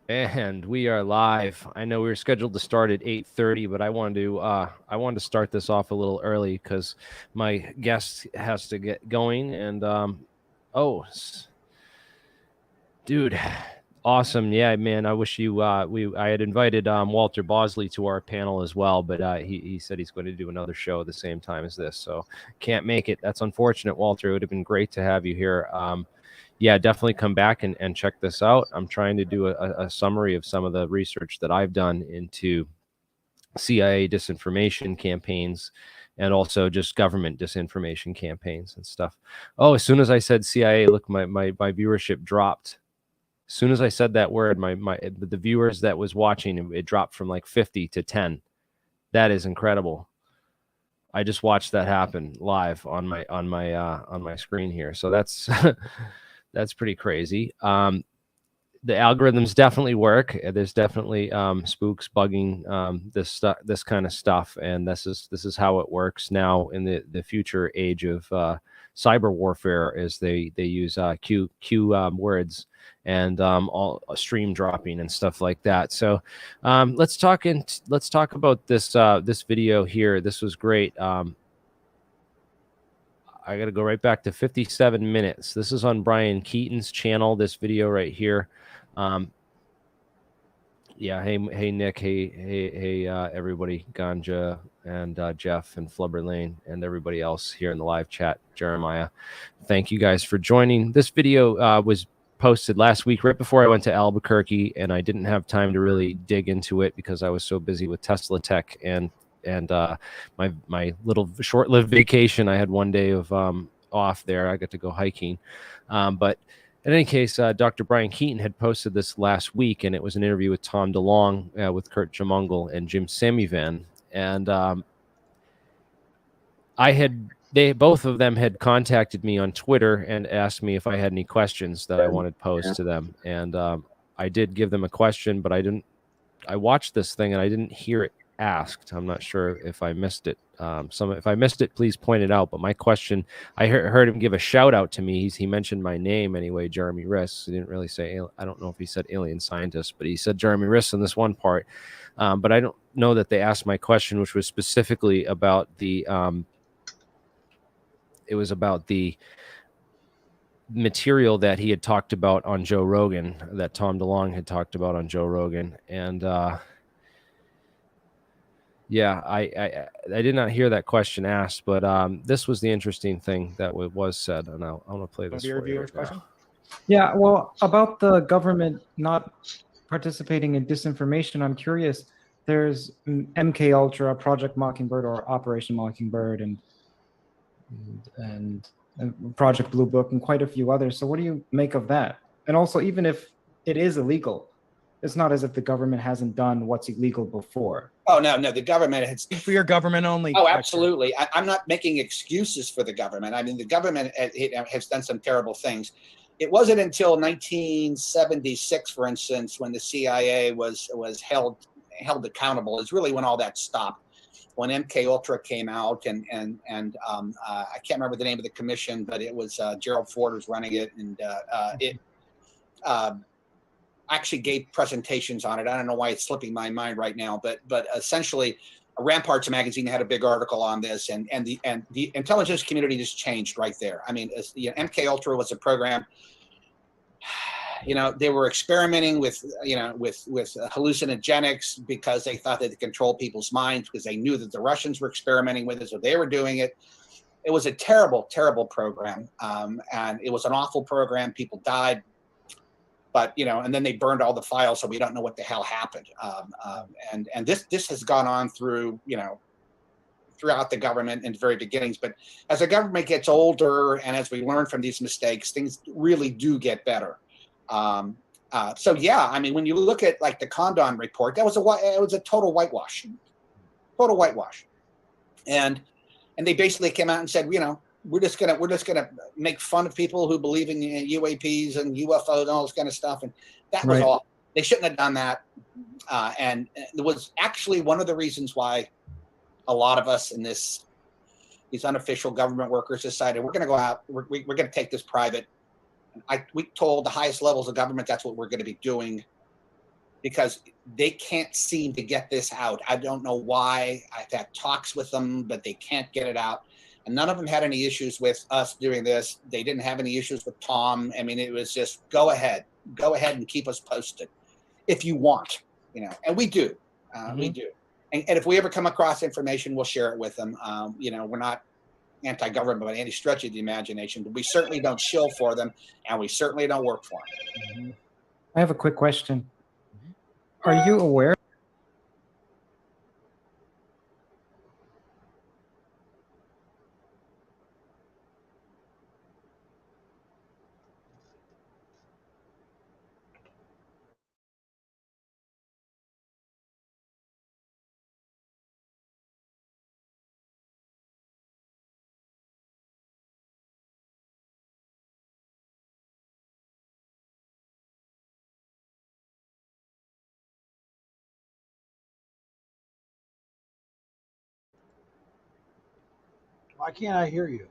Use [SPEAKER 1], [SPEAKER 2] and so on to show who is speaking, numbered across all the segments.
[SPEAKER 1] And we are live. I know we were scheduled to start at 8:30, but I wanted to start this off a little early because my guest has to get going. And oh, dude, awesome! Yeah, man. I wish you. I had invited Walter Bosley to our panel as well, but he said he's going to do another show at the same time as this, so can't make it. That's unfortunate, Walter. It would have been great to have you here. Yeah, definitely come back and check this out. I'm trying to do a summary of some of the research that I've done into CIA disinformation campaigns and also just government disinformation campaigns and stuff. Oh, as soon as I said CIA, look, my viewership dropped. As soon as I said that word, the viewers that was watching, it dropped from like 50 to 10. That is incredible. I just watched that happen live on my screen here. So that's that's pretty crazy. The algorithms definitely work. There's definitely spooks bugging this kind of stuff, and this is how it works now in the future age of cyber warfare. Is they use Q words and all stream dropping and stuff like that. So let's talk about this video here. This was great. I got to go right back to 57 minutes. This is on Brian Keating's channel, this video right here. Yeah, hey Nick, hey everybody, Ganja and Jeff and Flubber Lane and everybody else here in the live chat, Jeremiah. Thank you guys for joining. This video was posted last week right before I went to Albuquerque, and I didn't have time to really dig into it because I was so busy with Tesla Tech and my little short-lived vacation. I had one day of off there. I got to go hiking, but in any case, Dr. Brian Keating had posted this last week, and it was an interview with Tom DeLonge, with Kurt Jamungal and Jim Semivan, and both of them had contacted me on Twitter and asked me if I had any questions that I wanted posed to them, and I did give them a question, but I watched this thing and I didn't hear it asked. I'm not sure if I missed it. If I missed it, please point it out. But my question, I heard him give a shout out to me. He mentioned my name anyway, Jeremy Riss. He didn't really say, I don't know if he said alien scientist, but he said Jeremy Riss in this one part. But I don't know that they asked my question, which was specifically about it was about the material that he had talked about on Joe Rogan, that Tom DeLonge had talked about on Joe Rogan. And yeah, I did not hear that question asked, but this was the interesting thing that was said, and I want to play this for you.
[SPEAKER 2] Question? Yeah, well, about the government not participating in disinformation, I'm curious. There's MK Ultra, Project Mockingbird, or Operation Mockingbird, and Project Blue Book, and quite a few others. So what do you make of that? And also, even if it is illegal, it's not as if the government hasn't done what's illegal before.
[SPEAKER 3] Oh, no, the government has...
[SPEAKER 4] For your government only.
[SPEAKER 3] Oh, absolutely. I'm not making excuses for the government. I mean, the government has done some terrible things. It wasn't until 1976, for instance, when the CIA was held accountable, is really when all that stopped. When MK Ultra came out, and I can't remember the name of the commission, but it was Gerald Ford was running it, and it actually gave presentations on it. I don't know why it's slipping my mind right now, but essentially, Ramparts magazine had a big article on this, and the intelligence community just changed right there. I mean, MK Ultra was a program. They were experimenting with hallucinogenics because they thought they could control people's minds, because they knew that the Russians were experimenting with it, so they were doing it. It was a terrible, terrible program, and it was an awful program. People died. But and then they burned all the files, so we don't know what the hell happened. And this has gone on through throughout the government in the very beginnings. But as the government gets older and as we learn from these mistakes, things really do get better. So yeah, I mean, when you look at like the Condon report, it was a total whitewash, and they basically came out and said, we're just gonna make fun of people who believe in UAPs and UFOs and all this kind of stuff, and that was all. They shouldn't have done that, and it was actually one of the reasons why a lot of us in these unofficial government workers decided we're going to go out. We're going to take this private. We told the highest levels of government that's what we're going to be doing, because they can't seem to get this out. I don't know why. I've had talks with them, but they can't get it out. And none of them had any issues with us doing this. They didn't have any issues with Tom. I mean, it was just go ahead and keep us posted if you want, you know, and we do. We do. And if we ever come across information, we'll share it with them. You know, we're not anti-government by any stretch of the imagination, but we certainly don't shill for them, and we certainly don't work for them.
[SPEAKER 2] I have a quick question. Are you aware?
[SPEAKER 4] Why can't I hear you?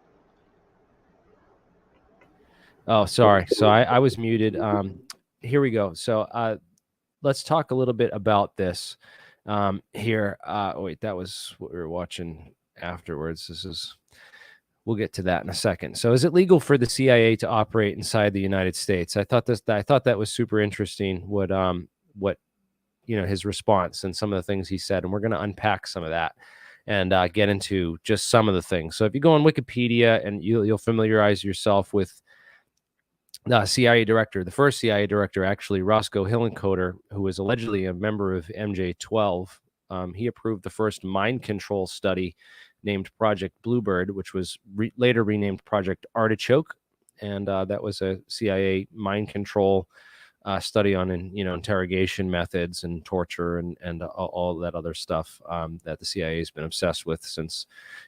[SPEAKER 1] Oh, sorry. So I was muted. Here we go. So let's talk a little bit about this here. Wait, that was what we were watching afterwards. We'll get to that in a second. So is it legal for the CIA to operate inside the United States? I thought that was super interesting. What you know, his response and some of the things he said, and we're going to unpack some of that and get into just some of the things. So if you go on Wikipedia and you'll familiarize yourself with the CIA director, the first CIA director, actually Roscoe Hillenkoetter, who was allegedly a member of MJ-12. He approved the first mind control study named Project Bluebird, which was later renamed Project Artichoke, and that was a CIA mind control study on interrogation methods and torture and all that other stuff that the CIA has been obsessed with since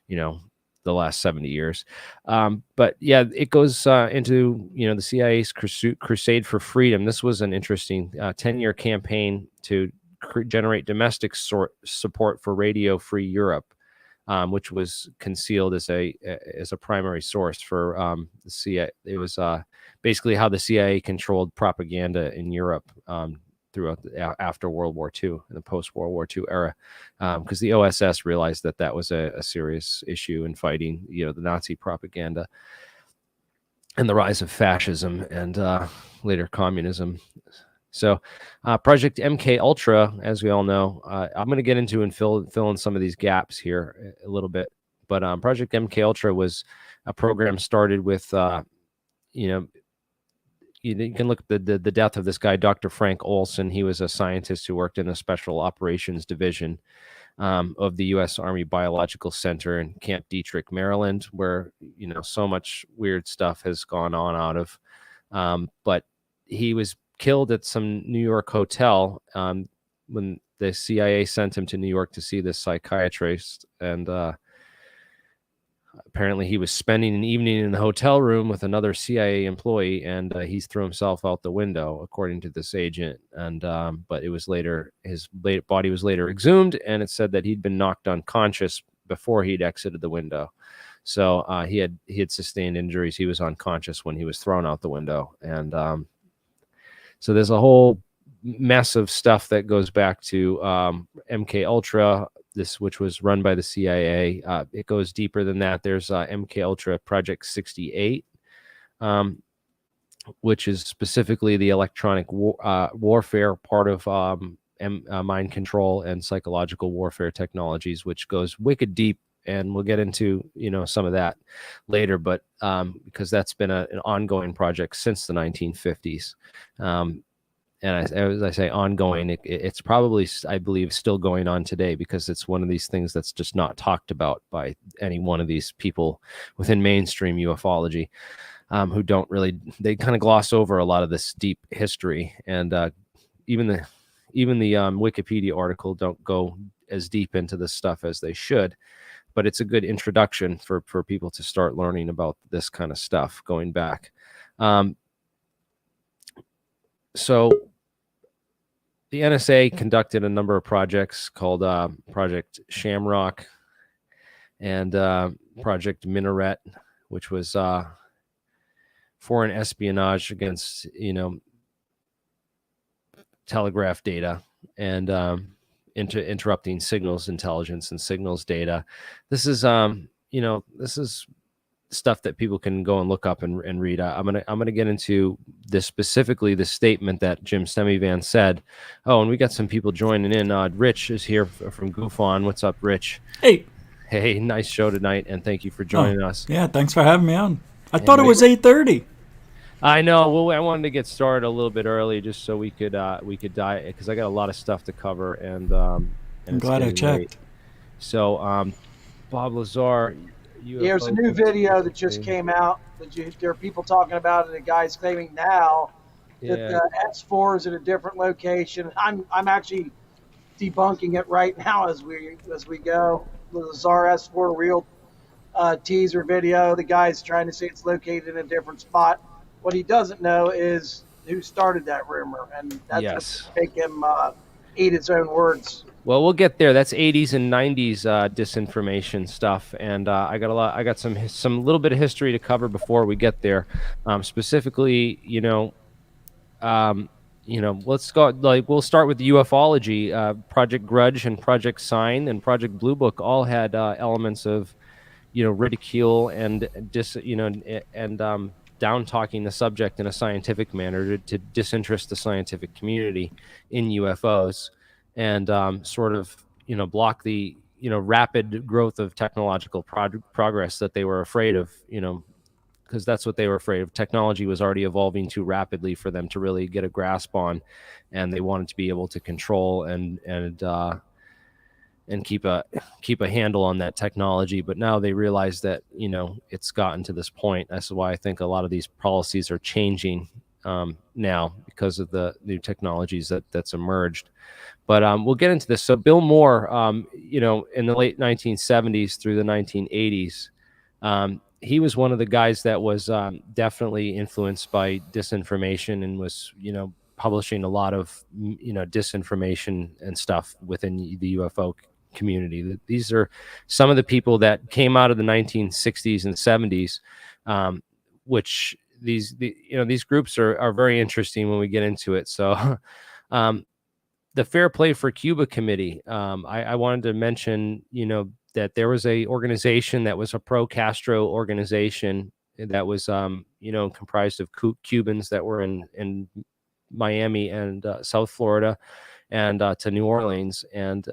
[SPEAKER 1] the last 70 years. But yeah, it goes into the CIA's crusade for freedom. This was an interesting 10-year campaign to generate domestic support for Radio Free Europe, which was concealed as a primary source for the CIA. It was basically how the CIA controlled propaganda in Europe throughout after World War II and the post-World War II era, because the OSS realized that was a serious issue in fighting the Nazi propaganda and the rise of fascism and later communism. So Project MK Ultra, as we all know, I'm going to get into and fill in some of these gaps here a little bit. But Project MK Ultra was a program started with, you can look at the death of this guy, Dr. Frank Olson. He was a scientist who worked in a special operations division of the U.S. Army Biological Center in Camp Detrick, Maryland, where so much weird stuff has gone on out of. But he was killed at some New York hotel when the CIA sent him to New York to see this psychiatrist, and apparently he was spending an evening in the hotel room with another CIA employee, and he threw himself out the window, according to this agent. And but it was later, his body was later exhumed, and it said that he'd been knocked unconscious before he'd exited the window. So he had sustained injuries. He was unconscious when he was thrown out the window, and so there's a whole mess of stuff that goes back to MK Ultra, which was run by the CIA. It goes deeper than that. There's MK Ultra Project 68, which is specifically the electronic warfare part of mind control and psychological warfare technologies, which goes wicked deep. And we'll get into some of that later, but because that's been an ongoing project since the 1950s. And as I say, ongoing, it's probably, I believe, still going on today, because it's one of these things that's just not talked about by any one of these people within mainstream ufology, who don't really, they kind of gloss over a lot of this deep history. And even the Wikipedia article don't go as deep into this stuff as they should. But it's a good introduction for people to start learning about this kind of stuff going back. So the NSA conducted a number of projects called Project Shamrock and Project Minaret, which was foreign espionage against, telegraph data and interrupting signals intelligence and signals data. This is this is stuff that people can go and look up and read. I'm gonna get into this specifically, the statement that Jim Semivan said. Oh, and we got some people joining in. Rich is here from Goof On. What's up, Rich? Hey, nice show tonight, and thank you for joining us.
[SPEAKER 5] Yeah, thanks for having me on. I thought it was 8:30.
[SPEAKER 1] I know. Well, I wanted to get started a little bit early just so we could dive, because I got a lot of stuff to cover, and
[SPEAKER 5] I'm glad I checked.
[SPEAKER 1] Late. So, Bob Lazar.
[SPEAKER 4] There's a new video that just came out. There are people talking about it. The guy's claiming now that the S4 is at a different location. I'm actually debunking it right now as we go. The Lazar S4 real teaser video. The guy's trying to say it's located in a different spot. What he doesn't know is who started that rumor, and that's what make him eat his own words.
[SPEAKER 1] Well, we'll get there. That's 80s and 90s disinformation stuff, and I got some little bit of history to cover before we get there. Specifically, let's go. We'll start with UFOlogy. Project Grudge and Project Sign and Project Blue Book all had elements of, ridicule and down talking the subject in a scientific manner to disinterest the scientific community in UFOs. And sort of, block the, rapid growth of technological progress that they were afraid of, because that's what they were afraid of. Technology was already evolving too rapidly for them to really get a grasp on, and they wanted to be able to control and keep a handle on that technology. But now they realize that, it's gotten to this point. That's why I think a lot of these policies are changing now because of the new technologies that's emerged. But we'll get into this. So Bill Moore, in the late 1970s through the 1980s, he was one of the guys that was definitely influenced by disinformation and was, publishing a lot of, disinformation and stuff within the UFO community. These are some of the people that came out of the 1960s and 70s, which these groups are very interesting when we get into it. So the Fair Play for Cuba Committee, I wanted to mention, that there was a organization that was a pro-Castro organization that was, comprised of Cubans that were in Miami and South Florida and to New Orleans. And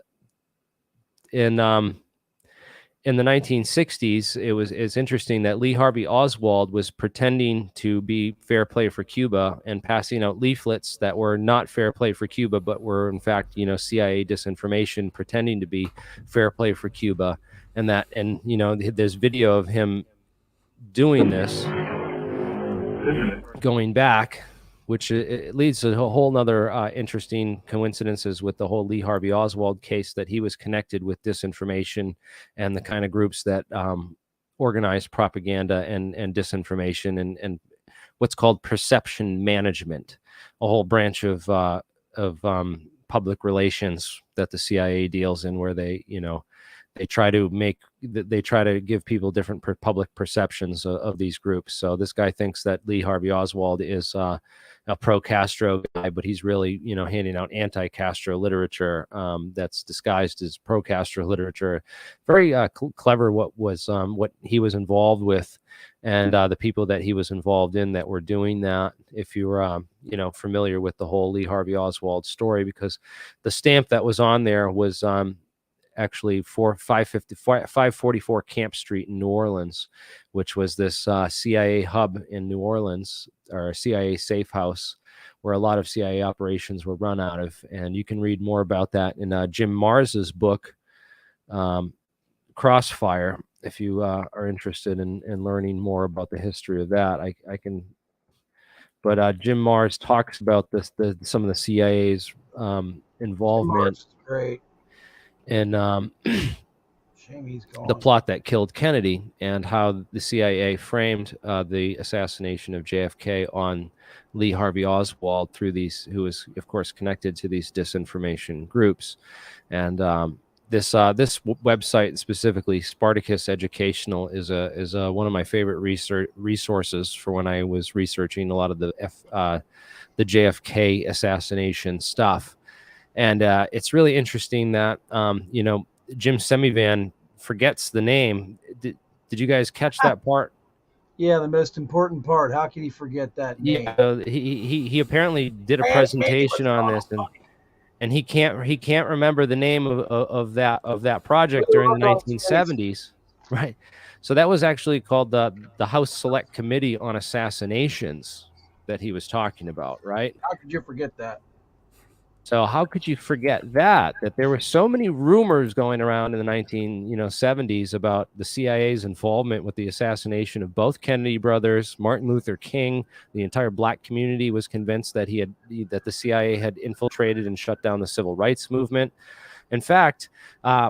[SPEAKER 1] in the 1960s, it's interesting that Lee Harvey Oswald was pretending to be fair play for Cuba and passing out leaflets that were not fair play for Cuba, but were in fact, CIA disinformation pretending to be fair play for Cuba. And there's video of him doing this going back, which it leads to a whole nother interesting coincidences with the whole Lee Harvey Oswald case, that he was connected with disinformation and the kind of groups that organize propaganda and disinformation and what's called perception management, a whole branch of public relations that the CIA deals in, where they try to give people different public perceptions of these groups. So this guy thinks that Lee Harvey Oswald is a pro-Castro guy, but he's really, handing out anti-Castro literature that's disguised as pro-Castro literature. Very clever what he was involved with, and the people that he was involved in that were doing that. If you were, familiar with the whole Lee Harvey Oswald story, because the stamp that was on there was actually 544 Camp Street in New Orleans, which was this CIA hub in New Orleans, or CIA safe house, where a lot of CIA operations were run out of. And you can read more about that in Jim Mars's book, Crossfire, if you are interested in learning more about the history of that. I can. But Jim Mars talks about some of the CIA's involvement.
[SPEAKER 4] Great.
[SPEAKER 1] And the plot that killed Kennedy, and how the CIA framed the assassination of JFK on Lee Harvey Oswald through who was of course connected to these disinformation groups. And this website specifically, Spartacus Educational, is one of my favorite resources for when I was researching a lot of the JFK assassination stuff. And it's really interesting that Jim Semivan forgets the name. Did you guys catch that part?
[SPEAKER 4] Yeah, the most important part. How can you forget that name?
[SPEAKER 1] Yeah, he apparently did a presentation on this, and he can't remember the name of that project during the 1970s, right? So that was actually called the House Select Committee on Assassinations that he was talking about, right?
[SPEAKER 4] How could you forget that?
[SPEAKER 1] So how could you forget that there were so many rumors going around in the 1970s about the CIA's involvement with the assassination of both Kennedy brothers, Martin Luther King. The entire black community was convinced that that the CIA had infiltrated and shut down the civil rights movement. In fact,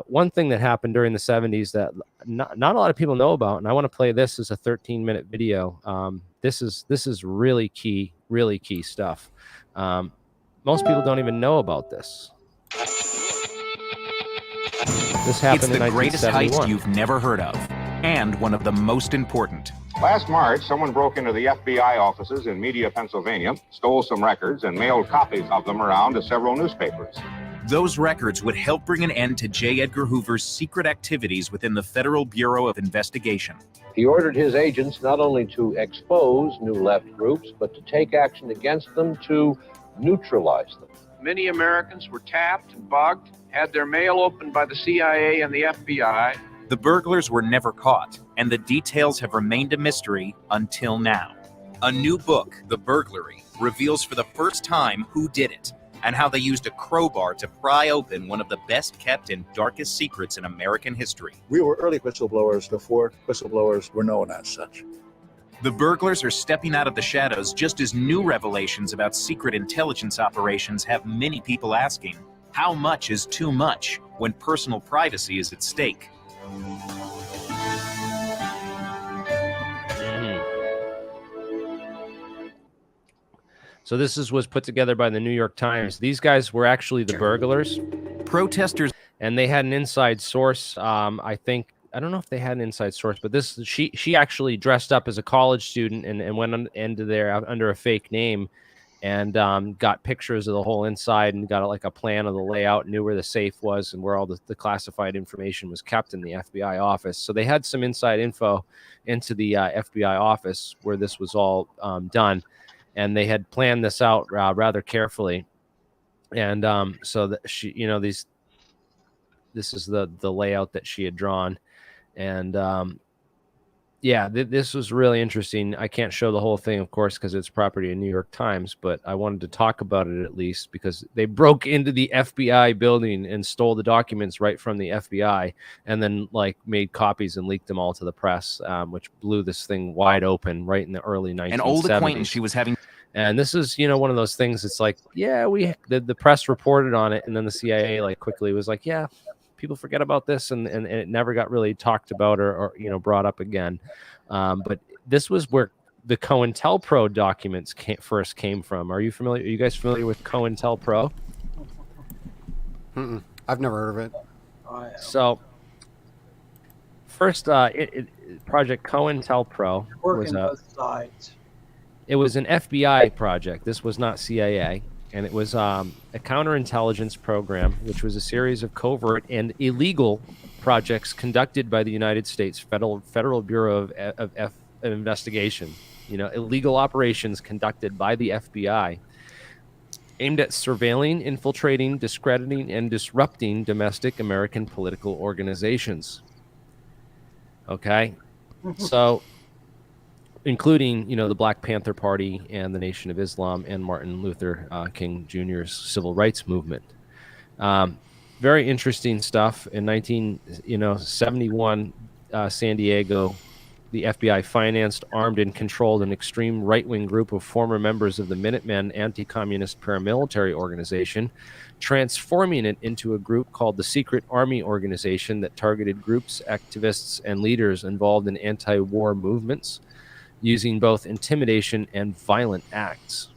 [SPEAKER 1] one thing that happened during the 70s that not a lot of people know about, and I want to play this as a 13-minute video. This is really key stuff. Most people don't even know about this. This happened in 1971. It's the greatest heist
[SPEAKER 6] you've never heard of, and one of the most important.
[SPEAKER 7] Last March, someone broke into the FBI offices in Media, Pennsylvania, stole some records, and mailed copies of them around to several newspapers.
[SPEAKER 6] Those records would help bring an end to J. Edgar Hoover's secret activities within the Federal Bureau of Investigation.
[SPEAKER 8] He ordered his agents not only to expose New Left groups, but to take action against them to neutralize them. Many Americans were tapped and bugged, had their mail opened by the CIA and the FBI.
[SPEAKER 6] The burglars were never caught, and the details have remained a mystery until now. A new book, The Burglary, reveals for the first time who did it, and how they used a crowbar to pry open one of the best-kept and darkest secrets in American history.
[SPEAKER 9] We were early whistleblowers before whistleblowers were known as such.
[SPEAKER 6] The burglars are stepping out of the shadows just as new revelations about secret intelligence operations have many people asking, how much is too much when personal privacy is at stake?
[SPEAKER 1] So this was put together by the New York Times. These guys were actually the burglars.
[SPEAKER 6] Protesters.
[SPEAKER 1] And they had an inside source. I don't know if they had an inside source, but she actually dressed up as a college student and went into there under a fake name and got pictures of the whole inside and got like a plan of the layout, knew where the safe was and where all the classified information was kept in the FBI office. So they had some inside info into the FBI office where this was all done. And they had planned this out rather carefully. And so that she, this is the layout that she had drawn. And this was really interesting. I can't show the whole thing, of course, because it's property of New York Times, but I wanted to talk about it at least because they broke into the FBI building and stole the documents right from the FBI and then made copies and leaked them all to the press, which blew this thing wide open right in the early 1970s.
[SPEAKER 6] An old acquaintance she was having.
[SPEAKER 1] And this is, one of those things. It's like, the press reported on it. And then the CIA quickly was like, yeah, people forget about this. And it never got really talked about or brought up again. But this was where the COINTELPRO documents first came from. Are you guys familiar with COINTELPRO?
[SPEAKER 10] I've never heard of it.
[SPEAKER 1] So first, Project COINTELPRO was
[SPEAKER 4] both sides.
[SPEAKER 1] It was an FBI project. This was not CIA. And it was a counterintelligence program, which was a series of covert and illegal projects conducted by the United States Federal Bureau of Investigation. Illegal operations conducted by the FBI aimed at surveilling, infiltrating, discrediting, and disrupting domestic American political organizations. Okay? So including, the Black Panther Party and the Nation of Islam and Martin Luther King Jr.'s civil rights movement. Very interesting stuff. In 1971, San Diego, the FBI financed, armed, and controlled an extreme right-wing group of former members of the Minutemen anti-communist paramilitary organization, transforming it into a group called the Secret Army Organization that targeted groups, activists, and leaders involved in anti-war movements, using both intimidation and violent acts.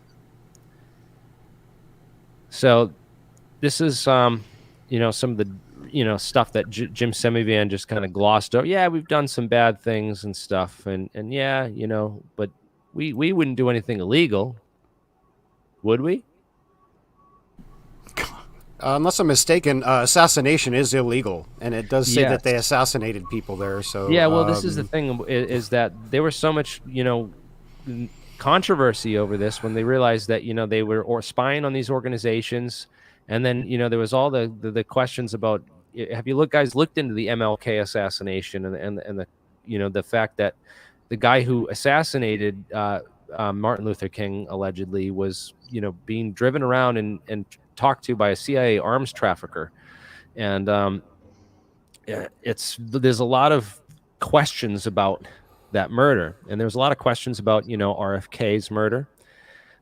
[SPEAKER 1] So this is, some of the, stuff that Jim Semivan just kind of glossed over. Yeah, we've done some bad things and stuff, and yeah, but we wouldn't do anything illegal, would we?
[SPEAKER 10] Unless I'm mistaken, assassination is illegal, and it does say that they assassinated people there. So
[SPEAKER 1] yeah, well, this is the thing: is that there was so much, controversy over this when they realized that they were spying on these organizations, and then there was all the questions about, have you guys looked into the MLK assassination and the fact that the guy who assassinated Martin Luther King allegedly was being driven around and talked to by a CIA arms trafficker, and there's a lot of questions about that murder, and there's a lot of questions about RFK's murder.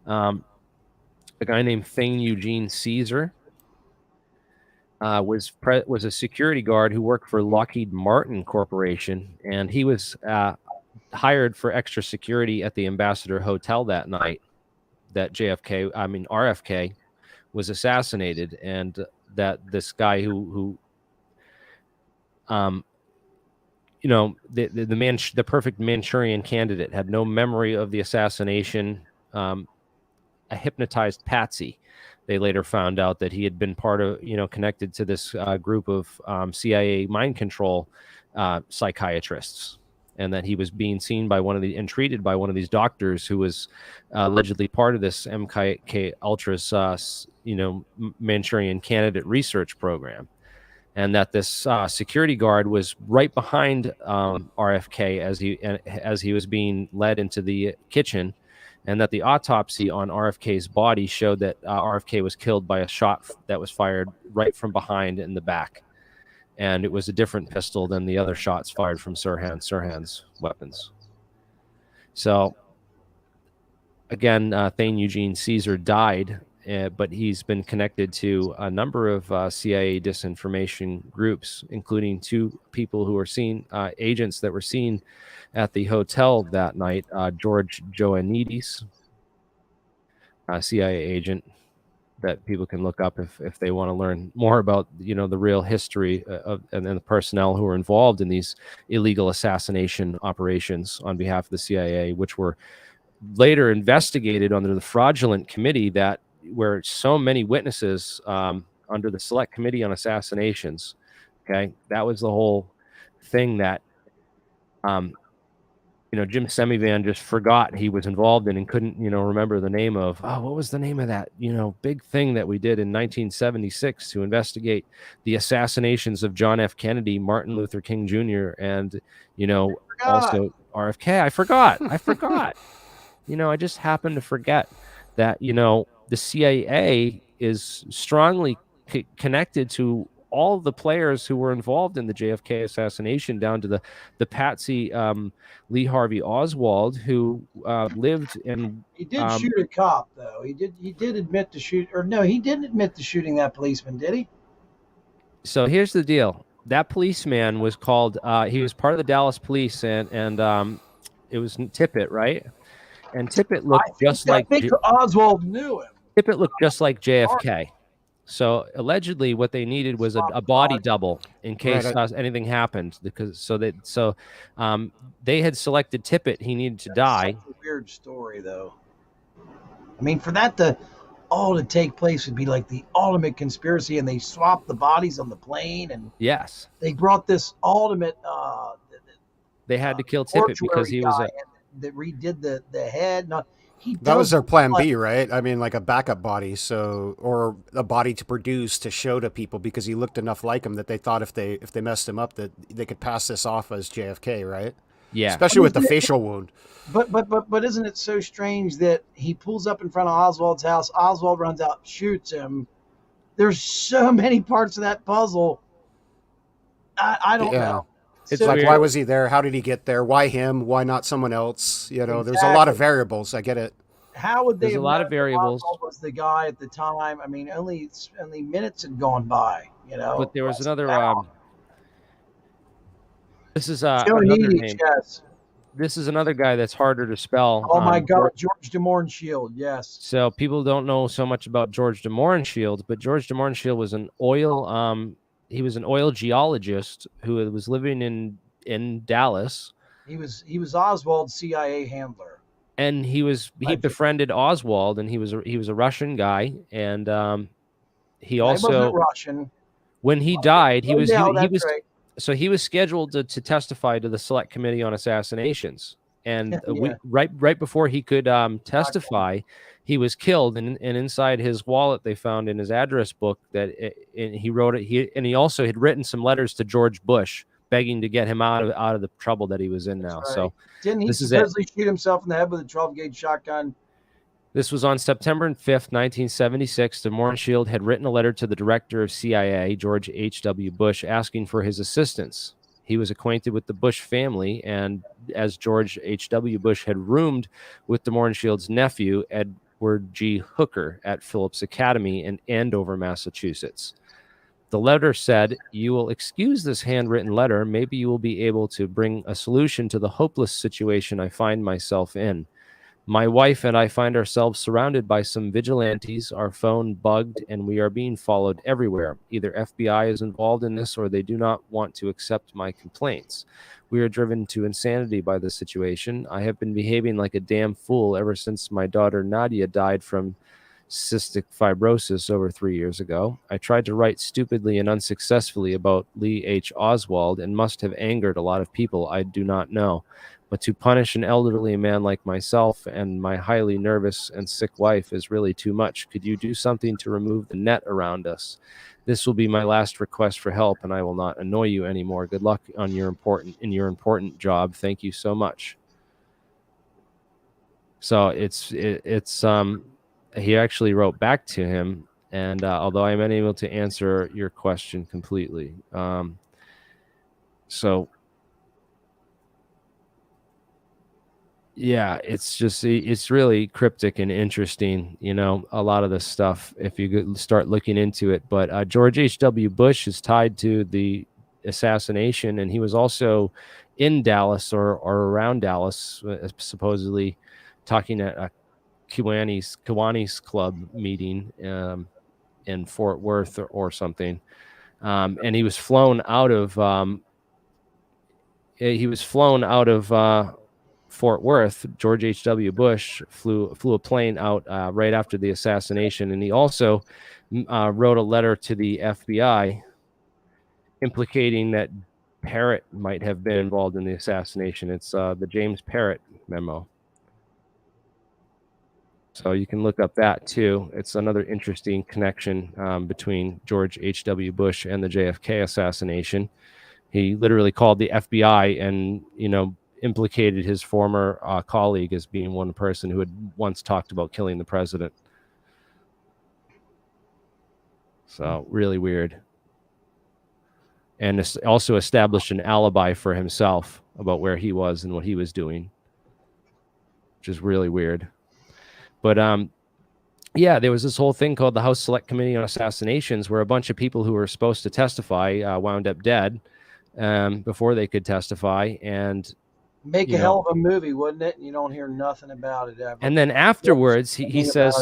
[SPEAKER 1] A guy named Thane Eugene Caesar was a security guard who worked for Lockheed Martin Corporation, and he was hired for extra security at the Ambassador Hotel that night that RFK was assassinated, and that this guy who the perfect Manchurian candidate had no memory of the assassination, a hypnotized patsy. They later found out that he had been part of, connected to this group of CIA mind control psychiatrists, and that he was being seen by and treated by one of these doctors who was allegedly part of this MK Ultra's, Manchurian candidate research program, and that this security guard was right behind RFK as he was being led into the kitchen, and that the autopsy on RFK's body showed that RFK was killed by a shot that was fired right from behind in the back. And it was a different pistol than the other shots fired from Sirhan's weapons. So, again, Thane Eugene Caesar died, but he's been connected to a number of CIA disinformation groups, including 2 people who were agents that were seen at the hotel that night. George Ioannidis, a CIA agent that people can look up if they want to learn more about the real history and the personnel who were involved in these illegal assassination operations on behalf of the CIA, which were later investigated under the fraudulent committee where so many witnesses under the Select Committee on Assassinations. Okay, that was the whole thing that Jim Semivan just forgot he was involved in and couldn't, remember the name of. Oh, what was the name of that, big thing that we did in 1976 to investigate the assassinations of John F. Kennedy, Martin Luther King Jr., and, also RFK. I forgot. I just happened to forget that, the CIA is strongly connected to all the players who were involved in the JFK assassination, down to the patsy Lee Harvey Oswald, who lived in.
[SPEAKER 4] He did shoot a cop, though. He did admit to shoot, or no, he didn't admit to shooting that policeman, did he?
[SPEAKER 1] So here's the deal: that policeman was called. He was part of the Dallas police, and it was Tippit, right? And Tippit looked I
[SPEAKER 4] think Oswald knew him.
[SPEAKER 1] Tippit looked just like JFK. So allegedly, what they needed was a body double in case anything happened. They had selected Tippit. He needed to die.
[SPEAKER 4] That's a weird story, though. I mean, for that to take place would be like the ultimate conspiracy, and they swapped the bodies on the plane, and
[SPEAKER 1] yes,
[SPEAKER 4] they brought this ultimate.
[SPEAKER 1] They had to kill Tippit because he was
[SPEAKER 4] that redid the head.
[SPEAKER 10] That was their plan B, right? I mean, like a backup body, or a body to produce to show to people, because he looked enough like him that they thought if they messed him up that they could pass this off as JFK, right?
[SPEAKER 1] Yeah,
[SPEAKER 10] especially with the facial wound.
[SPEAKER 4] But isn't it so strange that he pulls up in front of Oswald's house? Oswald runs out, shoots him. There's so many parts of that puzzle. I don't know.
[SPEAKER 10] It's like, why was he there? How did he get there? Why him? Why not someone else? There's a lot of variables. I get it.
[SPEAKER 4] How would they?
[SPEAKER 1] There's a lot of variables.
[SPEAKER 4] Oswald was the guy at the time. I mean, only minutes had gone by.
[SPEAKER 1] But there was another. This is another name.
[SPEAKER 4] Yes.
[SPEAKER 1] This is another guy that's harder to spell.
[SPEAKER 4] Oh my God, George de Mohrenschildt. Yes.
[SPEAKER 1] So people don't know so much about George de Mohrenschildt, but George de Mohrenschildt was an oil he was an oil geologist who was living in Dallas.
[SPEAKER 4] He was Oswald's CIA handler.
[SPEAKER 1] And he befriended Oswald, and he was a Russian guy, and he also
[SPEAKER 4] wasn't Russian.
[SPEAKER 1] When he died, he was
[SPEAKER 4] right.
[SPEAKER 1] So he was scheduled to testify to the Select Committee on Assassinations, and right before he could testify, he was killed. And inside his wallet, they found in his address book that he wrote it. He also had written some letters to George Bush, begging to get him out of the trouble that he was in now. Right. So
[SPEAKER 4] didn't he supposedly shoot himself in the head with a 12-gauge shotgun?
[SPEAKER 1] This was on September 5th, 1976. De Mohrenschildt had written a letter to the director of CIA, George H.W. Bush, asking for his assistance. He was acquainted with the Bush family, and as George H.W. Bush had roomed with de Mohrenschildt's nephew, Edward G. Hooker, at Phillips Academy in Andover, Massachusetts. The letter said, "You will excuse this handwritten letter. Maybe you will be able to bring a solution to the hopeless situation I find myself in. My wife and I find ourselves surrounded by some vigilantes, our phone bugged, and we are being followed everywhere. Either FBI is involved in this or they do not want to accept my complaints. We are driven to insanity by the situation. I have been behaving like a damn fool ever since my daughter Nadia died from cystic fibrosis over 3 years ago. I tried to write stupidly and unsuccessfully about Lee H. Oswald and must have angered a lot of people I do not know. But to punish an elderly man like myself and my highly nervous and sick wife is really too much. Could you do something to remove the net around us? This will be my last request for help, and I will not annoy you anymore. Good luck on your important job. Thank you so much." So he actually wrote back to him, and although I'm unable to answer your question completely, yeah, it's really cryptic and interesting, a lot of this stuff if you start looking into it. But George H.W. Bush is tied to the assassination, and he was also in Dallas or around Dallas, supposedly talking at a Kiwanis Club meeting in Fort Worth or something. And he was flown out of Fort Worth. George H.W. Bush flew a plane out right after the assassination, and he also wrote a letter to the FBI implicating that Parrott might have been involved in the assassination. It's the James Parrott memo. So you can look up that too. It's another interesting connection between George H.W. Bush and the JFK assassination. He literally called the FBI and, implicated his former colleague as being one person who had once talked about killing the president. So really weird. And also established an alibi for himself about where he was and what he was doing, which is really weird. But there was this whole thing called the House Select Committee on Assassinations, where a bunch of people who were supposed to testify wound up dead before they could testify. And
[SPEAKER 4] make a hell of a movie, wouldn't it? You don't hear nothing about it ever.
[SPEAKER 1] And then afterwards, he says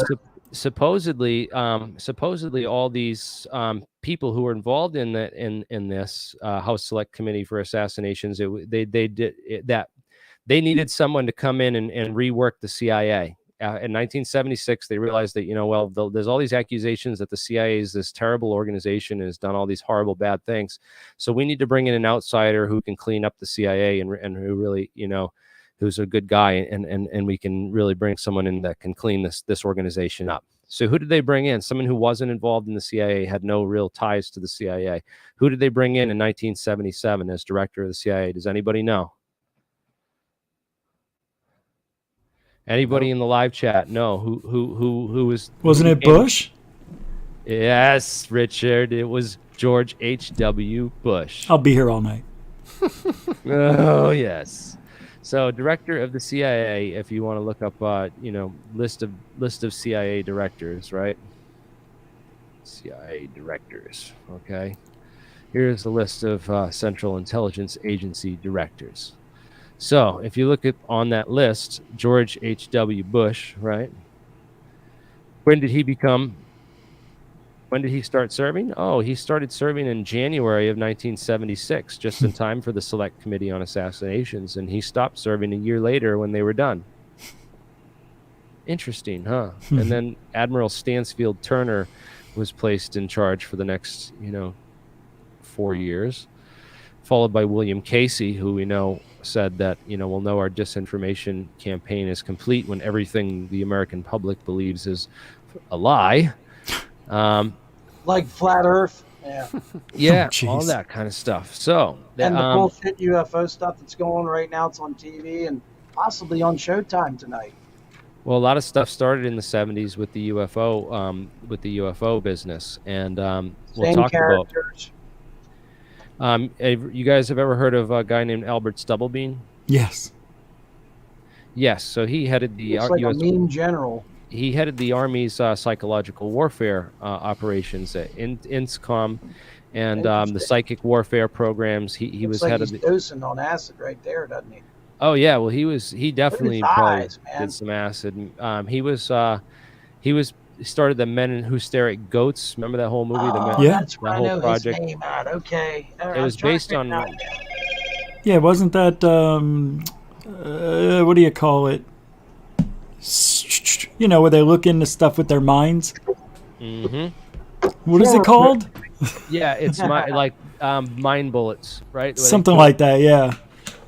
[SPEAKER 1] supposedly all these people who were involved in this House Select Committee for Assassinations, they needed someone to come in and rework the CIA. In 1976, they realized that, there's all these accusations that the CIA is this terrible organization and has done all these horrible, bad things. So we need to bring in an outsider who can clean up the CIA and who really, who's a good guy, and we can really bring someone in that can clean this organization up. So who did they bring in? Someone who wasn't involved in the CIA, had no real ties to the CIA. Who did they bring in 1977 as director of the CIA? Does anybody know? Anybody in the live chat? No. Who was?
[SPEAKER 5] Wasn't it Bush?
[SPEAKER 1] Yes, Richard. It was George H.W. Bush.
[SPEAKER 5] I'll be here all night.
[SPEAKER 1] Oh yes. So, director of the CIA. If you want to look up, list of CIA directors, right? CIA directors. Okay. Here's the list of Central Intelligence Agency directors. So if you look on that list, George H.W. Bush, right? When did he become When did he start serving? Oh, he started serving in January of 1976, just in time for the Select Committee on Assassinations, and he stopped serving a year later when they were done. Interesting, huh? And then Admiral Stansfield Turner was placed in charge for the next, 4 years, followed by William Casey, who we know said that, we'll know our disinformation campaign is complete when everything the American public believes is a lie.
[SPEAKER 4] Like flat Earth. Yeah.
[SPEAKER 1] Yeah,
[SPEAKER 5] Oh,
[SPEAKER 1] all that kind of stuff. So,
[SPEAKER 4] And the bullshit UFO stuff that's going right now, it's on TV and possibly on Showtime tonight.
[SPEAKER 1] well, a lot of stuff started in the 70s with the UFO business, and we'll
[SPEAKER 4] Same
[SPEAKER 1] talk
[SPEAKER 4] characters.
[SPEAKER 1] about. You guys have ever heard of a guy named Albert Stubblebine?
[SPEAKER 5] Yes.
[SPEAKER 1] Yes. So he headed the
[SPEAKER 4] It's like
[SPEAKER 1] U.S.
[SPEAKER 4] a mean general.
[SPEAKER 1] He headed the Army's psychological warfare operations at INSCOM and the psychic warfare programs. He was
[SPEAKER 4] like
[SPEAKER 1] head of
[SPEAKER 4] he's
[SPEAKER 1] the.
[SPEAKER 4] dosing on acid right there, doesn't he?
[SPEAKER 1] Oh yeah, well he definitely probably
[SPEAKER 4] eyes, man.
[SPEAKER 1] did some acid. He started the Men Who Stare at Goats. Remember that whole movie?
[SPEAKER 4] Oh,
[SPEAKER 5] Yeah.
[SPEAKER 4] that's where I
[SPEAKER 1] whole
[SPEAKER 4] know
[SPEAKER 1] project.
[SPEAKER 4] his name at. Okay.
[SPEAKER 1] It was based on.
[SPEAKER 5] Yeah, wasn't that what do you call it? Where they look into stuff with their minds.
[SPEAKER 1] Mm-hmm.
[SPEAKER 5] What is it called?
[SPEAKER 1] Yeah, it's mind bullets, right? Where
[SPEAKER 5] Something like that. Yeah.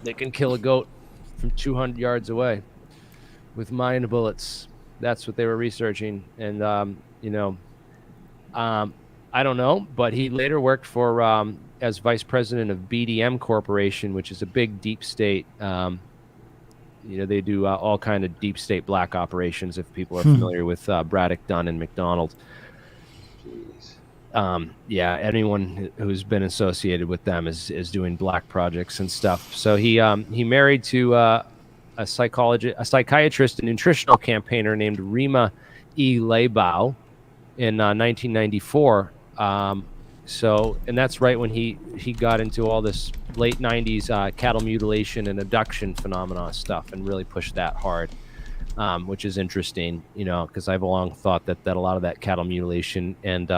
[SPEAKER 1] They can kill a goat from 200 yards away with mind bullets. That's what they were researching, and I don't know, but he later worked for as vice president of BDM Corporation, which is a big deep state. They do all kind of deep state black operations. If people are familiar with Braddock, Dunn, and McDonald. Yeah, anyone who's been associated with them is doing black projects and stuff. So he married to a psychiatrist and nutritional campaigner named Rima Leibow in 1994. And that's right when he got into all this late 90s cattle mutilation and abduction phenomena stuff and really pushed that hard, which is interesting, because I've long thought that a lot of that cattle mutilation and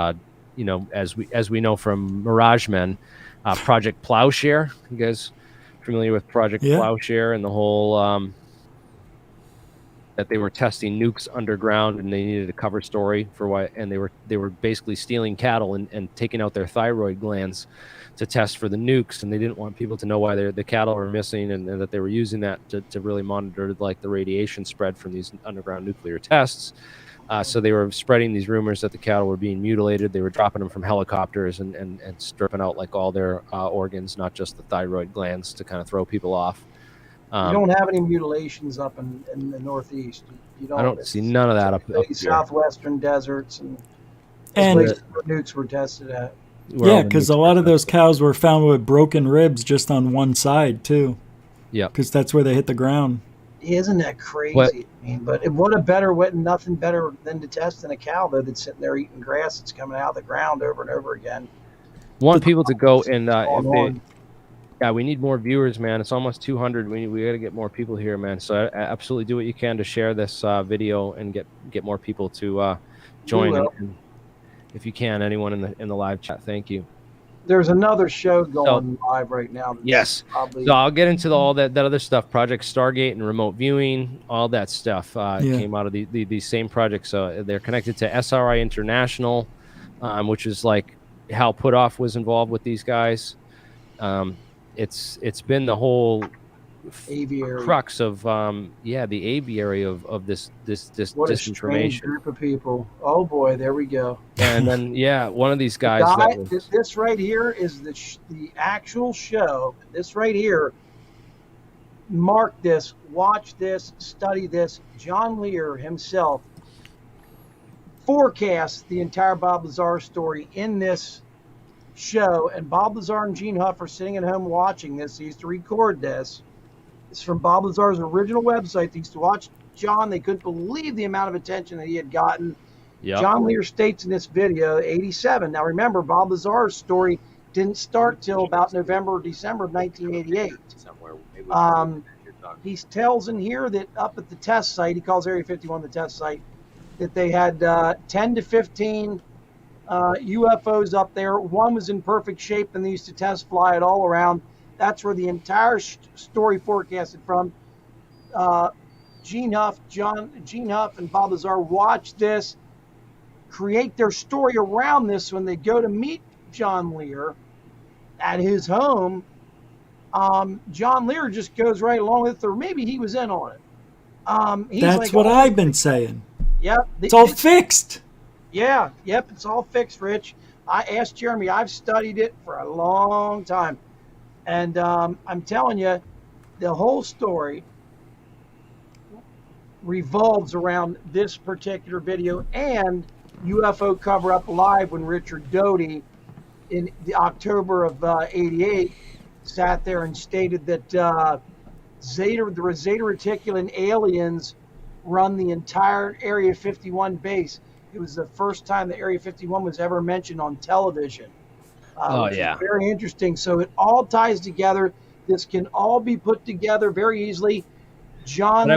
[SPEAKER 1] as we know from Mirage Men, Project Plowshare. You guys familiar with Project Plowshare and the whole that they were testing nukes underground and they needed a cover story for why, and they were basically stealing cattle and taking out their thyroid glands to test for the nukes, and they didn't want people to know why the cattle were missing, and that they were using that to really monitor the radiation spread from these underground nuclear tests. So they were spreading these rumors that the cattle were being mutilated. They were dropping them from helicopters and stripping out all their organs, not just the thyroid glands, to kind of throw people off.
[SPEAKER 4] You don't have any mutilations up in the Northeast. You don't.
[SPEAKER 1] I don't see none of that up here.
[SPEAKER 4] Southwestern deserts and places where nukes were tested at.
[SPEAKER 5] Yeah, because a lot of those cows were found with broken ribs just on one side too.
[SPEAKER 1] Yeah,
[SPEAKER 5] because that's where they hit the ground.
[SPEAKER 4] Isn't that crazy?
[SPEAKER 1] What?
[SPEAKER 4] I mean, but nothing better than to test in a cow though that's sitting there eating grass that's coming out of the ground over and over again.
[SPEAKER 1] Want people to go and we need more viewers, man. It's almost 200. We got to get more people here, man. So absolutely do what you can to share this video and get more people to join. And if you can, anyone in the live chat, thank you.
[SPEAKER 4] There's another show going live right now.
[SPEAKER 1] Yes. So I'll get into all that other stuff. Project Stargate and remote viewing, all that stuff came out of these same projects. So they're connected to SRI International, which is like Hal Puthoff was involved with these guys. It's been the whole
[SPEAKER 4] aviary
[SPEAKER 1] crux of the aviary of this
[SPEAKER 4] what
[SPEAKER 1] disinformation.
[SPEAKER 4] A strange group of people. Oh boy, there we go.
[SPEAKER 1] And then one of these guys.
[SPEAKER 4] This right here is the actual show. This right here. Mark this. Watch this. Study this. John Lear himself forecasts the entire Bob Lazar story in this show, and Bob Lazar and Gene Huff are sitting at home watching this. He used to record this. It's from Bob Lazar's original website. They used to watch John. They couldn't believe the amount of attention that he had gotten. Yep. John Lear states in this video, 87. Now remember, Bob Lazar's story didn't start till about November or December of 1988. He tells in here that up at the test site, he calls Area 51 the test site, that they had 10 to 15 UFOs up there. One was in perfect shape, and they used to test fly it all around. That's where the entire story forecasted from. Gene Huff and Bob Lazar watched this, create their story around this. When they go to meet John Lear at his home, John Lear just goes right along with it, or maybe he was in on it.
[SPEAKER 5] That's like, what I've been saying.
[SPEAKER 4] Yep.
[SPEAKER 5] It's all fixed.
[SPEAKER 4] Yeah, yep, it's all fixed, Rich. I asked Jeremy. I've studied it for a long time. And I'm telling you, the whole story revolves around this particular video and UFO Cover-Up Live, when Richard Doty, in the October of '88, sat there and stated that the Zeta Reticulan aliens run the entire Area 51 base. It was the first time that Area 51 was ever mentioned on television. Which is very interesting. So it all ties together. This can all be put together very easily. John,
[SPEAKER 1] but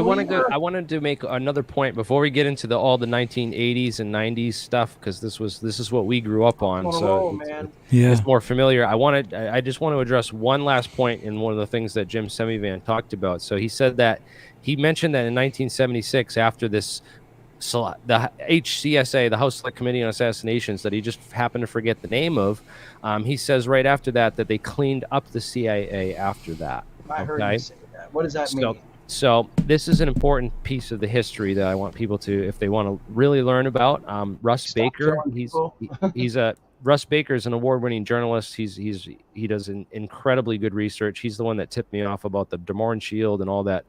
[SPEAKER 1] I wanted to make another point before we get into all the 1980s and 90s stuff, because this is what we grew up on. So it's more familiar. I just want to address one last point in one of the things that Jim Semivan talked about. So he said that he mentioned that in 1976, after this, the HCSA, the House Select Committee on Assassinations, that he just happened to forget the name of, he says right after that they cleaned up the CIA after that.
[SPEAKER 4] I heard you say that. What does that mean?
[SPEAKER 1] So this is an important piece of the history that I want people to, if they want to really learn about. Russ Baker, Russ Baker is an award-winning journalist. He does an incredibly good research. He's the one that tipped me off about the Damorn Shield and all that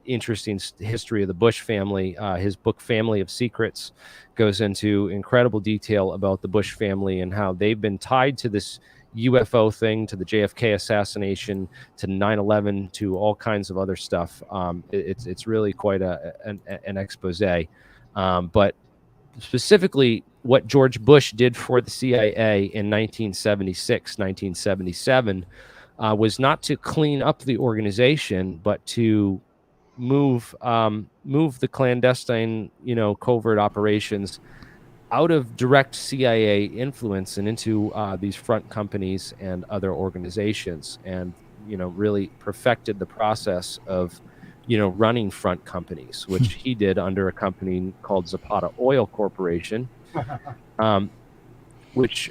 [SPEAKER 1] interesting history of the Bush family. His book Family of Secrets goes into incredible detail about the Bush family and how they've been tied to this UFO thing, to the JFK assassination, to 9/11, to all kinds of other stuff. It's really quite an expose. But specifically, what George Bush did for the CIA in 1976, 1977, was not to clean up the organization, but to move the clandestine, covert operations out of direct CIA influence and into these front companies and other organizations, and really perfected the process of running front companies, which he did under a company called Zapata Oil Corporation, which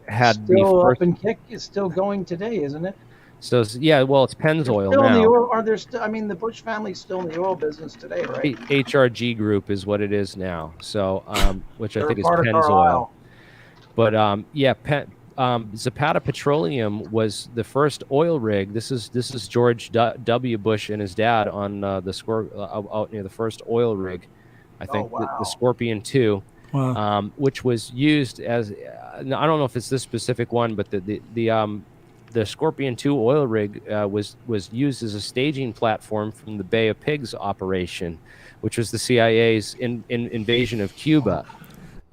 [SPEAKER 1] had
[SPEAKER 4] still up and kick, is still going today, isn't it?
[SPEAKER 1] So yeah, well, it's Pennzoil
[SPEAKER 4] still
[SPEAKER 1] now.
[SPEAKER 4] In the oil, are there still? I mean, the Bush family's still in the oil business today, right?
[SPEAKER 1] HRG Group is what it is now. So, which I think is Pennzoil. But Zapata Petroleum was the first oil rig. This is George W. Bush and his dad on out near the first oil rig. I think the Scorpion 2, which was used as I don't know if it's this specific one, but the Scorpion 2 oil rig was used as a staging platform from the Bay of Pigs operation, which was the CIA's invasion of Cuba.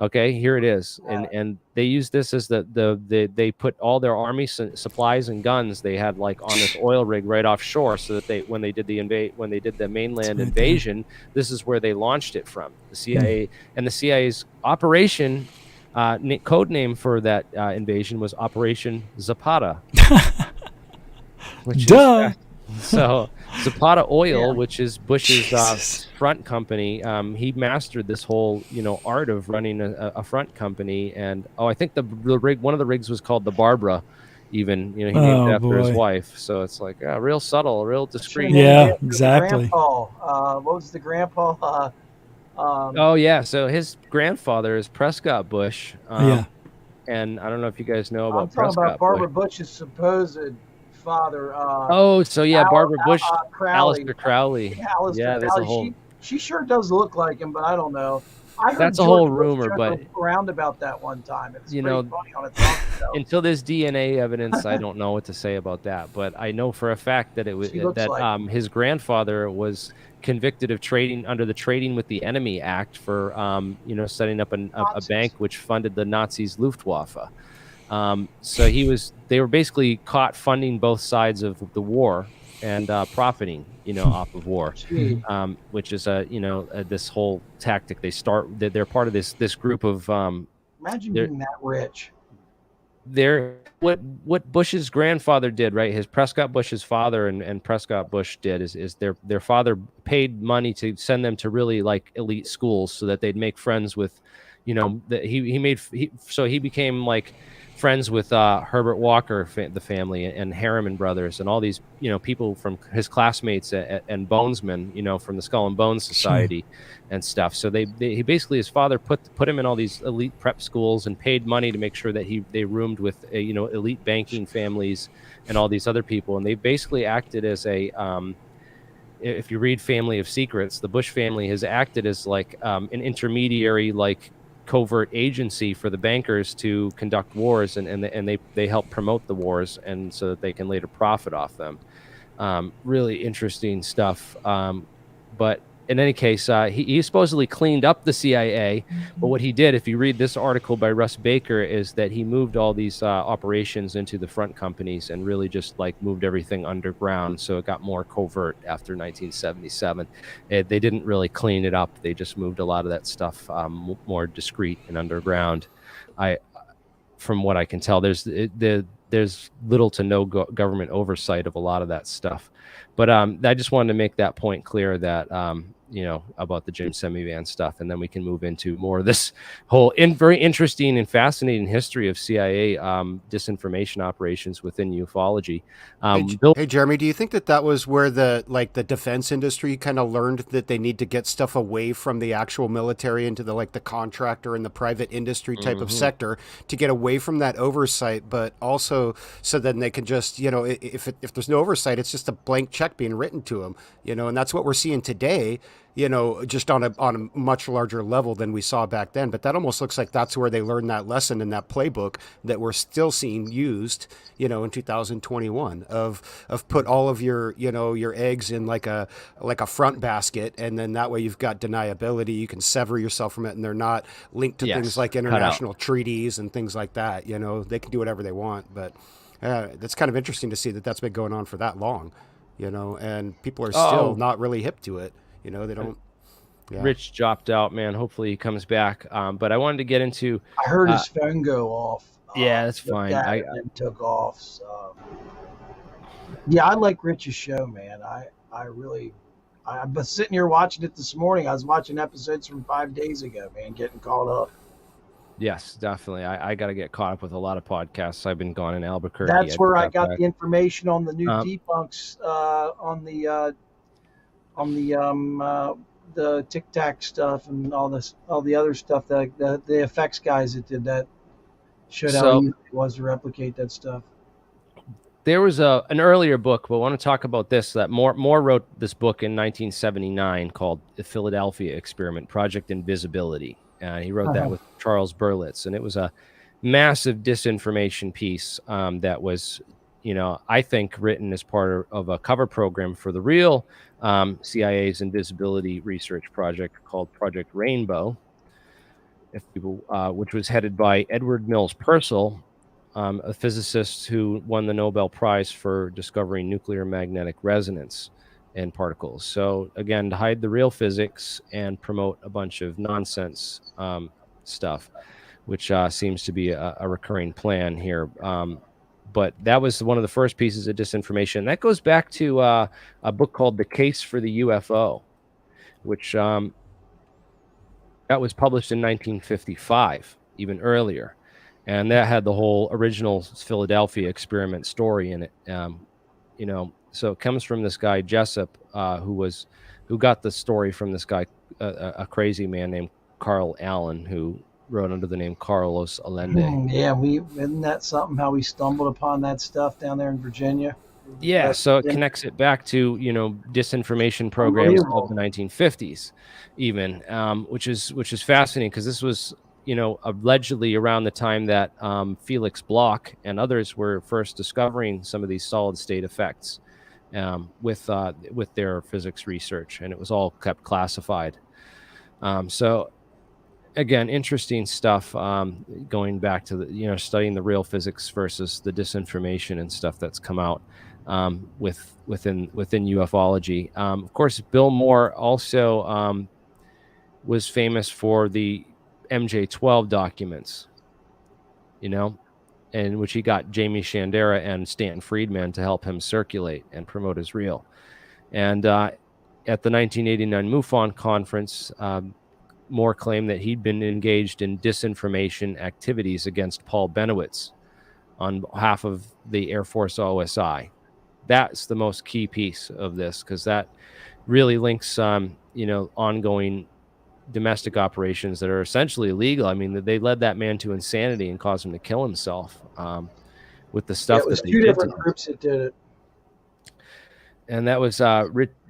[SPEAKER 1] Okay, here it is, and they used this as they put all their army supplies and guns they had like on this oil rig right offshore, so that when they did the mainland invasion, this is where they launched it from. The CIA and the CIA's operation. Code name for that invasion was Operation Zapata. So Zapata Oil, which is Bush's front company, he mastered this whole art of running a front company. And I think the rig, one of the rigs was called the Barbara, even he named it after his wife. So it's like real subtle, real discreet.
[SPEAKER 5] Yeah, exactly.
[SPEAKER 4] What was the grandpa?
[SPEAKER 1] So his grandfather is Prescott Bush. And I don't know if you guys know about Prescott.
[SPEAKER 4] I'm talking about Barbara Bush's supposed father.
[SPEAKER 1] Barbara Bush,
[SPEAKER 4] Crowley.
[SPEAKER 1] Aleister Crowley.
[SPEAKER 4] Yeah,
[SPEAKER 1] there's a whole.
[SPEAKER 4] She sure does look like him, but I don't know.
[SPEAKER 1] That's a whole rumor, but
[SPEAKER 4] around about that one time. It's funny on its own,
[SPEAKER 1] until there's DNA evidence, I don't know what to say about that. But I know for a fact that it was his grandfather was convicted of trading under the Trading with the Enemy Act for setting up a bank which funded the Nazis' Luftwaffe. So they were basically caught funding both sides of the war and profiting off of war, which is this whole tactic. They're part of this group of
[SPEAKER 4] Imagine being that rich.
[SPEAKER 1] What Bush's grandfather did, right? His Prescott Bush's father and Prescott Bush did is their father paid money to send them to really like elite schools so that they'd make friends with, he became like friends with Herbert Walker, the family, and Harriman brothers, and all these people from his classmates and bonesmen, from the Skull and Bones Society and stuff. So he basically, his father put him in all these elite prep schools and paid money to make sure that they roomed with elite banking families and all these other people, and they basically acted as a if you read Family of Secrets, the Bush family has acted as like an intermediary, like covert agency for the bankers to conduct wars, and they help promote the wars, and so that they can later profit off them. Really interesting stuff. But in any case, he supposedly cleaned up the CIA. But what he did, if you read this article by Russ Baker, is that he moved all these operations into the front companies and really just like moved everything underground. So it got more covert after 1977. They didn't really clean it up. They just moved a lot of that stuff more discreet and underground. From what I can tell, there's little to no government oversight of a lot of that stuff. But I just wanted to make that point clear that, about the Jim Semivan stuff. And then we can move into more of this whole very interesting and fascinating history of CIA disinformation operations within ufology.
[SPEAKER 10] Hey, Jeremy, do you think that was where the defense industry kind of learned that they need to get stuff away from the actual military into the contractor and the private industry type of sector to get away from that oversight, but also so then they can just, if there's no oversight, it's just a blank check being written to them, and that's what we're seeing today, just on a much larger level than we saw back then. But that almost looks like that's where they learned that lesson in that playbook that we're still seeing used, in 2021 of put all of your eggs in like a front basket, and then that way you've got deniability. You can sever yourself from it, and they're not linked to things like international treaties and things like that. They can do whatever they want, but that's kind of interesting to see that that's been going on for that long, and people are still not really hip to it. They don't. Yeah.
[SPEAKER 1] Rich dropped out, man. Hopefully he comes back. But I wanted to get into.
[SPEAKER 4] I heard his phone go off.
[SPEAKER 1] Yeah, that's fine.
[SPEAKER 4] I took off. So. Yeah, I like Rich's show, man. I was sitting here watching it this morning. I was watching episodes from 5 days ago, man, getting caught up.
[SPEAKER 1] Yes, definitely. I got to get caught up with a lot of podcasts. I've been gone in Albuquerque.
[SPEAKER 4] That's where I got the information on the new debunks the Tic Tac stuff and all the other stuff that the effects guys that did that showed how easy it was to replicate that stuff.
[SPEAKER 1] There was an earlier book, but I want to talk about this. That Moore wrote this book in 1979 called The Philadelphia Experiment, Project Invisibility. He wrote that with Charles Berlitz, and it was a massive disinformation piece that was, I think written as part of a cover program for the real CIA's invisibility research project called Project Rainbow, which was headed by Edward Mills Purcell, a physicist who won the Nobel Prize for discovering nuclear magnetic resonance in particles. So again, to hide the real physics and promote a bunch of nonsense stuff, which seems to be a recurring plan here. But that was one of the first pieces of disinformation. That goes back to a book called The Case for the UFO, which that was published in 1955, even earlier. And that had the whole original Philadelphia experiment story in it. So it comes from this guy, Jessup, who got the story from this guy, a crazy man named Carl Allen, who wrote under the name Carlos Allende.
[SPEAKER 4] Isn't that something how we stumbled upon that stuff down there in Virginia?
[SPEAKER 1] Yeah, so it connects it back to disinformation programs of the 1950s, even, which is fascinating because this was allegedly around the time that Felix Bloch and others were first discovering some of these solid state effects with their physics research, and it was all kept classified. So again, interesting stuff, going back to the, studying the real physics versus the disinformation and stuff that's come out within ufology. Of course, Bill Moore also was famous for the MJ12 documents, you know, in which he got Jamie Shandera and Stanton Friedman to help him circulate and promote as real. And at the 1989 MUFON conference, Moore claimed that he'd been engaged in disinformation activities against Paul Bennewitz on behalf of the Air Force OSI. That's the most key piece of this, because that really links, you know, ongoing domestic operations that are essentially illegal. I mean, they led that man to insanity and caused him to kill himself with the stuff
[SPEAKER 4] it was
[SPEAKER 1] that they
[SPEAKER 4] two
[SPEAKER 1] did
[SPEAKER 4] different
[SPEAKER 1] to him.
[SPEAKER 4] groups that did it.
[SPEAKER 1] And that was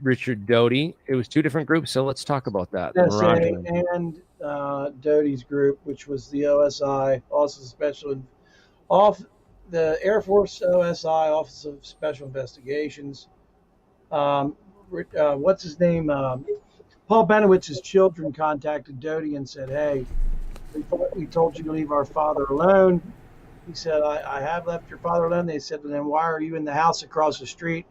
[SPEAKER 1] Richard Doty. It was two different groups, so let's talk about that.
[SPEAKER 4] SA and Doty's group, which was the OSI, Office of Special, the Air Force OSI, Office of Special Investigations. What's his name? Paul Bennewitz's children contacted Doty and said, "Hey, we told you to leave our father alone." He said, I have left your father alone. They said, "Then why are you in the house across the street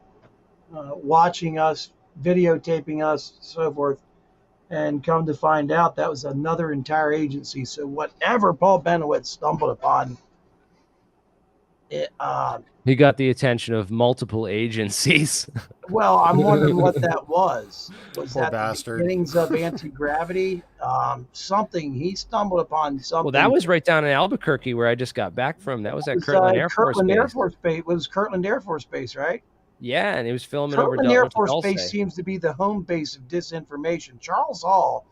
[SPEAKER 4] watching us, videotaping us, so forth?" And come to find out, that was another entire agency. So whatever Paul Bennewitz stumbled upon,
[SPEAKER 1] he got the attention of multiple agencies.
[SPEAKER 4] Well, I'm wondering what that was. Was
[SPEAKER 10] Poor
[SPEAKER 4] that
[SPEAKER 10] bastard.
[SPEAKER 4] the beginnings of anti-gravity? Something he stumbled upon. Something.
[SPEAKER 1] Well, that was right down in Albuquerque, where I just got back from. That was at Kirtland Air Force
[SPEAKER 4] Kirtland
[SPEAKER 1] Base.
[SPEAKER 4] Air Force Base. Was Kirtland Air Force Base, right?
[SPEAKER 1] Yeah, and he was filming over
[SPEAKER 4] Kirtland Air Force
[SPEAKER 1] Dulce.
[SPEAKER 4] Base seems to be the home base of disinformation. Charles Hall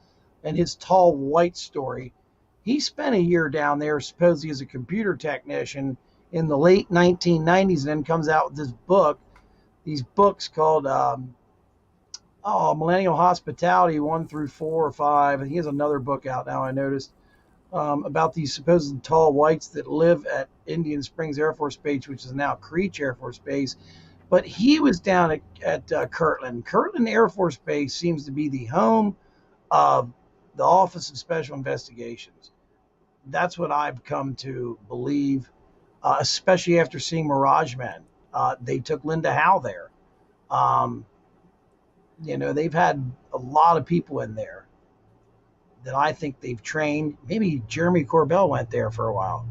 [SPEAKER 4] and his tall white story. He spent a year down there, supposedly as a computer technician in the late 1990s, and then comes out with this book. These books called Millennial Hospitality 1 through 4 or 5. And he has another book out now, I noticed, about these supposed tall whites that live at Indian Springs Air Force Base, which is now Creech Air Force Base. But he was down at Kirtland. Kirtland Air Force Base seems to be the home of the Office of Special Investigations. That's what I've come to believe, especially after seeing Mirage Men. They took Linda Howe there. You know, they've had a lot of people in there that I think they've trained. Maybe Jeremy Corbell went there for a while.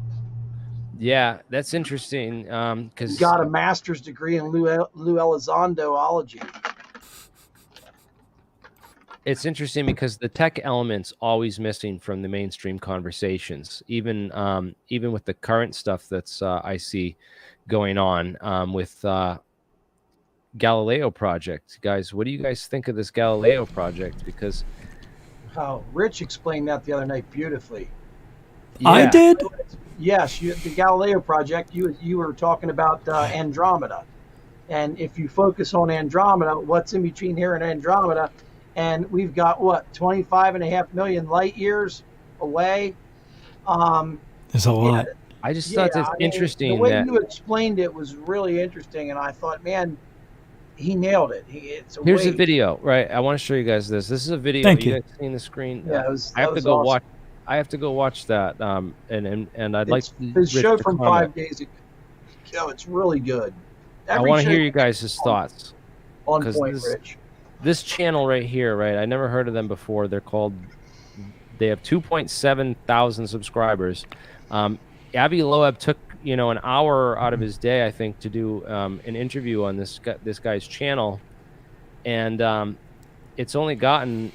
[SPEAKER 1] Yeah, that's interesting. Because
[SPEAKER 4] got a master's degree in Lou Elizondoology.
[SPEAKER 1] It's interesting because the tech element's always missing from the mainstream conversations, even with the current stuff that's I see going on with Galileo Project. Guys, what do you guys think of this Galileo Project? Because
[SPEAKER 4] Rich explained that the other night beautifully.
[SPEAKER 1] Yeah.
[SPEAKER 5] I did?
[SPEAKER 4] Yes, the Galileo Project, you were talking about Andromeda. And if you focus on Andromeda, what's in between here and Andromeda, and we've got, 25.5 million light years away?
[SPEAKER 5] There's a lot.
[SPEAKER 1] I just thought it's interesting.
[SPEAKER 4] The way
[SPEAKER 1] that
[SPEAKER 4] you explained it was really interesting, and I thought, man, he nailed it.
[SPEAKER 1] Here's a video, right? I want to show you guys this. This is a video.
[SPEAKER 5] Thank
[SPEAKER 1] you
[SPEAKER 5] you.
[SPEAKER 1] guys seen the screen?
[SPEAKER 4] Yeah,
[SPEAKER 1] I have to go watch. I have to go watch that. And I'd like
[SPEAKER 4] his show from
[SPEAKER 1] comment.
[SPEAKER 4] 5 days ago. It's really good.
[SPEAKER 1] I want to hear you guys' thoughts.
[SPEAKER 4] On point, Rich.
[SPEAKER 1] This channel right here, right? I never heard of them before. They have 2.7 thousand subscribers. Avi Loeb took an hour out of his day, I think, to do an interview on this guy's channel, and it's only gotten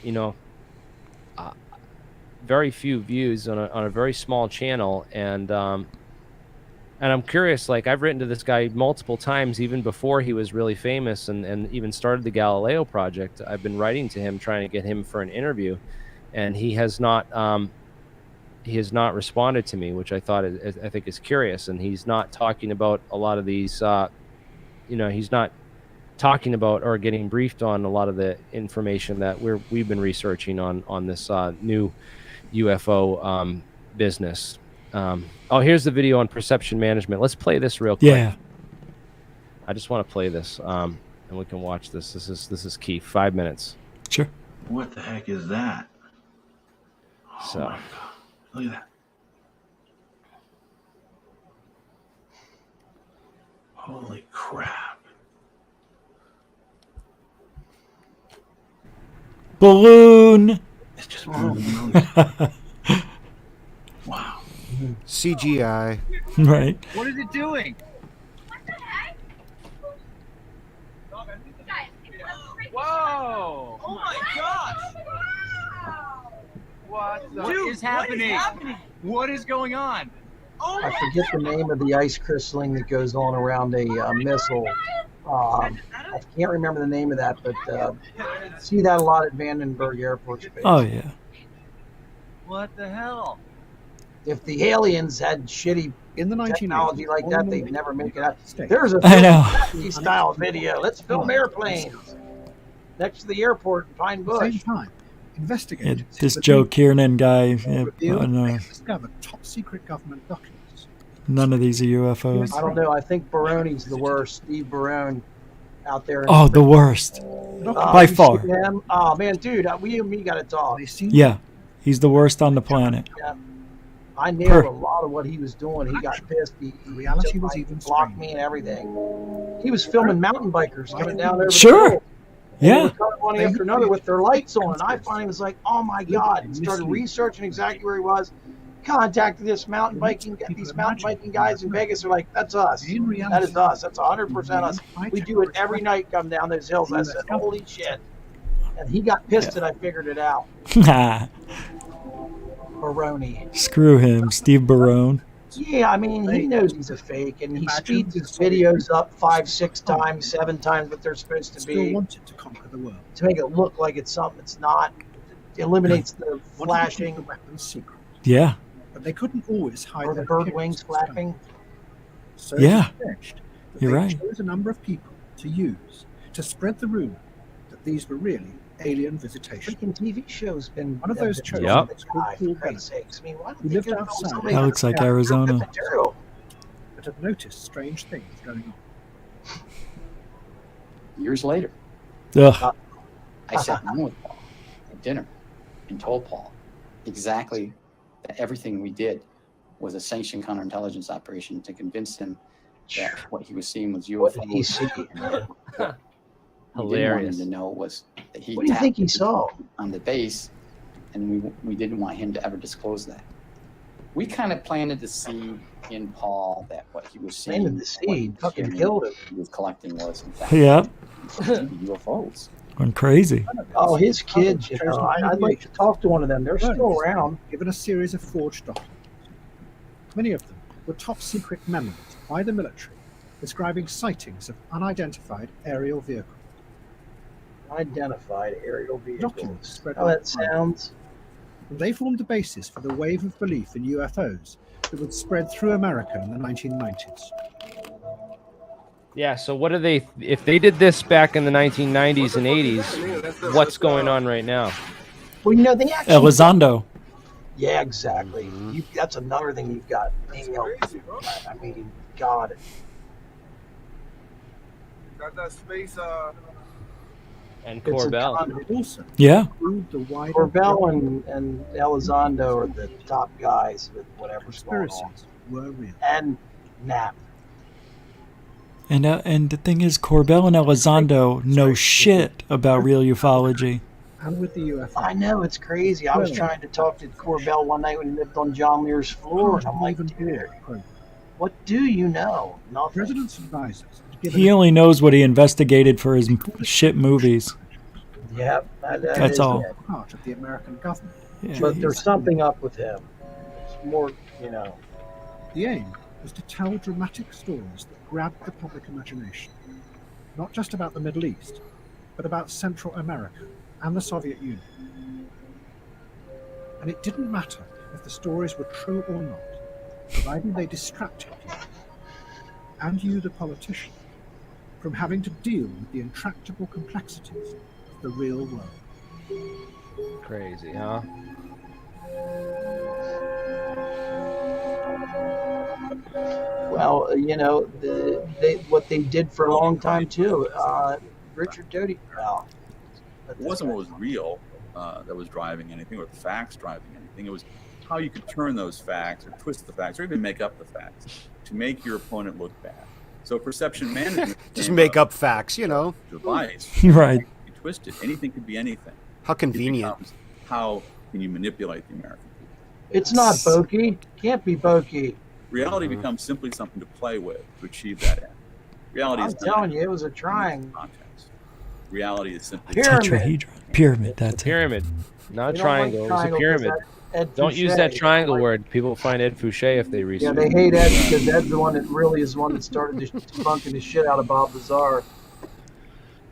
[SPEAKER 1] very few views on a very small channel, and I'm curious. Like, I've written to this guy multiple times, even before he was really famous and even started the Galileo Project. I've been writing to him, trying to get him for an interview, and he has not responded to me, which I think is curious. And he's not talking about a lot of these, he's not talking about or getting briefed on a lot of the information that we've been researching on this new UFO business. Here's the video on perception management. Let's play this real quick.
[SPEAKER 5] Yeah.
[SPEAKER 1] I just want to play this, and we can watch this. This is key. 5 minutes.
[SPEAKER 5] Sure.
[SPEAKER 11] What the heck is that?
[SPEAKER 1] So.
[SPEAKER 11] Oh my God. Look at that. Holy crap.
[SPEAKER 5] Balloon.
[SPEAKER 11] It's just balloon. Wow.
[SPEAKER 10] CGI.
[SPEAKER 5] Right.
[SPEAKER 6] What is it doing? Whoa! Oh my gosh! What is happening? What is going on?
[SPEAKER 4] I forget the name of the ice crystalline that goes on around a missile. I can't remember the name of that, but see that a lot at Vandenberg Air Force Base.
[SPEAKER 5] Oh yeah.
[SPEAKER 6] What the hell?
[SPEAKER 4] If the aliens had shitty
[SPEAKER 12] in the
[SPEAKER 4] technology like that, they'd never make it out.
[SPEAKER 12] States.
[SPEAKER 4] There's a
[SPEAKER 5] I know.
[SPEAKER 4] 50 style video. Let's film airplanes next to the airport in Pine
[SPEAKER 12] At the
[SPEAKER 4] Bush.
[SPEAKER 12] same time, investigators.
[SPEAKER 5] Yeah, this Joe Kiernan guy. Yeah,
[SPEAKER 12] Discovered top secret government documents.
[SPEAKER 5] none of these are UFOs.
[SPEAKER 4] I don't know. I think Baroni's the worst. Steve Barone out there.
[SPEAKER 5] Oh, the worst. By
[SPEAKER 4] you
[SPEAKER 5] far.
[SPEAKER 4] see him? Oh man, dude, we and me got to talk.
[SPEAKER 5] Yeah, he's the worst on the planet.
[SPEAKER 4] Yeah. I nailed a lot of what he was doing. He got pissed. He
[SPEAKER 12] reality was even
[SPEAKER 4] blocked me and everything. He was filming mountain bikers coming down over
[SPEAKER 5] Sure.
[SPEAKER 4] the hill.
[SPEAKER 5] Yeah.
[SPEAKER 4] They were coming one after another with their lights on. And I finally was like, oh my God. And started researching exactly where he was. Contacted these mountain biking guys in Vegas. They're like, that's us. That is us. That's 100% us. We do it every night, come down those hills. I said, holy shit. And he got pissed that I figured it out. Baroni.
[SPEAKER 5] Screw him, Steve Barone.
[SPEAKER 4] Yeah, I mean, he knows he's a fake, and he speeds his videos up 5, 6 times, 7 times what they're supposed to be.
[SPEAKER 12] Wanted to conquer the world.
[SPEAKER 4] To make it look like it's something it's not. It eliminates the flashing.
[SPEAKER 12] The weapons secret.
[SPEAKER 5] Yeah.
[SPEAKER 12] But they couldn't always hide
[SPEAKER 4] or the bird wings flapping.
[SPEAKER 12] So
[SPEAKER 5] yeah.
[SPEAKER 12] You're
[SPEAKER 5] right.
[SPEAKER 12] They chose a number of people to use to spread the rumor that these were really alien visitation.
[SPEAKER 4] Freaking TV show's been
[SPEAKER 12] one of those chosen.
[SPEAKER 5] Yep.
[SPEAKER 4] For Christ's sakes. I mean, why
[SPEAKER 12] He lived outside.
[SPEAKER 5] That looks like Arizona.
[SPEAKER 12] But had noticed strange things going on.
[SPEAKER 13] Years later,
[SPEAKER 5] Ugh.
[SPEAKER 13] I sat down with Paul at dinner and told Paul exactly that everything we did was a sanctioned counterintelligence operation to convince him that what he was seeing was UFOs.
[SPEAKER 4] What did he see?
[SPEAKER 1] Hilarious.
[SPEAKER 13] To know was that he
[SPEAKER 4] what do you think he saw
[SPEAKER 13] on the base, and we didn't want him to ever disclose that. We kind of planted the seed in Paul that what he was seeing,
[SPEAKER 4] planted the seed, fucking killed him.
[SPEAKER 13] He was collecting was in fact
[SPEAKER 5] Yep.
[SPEAKER 13] UFOs.
[SPEAKER 5] Went crazy.
[SPEAKER 4] Oh, his kids, you know, I'd like to talk to one of them. They're still around.
[SPEAKER 12] Given a series of forged documents. Many of them were top secret memos by the military describing sightings of unidentified aerial vehicles.
[SPEAKER 4] Identified aerial vehicles.
[SPEAKER 12] Documents spread
[SPEAKER 4] How that sounds.
[SPEAKER 12] And they formed the basis for the wave of belief in UFOs that would spread through America in the 1990s.
[SPEAKER 1] Yeah, so what are they, if they did this back in the 1990s and 80s, what's going on right now?
[SPEAKER 4] Well, you know, they actually...
[SPEAKER 5] Elizondo.
[SPEAKER 4] Yeah, exactly. That's another thing you've got. You know, I mean, God.
[SPEAKER 14] Got that space,
[SPEAKER 1] And
[SPEAKER 4] It's a
[SPEAKER 1] Corbell.
[SPEAKER 5] Yeah.
[SPEAKER 4] Corbell and Elizondo are the top guys with whatever's going on.
[SPEAKER 12] Were real.
[SPEAKER 4] And Knapp.
[SPEAKER 5] And the thing is, Corbell and Elizondo know shit about real ufology.
[SPEAKER 12] And with the UFO.
[SPEAKER 4] I know, it's crazy. I was trying to talk to Corbell one night when he lived on John Lear's floor, and I'm like, dude, what do you know? Nothing.
[SPEAKER 12] President's advisors.
[SPEAKER 5] He only knows what he investigated for his shit movies.
[SPEAKER 4] Yeah,
[SPEAKER 5] that's all.
[SPEAKER 12] Part of the American government.
[SPEAKER 5] Yeah,
[SPEAKER 4] but there's something up with him. It's more, you know.
[SPEAKER 12] The aim was to tell dramatic stories that grabbed the public imagination, not just about the Middle East, but about Central America and the Soviet Union. And it didn't matter if the stories were true or not, provided they distracted people, and you, the politician, from having to deal with the intractable complexities of the real world.
[SPEAKER 1] Crazy, huh?
[SPEAKER 4] Well, you know, what they did for a long time too. Richard Doty. Well,
[SPEAKER 15] it wasn't what was real that was driving anything, or the facts driving anything. It was how you could turn those facts, or twist the facts, or even make up the facts to make your opponent look bad. So perception management
[SPEAKER 10] just make up facts, you know.
[SPEAKER 15] Device,
[SPEAKER 5] right?
[SPEAKER 15] You twist it. Anything could be anything.
[SPEAKER 10] How convenient.
[SPEAKER 15] How can you manipulate the American people?
[SPEAKER 4] It's not Bokeh. Can't be Bokeh.
[SPEAKER 15] Reality becomes simply something to play with to achieve that end. Reality
[SPEAKER 4] I'm
[SPEAKER 15] is
[SPEAKER 4] telling you, it was a triangle.
[SPEAKER 15] context. Reality is simply
[SPEAKER 5] Tetrahedron. Pyramid. That's it.
[SPEAKER 1] Pyramid, not
[SPEAKER 4] They
[SPEAKER 1] a
[SPEAKER 4] don't like
[SPEAKER 1] triangle. It's a
[SPEAKER 4] triangle 'cause
[SPEAKER 1] pyramid.
[SPEAKER 4] that Ed
[SPEAKER 1] Don't use that
[SPEAKER 4] Fouché,
[SPEAKER 1] triangle word. People will find Ed Fouché if they
[SPEAKER 4] Yeah,
[SPEAKER 1] research.
[SPEAKER 4] they hate Ed because Ed's the one that really is the one that started debunking the shit out of Bob Lazar.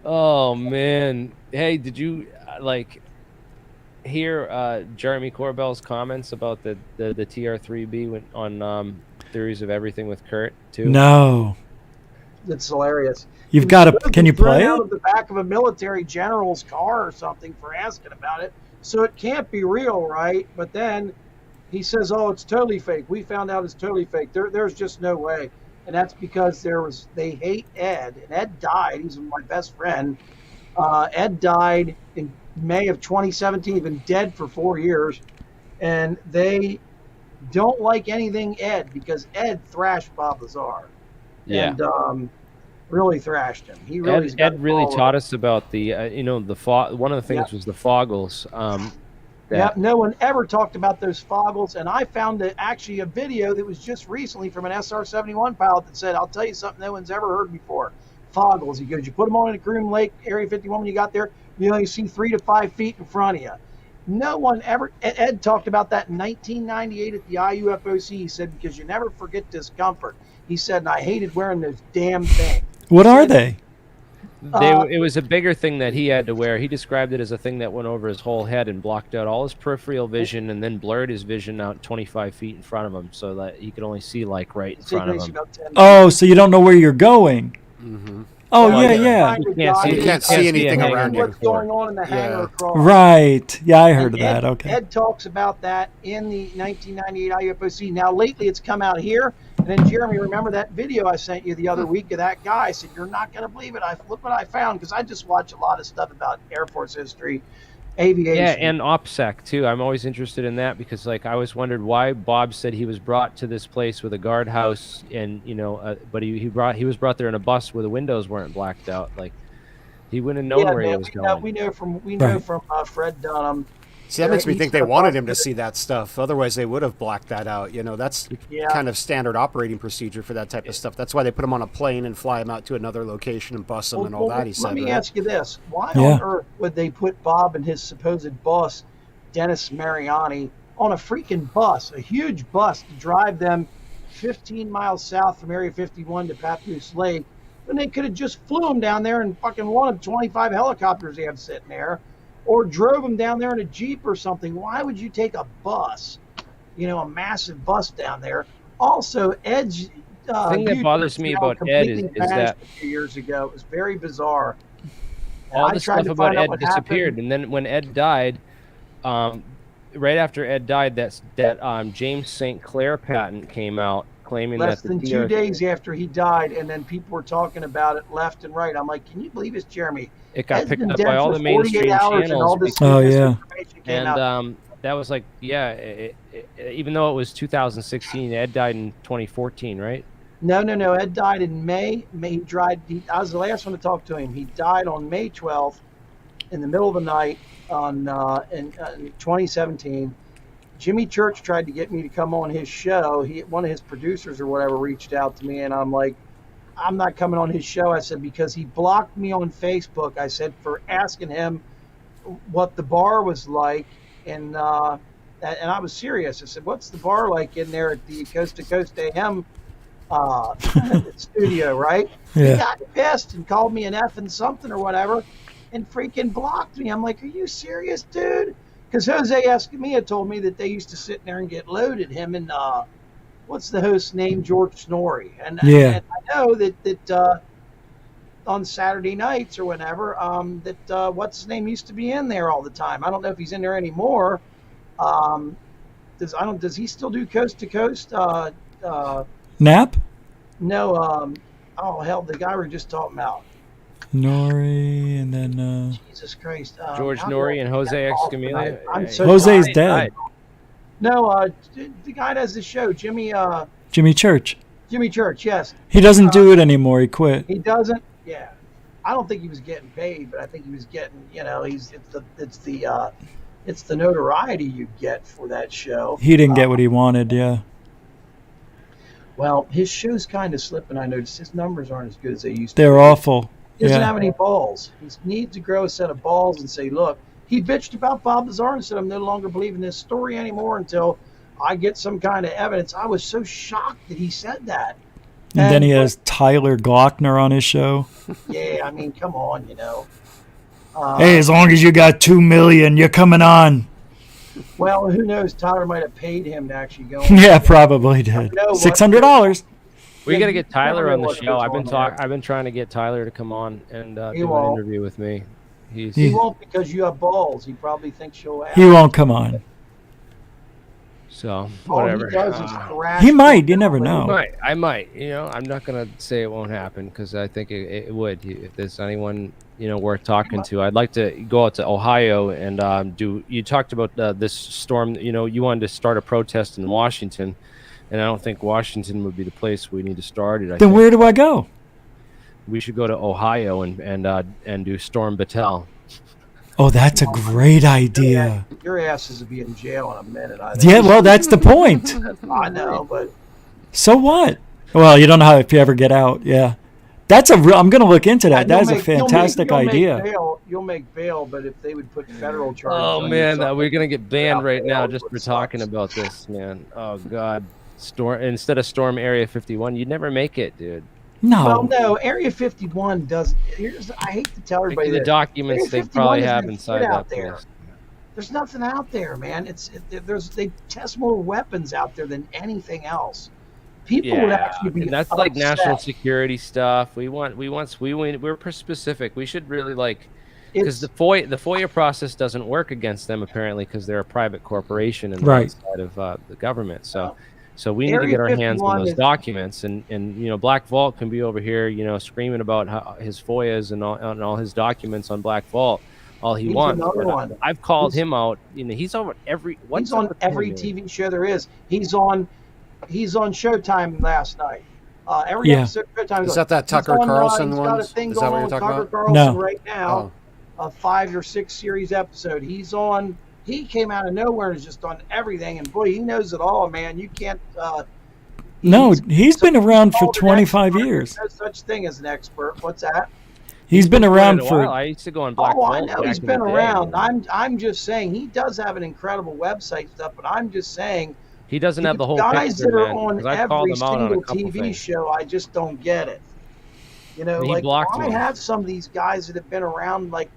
[SPEAKER 1] Oh man! Hey, did you hear Jeremy Corbell's comments about the TR3B on theories of everything with Kurt too?
[SPEAKER 5] No.
[SPEAKER 4] It's hilarious.
[SPEAKER 5] You've
[SPEAKER 4] He was
[SPEAKER 5] got to.
[SPEAKER 4] supposed
[SPEAKER 5] Can
[SPEAKER 4] be
[SPEAKER 5] you
[SPEAKER 4] thrown
[SPEAKER 5] play
[SPEAKER 4] out
[SPEAKER 5] it?
[SPEAKER 4] of the back of a military general's car or something for asking about it. So it can't be real, right? But then he says, "Oh, it's totally fake. We found out it's totally fake. There's just no way." And that's because they hate Ed, and Ed died. He's my best friend. Ed died in May of 2017, been dead for 4 years, and they don't like anything Ed because Ed thrashed Bob Lazar.
[SPEAKER 1] Yeah.
[SPEAKER 4] And really thrashed him. He really
[SPEAKER 1] Ed really taught us about the one of the things was the foggles.
[SPEAKER 4] Yep, no one ever talked about those foggles, and I found actually a video that was just recently from an SR-71 pilot that said, "I'll tell you something no one's ever heard before. Foggles." He goes, "You put them on in Groom Lake, Area 51 when you got there, you only see 3 to 5 feet in front of you." No one ever. Ed talked about that in 1998 at the IUFOC. He said, "Because you never forget discomfort." He said, "And I hated wearing those damn things."
[SPEAKER 5] What are they?
[SPEAKER 1] It was a bigger thing that he had to wear. He described it as a thing that went over his whole head and blocked out all his peripheral vision, and then blurred his vision out 25 feet in front of him, so that he could only see right in front of him.
[SPEAKER 5] Oh, so you don't know where you're going.
[SPEAKER 10] Mm-hmm.
[SPEAKER 5] Oh,
[SPEAKER 1] Well,
[SPEAKER 5] yeah.
[SPEAKER 10] You can't see anything around you.
[SPEAKER 4] What's going on in the hangar across.
[SPEAKER 5] Right. Yeah, I heard of that. Okay.
[SPEAKER 4] Ed talks about that in the 1998 IUFOC. Now, lately it's come out here. And then, Jeremy, remember that video I sent you the other week of that guy? I said, "You're not going to believe it. Look what I found," because I just watch a lot of stuff about Air Force history, aviation.
[SPEAKER 1] Yeah, and OPSEC too. I'm always interested in that because, I always wondered why Bob said he was brought to this place with a guardhouse, and but he was brought there in a bus where the windows weren't blacked out. He wouldn't have known where he was going.
[SPEAKER 4] We know from Fred Dunham.
[SPEAKER 10] See, that makes me think they wanted him to see that stuff. Otherwise, they would have blacked that out. That's kind of standard operating procedure for that type of stuff. That's why they put him on a plane and fly him out to another location and bus him and all that, he said.
[SPEAKER 4] Let me ask you this. Why on earth would they put Bob and his supposed boss, Dennis Mariani, on a freaking bus, a huge bus, to drive them 15 miles south from Area 51 to Papoose Lake, when they could have just flew him down there in fucking one of 25 helicopters they have sitting there, or drove him down there in a Jeep or something? Why would you take a bus, a massive bus down there? Also, Ed's
[SPEAKER 1] the thing that bothers me about Ed is that
[SPEAKER 4] a few years ago, it was very bizarre.
[SPEAKER 1] All the stuff about Ed disappeared, and then when Ed died, right after Ed died, that James St. Clair patent came out claiming
[SPEAKER 4] less
[SPEAKER 1] that
[SPEAKER 4] than 2 days after he died, and then people were talking about it left and right. I'm like, can you believe this, Jeremy?
[SPEAKER 1] It got picked up by all the mainstream channels. And that was even though it was 2016, Ed died in 2014, right?
[SPEAKER 4] No. Ed died in May. He died. I was the last one to talk to him. He died on May 12th in the middle of the night in 2017. Jimmy Church tried to get me to come on his show. One of his producers or whatever reached out to me, and I'm like, I'm not coming on his show. I said, because he blocked me on Facebook. I said, for asking him what the bar was like, and I was serious. I said, what's the bar like in there at the Coast to Coast AM studio, right?
[SPEAKER 5] Yeah.
[SPEAKER 4] He got pissed and called me an F and something or whatever, and freaking blocked me. I'm like, are you serious, dude? Because Jose Escamilla told me that they used to sit there and get loaded, him and what's the host's name, George Snorri, and I know that on Saturday nights or whenever what's his name used to be in there all the time. I don't know if he's in there anymore. Does he still do Coast to Coast?
[SPEAKER 5] Knapp?
[SPEAKER 4] No. Oh hell, the guy we were just talking about.
[SPEAKER 5] Nori, and then
[SPEAKER 4] Jesus Christ,
[SPEAKER 1] George Nori and Jose Escamilla.
[SPEAKER 5] Jose's dead.
[SPEAKER 4] No, the guy that does the show, Jimmy
[SPEAKER 5] Church.
[SPEAKER 4] Jimmy Church, yes.
[SPEAKER 5] He doesn't do it anymore. He quit.
[SPEAKER 4] He doesn't. Yeah, I don't think he was getting paid, but I think he was getting. It's the It's the notoriety you get for that show.
[SPEAKER 5] He didn't get what he wanted. Yeah.
[SPEAKER 4] Well, his show's kind of slipping. I noticed his numbers aren't as good as they used to.
[SPEAKER 5] They're
[SPEAKER 4] be.
[SPEAKER 5] awful.
[SPEAKER 4] He doesn't
[SPEAKER 5] Yeah.
[SPEAKER 4] have any balls. He needs to grow a set of balls and say, look, he bitched about Bob Lazar and said, I'm no longer believing this story anymore until I get some kind of evidence. I was so shocked that he said that.
[SPEAKER 5] And then he has Tyler Glockner on his show.
[SPEAKER 4] Yeah, I mean, come on, you know.
[SPEAKER 5] Hey, as long as you got 2 million, you're coming on.
[SPEAKER 4] Well, who knows? Tyler might have paid him to actually go.
[SPEAKER 5] Yeah, probably did. $600.
[SPEAKER 1] We got to get Tyler on the
[SPEAKER 4] what
[SPEAKER 1] show.
[SPEAKER 4] goes on there.
[SPEAKER 1] I've been trying to get Tyler to come on and
[SPEAKER 4] He
[SPEAKER 1] do an
[SPEAKER 4] won't.
[SPEAKER 1] interview with me.
[SPEAKER 4] He won't because you have balls. He probably thinks you'll have.
[SPEAKER 5] He won't come on.
[SPEAKER 1] So
[SPEAKER 4] All
[SPEAKER 1] whatever.
[SPEAKER 4] he does is thrash.
[SPEAKER 5] He might. You never know.
[SPEAKER 1] I might. You know, I'm not gonna say it won't happen because I think it would. If there's anyone worth talking to, I'd like to go out to Ohio and do. You talked about this storm. You wanted to start a protest in Washington, and I don't think Washington would be the place we need to start it.
[SPEAKER 5] Then where do I go?
[SPEAKER 1] We should go to Ohio and do Storm Battelle.
[SPEAKER 5] Oh, that's a great idea.
[SPEAKER 4] Your asses will be in jail in a minute.
[SPEAKER 5] Yeah, well, that's the point.
[SPEAKER 4] I know, but
[SPEAKER 5] So what? Well, you don't know how if you ever get out. Yeah, that's a real. I'm going to look into that. That is a fantastic idea.
[SPEAKER 4] You'll make bail, but if they would put federal charges.
[SPEAKER 1] Oh
[SPEAKER 4] on
[SPEAKER 1] man,
[SPEAKER 4] you,
[SPEAKER 1] we're gonna get banned right now just for
[SPEAKER 4] sucks.
[SPEAKER 1] talking about this, man. Oh god, instead of Storm Area 51, you'd never make it, dude.
[SPEAKER 5] No.
[SPEAKER 4] Well, no. Area 51 does. I hate to tell everybody
[SPEAKER 1] The
[SPEAKER 4] that
[SPEAKER 1] documents they
[SPEAKER 4] Area 51
[SPEAKER 1] probably
[SPEAKER 4] isn't
[SPEAKER 1] have
[SPEAKER 4] shit
[SPEAKER 1] inside
[SPEAKER 4] out
[SPEAKER 1] that
[SPEAKER 4] there.
[SPEAKER 1] place.
[SPEAKER 4] There's nothing out there, man. They test more weapons out there than anything else. People would actually be.
[SPEAKER 1] and that's like
[SPEAKER 4] upset.
[SPEAKER 1] national security stuff. We're specific. We should really because the FOIA process doesn't work against them apparently because they're a private corporation and they're
[SPEAKER 5] Right.
[SPEAKER 1] outside of the government. So we need to
[SPEAKER 4] Area
[SPEAKER 1] get our hands
[SPEAKER 4] 51
[SPEAKER 1] on those
[SPEAKER 4] is-
[SPEAKER 1] documents, and Black Vault can be over here, screaming about how his FOIAs and all his documents on Black Vault, all he
[SPEAKER 4] He's
[SPEAKER 1] wants.
[SPEAKER 4] another
[SPEAKER 1] But
[SPEAKER 4] one.
[SPEAKER 1] I've called him out. He's over every.
[SPEAKER 4] He's on every TV show there is. He's on Showtime last night. Every
[SPEAKER 5] Yeah.
[SPEAKER 4] episode of Showtime.
[SPEAKER 10] Is that
[SPEAKER 4] He's
[SPEAKER 10] Tucker
[SPEAKER 4] on,
[SPEAKER 10] Carlson
[SPEAKER 4] he's
[SPEAKER 10] one?
[SPEAKER 4] got a thing
[SPEAKER 10] Is that
[SPEAKER 4] going
[SPEAKER 10] what
[SPEAKER 4] on
[SPEAKER 10] you're
[SPEAKER 4] with
[SPEAKER 10] talking
[SPEAKER 4] Tucker
[SPEAKER 10] about?
[SPEAKER 4] Carlson
[SPEAKER 5] No.
[SPEAKER 4] right now. A 5 or 6 series episode. He's on. He came out of nowhere and is just on everything. And boy, he knows it all, man. You can't.
[SPEAKER 5] No, he's been around for
[SPEAKER 4] called an
[SPEAKER 5] 25
[SPEAKER 4] expert.
[SPEAKER 5] years.
[SPEAKER 4] There's no such thing as an expert. What's that?
[SPEAKER 5] He's been around
[SPEAKER 1] a
[SPEAKER 5] for.
[SPEAKER 1] while. I used to go on Black
[SPEAKER 4] Oh,
[SPEAKER 1] Vault.
[SPEAKER 4] I know
[SPEAKER 1] back
[SPEAKER 4] he's
[SPEAKER 1] in
[SPEAKER 4] been
[SPEAKER 1] the day.
[SPEAKER 4] around. I'm just saying he does have an incredible website stuff, but I'm just saying
[SPEAKER 1] He doesn't have the whole
[SPEAKER 4] guys
[SPEAKER 1] picture,
[SPEAKER 4] that are
[SPEAKER 1] man,
[SPEAKER 4] on
[SPEAKER 1] 'cause I've called
[SPEAKER 4] every
[SPEAKER 1] him out on a
[SPEAKER 4] single
[SPEAKER 1] couple
[SPEAKER 4] TV
[SPEAKER 1] things.
[SPEAKER 4] show, I just don't get it. You know,
[SPEAKER 1] And he
[SPEAKER 4] like
[SPEAKER 1] blocked
[SPEAKER 4] why
[SPEAKER 1] me.
[SPEAKER 4] have some of these guys that have been around? Like,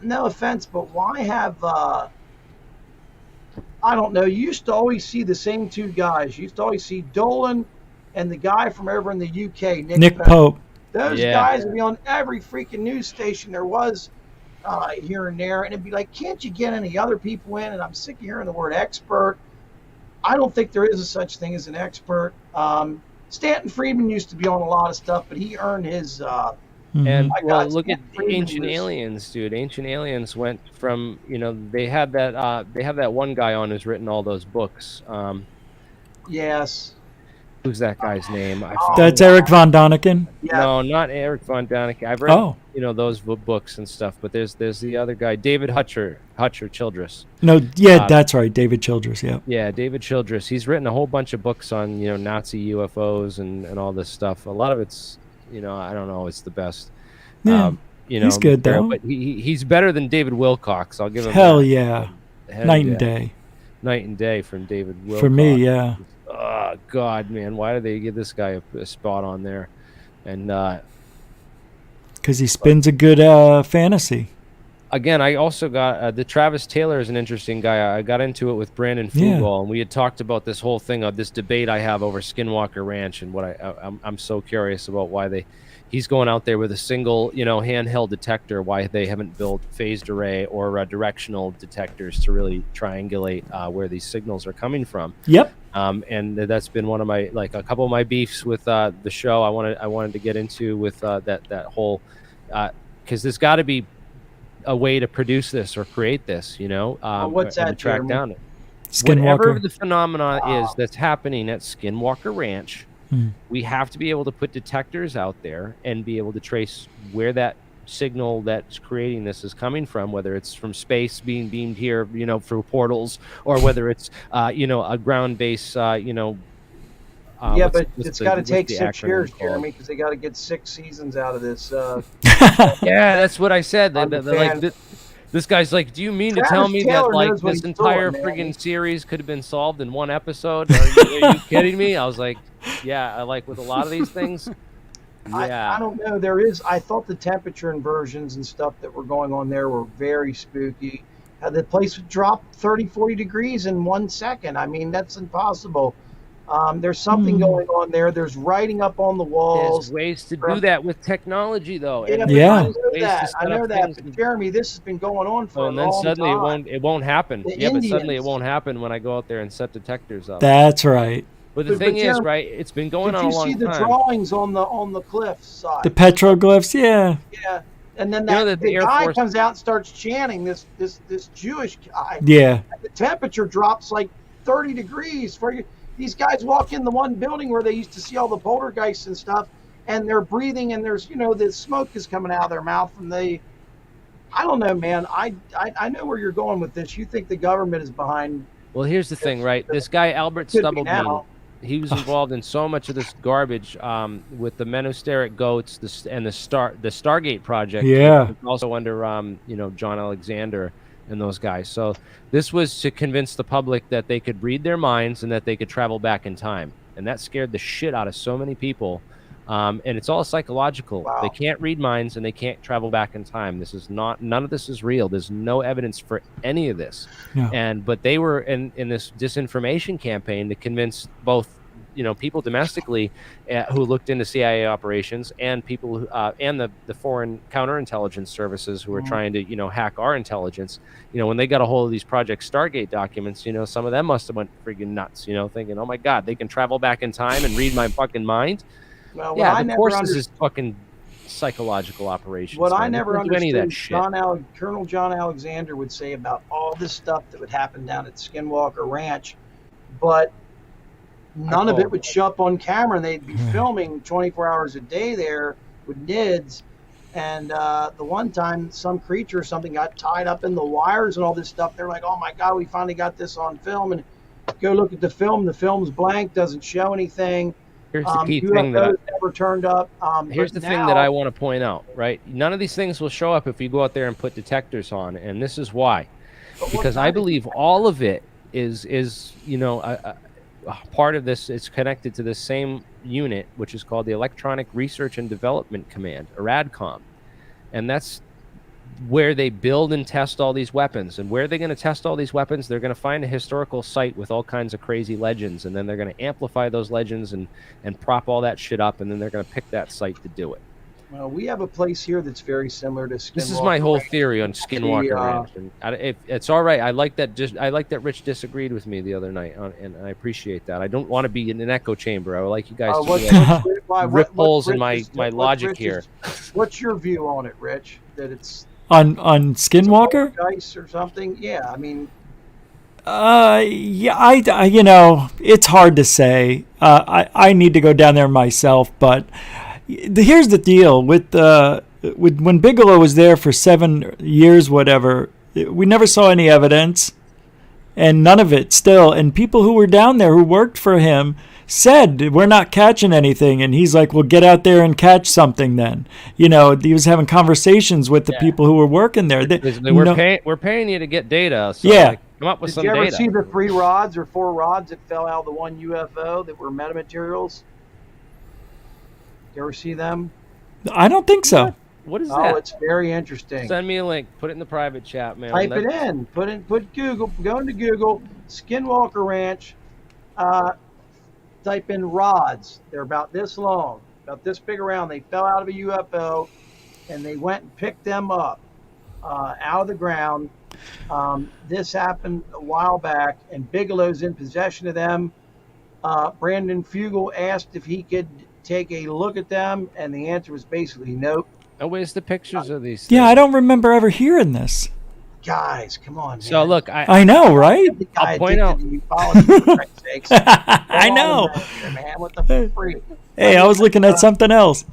[SPEAKER 4] no offense, but why have? I don't know. You used to always see the same two guys. You used to always see Dolan and the guy from over in the UK,
[SPEAKER 5] Nick Pope.
[SPEAKER 4] Those
[SPEAKER 1] Yeah.
[SPEAKER 4] guys would be on every freaking news station there was here and there, and it'd be like, can't you get any other people in? And I'm sick of hearing the word expert. I don't think there is a such thing as an expert. Stanton Friedman used to be on a lot of stuff, but he earned his.
[SPEAKER 1] And
[SPEAKER 4] my
[SPEAKER 1] well,
[SPEAKER 4] God,
[SPEAKER 1] look at
[SPEAKER 4] Stanton Friedman
[SPEAKER 1] Ancient
[SPEAKER 4] was-
[SPEAKER 1] Aliens, dude. Ancient Aliens went from they have that one guy on who's written all those books.
[SPEAKER 4] Yes.
[SPEAKER 1] Who's that guy's name?
[SPEAKER 5] That's Eric Von Daniken.
[SPEAKER 1] No, not Eric Von Daniken. I've read
[SPEAKER 5] Oh.
[SPEAKER 1] those books and stuff, but there's the other guy, David Hutcher Childress.
[SPEAKER 5] No, yeah, that's right. David Childress. Yeah.
[SPEAKER 1] Yeah, David Childress. He's written a whole bunch of books on Nazi UFOs and all this stuff. A lot of it's I don't know, it's the best.
[SPEAKER 5] Yeah, he's good though.
[SPEAKER 1] But he's better than David Wilcox. I'll give him
[SPEAKER 5] Hell
[SPEAKER 1] that.
[SPEAKER 5] yeah.
[SPEAKER 1] Hell
[SPEAKER 5] Night
[SPEAKER 1] yeah.
[SPEAKER 5] and day.
[SPEAKER 1] Night and day from David Wilcox.
[SPEAKER 5] For me, yeah.
[SPEAKER 1] Oh God, man, why do they give this guy a spot on there? And
[SPEAKER 5] Because he spins a good fantasy.
[SPEAKER 1] again, I also got the Travis Taylor is an interesting guy. I got into it with Brandon
[SPEAKER 5] Yeah.
[SPEAKER 1] Fugall, and we had talked about this whole thing of this debate I have over Skinwalker Ranch, and what I'm so curious about why he's going out there with a single handheld detector, why they haven't built phased array or directional detectors to really triangulate where these signals are coming from.
[SPEAKER 5] Yep.
[SPEAKER 1] And that's been one of my a couple of my beefs with the show. I wanted to get into with that whole because there's got to be a way to produce this or create this,
[SPEAKER 4] what's
[SPEAKER 1] and
[SPEAKER 4] that,
[SPEAKER 1] to track
[SPEAKER 4] Jeremy?
[SPEAKER 1] down it.
[SPEAKER 5] Skinwalker.
[SPEAKER 1] Whatever the phenomenon is that's happening at Skinwalker Ranch, we have to be able to put detectors out there and be able to trace where that signal that's creating this is coming from, whether it's from space being beamed here, through portals, or whether it's, a ground base,
[SPEAKER 4] yeah, but it's got to take 6 years, Jeremy, because they got to get 6 seasons out of this.
[SPEAKER 1] Yeah, that's what I said. This guy's like, do you mean to tell me that like this entire friggin' series could have been solved in one episode? Are you kidding me? I was like, yeah, I like with a lot of these things. Yeah,
[SPEAKER 4] I don't know. I thought the temperature inversions and stuff that were going on there were very spooky. The place would drop 30, 40 degrees in 1 second. I mean, that's impossible. There's something going on there. There's writing up on the walls.
[SPEAKER 1] There's ways to do that with technology, though.
[SPEAKER 4] Yeah. I know that. But Jeremy, this has been going on for a long time.
[SPEAKER 1] And then suddenly it won't happen. But suddenly it won't happen when I go out there and set detectors up.
[SPEAKER 5] That's right.
[SPEAKER 1] But the thing is, right? It's been going on a long time.
[SPEAKER 4] Did you see the drawings on the cliff side?
[SPEAKER 5] The petroglyphs, yeah.
[SPEAKER 4] Yeah. And then the guy comes out and starts chanting, this Jewish guy.
[SPEAKER 5] Yeah.
[SPEAKER 4] And the temperature drops like 30 degrees for you. These guys walk in the one building where they used to see all the poltergeists and stuff, and they're breathing, and there's, the smoke is coming out of their mouth, and I don't know, man. I know where you're going with this. You think the government is behind.
[SPEAKER 1] Well, here's the thing, right? This guy, Albert Stubblebine, he was involved in so much of this garbage with the Menosteric goats and the Stargate project.
[SPEAKER 5] Yeah.
[SPEAKER 1] Also under, John Alexander and those guys. So this was to convince the public that they could read their minds and that they could travel back in time. And that scared the shit out of so many people. And it's all psychological. Wow. They can't read minds and they can't travel back in time. None of this is real. There's no evidence for any of this.
[SPEAKER 5] Yeah.
[SPEAKER 1] But they were in this disinformation campaign to convince both, people domestically who looked into CIA operations and people who, and the foreign counterintelligence services who were trying to, hack our intelligence. When they got a hold of these Project Stargate documents, some of them must have went freaking nuts, thinking, oh my God, they can travel back in time and read my fucking mind.
[SPEAKER 4] Well,
[SPEAKER 1] yeah, of course this is fucking psychological operations.
[SPEAKER 4] What I never understood, any of that shit. Colonel John Alexander would say about all this stuff that would happen down at Skinwalker Ranch, but none of it would show up on camera, and they'd be filming 24 hours a day there with NIDS. And the one time some creature or something got tied up in the wires and all this stuff, they're like, oh my God, we finally got this on film. And go look at the film. The film's blank, doesn't show anything.
[SPEAKER 1] Here's the key thing
[SPEAKER 4] that never turned up.
[SPEAKER 1] Here's the thing that I want to point out, right? None of these things will show up if you go out there and put detectors on, and this is why. Because I believe all of it is part of this is connected to this same unit, which is called the Electronic Research and Development Command, or ADCOM. And that's where they build and test all these weapons. And where they're going to test all these weapons, they're going to find a historical site with all kinds of crazy legends, and then they're going to amplify those legends and prop all that shit up, and then they're going to pick that site to do it.
[SPEAKER 4] Well, we have a place here that's very similar to Skinwalker.
[SPEAKER 1] This is my whole theory on Skinwalker Ranch. And it's all right. I like that Rich disagreed with me the other night, and I appreciate that. I don't want to be in an echo chamber. I would like you guys to rip holes in my logic here.
[SPEAKER 4] What's your view on it, Rich? That it's
[SPEAKER 5] on Skinwalker?
[SPEAKER 4] Dice or something? Yeah, I mean.
[SPEAKER 5] Yeah, I it's hard to say. I need to go down there myself, but. Here's the deal with when Bigelow was there for 7 years, whatever. We never saw any evidence, and none of it still. And people who were down there who worked for him said we're not catching anything, and he's like, "Well, get out there and catch something." Then he was having conversations with the people who were working there.
[SPEAKER 1] We're paying you to get data. So come up with some data.
[SPEAKER 4] Did you ever see the 3 rods or 4 rods that fell out of the one UFO that were metamaterials? You ever see them?
[SPEAKER 5] I don't think so.
[SPEAKER 1] What is that?
[SPEAKER 4] Oh, it's very interesting.
[SPEAKER 1] Send me a link. Put it in the private chat, man.
[SPEAKER 4] Type it in. Put Google. Go into Google. Skinwalker Ranch. Type in rods. They're about this long, about this big around. They fell out of a UFO, and they went and picked them up out of the ground. This happened a while back, and Bigelow's in possession of them. Brandon Fugel asked if he could take a look at them, and the answer was basically nope.
[SPEAKER 1] Oh, where's the pictures of these things?
[SPEAKER 5] Yeah, I don't remember ever hearing this.
[SPEAKER 4] Guys, come on, man.
[SPEAKER 1] So look,
[SPEAKER 5] I know, right?
[SPEAKER 1] I'll point out.
[SPEAKER 5] I know.
[SPEAKER 4] Man, what the freak?
[SPEAKER 5] Hey, I was looking at something else.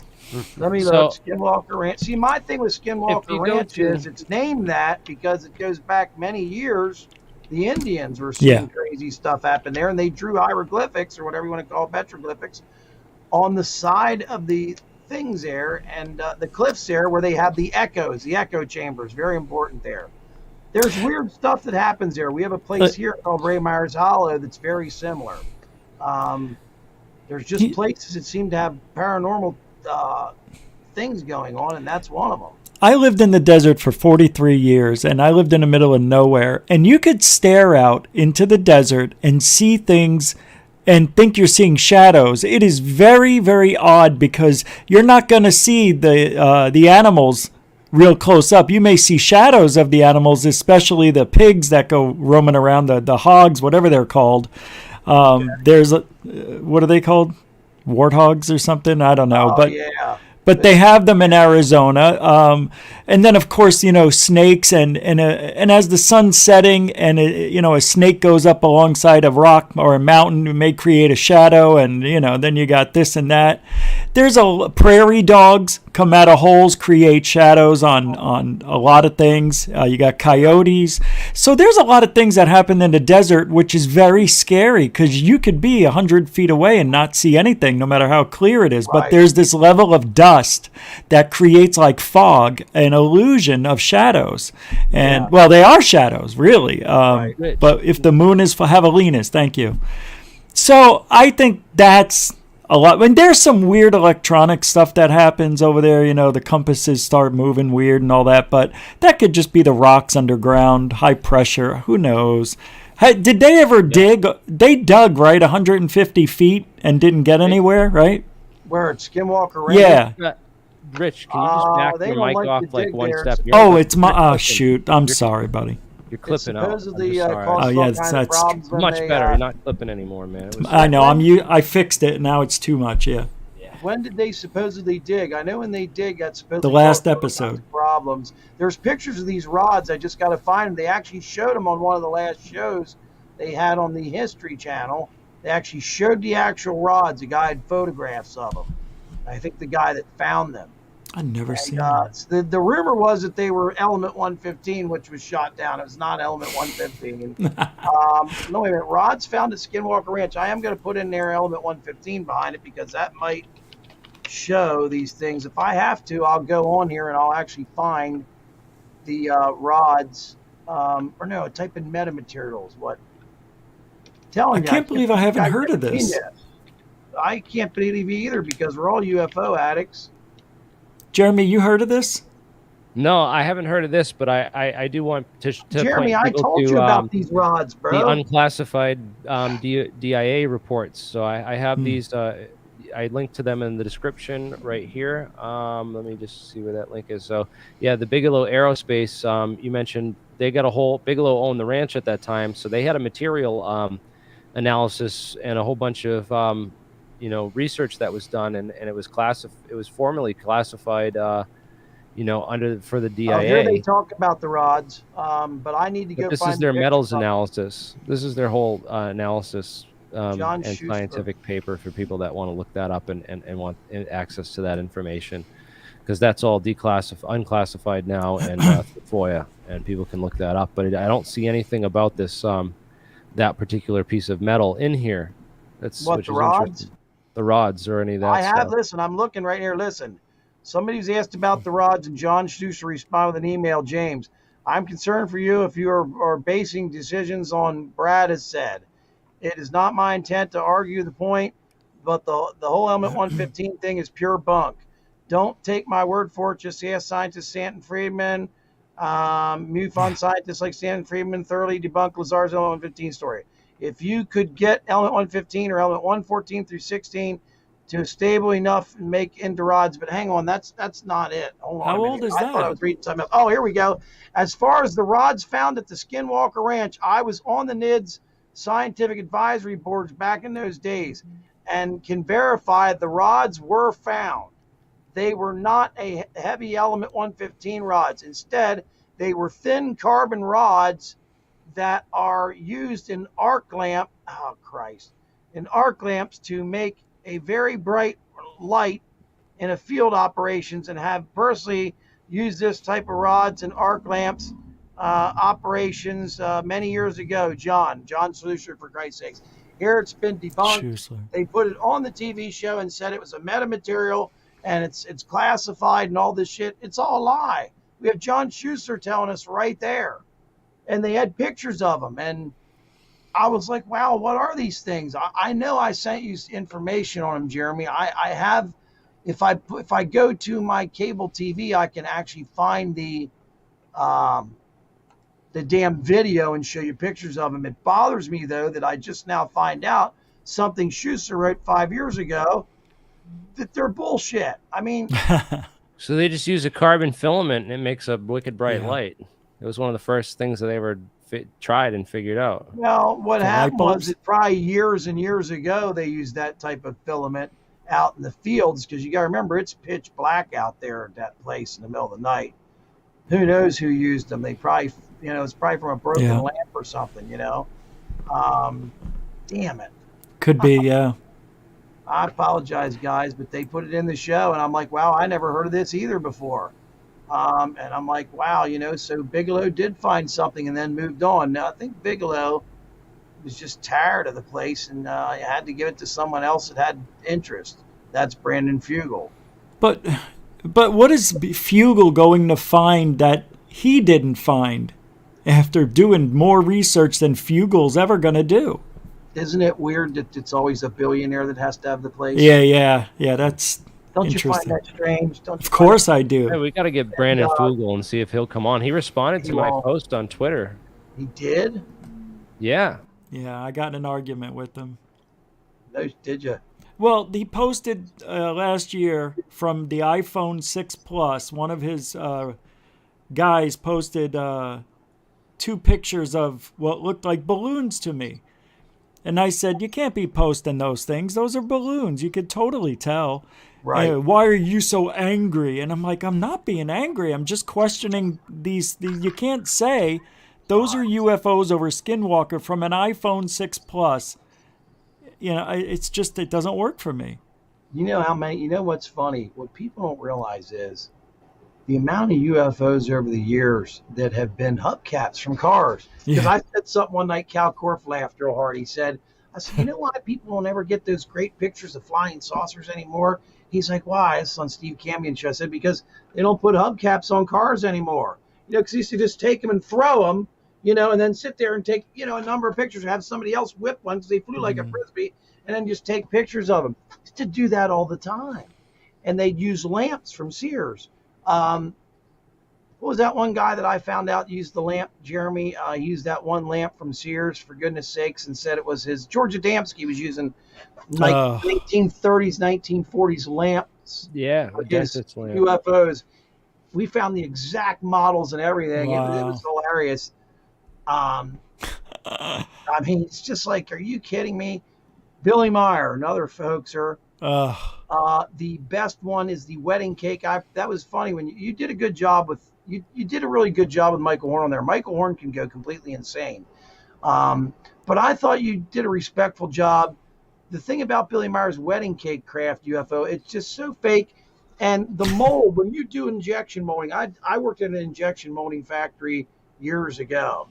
[SPEAKER 4] Let me look. Skinwalker Ranch. See, my thing with Skinwalker Ranch is it's named that because it goes back many years. The Indians were seeing crazy stuff happen there, and they drew hieroglyphics or whatever you want to call it, petroglyphics, on the side of the things there and the cliffs there where they have the echoes, the echo chambers. Very important there. There's weird stuff that happens there. We have a place here called Ray Myers Hollow that's very similar. There's just places that seem to have paranormal things going on, and that's one of them.
[SPEAKER 5] I lived in the desert for 43 years, and I lived in the middle of nowhere. And you could stare out into the desert and see things and think you're seeing shadows. It is very, very odd because you're not going to see the animals real close up. You may see shadows of the animals, especially the pigs that go roaming around, the hogs, whatever they're called. There's what are they called? Warthogs or something? I don't know. But they have them in Arizona. And then, of course, snakes and as the sun's setting and, a snake goes up alongside a rock or a mountain, it may create a shadow. And, then you got this and that. There's prairie dogs come out of holes, create shadows on a lot of things. You got coyotes. So there's a lot of things that happen in the desert, which is very scary because you could be 100 feet away and not see anything, no matter how clear it is. Right. But there's this level of dust that creates like fog, an illusion of shadows. And, well, they are shadows, really. Right. But if the moon is Javelinus, thank you. So I think that's a lot. And there's some weird electronic stuff that happens over there. The compasses start moving weird and all that. But that could just be the rocks underground, high pressure. Who knows? Did they ever dig? They dug, right, 150 feet and didn't get anywhere, right?
[SPEAKER 4] Where at Skinwalker Ranch?
[SPEAKER 5] Yeah.
[SPEAKER 1] Rich, can you just back your mic off like one step?
[SPEAKER 5] It's my... Oh, shoot. I'm sorry, buddy.
[SPEAKER 1] You're clipping out.
[SPEAKER 4] Supposedly
[SPEAKER 5] that's
[SPEAKER 1] much better. You're not clipping anymore, man.
[SPEAKER 5] I know. I fixed it. Now it's too much. Yeah.
[SPEAKER 4] When did they supposedly dig? I know when they dig, that's supposedly
[SPEAKER 5] the last episode.
[SPEAKER 4] Problems. There's pictures of these rods. I just got to find them. They actually showed them on one of the last shows they had on the History Channel. They actually showed the actual rods. The guy had photographs of them. I think the guy that found them.
[SPEAKER 5] I've never seen that.
[SPEAKER 4] The rumor was that they were Element 115, which was shot down. It was not Element 115. No, wait a minute. Rods found at Skinwalker Ranch. I am going to put in there Element 115 behind it because that might show these things. If I have to, I'll go on here and I'll actually find the rods. Type in metamaterials. What?
[SPEAKER 5] I can't believe I haven't heard of this.
[SPEAKER 4] I can't believe either because we're all UFO addicts.
[SPEAKER 5] Jeremy, you heard of this?
[SPEAKER 1] No, I haven't heard of this, but I do want to
[SPEAKER 4] Jeremy, I told you about these rods, bro.
[SPEAKER 1] The unclassified DIA reports. So I have these. I linked to them in the description right here. Let me just see where that link is. So yeah, the Bigelow Aerospace. You mentioned they got a whole Bigelow owned the ranch at that time, so they had a material analysis and a whole bunch of research that was done, and it was it was formally classified, for the DIA.
[SPEAKER 4] Here they talk about the rods, but I need to go.
[SPEAKER 1] This is their metals analysis. This is their whole analysis and scientific paper for people that want to look that up and want access to that information, because that's all unclassified now and FOIA, and people can look that up. But I don't see anything about this that particular piece of metal in here. That's
[SPEAKER 4] what, the rods?
[SPEAKER 1] The rods or any of that stuff.
[SPEAKER 4] Listen, I'm looking right here. Listen, somebody's asked about the rods, and John Schuster responded with an email. James, I'm concerned for you if you are basing decisions on Brad has said. It is not my intent to argue the point, but the whole Element 115 thing is pure bunk. Don't take my word for it. Just ask scientist Stanton Friedman, MUFON scientists like Stanton Friedman thoroughly debunk Lazar's Element 115 story. If you could get Element 115 or Element 114 through 16 to stable enough and make into rods, but hang on, that's not it. Hold on.
[SPEAKER 5] How old is that?
[SPEAKER 4] I thought I was reading something else. Oh, here we go. As far as the rods found at the Skinwalker Ranch, I was on the NIDS scientific advisory boards back in those days and can verify the rods were found. They were not a heavy Element 115 rods. Instead, they were thin carbon rods that are used in arc lamps to make a very bright light in a field operations and have personally used this type of rods and arc lamps operations many years ago. John Slusher, for Christ's sakes. Here it's been debunked.
[SPEAKER 5] Seriously.
[SPEAKER 4] They put it on the TV show and said it was a metamaterial and it's classified and all this shit. It's all a lie. We have John Schuster telling us right there. And they had pictures of them. And I was like, wow, what are these things? I know I sent you information on them, Jeremy. I have, if I go to my cable TV, I can actually find the damn video and show you pictures of them. It bothers me, though, that I just now find out something Schuster wrote 5 years ago, that they're bullshit. I mean...
[SPEAKER 1] So they just use a carbon filament and it makes a wicked bright light. It was one of the first things that they ever tried and figured out.
[SPEAKER 4] Well, what happened was that probably years and years ago, they used that type of filament out in the fields, because you got to remember, it's pitch black out there at that place in the middle of the night. Who knows who used them? They probably, it's probably from a broken lamp or something, Damn it.
[SPEAKER 5] Could be, yeah.
[SPEAKER 4] I apologize, guys, but they put it in the show, and I'm like, wow, I never heard of this either before. And I'm like, wow, so Bigelow did find something and then moved on. Now, I think Bigelow was just tired of the place and had to give it to someone else that had interest. That's Brandon Fugel.
[SPEAKER 5] But what is Fugel going to find that he didn't find after doing more research than Fugel's ever going to do?
[SPEAKER 4] Isn't it weird that it's always a billionaire that has to have the place?
[SPEAKER 5] Yeah, that's
[SPEAKER 4] Don't you
[SPEAKER 5] interesting.
[SPEAKER 4] find that strange?
[SPEAKER 5] Of course I do.
[SPEAKER 1] Yeah, we got to get Brandon Fugel and see if he'll come on. He responded to my post on Twitter.
[SPEAKER 4] He did?
[SPEAKER 1] Yeah.
[SPEAKER 5] Yeah, I got in an argument with him.
[SPEAKER 4] No, did you?
[SPEAKER 5] Well, he posted last year from the iPhone 6 Plus. One of his guys posted 2 pictures of what looked like balloons to me. And I said, you can't be posting those things. Those are balloons. You could totally tell.
[SPEAKER 4] Right.
[SPEAKER 5] Why are you so angry? And I'm like, I'm not being angry. I'm just questioning these. You can't say those are UFOs over Skinwalker from an iPhone 6 Plus. It's just, it doesn't work for me.
[SPEAKER 4] What's funny? What people don't realize is the amount of UFOs over the years that have been hubcaps from cars. Because I said something one night, Cal Korff laughed real hard. I said, you know why people will never get those great pictures of flying saucers anymore? He's like, why? It's on Steve Cambion show. I said, because they don't put hubcaps on cars anymore. Because they used to just take them and throw them, and then sit there and take, a number of pictures and have somebody else whip one because they flew like a Frisbee, and then just take pictures of them. Used to do that all the time. And they'd use lamps from Sears. What was that one guy that I found out used the lamp, Jeremy? Used that one lamp from Sears, for goodness sakes, and said it was his. George Adamski was using 1930s, 1940s lamps.
[SPEAKER 1] Yeah,
[SPEAKER 4] his UFOs. We found the exact models and everything.
[SPEAKER 5] Wow.
[SPEAKER 4] It was hilarious. It's just like, are you kidding me? Billy Meyer, another hoaxer. The best one is the wedding cake. That was funny when you did a good job with you did a really good job with Michael Horn on there. Michael Horn can go completely insane. But I thought you did a respectful job. The thing about Billy Meyer's wedding cake craft UFO, it's just so fake. And the mold, when you do injection molding, I worked at an injection molding factory years ago.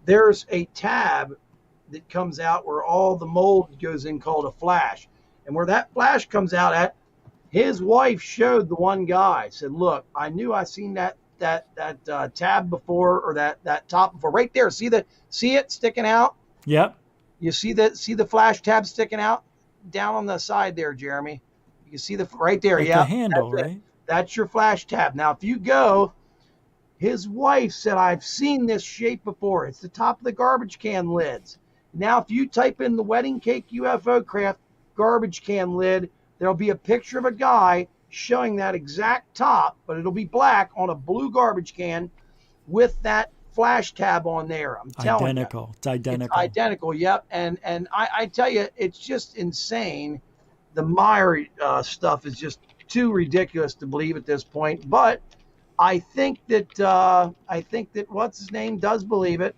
[SPEAKER 4] There's a tab that comes out where all the mold goes in called a flash. And where that flash comes out at, his wife showed the one guy, said, look, I knew I seen that tab before, or that top before. Right there, see it sticking out?
[SPEAKER 5] Yep.
[SPEAKER 4] You see the flash tab sticking out down on the side there, Jeremy. You can see right there.
[SPEAKER 5] Like
[SPEAKER 4] yeah,
[SPEAKER 5] the handle, right?
[SPEAKER 4] That's your flash tab. Now, if you go, his wife said, I've seen this shape before. It's the top of the garbage can lids. Now, if you type in the wedding cake UFO craft garbage can lid, there'll be a picture of a guy showing that exact top, but it'll be black on a blue garbage can with that flash tab on there. I'm telling
[SPEAKER 5] identical.
[SPEAKER 4] you.
[SPEAKER 5] It's identical.
[SPEAKER 4] It's identical, yep. And I tell you, it's just insane. The Meyer stuff is just too ridiculous to believe at this point. But I think that what's his name does believe it.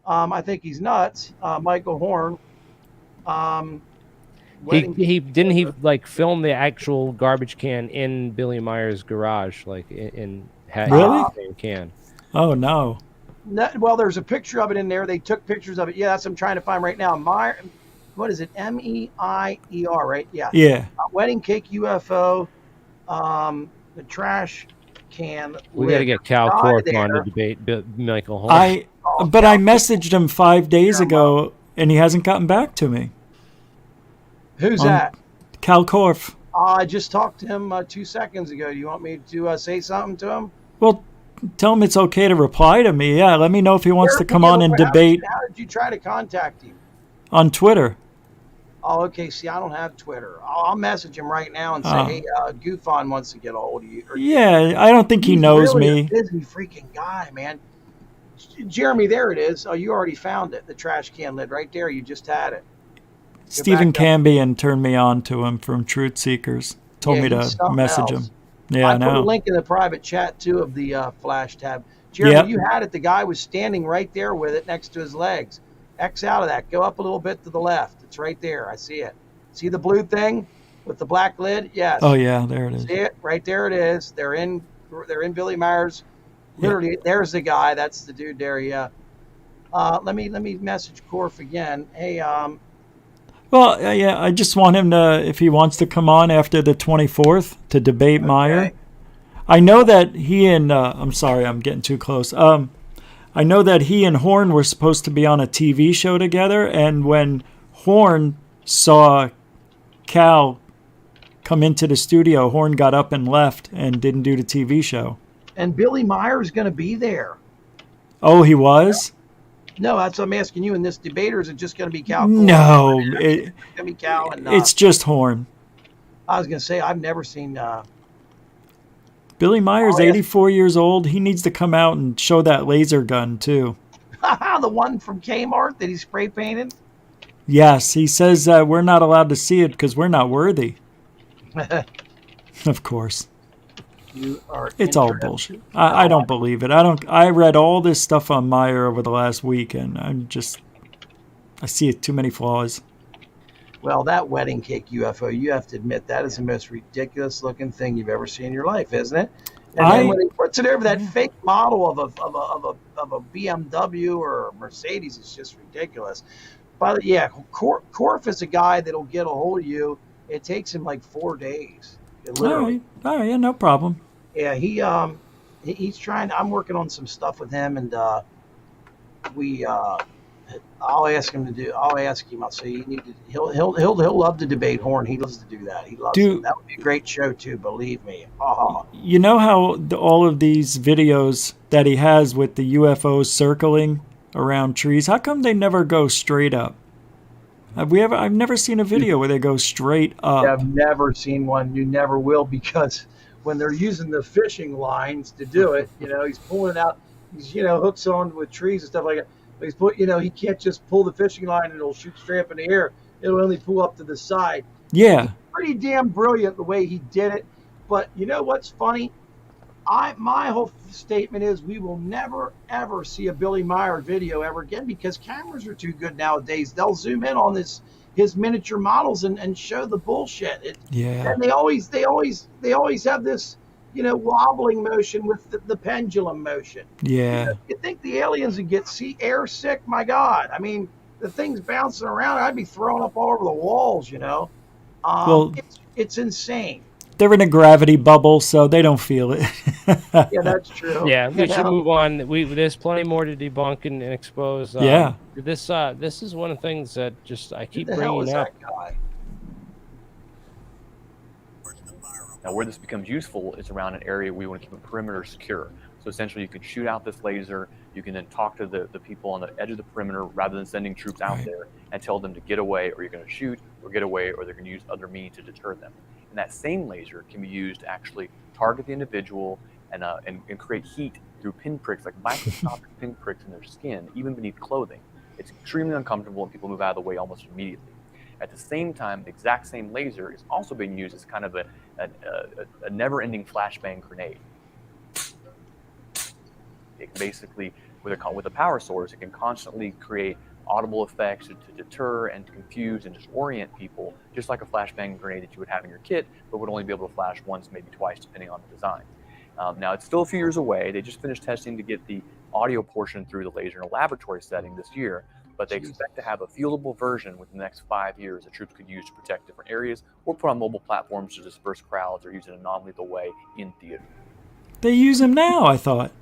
[SPEAKER 4] I think he's nuts. Michael Horn.
[SPEAKER 1] He didn't he like film the actual garbage can in Billy Meyer's garage, like in
[SPEAKER 5] Really?
[SPEAKER 1] the same can.
[SPEAKER 5] Oh no.
[SPEAKER 4] Well, there's a picture of it in there. They took pictures of it. Yeah, that's what I'm trying to find right now. Meyer, what is it? MEIER, right? Yeah.
[SPEAKER 5] Yeah.
[SPEAKER 4] Wedding cake UFO. The trash can.
[SPEAKER 1] We got to get Cal Corp on to debate Michael Horn.
[SPEAKER 5] I messaged him 5 days ago, and he hasn't gotten back to me.
[SPEAKER 4] Who's that?
[SPEAKER 5] Cal Korf.
[SPEAKER 4] I just talked to him 2 seconds ago. Do you want me to say something to him?
[SPEAKER 5] Well, tell him it's okay to reply to me. Yeah, let me know if he wants to come on and debate.
[SPEAKER 4] How did you try to contact him?
[SPEAKER 5] On Twitter.
[SPEAKER 4] Oh, okay. See, I don't have Twitter. I'll message him right now and say, hey, Goofon wants to get a hold of you.
[SPEAKER 5] Yeah, I don't think he knows me.
[SPEAKER 4] He's a busy freaking guy, man. Jeremy, there it is. Oh, you already found it. The trash can lid right there. You just had it.
[SPEAKER 5] Stephen Cambian turned me on to him from Truth Seekers. Told me to message him. Yeah, I know.
[SPEAKER 4] Put a link in the private chat, too, of the flash tab. Jeremy, you had it. The guy was standing right there with it next to his legs. X out of that. Go up a little bit to the left. It's right there. I see it. See the blue thing with the black lid? Yes.
[SPEAKER 5] Oh, yeah, there it is.
[SPEAKER 4] See it? Right there it is. They're in Billy Meyer's. Literally, there's the guy. That's the dude there, yeah. Let me message Korf again. Hey,
[SPEAKER 5] Well, yeah, I just want him to, if he wants to come on after the 24th to debate Meyer. I know that he and, I'm sorry, I'm getting too close. I know that he and Horn were supposed to be on a TV show together, and when Horn saw Cal come into the studio, Horn got up and left and didn't do the TV show.
[SPEAKER 4] And Billy Meyer's going to be there.
[SPEAKER 5] Oh, he was?
[SPEAKER 4] No, that's what I'm asking you. In this debate, or is it just going to be Cal?
[SPEAKER 5] No,
[SPEAKER 4] it's going to be Cal. And,
[SPEAKER 5] it's just Horn.
[SPEAKER 4] I was going to say, I've never seen...
[SPEAKER 5] Billy Meyer's 84 years old. He needs to come out and show that laser gun, too.
[SPEAKER 4] The one from Kmart that he spray painted?
[SPEAKER 5] Yes, he says we're not allowed to see it because we're not worthy. Of course. It's all bullshit. I don't believe it. I read all this stuff on Meyer over the last week, and I see too many flaws.
[SPEAKER 4] Well, that wedding cake UFO, you have to admit, that is the most ridiculous looking thing you've ever seen in your life, isn't it? And then when he puts it over that fake model of a BMW or a Mercedes, it's just ridiculous. But yeah, Korf is a guy that'll get a hold of you. It takes him like 4 days. Literally.
[SPEAKER 5] All right, yeah, no problem.
[SPEAKER 4] Yeah, he's trying. I'm working on some stuff with him, and I'll ask him. I'll say he'll love to debate Horn. He loves to do that. He loves it. That would be a great show too. Believe me.
[SPEAKER 5] You know how all of these videos that he has with the UFOs circling around trees, how come they never go straight up? I've never seen a video where they go straight up.
[SPEAKER 4] I've never seen one. You never will, because when they're using the fishing lines to do it, he's pulling it out. He's hooks on with trees and stuff like that. But he can't just pull the fishing line and it'll shoot straight up in the air. It'll only pull up to the side.
[SPEAKER 5] Yeah.
[SPEAKER 4] It's pretty damn brilliant the way he did it. But you know what's funny? My whole statement is we will never, ever see a Billy Meyer video ever again, because cameras are too good nowadays. They'll zoom in on his miniature models and show the bullshit. And they always have this, wobbling motion with the pendulum motion.
[SPEAKER 5] Yeah.
[SPEAKER 4] You think the aliens would get air sick? My God. I mean, the thing's bouncing around. I'd be throwing up all over the walls,
[SPEAKER 5] Well,
[SPEAKER 4] it's insane.
[SPEAKER 5] They're in a gravity bubble, so they don't feel it.
[SPEAKER 4] Yeah, that's true.
[SPEAKER 1] Yeah, we should move on. There's plenty more to debunk and expose.
[SPEAKER 5] Yeah.
[SPEAKER 1] This is one of the things that I keep
[SPEAKER 4] Who the hell
[SPEAKER 1] bringing
[SPEAKER 4] is
[SPEAKER 1] up.
[SPEAKER 4] that guy?
[SPEAKER 16] Now, where this becomes useful is around an area we want to keep a perimeter secure. So essentially, you can shoot out this laser. You can then talk to the people on the edge of the perimeter rather than sending troops out there and tell them to get away, or you're going to shoot, or get away, or they're going to use other means to deter them. And that same laser can be used to actually target the individual and create heat through pinpricks, like microscopic pinpricks in their skin, even beneath clothing. It's extremely uncomfortable, and people move out of the way almost immediately. At the same time, the exact same laser is also being used as kind of a never-ending flashbang grenade. It basically, with a power source, it can constantly create audible effects to deter and to confuse and just orient people, just like a flashbang grenade that you would have in your kit, but would only be able to flash once, maybe twice, depending on the design. Now, it's still a few years away. They just finished testing to get the audio portion through the laser in a laboratory setting this year, but they expect to have a fieldable version within the next 5 years that troops could use to protect different areas or put on mobile platforms to disperse crowds or use it in a non-lethal way in theater.
[SPEAKER 5] They use them now, I thought.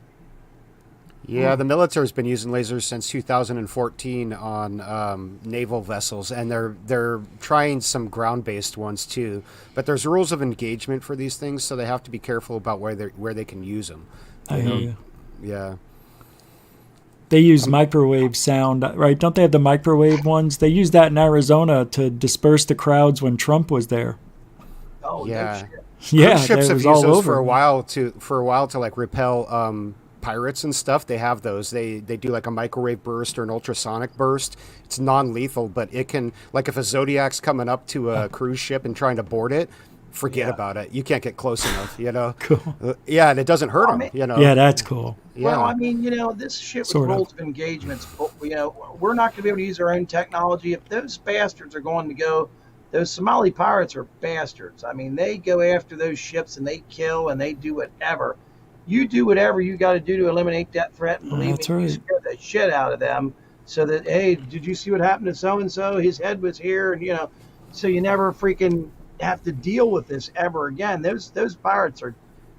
[SPEAKER 10] Yeah, the military's been using lasers since 2014 on naval vessels, and they're trying some ground-based ones too. But there's rules of engagement for these things, so they have to be careful about where they can use them.
[SPEAKER 5] I hear you.
[SPEAKER 10] Yeah.
[SPEAKER 5] They use microwave sound, right? Don't they have the microwave ones? They used that in Arizona to disperse the crowds when Trump was there.
[SPEAKER 4] Oh
[SPEAKER 10] yeah.
[SPEAKER 5] Yeah,
[SPEAKER 10] cruise ships
[SPEAKER 5] that
[SPEAKER 10] have
[SPEAKER 5] was
[SPEAKER 10] used
[SPEAKER 5] all
[SPEAKER 10] those
[SPEAKER 5] over.
[SPEAKER 10] for a while to like repel pirates and stuff. They have those. They do like a microwave burst or an ultrasonic burst. It's non-lethal, but it can, like if a Zodiac's coming up to a cruise ship and trying to board it, forget about it. You can't get close enough, you know.
[SPEAKER 5] Cool.
[SPEAKER 10] Yeah, and it doesn't hurt them, you know.
[SPEAKER 5] Yeah, that's cool.
[SPEAKER 10] Yeah.
[SPEAKER 4] Well, I mean, this shit with
[SPEAKER 5] Sort of.
[SPEAKER 4] rules of engagements, we're not going to be able to use our own technology. If those bastards are going to go, those Somali pirates are bastards. I mean, they go after those ships and they kill and they do whatever. You do whatever you got to do to eliminate that threat, and believe
[SPEAKER 5] That's
[SPEAKER 4] me, you
[SPEAKER 5] right.
[SPEAKER 4] scare the shit out of them. So that, hey, did you see what happened to so and so? His head was here, and so you never freaking have to deal with this ever again. Those pirates are,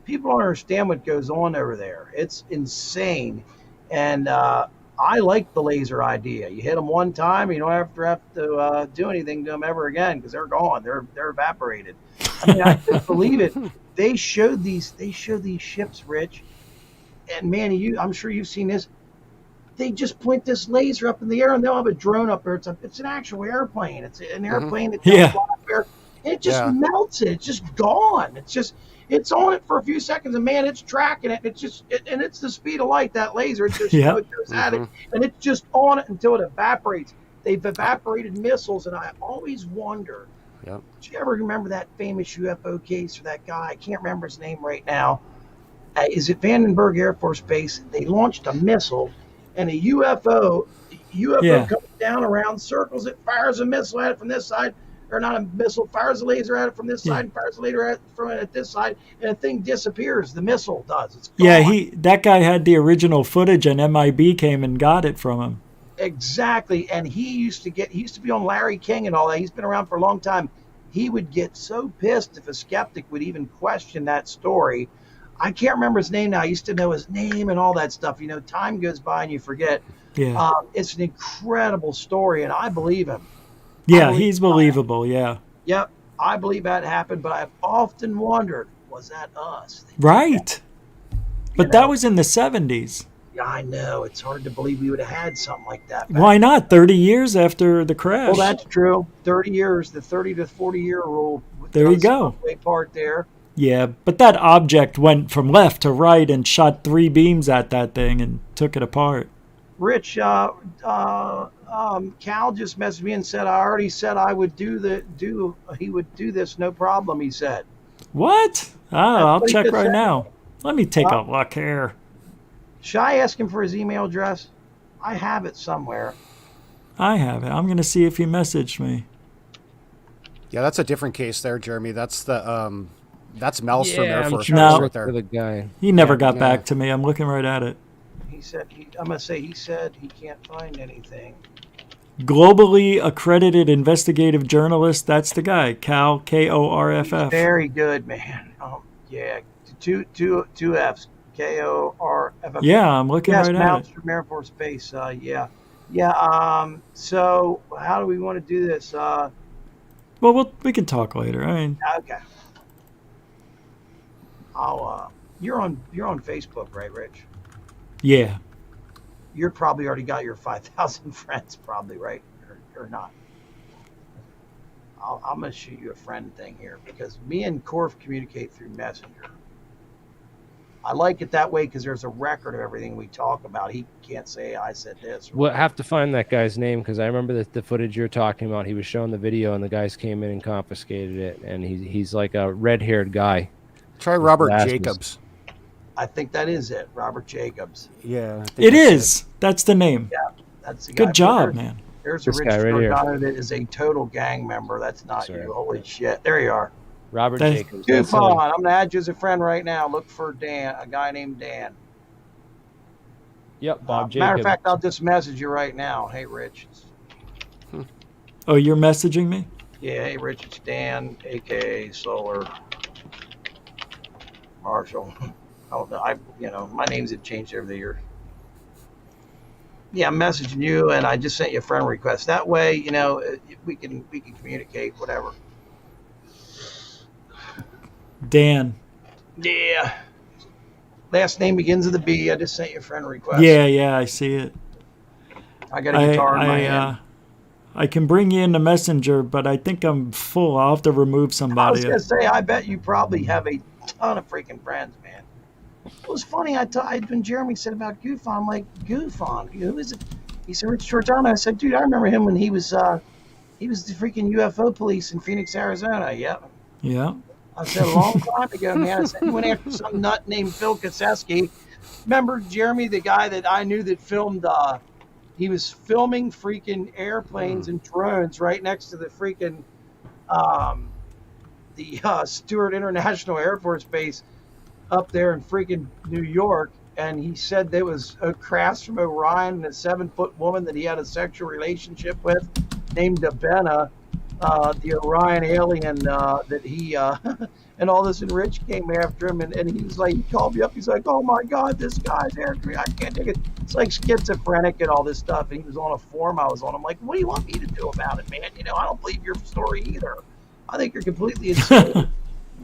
[SPEAKER 4] people don't understand what goes on over there. It's insane, and I like the laser idea. You hit them one time, you don't have to do anything to them ever again because they're gone. They're evaporated. I mean, I couldn't believe it. They showed these ships, Rich, and Manny, I'm sure you've seen this. They just point this laser up in the air, and they'll have a drone up there. It's an actual airplane. It's an airplane that can fly up there, and it just melts it. It's just gone. It's on it for a few seconds, and man, it's tracking it. And it's the speed of light. That laser, it just it goes at it, and it's just on it until it evaporates. They've evaporated missiles, and I always wonder.
[SPEAKER 10] Yep.
[SPEAKER 4] Do you ever remember that famous UFO case for that guy? I can't remember his name right now. Is it Vandenberg Air Force Base? They launched a missile, and a UFO comes down around, circles it, fires a missile at it from this side, or not a missile, fires a laser at it from this side, and fires a laser at this side, and the thing disappears. The missile does. It's gone.
[SPEAKER 5] Yeah, that guy had the original footage, and MIB came and got it from him.
[SPEAKER 4] Exactly, and he used to be on Larry King and all that. He's been around for a long time. He would get so pissed if a skeptic would even question that story. I can't remember his name now. I used to know his name and all that stuff. Time goes by and you forget.
[SPEAKER 5] Yeah.
[SPEAKER 4] It's an incredible story, and I believe him.
[SPEAKER 5] Yeah, he's believable. Yeah.
[SPEAKER 4] Yep, I believe that happened, but I've often wondered, was that us?
[SPEAKER 5] Right. But that was in the 70s.
[SPEAKER 4] Yeah, I know. It's hard to believe we would have had something like that.
[SPEAKER 5] Why not? 30 years after the crash.
[SPEAKER 4] Well, that's true. 30 years, the 30 to 40 year rule.
[SPEAKER 5] There you go.
[SPEAKER 4] Part there.
[SPEAKER 5] Yeah, but that object went from left to right and shot 3 beams at that thing and took it apart.
[SPEAKER 4] Rich, Cal just messaged me and said, I already said I would he would do this, no problem, he said.
[SPEAKER 5] What? Oh, I'll check right now. Let me take a look here.
[SPEAKER 4] Should I ask him for his email address? I have it somewhere.
[SPEAKER 5] I have it. I'm going to see if he messaged me.
[SPEAKER 10] Yeah, that's a different case there, Jeremy. That's the that's Mel's from Air Force.
[SPEAKER 5] No,
[SPEAKER 10] right there.
[SPEAKER 1] The guy.
[SPEAKER 5] He never got back to me. I'm looking right at it.
[SPEAKER 4] He said he said he can't find anything.
[SPEAKER 5] Globally accredited investigative journalist. That's the guy. Cal, Korff.
[SPEAKER 4] Very good, man. Yeah, two Fs. Korff.
[SPEAKER 5] Yeah, I'm looking right at it.
[SPEAKER 4] From Air Force Base. Yeah. So how do we want to do this?
[SPEAKER 5] Well, we can talk later. I mean.
[SPEAKER 4] Okay. You're on Facebook, right, Rich?
[SPEAKER 5] Yeah.
[SPEAKER 4] You're probably already got your 5,000 friends, probably, right? Or not? I'm going to shoot you a friend thing here because me and Korff communicate through Messenger. I like it that way because there's a record of everything we talk about. He can't say I said this.
[SPEAKER 1] We'll have to find that guy's name because I remember the footage you're talking about. He was showing the video and the guys came in and confiscated it. And he's like a red-haired guy.
[SPEAKER 10] Try Robert Jacobs.
[SPEAKER 4] I think that is it, Robert Jacobs.
[SPEAKER 10] Yeah.
[SPEAKER 5] It is. That's the name.
[SPEAKER 4] Yeah, That's the guy.
[SPEAKER 5] Good job, man.
[SPEAKER 4] There's a
[SPEAKER 1] This
[SPEAKER 4] Rich
[SPEAKER 1] guy right here.
[SPEAKER 4] Giordano that is a total gang member. That's not you. Holy shit. There you are.
[SPEAKER 1] Robert
[SPEAKER 5] Thank-
[SPEAKER 1] Jacobs.
[SPEAKER 4] Goof on. I'm going to add you as a friend right now. Look for Dan, a guy named Dan.
[SPEAKER 1] Yep, Bob
[SPEAKER 4] Matter of
[SPEAKER 1] Jacobs.
[SPEAKER 4] fact, I'll just message you right now. Hey, Rich.
[SPEAKER 5] Oh, you're messaging me?
[SPEAKER 4] Yeah, hey, Rich, it's Dan, a.k.a. Solar Marshall. My names have changed over the years. Yeah, I'm messaging you, and I just sent you a friend request. That way, we can communicate, whatever.
[SPEAKER 5] Dan.
[SPEAKER 4] Yeah. Last name begins with a B. I just sent you a friend request.
[SPEAKER 5] Yeah, I see it.
[SPEAKER 4] I got a guitar in my hand.
[SPEAKER 5] I can bring you in the messenger, but I think I'm full. I'll have to remove
[SPEAKER 4] I
[SPEAKER 5] somebody.
[SPEAKER 4] was going to say, I bet you probably have a ton of freaking friends, man. It was funny. When Jeremy said about Goof on, I'm like, Goof on? Who is it? He said, Rich Giordano. I said, dude, I remember him when he was the freaking UFO police in Phoenix, Arizona. Yep.
[SPEAKER 5] Yeah.
[SPEAKER 4] I said, a long time ago, man. I said, he went after some nut named Phil Koseski. Remember Jeremy, the guy that I knew that filmed, he was filming freaking airplanes and drones right next to the freaking, Stewart International Air Force Base up there in freaking New York. And he said there was a crash from Orion and a 7-foot woman that he had a sexual relationship with named Abena. The Orion alien that he and all this, and Rich came after him, and he was like, he called me up, he's like, oh my god, this guy's after me, I can't take it. It's like schizophrenic and all this stuff. And he was on a forum I was on. I'm like, what do you want me to do about it, man? I don't believe your story either. I think you're completely insane.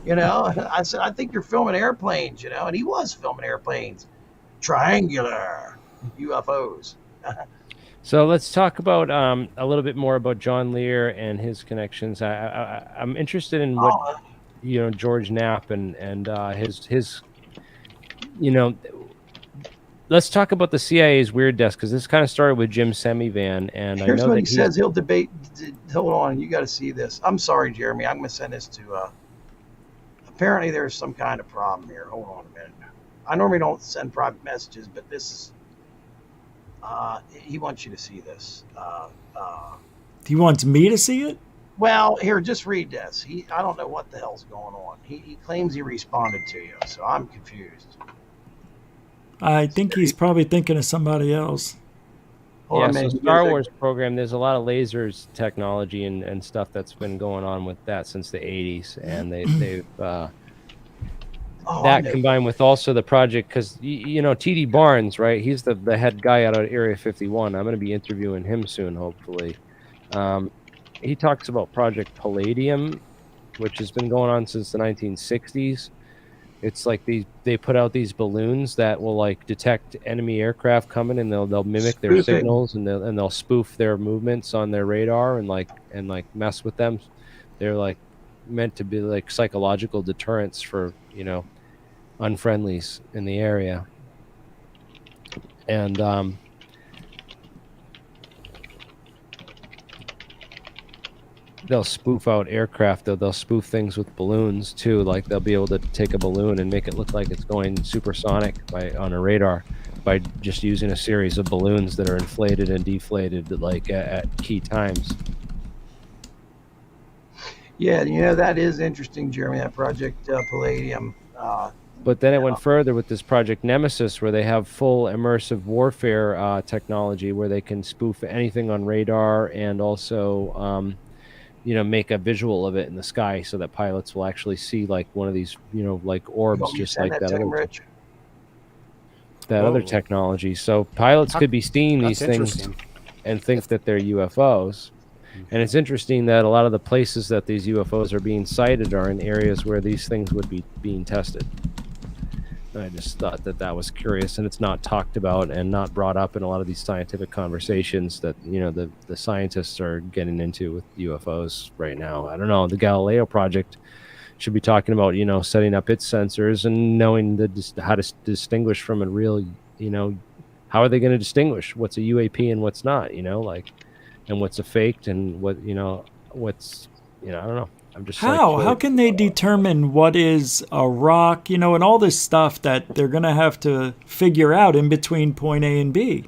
[SPEAKER 4] I said, I think you're filming airplanes, and he was filming airplanes, triangular UFOs.
[SPEAKER 1] So let's talk about a little bit more about John Lear and his connections. I'm interested in what George Knapp and his let's talk about the CIA's weird desk, because this kind of started with Jim Semivan, and
[SPEAKER 4] Here's
[SPEAKER 1] I know
[SPEAKER 4] what
[SPEAKER 1] that
[SPEAKER 4] he says. He'll debate. Hold on, you got to see this. I'm sorry, Jeremy. I'm going to send this to. Apparently, there's some kind of problem here. Hold on a minute. I normally don't send private messages, but this is. He wants you to see this.
[SPEAKER 5] He wants me to see it?
[SPEAKER 4] Well, here, just read this. I don't know what the hell's going on. He claims he responded to you, so I'm confused.
[SPEAKER 5] I think he's probably thinking of somebody else.
[SPEAKER 1] Yeah, so Star Wars program, there's a lot of lasers technology and stuff that's been going on with that since the 80s, and they've that combined with also the project, because T.D. Barnes, right? He's the head guy out of Area 51. I'm going to be interviewing him soon, hopefully. He talks about Project Palladium, which has been going on since the 1960s. It's like they put out these balloons that will like detect enemy aircraft coming, and they'll mimic their signals, and they'll spoof their movements on their radar and mess with them. They're like meant to be like psychological deterrents for unfriendlies in the area. And they'll spoof out aircraft, though. They'll spoof things with balloons too. Like they'll be able to take a balloon and make it look like it's going supersonic on a radar by just using a series of balloons that are inflated and deflated like at key times.
[SPEAKER 4] Yeah, that is interesting, Jeremy. That Project Palladium.
[SPEAKER 1] But then it went further with this Project Nemesis, where they have full immersive warfare technology, where they can spoof anything on radar and also make a visual of it in the sky, so that pilots will actually see like one of these, like orbs, just like that other technology. So pilots could be seeing these things and think that they're UFOs. And it's interesting that a lot of the places that these UFOs are being sighted are in areas where these things would be being tested. And I just thought that was curious, and it's not talked about and not brought up in a lot of these scientific conversations that the scientists are getting into with UFOs right now. I don't know. The Galileo Project should be talking about setting up its sensors and knowing how to distinguish from a real. How are they going to distinguish what's a UAP and what's not? And what's a faked and what's I don't know. I'm just
[SPEAKER 5] how can they determine what is a rock, and all this stuff that they're going to have to figure out in between point A and B?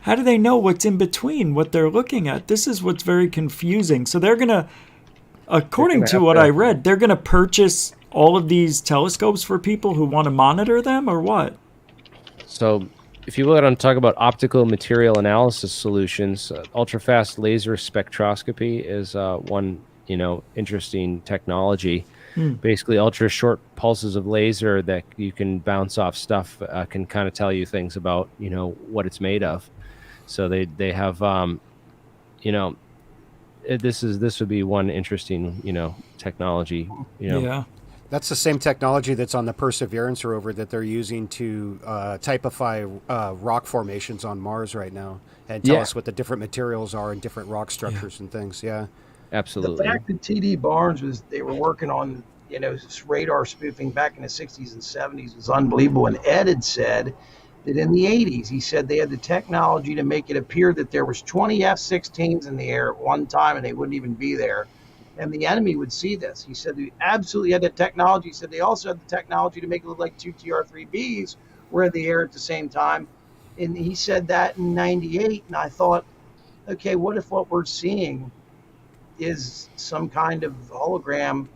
[SPEAKER 5] How do they know what's in between what they're looking at? This is what's very confusing. So they're going to, according to what I read, they're going to purchase all of these telescopes for people who want to monitor them, or what?
[SPEAKER 1] So if you want to talk about optical material analysis solutions, ultrafast laser spectroscopy is one, interesting technology. Basically, ultra short pulses of laser that you can bounce off stuff can kind of tell you things about, what it's made of. So they have, this would be one interesting, technology.
[SPEAKER 5] Yeah.
[SPEAKER 10] That's the same technology that's on the Perseverance rover that they're using to typify rock formations on Mars right now and tell us what the different materials are and different rock structures and things. Yeah,
[SPEAKER 1] absolutely.
[SPEAKER 4] The fact that T.D. Barnes they were working on, radar spoofing back in the 60s and 70s was unbelievable. And Ed had said that in the 80s, he said they had the technology to make it appear that there was 20 F-16s in the air at one time and they wouldn't even be there. And the enemy would see this. He said they absolutely had the technology. He said they also had the technology to make it look like two TR-3Bs were in the air at the same time. And he said that in 98. And I thought, okay, what if what we're seeing is some kind of hologram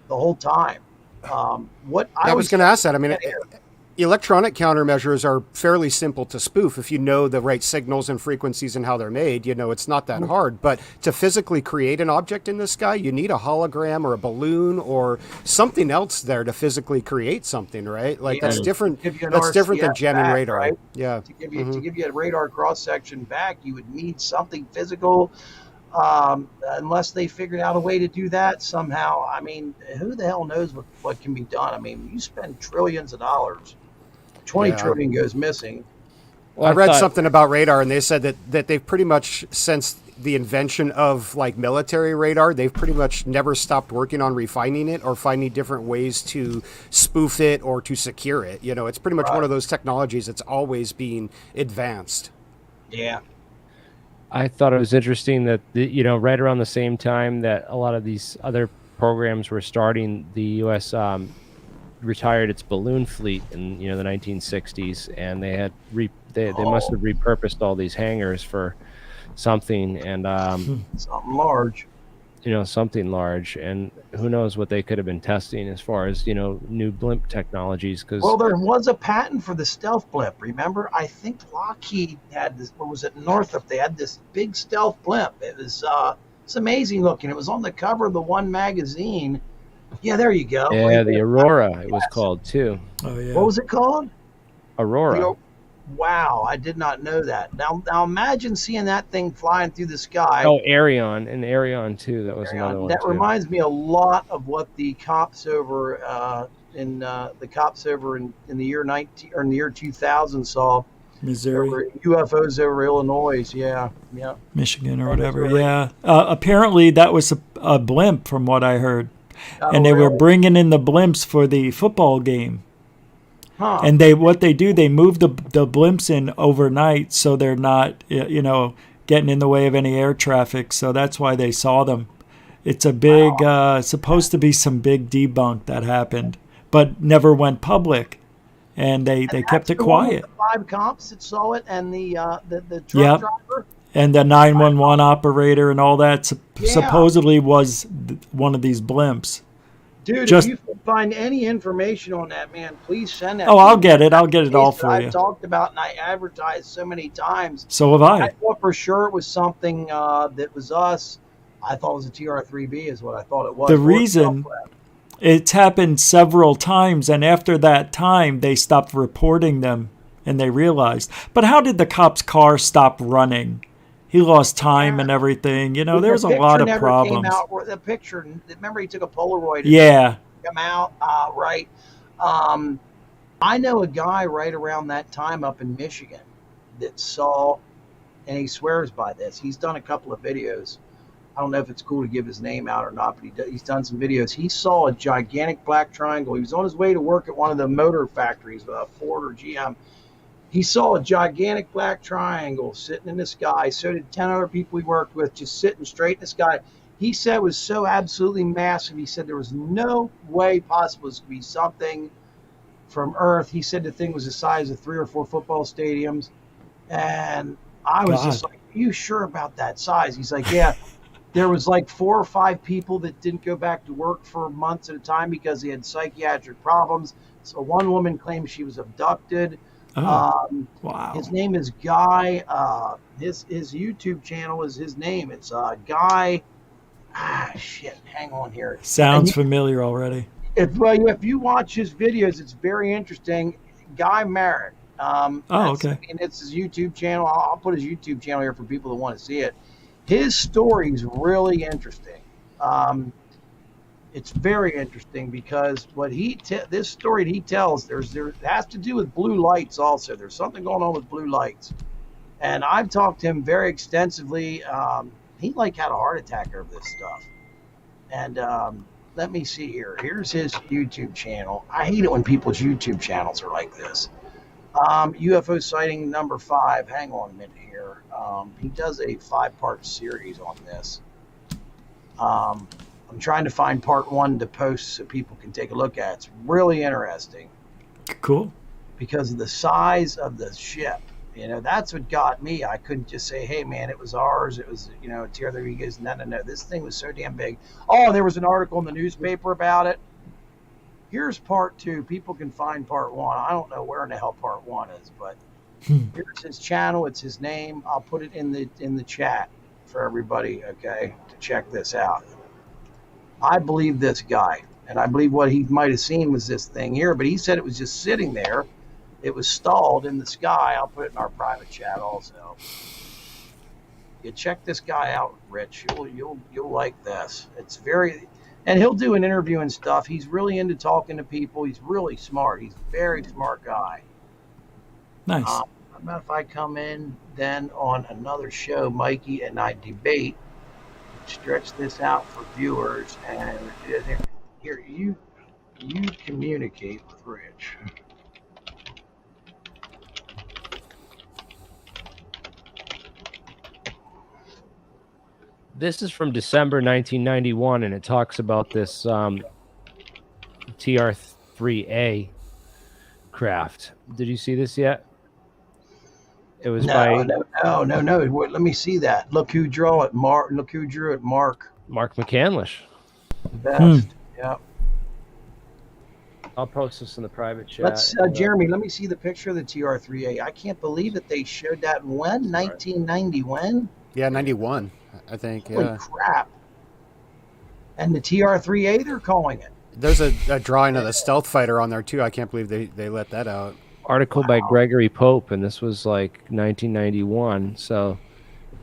[SPEAKER 4] the whole time?
[SPEAKER 10] I was going to ask that. I mean, electronic countermeasures are fairly simple to spoof if you know the right signals and frequencies and how they're made. It's not that hard. But to physically create an object in the sky, you need a hologram or a balloon or something else there to physically create something, right? Like that's different. That's different than jamming radar.
[SPEAKER 4] Right?
[SPEAKER 10] Yeah.
[SPEAKER 4] To give you a radar cross section back, you would need something physical. Unless they figured out a way to do that somehow. I mean, who the hell knows what can be done? I mean, you spend trillions of dollars. 20 trillion goes missing.
[SPEAKER 10] Well, I read something about radar, and they said that they've pretty much, since the invention of like military radar, they've pretty much never stopped working on refining it or finding different ways to spoof it or to secure it. It's pretty much one of those technologies that's always being advanced.
[SPEAKER 4] Yeah.
[SPEAKER 1] I thought it was interesting that, right around the same time that a lot of these other programs were starting, the U.S. Retired its balloon fleet in the 1960s, and they had they must have repurposed all these hangars for something, and
[SPEAKER 4] something large.
[SPEAKER 1] Something large, and who knows what they could have been testing as far as new blimp technologies. Because
[SPEAKER 4] there was a patent for the stealth blimp. Remember, I think Lockheed had this. Or was it Northrop? They had this big stealth blimp. It was it's amazing looking. It was on the cover of the One magazine. Yeah, there you go.
[SPEAKER 1] Yeah, the Aurora, it was called too.
[SPEAKER 5] Oh yeah.
[SPEAKER 4] What was it called?
[SPEAKER 1] Aurora.
[SPEAKER 4] Wow, I did not know that. Now imagine seeing that thing flying through the sky.
[SPEAKER 1] Oh, Arion, and Arion too. That was another one.
[SPEAKER 4] That reminds me a lot of what the cops over in the year 2000 saw.
[SPEAKER 5] Missouri.
[SPEAKER 4] UFOs over Illinois. Yeah.
[SPEAKER 5] Michigan or whatever. Yeah. Apparently that was a blimp, from what I heard. And they were bringing in the blimps for the football game.
[SPEAKER 4] Huh.
[SPEAKER 5] And what they do, they move the blimps in overnight so they're not, getting in the way of any air traffic. So that's why they saw them. It's a big, supposed to be some big debunk that happened, but never went public. And they kept it quiet.
[SPEAKER 4] The 5 cops that saw it and the truck driver.
[SPEAKER 5] And the 911 operator and all that supposedly was one of these blimps.
[SPEAKER 4] Dude, if you find any information on that, man, please send that.
[SPEAKER 5] Oh, I'll get it. I'll get it all for you.
[SPEAKER 4] I've talked about and I advertised so many times.
[SPEAKER 5] So have I.
[SPEAKER 4] I thought for sure it was something that was us. I thought it was a TR-3B is what I thought it was.
[SPEAKER 5] The reason it's happened several times, and after that time, they stopped reporting them, and they realized. But how did the cop's car stop running? He lost time and everything. There's a lot of problems.
[SPEAKER 4] The picture, remember he took a Polaroid.
[SPEAKER 5] Yeah.
[SPEAKER 4] Come out, right. I know a guy right around that time up in Michigan that saw, and he swears by this. He's done a couple of videos. I don't know if it's cool to give his name out or not, but he's done some videos. He saw a gigantic black triangle. He was on his way to work at one of the motor factories, Ford or GM. He saw a gigantic black triangle sitting in the sky. So did 10 other people he worked with, just sitting straight in the sky. He said it was so absolutely massive. He said there was no way possible this could be something from Earth. He said the thing was the size of 3 or 4 football stadiums. And I was
[SPEAKER 5] God.
[SPEAKER 4] just like, are you sure about that size? He's like, yeah. There was like 4 or 5 people that didn't go back to work for months at a time because they had psychiatric problems. So one woman claimed she was abducted.
[SPEAKER 5] Oh, wow.
[SPEAKER 4] His name is Guy. His YouTube channel is his name. It's Guy. Shit. Hang on here.
[SPEAKER 5] Sounds familiar already.
[SPEAKER 4] If you watch his videos, it's very interesting. Guy Merritt.
[SPEAKER 5] Okay.
[SPEAKER 4] And it's his YouTube channel. I'll put his YouTube channel here for people that want to see it. His story is really interesting. It's very interesting because what this story he tells, it has to do with blue lights also. There's something going on with blue lights. And I've talked to him very extensively. He had a heart attack over this stuff. And let me see here. Here's his YouTube channel. I hate it when people's YouTube channels are like this. UFO sighting number 5. Hang on a minute here. He does a 5-part series on this. I'm trying to find part 1 to post so people can take a look at it. It's really interesting.
[SPEAKER 5] Cool.
[SPEAKER 4] Because of the size of the ship. That's what got me. I couldn't just say, hey, man, it was ours. It was, a tier 3. He goes, no. This thing was so damn big. Oh, there was an article in the newspaper about it. Here's part 2. People can find part 1. I don't know where in the hell part 1 is, but here's his channel. It's his name. I'll put it in the chat for everybody, okay, to check this out. I believe this guy, and I believe what he might have seen was this thing here, but he said it was just sitting there. It was stalled in the sky. I'll put it in our private chat also. You check this guy out, Rich. You'll like this. It's very, and he'll do an interview and stuff. He's really into talking to people. He's really smart. He's a very smart guy.
[SPEAKER 5] Nice.
[SPEAKER 4] How about if I come in then on another show, Mikey and I debate, stretch this out for viewers, and here you communicate with Rich.
[SPEAKER 1] This is from December 1991, and it talks about this TR-3A craft. Did you see this yet? It was
[SPEAKER 4] No. Let me see that. Look who drew it, Mark. Look who drew it, Mark.
[SPEAKER 1] Mark McCandlish.
[SPEAKER 4] Best. Yep.
[SPEAKER 1] I'll post this in the private chat.
[SPEAKER 4] Let's, Jeremy. Let me see the picture of the TR-3A. I can't believe that they showed that when 1990. When?
[SPEAKER 10] Yeah, 91. I think.
[SPEAKER 4] Holy
[SPEAKER 10] Yeah.
[SPEAKER 4] crap! And the TR-3A, they're calling it.
[SPEAKER 10] There's a drawing of the stealth fighter on there too. I can't believe they let that out.
[SPEAKER 1] Article by Gregory Pope, and this was like 1991. So.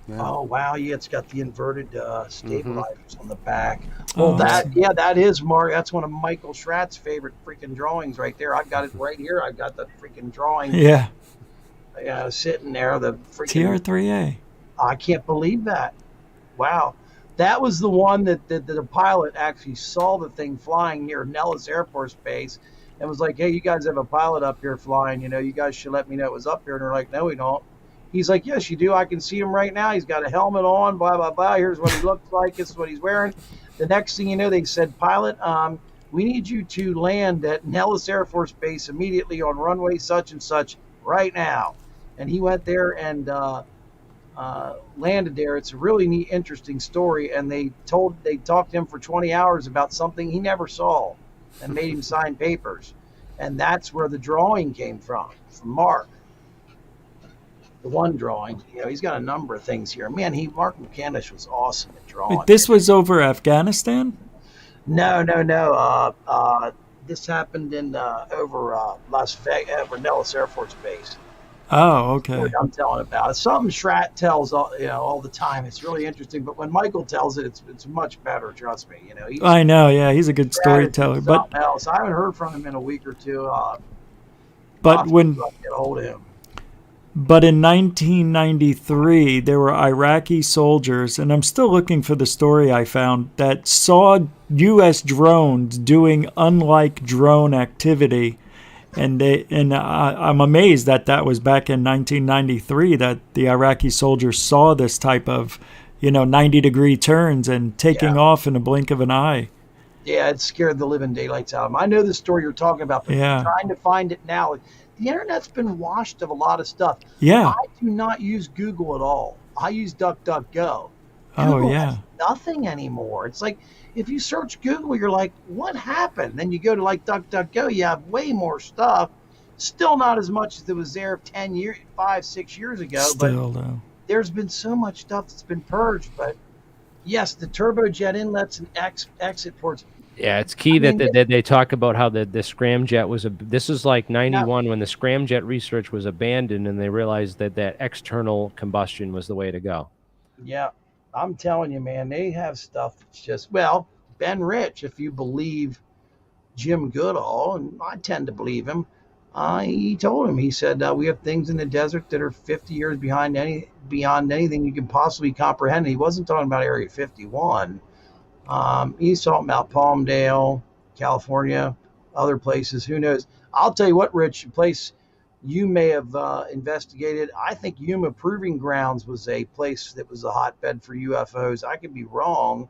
[SPEAKER 10] Yeah.
[SPEAKER 4] Oh wow! Yeah, it's got the inverted stabilizers on the back. Well, that is Mark. That's one of Michael Schratt's favorite freaking drawings right there. I've got it right here. I've got the freaking drawing.
[SPEAKER 5] Yeah.
[SPEAKER 4] Sitting there. The freaking
[SPEAKER 5] TR-3A.
[SPEAKER 4] I can't believe that. Wow. That was the one that the pilot actually saw the thing flying near Nellis Air Force Base and was like, hey, you guys have a pilot up here flying. You guys should let me know it was up here. And they're like, no, we don't. He's like, yes, you do. I can see him right now. He's got a helmet on, blah, blah, blah. Here's what he looks like. This is what he's wearing. The next thing you know, they said, pilot, we need you to land at Nellis Air Force Base immediately on runway such and such right now. And he went there and landed there. It's a really neat, interesting story. And they talked to him for 20 hours about something he never saw and made him sign papers. And that's where the drawing came from Mark. The one drawing, he's got a number of things here. Man, Mark McCandlish was awesome at drawing.
[SPEAKER 5] Wait, this was over Afghanistan?
[SPEAKER 4] No. This happened in over Las Vegas, over Nellis Air Force Base.
[SPEAKER 5] Oh, okay.
[SPEAKER 4] I'm telling about it. Something Schratt tells all the time. It's really interesting, but when Michael tells it, it's much better. Trust me.
[SPEAKER 5] I know. Yeah, he's a good storyteller. But
[SPEAKER 4] else. I haven't heard from him in a week or two.
[SPEAKER 5] But when
[SPEAKER 4] get a hold of him.
[SPEAKER 5] But in 1993, there were Iraqi soldiers, and I'm still looking for the story I found, that saw U.S. drones doing unlike drone activity. And I'm amazed that was back in 1993 that the Iraqi soldiers saw this type of, 90-degree turns and taking off in a blink of an eye.
[SPEAKER 4] Yeah, it scared the living daylights out of them. I know the story you're talking about, but I'm trying to find it now. the internet's been washed of a lot of stuff.
[SPEAKER 5] Yeah.
[SPEAKER 4] I do not use Google at all. I use DuckDuckGo.
[SPEAKER 5] Oh,
[SPEAKER 4] Google
[SPEAKER 5] yeah.
[SPEAKER 4] has nothing anymore. It's like if you search Google, you're like, what happened? Then you go to like DuckDuckGo, you have way more stuff. Still not as much as it was there 5-6 years ago.
[SPEAKER 5] Still,
[SPEAKER 4] but
[SPEAKER 5] though.
[SPEAKER 4] there's been so much stuff that's been purged. But yes, the turbojet inlets and exit ports.
[SPEAKER 1] Yeah, it's key that they talk about how the scramjet was this is like 91 when the scramjet research was abandoned and they realized that external combustion was the way to go.
[SPEAKER 4] Yeah, I'm telling you, man, they have stuff that's just, well, Ben Rich, if you believe Jim Goodall, and I tend to believe him, he told him, he said, we have things in the desert that are 50 years beyond anything you can possibly comprehend. He wasn't talking about Area 51. He's talking about Palmdale, California, other places. Who knows? I'll tell you what, Rich, a place you may have investigated. I think Yuma Proving Grounds was a place that was a hotbed for UFOs. I could be wrong.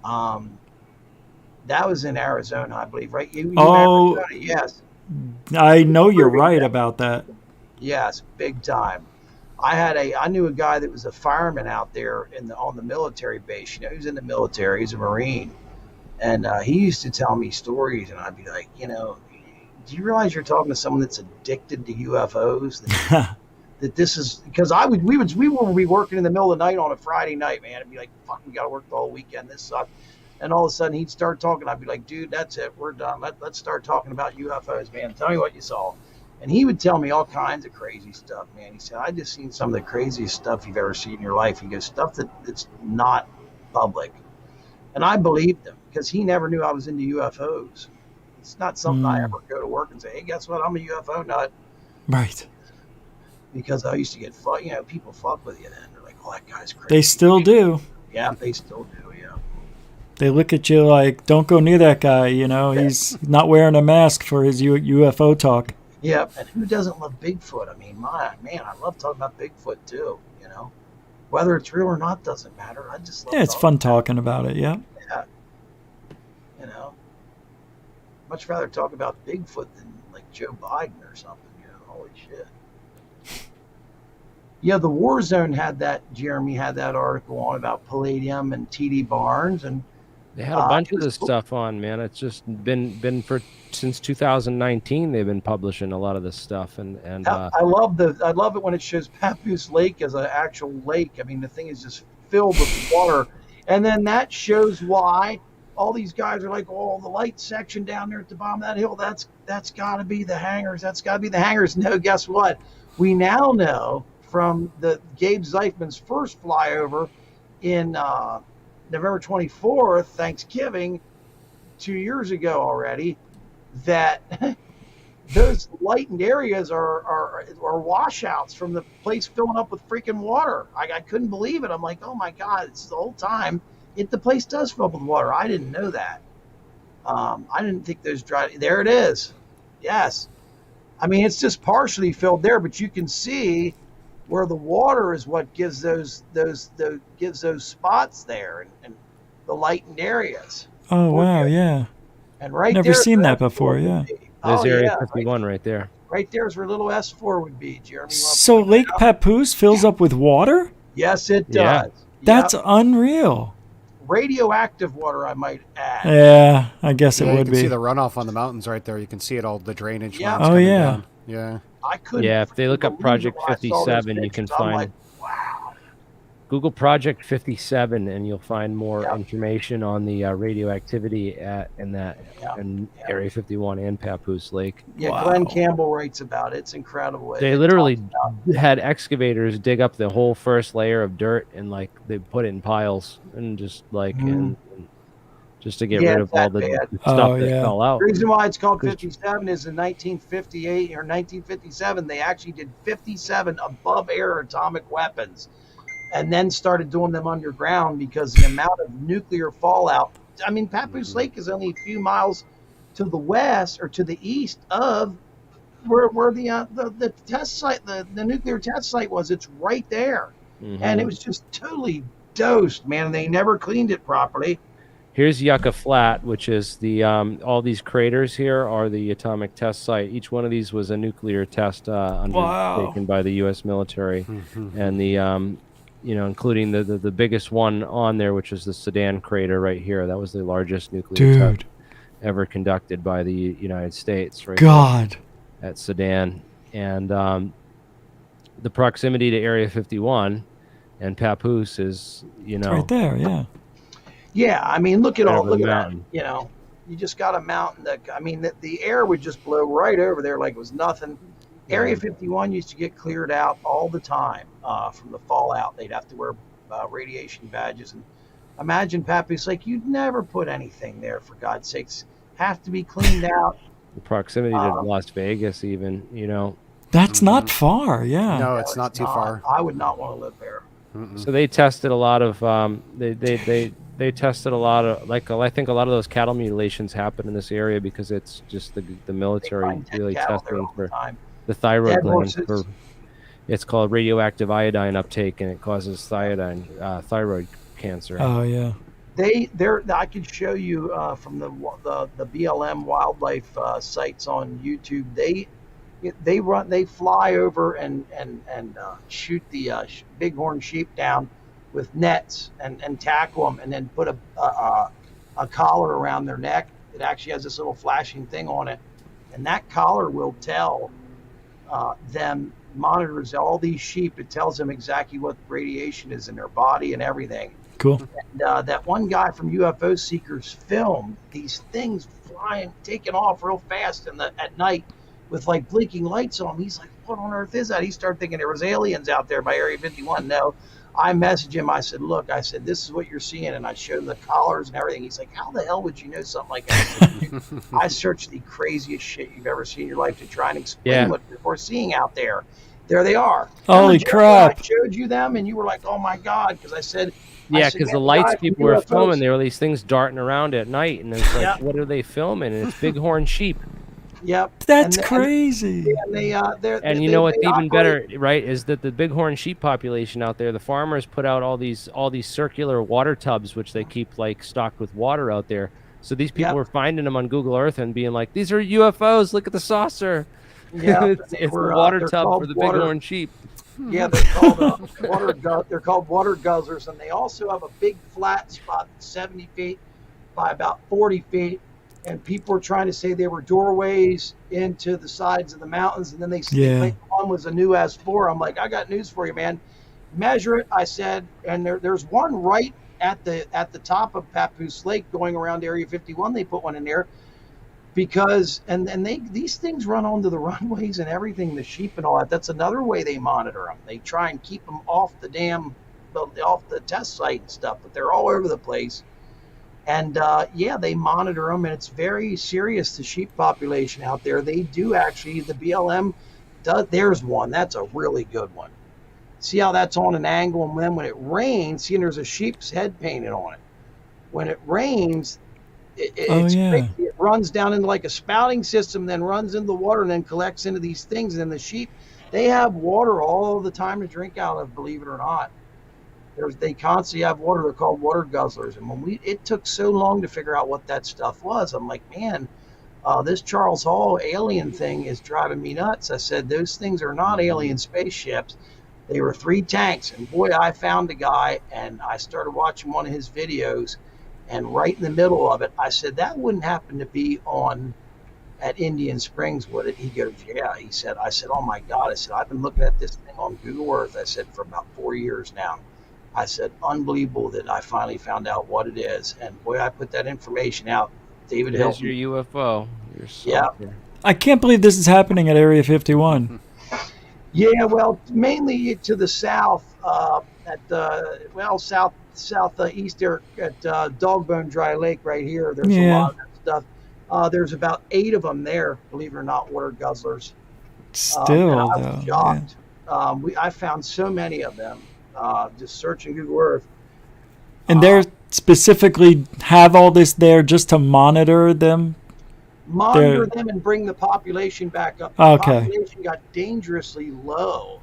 [SPEAKER 4] That was in Arizona, I believe, right? Arizona, yes.
[SPEAKER 5] I know you're right about that.
[SPEAKER 4] Yes, big time. I knew a guy that was a fireman out there on the military base. You know, he was in the military. He's a Marine, and he used to tell me stories, and I'd be like, do you realize you're talking to someone that's addicted to UFOs? That this is because we would be working in the middle of the night on a Friday night, man, and be like, fuck, we got to work the whole weekend. This sucks. And all of a sudden he'd start talking. I'd be like, dude, that's it. We're done. Let's start talking about UFOs, man. Tell me what you saw. And he would tell me all kinds of crazy stuff, man. He said, I just seen some of the craziest stuff you've ever seen in your life. He goes, stuff that's not public. And I believed him because he never knew I was into UFOs. It's not something I ever go to work and say, hey, guess what? I'm a UFO nut.
[SPEAKER 5] Right.
[SPEAKER 4] Because I used to get people fuck with you then. They're like, oh, that guy's crazy.
[SPEAKER 5] They still do.
[SPEAKER 4] Yeah, they still do, yeah.
[SPEAKER 5] They look at you like, don't go near that guy, he's not wearing a mask for his UFO talk.
[SPEAKER 4] Yeah, and who doesn't love Bigfoot? I mean, I love talking about Bigfoot too, Whether it's real or not doesn't matter. I just love
[SPEAKER 5] it's fun talking about it, yeah.
[SPEAKER 4] Yeah. Much rather talk about Bigfoot than like Joe Biden or something, Holy shit. Yeah, the War Zone Jeremy had that article on about palladium and T.D. Barnes, and
[SPEAKER 1] they had a bunch of this stuff on, man. It's just been since 2019. They've been publishing a lot of this stuff, and
[SPEAKER 4] I love it when it shows Papoose Lake as an actual lake. I mean, the thing is just filled with water, and then that shows why all these guys are like, oh, the light section down there at the bottom of that hill. That's got to be the hangars. That's got to be the hangars. No, guess what? We now know from the Gabe Zeifman's first flyover in November 24th, Thanksgiving, 2 years ago already, that those lightened areas are washouts from the place filling up with freaking water. I couldn't believe it. I'm like, oh my God, it's the whole time. The place does fill up with water. I didn't know that. I didn't think those dry. There it is. Yes. I mean, it's just partially filled there, but you can see where the water is what gives those spots there and the lightened areas.
[SPEAKER 5] Oh wow, yeah.
[SPEAKER 4] And right
[SPEAKER 5] never
[SPEAKER 4] there,
[SPEAKER 5] seen that before. Yeah.
[SPEAKER 1] There's Area 51 right there.
[SPEAKER 4] Right there is where little S4 would be, Jeremy.
[SPEAKER 5] So Lake Papoose fills up with water?
[SPEAKER 4] Yes, it does.
[SPEAKER 1] Yeah.
[SPEAKER 5] That's unreal.
[SPEAKER 4] Radioactive water, I might add.
[SPEAKER 5] Yeah, I guess it would
[SPEAKER 10] you can
[SPEAKER 5] be.
[SPEAKER 10] see the runoff on the mountains right there. You can see it all, the drainage.
[SPEAKER 4] Yeah.
[SPEAKER 10] lines
[SPEAKER 5] Oh,
[SPEAKER 10] coming
[SPEAKER 5] yeah.
[SPEAKER 10] down. Yeah.
[SPEAKER 4] I couldn't.
[SPEAKER 1] Yeah, if they look up Project 57, you can find Google Project 57, and you'll find more information on the radioactivity in Area 51 and Papoose Lake.
[SPEAKER 4] Yeah, Glenn Campbell writes about it. It's incredible.
[SPEAKER 1] They literally had excavators dig up the whole first layer of dirt and they put it in piles and just and just to get rid of all the stuff that fell out.
[SPEAKER 4] The reason why it's called 57 is in 1958 or 1957, they actually did 57 above air atomic weapons and then started doing them underground because the amount of nuclear fallout. I mean, Papoose Lake is only a few miles to the west or to the east of where the test site, the nuclear test site was. It's right there. And it was just totally dosed, man. They never cleaned it properly.
[SPEAKER 1] Here's Yucca Flat, which is the all these craters here are the atomic test site. Each one of these was a nuclear test undertaken by the U.S. military, and the including the biggest one on there, which is the Sedan crater right here. That was the largest nuclear test ever conducted by the United States. Right
[SPEAKER 5] God.
[SPEAKER 1] there at Sedan, and the proximity to Area 51 and Papoose is
[SPEAKER 5] It's right there, yeah.
[SPEAKER 4] Yeah, I mean, look at
[SPEAKER 1] the
[SPEAKER 4] that.
[SPEAKER 1] mountain.
[SPEAKER 4] You know, you just got a mountain that, I mean, the air would just blow right over there like it was nothing. Area 51 used to get cleared out all the time from the fallout. They'd have to wear radiation badges. And imagine Papoose Lake, you'd never put anything there, for God's sakes. Have to be cleaned out.
[SPEAKER 1] The proximity to Las Vegas, even,
[SPEAKER 5] That's not far, yeah.
[SPEAKER 10] No, it's not too far.
[SPEAKER 4] I would not want to live there.
[SPEAKER 1] So they tested a lot of they tested a lot of, like, I think a lot of those cattle mutilations happen in this area because it's just the military really testing for the thyroid gland. It's called radioactive iodine uptake, and it causes thyroid cancer.
[SPEAKER 5] Oh yeah.
[SPEAKER 4] I could show you from the BLM wildlife sites on YouTube. They fly over and shoot the bighorn sheep down with nets and tackle them, and then put a collar around their neck. It actually has this little flashing thing on it, and that collar will tell them, monitors all these sheep. It tells them exactly what radiation is in their body and everything.
[SPEAKER 5] Cool.
[SPEAKER 4] And that one guy from UFO Seekers filmed these things flying, taking off real fast at night with like blinking lights on. He's like, what on earth is that? He started thinking there was aliens out there by Area 51. No, I messaged him. I said, look, this is what you're seeing. And I showed him the collars and everything. He's like, how the hell would you know something like that? I searched the craziest shit you've ever seen in your life to try and explain what we're seeing out there. There they are.
[SPEAKER 5] Holy crap.
[SPEAKER 4] I showed you them and you were like, oh my God. Because I said,
[SPEAKER 1] yeah, because the lights people were filming, there were these things darting around at night, and it's like, what are they filming? And it's bighorn sheep.
[SPEAKER 4] Yep.
[SPEAKER 5] That's crazy.
[SPEAKER 1] And you know what's even better, right, is that the bighorn sheep population out there, the farmers put out all these circular water tubs, which they keep like stocked with water out there. So these people were finding them on Google Earth and being like, these are UFOs. Look at the saucer.
[SPEAKER 4] Yeah,
[SPEAKER 1] it's a water tub for the bighorn sheep.
[SPEAKER 4] Yeah, they're called they're called water guzzlers, and they also have a big flat spot, 70 feet by about 40 feet. And people were trying to say they were doorways into the sides of the mountains, and then they said one was a new S4. I'm like, I got news for you, man. Measure it, I said, and there's one right at the top of Papoose Lake going around Area 51. They put one in there because these things run onto the runways and everything, the sheep and all that. That's another way they monitor them. They try and keep them off the test site and stuff, but they're all over the place. And they monitor them, and it's very serious, the sheep population out there. They do actually, the BLM does. There's one that's a really good one. See how that's on an angle, and then when it rains, see, and there's a sheep's head painted on it. When it rains, it runs down into like a spouting system, then runs into the water, and then collects into these things. And then the sheep, they have water all the time to drink out of, believe it or not. They constantly have water. They're called water guzzlers. And it took so long to figure out what that stuff was. I'm like, man, this Charles Hall alien thing is driving me nuts. I said, those things are not alien spaceships. They were 3 tanks. And boy, I found a guy, and I started watching one of his videos. And right in the middle of it, I said, that wouldn't happen to be at Indian Springs, would it? He goes, yeah. He said, I said, oh my God. I said, I've been looking at this thing on Google Earth, I said, for about 4 years now. I said, unbelievable that I finally found out what it is. And boy, I put that information out. David
[SPEAKER 1] Here's your UFO.
[SPEAKER 5] I can't believe this is happening at Area 51.
[SPEAKER 4] Yeah, well, mainly to the south, southeast there at Dogbone Dry Lake right here. There's a lot of that stuff. There's about 8 of them there, believe it or not, water guzzlers.
[SPEAKER 5] Still,
[SPEAKER 4] I was shocked. Yeah. I found so many of them. Just searching Google Earth.
[SPEAKER 5] And they're specifically have all this there just to monitor them?
[SPEAKER 4] Monitor them and bring the population back up. The population got dangerously low.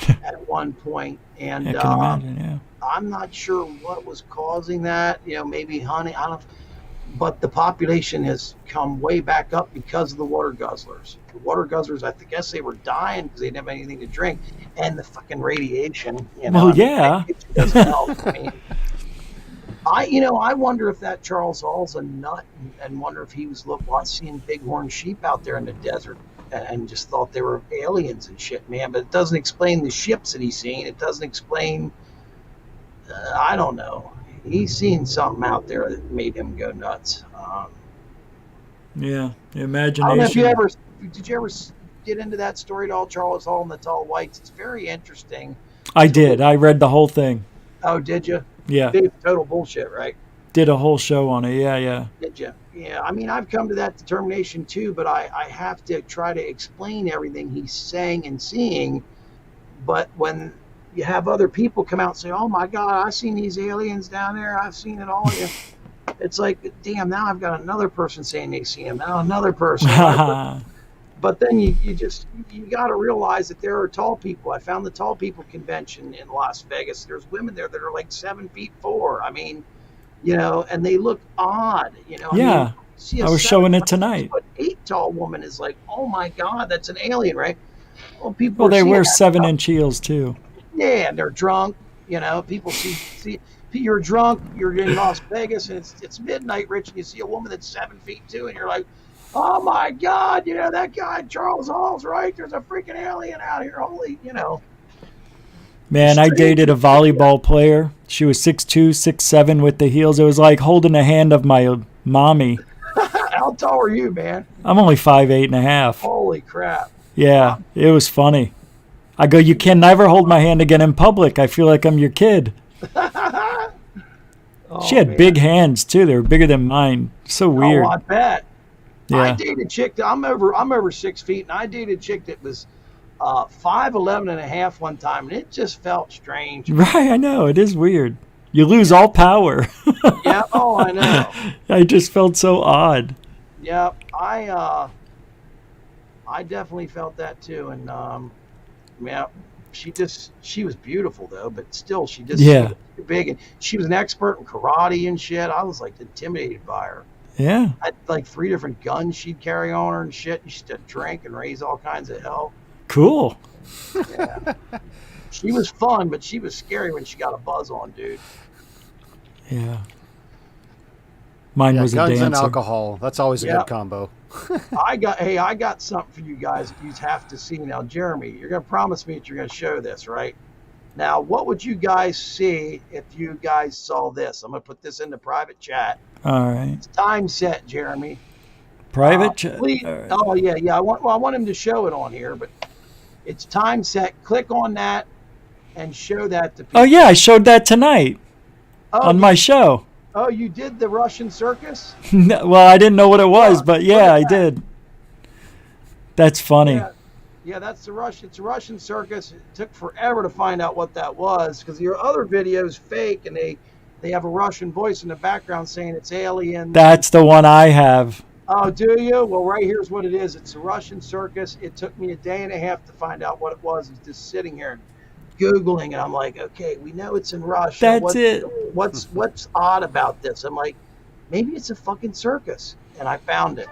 [SPEAKER 4] at one point, and
[SPEAKER 5] I can imagine. Yeah.
[SPEAKER 4] I'm not sure what was causing that. Maybe honey. I don't. But the population has come way back up because of the water guzzlers. The water guzzlers, I guess they were dying because they didn't have anything to drink, and the fucking radiation.
[SPEAKER 5] Well, yeah.
[SPEAKER 4] It doesn't help. I wonder if that Charles Hall's a nut, and wonder if he was seeing bighorn sheep out there in the desert and just thought they were aliens and shit, man. But it doesn't explain the ships that he's seen. It doesn't explain. I don't know. He's seen something out there that made him go nuts.
[SPEAKER 5] Yeah, the imagination.
[SPEAKER 4] I don't know if did you ever get into that story at all, Charles Hall and the Tall Whites? It's very interesting.
[SPEAKER 5] I did. I read the whole thing.
[SPEAKER 4] Oh, did you?
[SPEAKER 5] Yeah.
[SPEAKER 4] Total bullshit, right?
[SPEAKER 5] Did a whole show on it. Yeah.
[SPEAKER 4] Did you? Yeah. I mean, I've come to that determination too, but I have to try to explain everything he's saying and seeing. But when you have other people come out and say, "Oh my God, I've seen these aliens down there. I've seen it all." It's like, damn, now I've got another person saying they see them. Now another person. But then you got to realize that there are tall people. I found the tall people convention in Las Vegas. There's women there that are like 7'4". I mean, and they look odd.
[SPEAKER 5] Yeah. I was showing it tonight.
[SPEAKER 4] 7'8" tall woman is like, oh my God, that's an alien, right? Well,
[SPEAKER 5] they wear 7-inch heels too.
[SPEAKER 4] Yeah, and they're drunk. People see you're drunk. You're in Las Vegas, and it's midnight, Rich, and you see a woman that's 7'2", and you're like, oh my God, that guy Charles Hall's right. There's a freaking alien out here. Holy,
[SPEAKER 5] Man, I dated a volleyball player. She was 6'2", 6'7" with the heels. It was like holding the hand of my mommy.
[SPEAKER 4] How tall are you, man?
[SPEAKER 5] I'm only 5'8.5".
[SPEAKER 4] Holy crap.
[SPEAKER 5] Yeah, it was funny. I go, you can never hold my hand again in public. I feel like I'm your kid. She had big hands too. They were bigger than mine. So weird.
[SPEAKER 4] Oh, I bet.
[SPEAKER 5] Yeah.
[SPEAKER 4] I dated a chick. I'm over 6 feet, and I dated a chick that was 5'11 and a half one time, and it just felt strange.
[SPEAKER 5] Right, I know. It is weird. You lose all power.
[SPEAKER 4] Yeah. Oh, I know.
[SPEAKER 5] I just felt so odd.
[SPEAKER 4] Yeah, I definitely felt that too, and yeah, she was beautiful though, but still she was big, and she was an expert in karate and shit. I was like intimidated by her.
[SPEAKER 5] Yeah.
[SPEAKER 4] I had like 3 different guns she'd carry on her and shit. And she'd drink and raise all kinds of hell.
[SPEAKER 5] Cool.
[SPEAKER 4] Yeah. She was fun, but she was scary when she got a buzz on, dude.
[SPEAKER 5] Yeah. Mine was a dancer.
[SPEAKER 10] Guns and alcohol. That's always a good combo.
[SPEAKER 4] I got something for you guys that you have to see now. Jeremy, you're going to promise me that you're going to show this, right? Now, what would you guys see if you guys saw this? I'm going to put this in the private chat.
[SPEAKER 5] All right.
[SPEAKER 4] It's time set, Jeremy.
[SPEAKER 5] Private chat?
[SPEAKER 4] Please,
[SPEAKER 5] right.
[SPEAKER 4] Oh, yeah. I want him to show it on here, but it's time set. Click on that and show that to people.
[SPEAKER 5] Oh, yeah. I showed that tonight on my show.
[SPEAKER 4] Oh, you did the Russian circus?
[SPEAKER 5] No, well, I didn't know what it was, but yeah, I did. That's funny.
[SPEAKER 4] Yeah, that's the Russian. It's a Russian circus. It took forever to find out what that was because your other video's fake, and they have a Russian voice in the background saying it's alien.
[SPEAKER 5] That's the one I have.
[SPEAKER 4] Oh, do you? Well, right here's what it is. It's a Russian circus. It took me a day and a half to find out what it was. I was just sitting here and Googling, and I'm like, okay, we know it's in Russia. What's odd about this? I'm like, maybe it's a fucking circus, and I found it.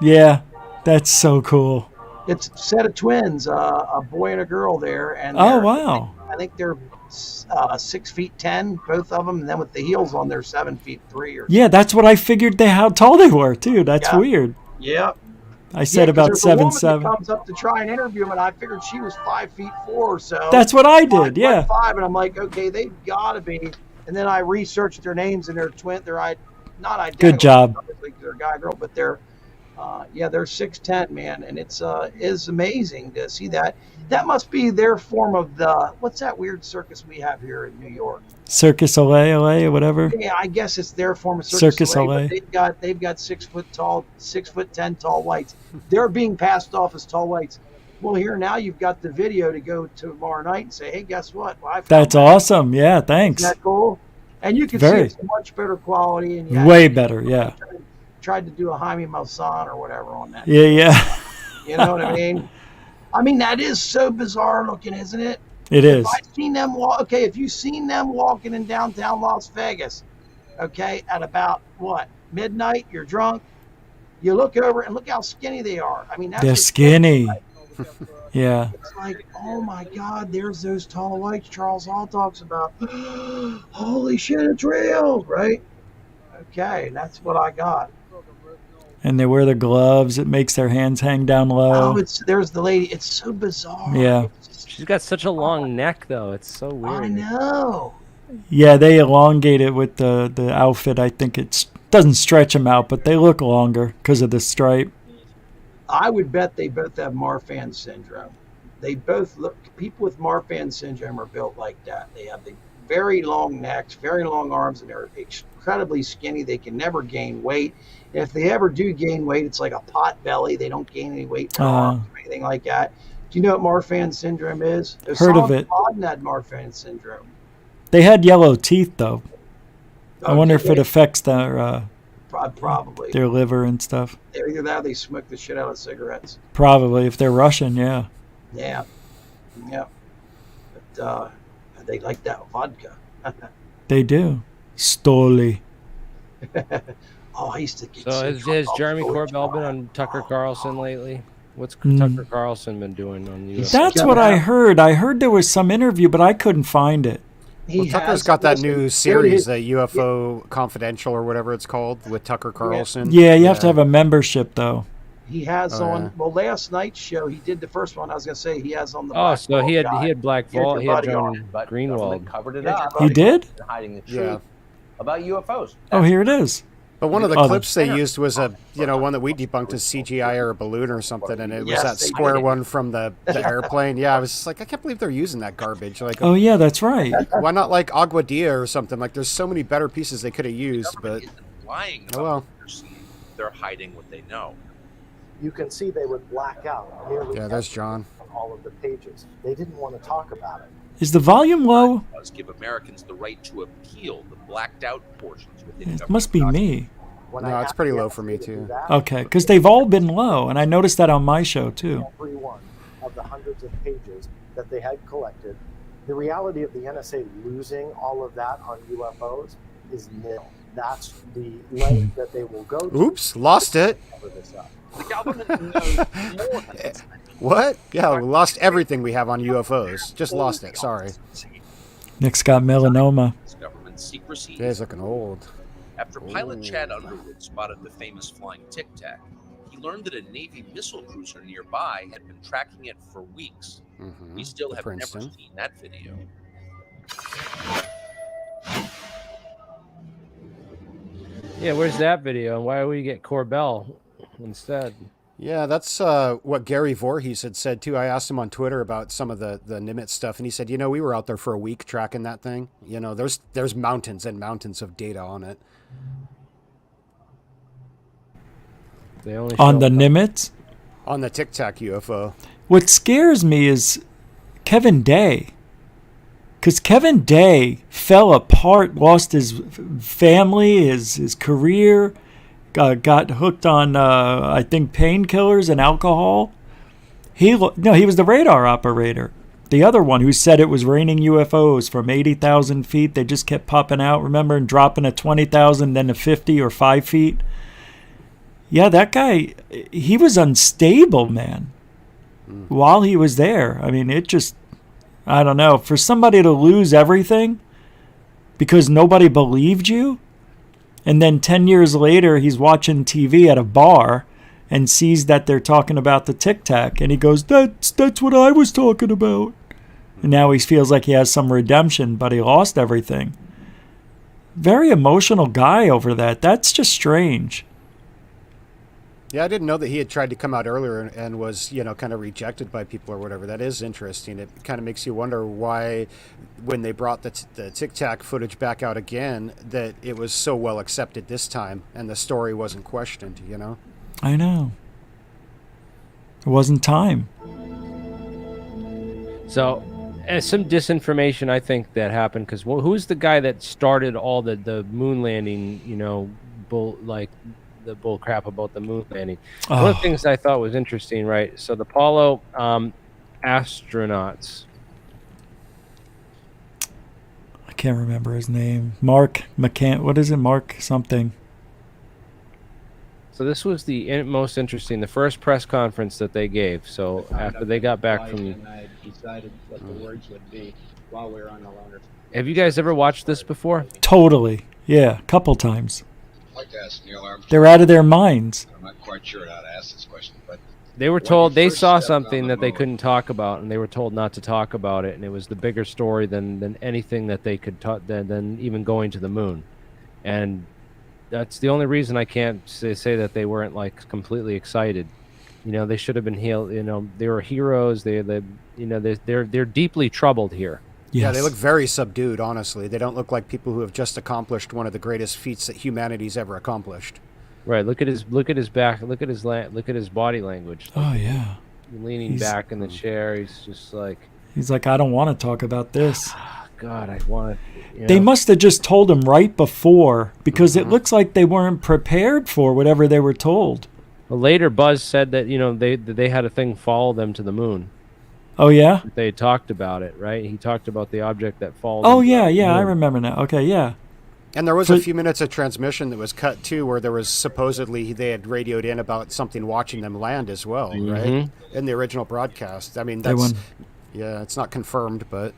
[SPEAKER 5] Yeah, that's so cool.
[SPEAKER 4] It's a set of twins, a boy and a girl there, and
[SPEAKER 5] wow,
[SPEAKER 4] I think they're 6'10", both of them, and then with the heels on, they're 7'3".
[SPEAKER 5] Yeah, that's what I figured how tall they were too. That's weird.
[SPEAKER 4] Yep.
[SPEAKER 5] I said about 7'7".
[SPEAKER 4] Comes up to try and interview him, and I figured she was 5'4" or so.
[SPEAKER 5] That's what I did. Yeah.
[SPEAKER 4] 5'5", and I'm like, okay, they've got to be. And then I researched their names, and they're twin. They're not identical.
[SPEAKER 5] Good job.
[SPEAKER 4] Obviously, they're guy girl, but they're 6'10", man, and it's is amazing to see that. That must be their form of what's that weird circus we have here in New York?
[SPEAKER 5] Circus LA, whatever.
[SPEAKER 4] Yeah, I guess it's their form of
[SPEAKER 5] Circus LA.
[SPEAKER 4] They've got 6 foot tall, 6'10" tall whites. They're being passed off as tall whites. Well, here now you've got the video to go tomorrow night and say, hey, guess what? Well,
[SPEAKER 5] that's awesome. Yeah, thanks.
[SPEAKER 4] Isn't that cool? And you can see it's much better quality. And
[SPEAKER 5] way better, yeah.
[SPEAKER 4] Tried to do a Jaime Maussan or whatever on that.
[SPEAKER 5] Yeah.
[SPEAKER 4] You know what I mean? I mean, that is so bizarre looking, isn't it?
[SPEAKER 5] It is.
[SPEAKER 4] If I've seen them okay, if you've seen them walking in downtown Las Vegas, okay, at about what, midnight, you're drunk, you look over and look how skinny they are. I mean, that's
[SPEAKER 5] They're skinny. Yeah.
[SPEAKER 4] It's like, oh my God, there's those tall whites Charles Hall talks about. Holy shit, it's real, right? Okay, that's what I got.
[SPEAKER 5] And they wear the gloves. It makes their hands hang down low.
[SPEAKER 4] Oh, there's the lady. It's so bizarre.
[SPEAKER 5] Yeah.
[SPEAKER 1] She's got such a long neck, though. It's so weird.
[SPEAKER 4] I know.
[SPEAKER 5] Yeah, they elongate it with the outfit. I think it doesn't stretch them out, but they look longer because of the stripe.
[SPEAKER 4] I would bet they both have Marfan syndrome. They both look. People with Marfan syndrome are built like that. They have the very long necks, very long arms, and they're incredibly skinny. They can never gain weight. If they ever do gain weight, it's like a pot belly. They don't gain any weight in their arms or anything like that. Do you know what Marfan syndrome is?
[SPEAKER 5] Heard of it.
[SPEAKER 4] Laden had Marfan syndrome.
[SPEAKER 5] They had yellow teeth, though. I wonder if it
[SPEAKER 4] they?
[SPEAKER 5] affects their
[SPEAKER 4] Probably.
[SPEAKER 5] their liver and stuff.
[SPEAKER 4] Either that or they smoke the shit out of cigarettes.
[SPEAKER 5] Probably, if they're Russian, yeah.
[SPEAKER 4] Yeah. Yeah. But they like that vodka.
[SPEAKER 5] They do. Stoli.
[SPEAKER 4] Oh, I used to get
[SPEAKER 1] So has Jeremy Corbell been on Tucker Carlson lately? What's Tucker Carlson been doing on the UFO?
[SPEAKER 5] That's what I heard. I heard there was some interview, but I couldn't find it.
[SPEAKER 10] Well, Tucker's got that new series, UFO Confidential or whatever it's called, with Tucker Carlson.
[SPEAKER 5] Yeah, you have to have a membership, though.
[SPEAKER 4] He has well, last night's show, he did the first one. I was going to say he has on the
[SPEAKER 1] Oh,
[SPEAKER 4] Black
[SPEAKER 1] so
[SPEAKER 4] Vault
[SPEAKER 1] he had
[SPEAKER 4] guy.
[SPEAKER 1] Black
[SPEAKER 4] He had
[SPEAKER 1] Vault. He
[SPEAKER 4] your
[SPEAKER 1] had
[SPEAKER 4] buddy on.
[SPEAKER 1] John
[SPEAKER 17] But
[SPEAKER 1] Greenwald.
[SPEAKER 17] government covered it
[SPEAKER 4] Yeah,
[SPEAKER 17] up.
[SPEAKER 5] He did?
[SPEAKER 17] They're hiding the truth about UFOs.
[SPEAKER 5] Oh, here it is.
[SPEAKER 10] But one of the clips they used was one that we debunked as CGI or a balloon or something, and it was that square one from the airplane. Yeah, I was just like, I can't believe they're using that garbage. Like,
[SPEAKER 5] Oh, yeah, that's right.
[SPEAKER 10] why not like Agua Dia or something? Like, there's so many better pieces they could have used, but
[SPEAKER 18] lying about
[SPEAKER 10] oh well.
[SPEAKER 18] what they're seeing. They're hiding what they know.
[SPEAKER 19] You can see they would black out nearly
[SPEAKER 10] Yeah, there's John.
[SPEAKER 19] on all of the pages. They didn't want to talk about it.
[SPEAKER 5] Is the volume low?
[SPEAKER 18] Does give Americans the right to appeal the blacked out portions within
[SPEAKER 5] It
[SPEAKER 18] government
[SPEAKER 5] must be me.
[SPEAKER 10] No, it's pretty low for me too.
[SPEAKER 5] Okay, because they've all been low, and I noticed that on my show, too.
[SPEAKER 19] Every one of the hundreds of pages that they had collected. The reality of the NSA losing all of that on UFOs is nil. That's the length that they will go to.
[SPEAKER 10] Oops, lost it.
[SPEAKER 19] Cover this up.
[SPEAKER 18] The government knows more than this.
[SPEAKER 10] What? Yeah, we lost everything we have on UFOs. Just lost it. Sorry.
[SPEAKER 5] Nick's got melanoma.
[SPEAKER 18] Government secrecy.
[SPEAKER 10] Yeah, he's looking old.
[SPEAKER 18] After pilot Chad Underwood spotted the famous flying Tic Tac, he learned that a Navy missile cruiser nearby had been tracking it for weeks. We still have never seen that video.
[SPEAKER 1] Yeah, where's that video? And why do we get Corbell instead?
[SPEAKER 10] Yeah, that's what Gary Voorhees had said too. I asked him on Twitter about some of the Nimitz stuff, and he said, we were out there for a week tracking that thing. There's mountains and mountains of data on it.
[SPEAKER 1] They only
[SPEAKER 5] On the Nimitz?
[SPEAKER 10] On the Tic Tac UFO.
[SPEAKER 5] What scares me is Kevin Day. Because Kevin Day fell apart, lost his family, his career, got hooked on, I think, painkillers and alcohol. He was the radar operator. The other one who said it was raining UFOs from 80,000 feet. They just kept popping out, remember, and dropping at 20,000, then to 50 or 5 feet. Yeah, that guy, he was unstable, man, while he was there. I mean, it just, I don't know. For somebody to lose everything because nobody believed you, and then 10 years later, he's watching TV at a bar and sees that they're talking about the Tic Tac, and he goes, that's what I was talking about. And now he feels like he has some redemption, but he lost everything. Very emotional guy over that. That's just strange.
[SPEAKER 10] Yeah, I didn't know that he had tried to come out earlier and was, kind of rejected by people or whatever. That is interesting. It kind of makes you wonder why, when they brought the Tic Tac footage back out again, that it was so well accepted this time and the story wasn't questioned,
[SPEAKER 5] I know. It wasn't time.
[SPEAKER 1] So, some disinformation, I think, that happened because who's the guy that started all the moon landing? bull crap about the moon landing. One of the things I thought was interesting, right? So the Apollo astronauts.
[SPEAKER 5] I can't remember his name. Mark McCann. What is it? Mark something.
[SPEAKER 1] So this was the most interesting, the first press conference that they gave. So after they got back from,
[SPEAKER 20] and I decided what the words would be while we were on the lunar.
[SPEAKER 1] have you guys ever watched this before?
[SPEAKER 5] Totally. Yeah, a couple times.
[SPEAKER 21] I'd like to ask Neil Armstrong.
[SPEAKER 5] They're out of their minds.
[SPEAKER 21] I'm not quite sure how to ask this question, but
[SPEAKER 1] They were told they saw something that they couldn't talk about, and they were told not to talk about it, and it was the bigger story than anything that they could talk than even going to the moon. And that's the only reason I can't say that they weren't like completely excited. You know, they should have been healed. You know, they were heroes. They're deeply troubled here.
[SPEAKER 10] Yeah,
[SPEAKER 5] Yes.
[SPEAKER 10] they look very subdued, honestly. They don't look like people who have just accomplished one of the greatest feats that humanity's ever accomplished.
[SPEAKER 1] Right. Look at his back. Look at his body language.
[SPEAKER 5] Oh yeah.
[SPEAKER 1] Leaning back in the chair. He's just like.
[SPEAKER 5] He's like, I don't want to talk about this.
[SPEAKER 1] God, I want.
[SPEAKER 5] They must have just told him right before, because it looks like they weren't prepared for whatever they were told.
[SPEAKER 1] Well, later, Buzz said that they had a thing follow them to the moon.
[SPEAKER 5] Oh yeah.
[SPEAKER 1] They talked about it, right? He talked about the object that followed.
[SPEAKER 5] Oh
[SPEAKER 1] them
[SPEAKER 5] yeah,
[SPEAKER 1] to the
[SPEAKER 5] yeah, I
[SPEAKER 1] moon.
[SPEAKER 5] remember now. Okay, yeah.
[SPEAKER 10] And there was a few minutes of transmission that was cut too, where there was supposedly they had radioed in about something watching them land as well, right? In the original broadcast. I mean, that's it's not confirmed, but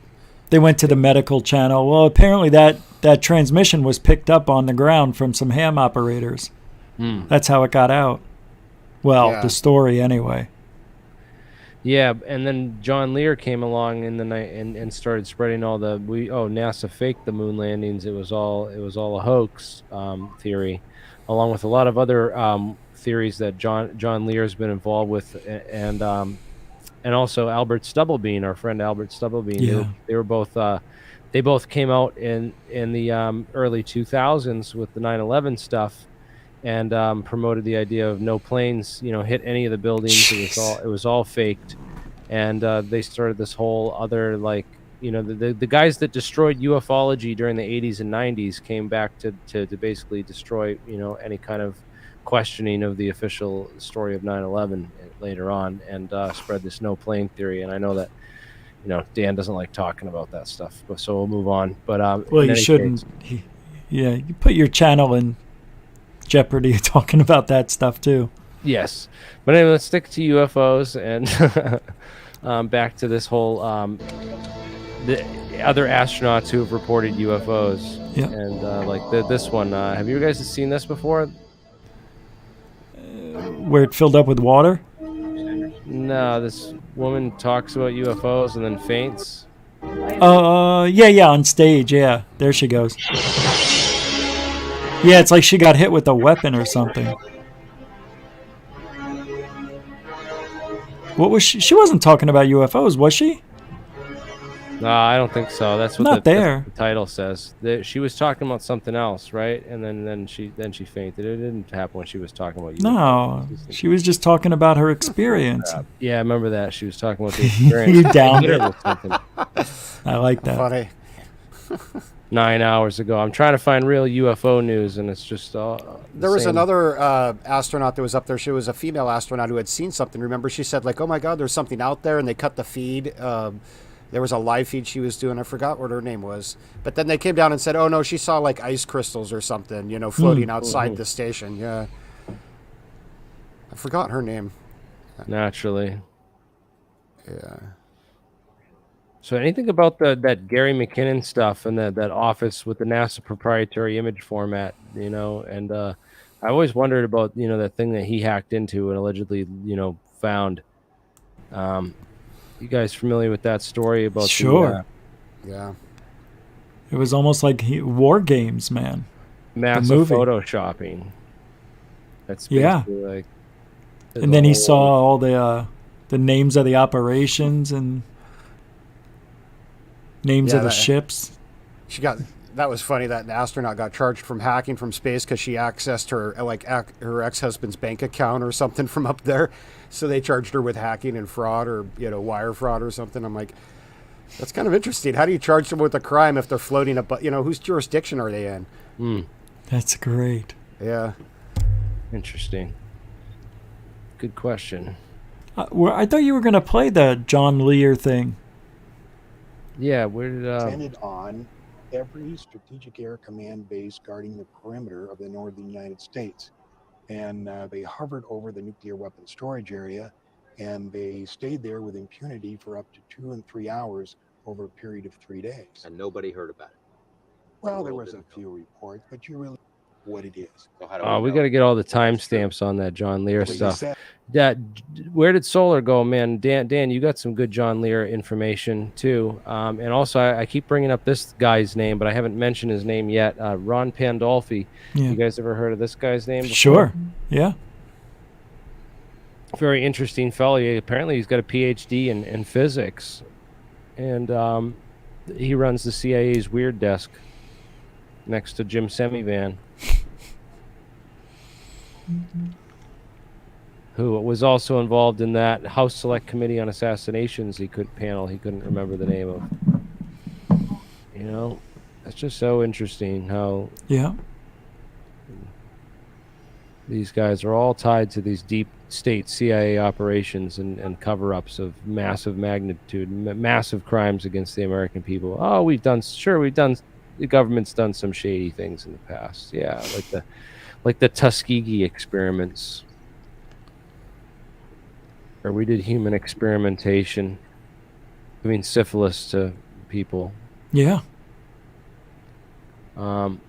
[SPEAKER 5] They went to the medical channel. Well, apparently that transmission was picked up on the ground from some ham operators. That's how it got out. Well, the story anyway.
[SPEAKER 1] Yeah, and then John Lear came along in the night and started spreading all the NASA faked the moon landings. It was all a hoax theory, along with a lot of other theories that John Lear's been involved with, and also Albert Stubblebine, our friend Albert Stubblebine.
[SPEAKER 5] Yeah.
[SPEAKER 1] They were both they both came out in the early 2000s with the 9/11 stuff, and promoted the idea of no planes, hit any of the buildings. It was all faked, and they started this whole other the guys that destroyed UFOlogy during the 80s and 90s came back to basically destroy any kind of questioning of the official story of 9/11 later on, and spread this no plane theory. And I know that Dan doesn't like talking about that stuff, so we'll move on. But
[SPEAKER 5] well, you shouldn't. You put your channel in jeopardy talking about that stuff too.
[SPEAKER 1] Yes, but anyway, let's stick to UFOs and back to this whole the other astronauts who have reported UFOs.
[SPEAKER 5] Yeah.
[SPEAKER 1] And this one, have you guys seen this before?
[SPEAKER 5] Where it filled up with water?
[SPEAKER 1] No, this woman talks about UFOs and then faints.
[SPEAKER 5] Yeah, on stage. Yeah, there she goes. Yeah, it's like she got hit with a weapon or something. What was she? She wasn't talking about UFOs, was she?
[SPEAKER 1] No, I don't think so. That's what
[SPEAKER 5] Not
[SPEAKER 1] that's what the title says. She was talking about something else, right? And then she fainted. It didn't happen when she was talking about UFOs.
[SPEAKER 5] No, she was just talking about her experience.
[SPEAKER 1] Yeah, I remember that. She was talking about the experience.
[SPEAKER 5] You downed it. I like that.
[SPEAKER 10] Funny.
[SPEAKER 1] 9 hours ago. I'm trying to find real UFO news, and it's just
[SPEAKER 10] there was another astronaut that was up there. She was a female astronaut who had seen something. Remember, she said like, "Oh my God, there's something out there," and they cut the feed. There was a live feed she was doing. I forgot what her name was, but then they came down and said, "Oh no, she saw like ice crystals or something, floating outside the station." Yeah, I forgot her name.
[SPEAKER 1] Naturally.
[SPEAKER 10] Yeah.
[SPEAKER 1] So anything about that Gary McKinnon stuff and that office with the NASA proprietary image format, and I always wondered about, that thing that he hacked into and allegedly, found. You guys familiar with that story about
[SPEAKER 5] Sure.
[SPEAKER 10] Yeah.
[SPEAKER 5] It was almost like War Games, man.
[SPEAKER 1] Massive photoshopping. That's basically like.
[SPEAKER 5] And then he saw all the names of the operations and names of the ships.
[SPEAKER 10] That was funny that an astronaut got charged from hacking from space because she accessed her ex-husband's bank account or something from up there. So they charged her with hacking and fraud or wire fraud or something. I'm like, that's kind of interesting. How do you charge them with a crime if they're floating whose jurisdiction are they in?
[SPEAKER 5] That's great.
[SPEAKER 10] Yeah.
[SPEAKER 1] Interesting. Good question.
[SPEAKER 5] Well, I thought you were going to play the John Lear thing.
[SPEAKER 1] Yeah, where did
[SPEAKER 3] Landed on every strategic air command base guarding the perimeter of the northern United States. And they hovered over the nuclear weapon storage area, and they stayed there with impunity for up to 2 and 3 hours over a period of 3 days.
[SPEAKER 17] And nobody heard about it.
[SPEAKER 3] Well, there was a few reports, but you really what it is.
[SPEAKER 17] So how do
[SPEAKER 1] Oh, we got to get all the timestamps on that John Lear stuff. Where did Solar go, man? Dan, you got some good John Lear information too. And also, I keep bringing up this guy's name, but I haven't mentioned his name yet. Ron Pandolfi.
[SPEAKER 5] Yeah.
[SPEAKER 1] You guys ever heard of this guy's name before?
[SPEAKER 5] Sure. Yeah.
[SPEAKER 1] Very interesting fellow. Apparently, he's got a PhD in physics, and he runs the CIA's Weird Desk next to Jim Semivan. Who was also involved in that House Select Committee on Assassinations he couldn't remember the name of. You know, that's just so interesting how these guys are all tied to these deep state CIA operations and cover-ups of massive magnitude, massive crimes against the American people. Oh, the government's done some shady things in the past. Yeah, like the Tuskegee experiments, or we did human experimentation, giving syphilis to people.
[SPEAKER 5] Yeah.
[SPEAKER 1] You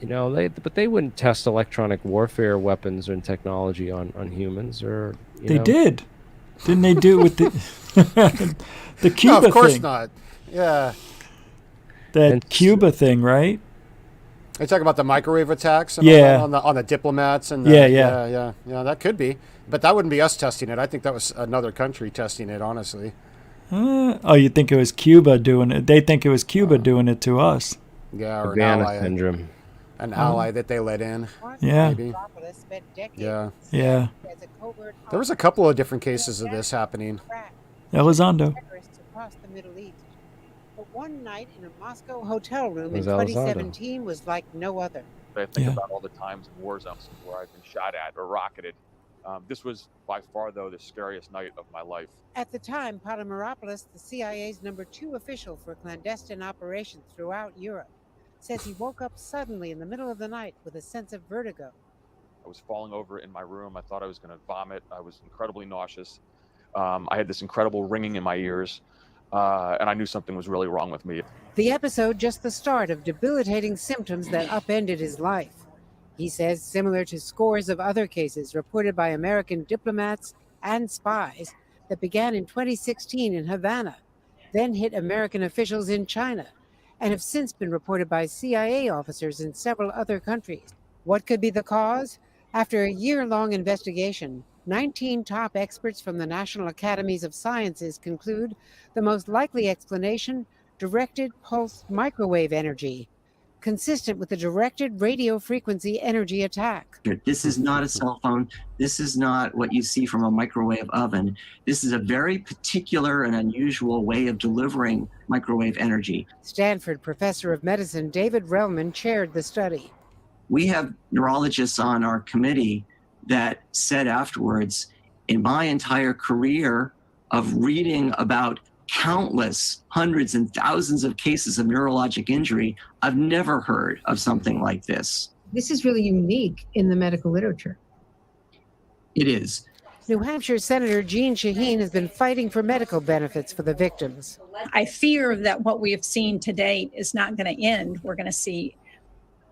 [SPEAKER 1] know, they wouldn't test electronic warfare weapons and technology on humans, or
[SPEAKER 5] they did. Didn't they do it with the the Cuba
[SPEAKER 10] No, of course
[SPEAKER 5] thing?
[SPEAKER 10] not. Yeah.
[SPEAKER 5] That Cuba thing, right?
[SPEAKER 10] Are you talking about the microwave attacks? And
[SPEAKER 5] Yeah.
[SPEAKER 10] all that on the diplomats and
[SPEAKER 5] Yeah.
[SPEAKER 10] That could be, but that wouldn't be us testing it. I think that was another country testing it. Honestly.
[SPEAKER 5] Oh, you think it was Cuba doing it? They think it was Cuba doing it to us.
[SPEAKER 10] Yeah, or
[SPEAKER 1] Havana Syndrome.
[SPEAKER 10] An ally that they let in.
[SPEAKER 5] Yeah.
[SPEAKER 10] Maybe. Yeah.
[SPEAKER 5] Yeah.
[SPEAKER 10] There was a couple of different cases of this happening.
[SPEAKER 5] Elizondo.
[SPEAKER 22] Across the Middle East. But one night in a Moscow hotel room in
[SPEAKER 1] Was Elizondo.
[SPEAKER 22] 2017 was like no other.
[SPEAKER 16] I think about all the times in war zones where I've been shot at or rocketed. This was by far, though, the scariest night of my life.
[SPEAKER 22] At the time, Polymeropoulos, the CIA's #2 official for clandestine operations throughout Europe, says he woke up suddenly in the middle of the night with a sense of vertigo.
[SPEAKER 16] I was falling over in my room. I thought I was going to vomit. I was incredibly nauseous. I had this incredible ringing in my ears, and I knew something was really wrong with me.
[SPEAKER 22] The episode just the start of debilitating symptoms that upended his life. He says, similar to scores of other cases reported by American diplomats and spies that began in 2016 in Havana, then hit American officials in China, and have since been reported by CIA officers in several other countries. What could be the cause? After a year-long investigation, 19 top experts from the National Academies of Sciences conclude the most likely explanation: directed pulse microwave energy, consistent with the directed radio frequency energy attack.
[SPEAKER 23] This is not a cell phone. This is not what you see from a microwave oven. This is a very particular and unusual way of delivering microwave energy.
[SPEAKER 22] Stanford professor of medicine David Relman chaired the study.
[SPEAKER 23] We have neurologists on our committee that said afterwards, in my entire career of reading about countless hundreds and thousands of cases of neurologic injury, I've never heard of something like this.
[SPEAKER 22] This is really unique in the medical literature.
[SPEAKER 23] It is.
[SPEAKER 22] New Hampshire Senator Jean Shaheen has been fighting for medical benefits for the victims.
[SPEAKER 24] I fear that what we have seen to date is not going to end. We're going to see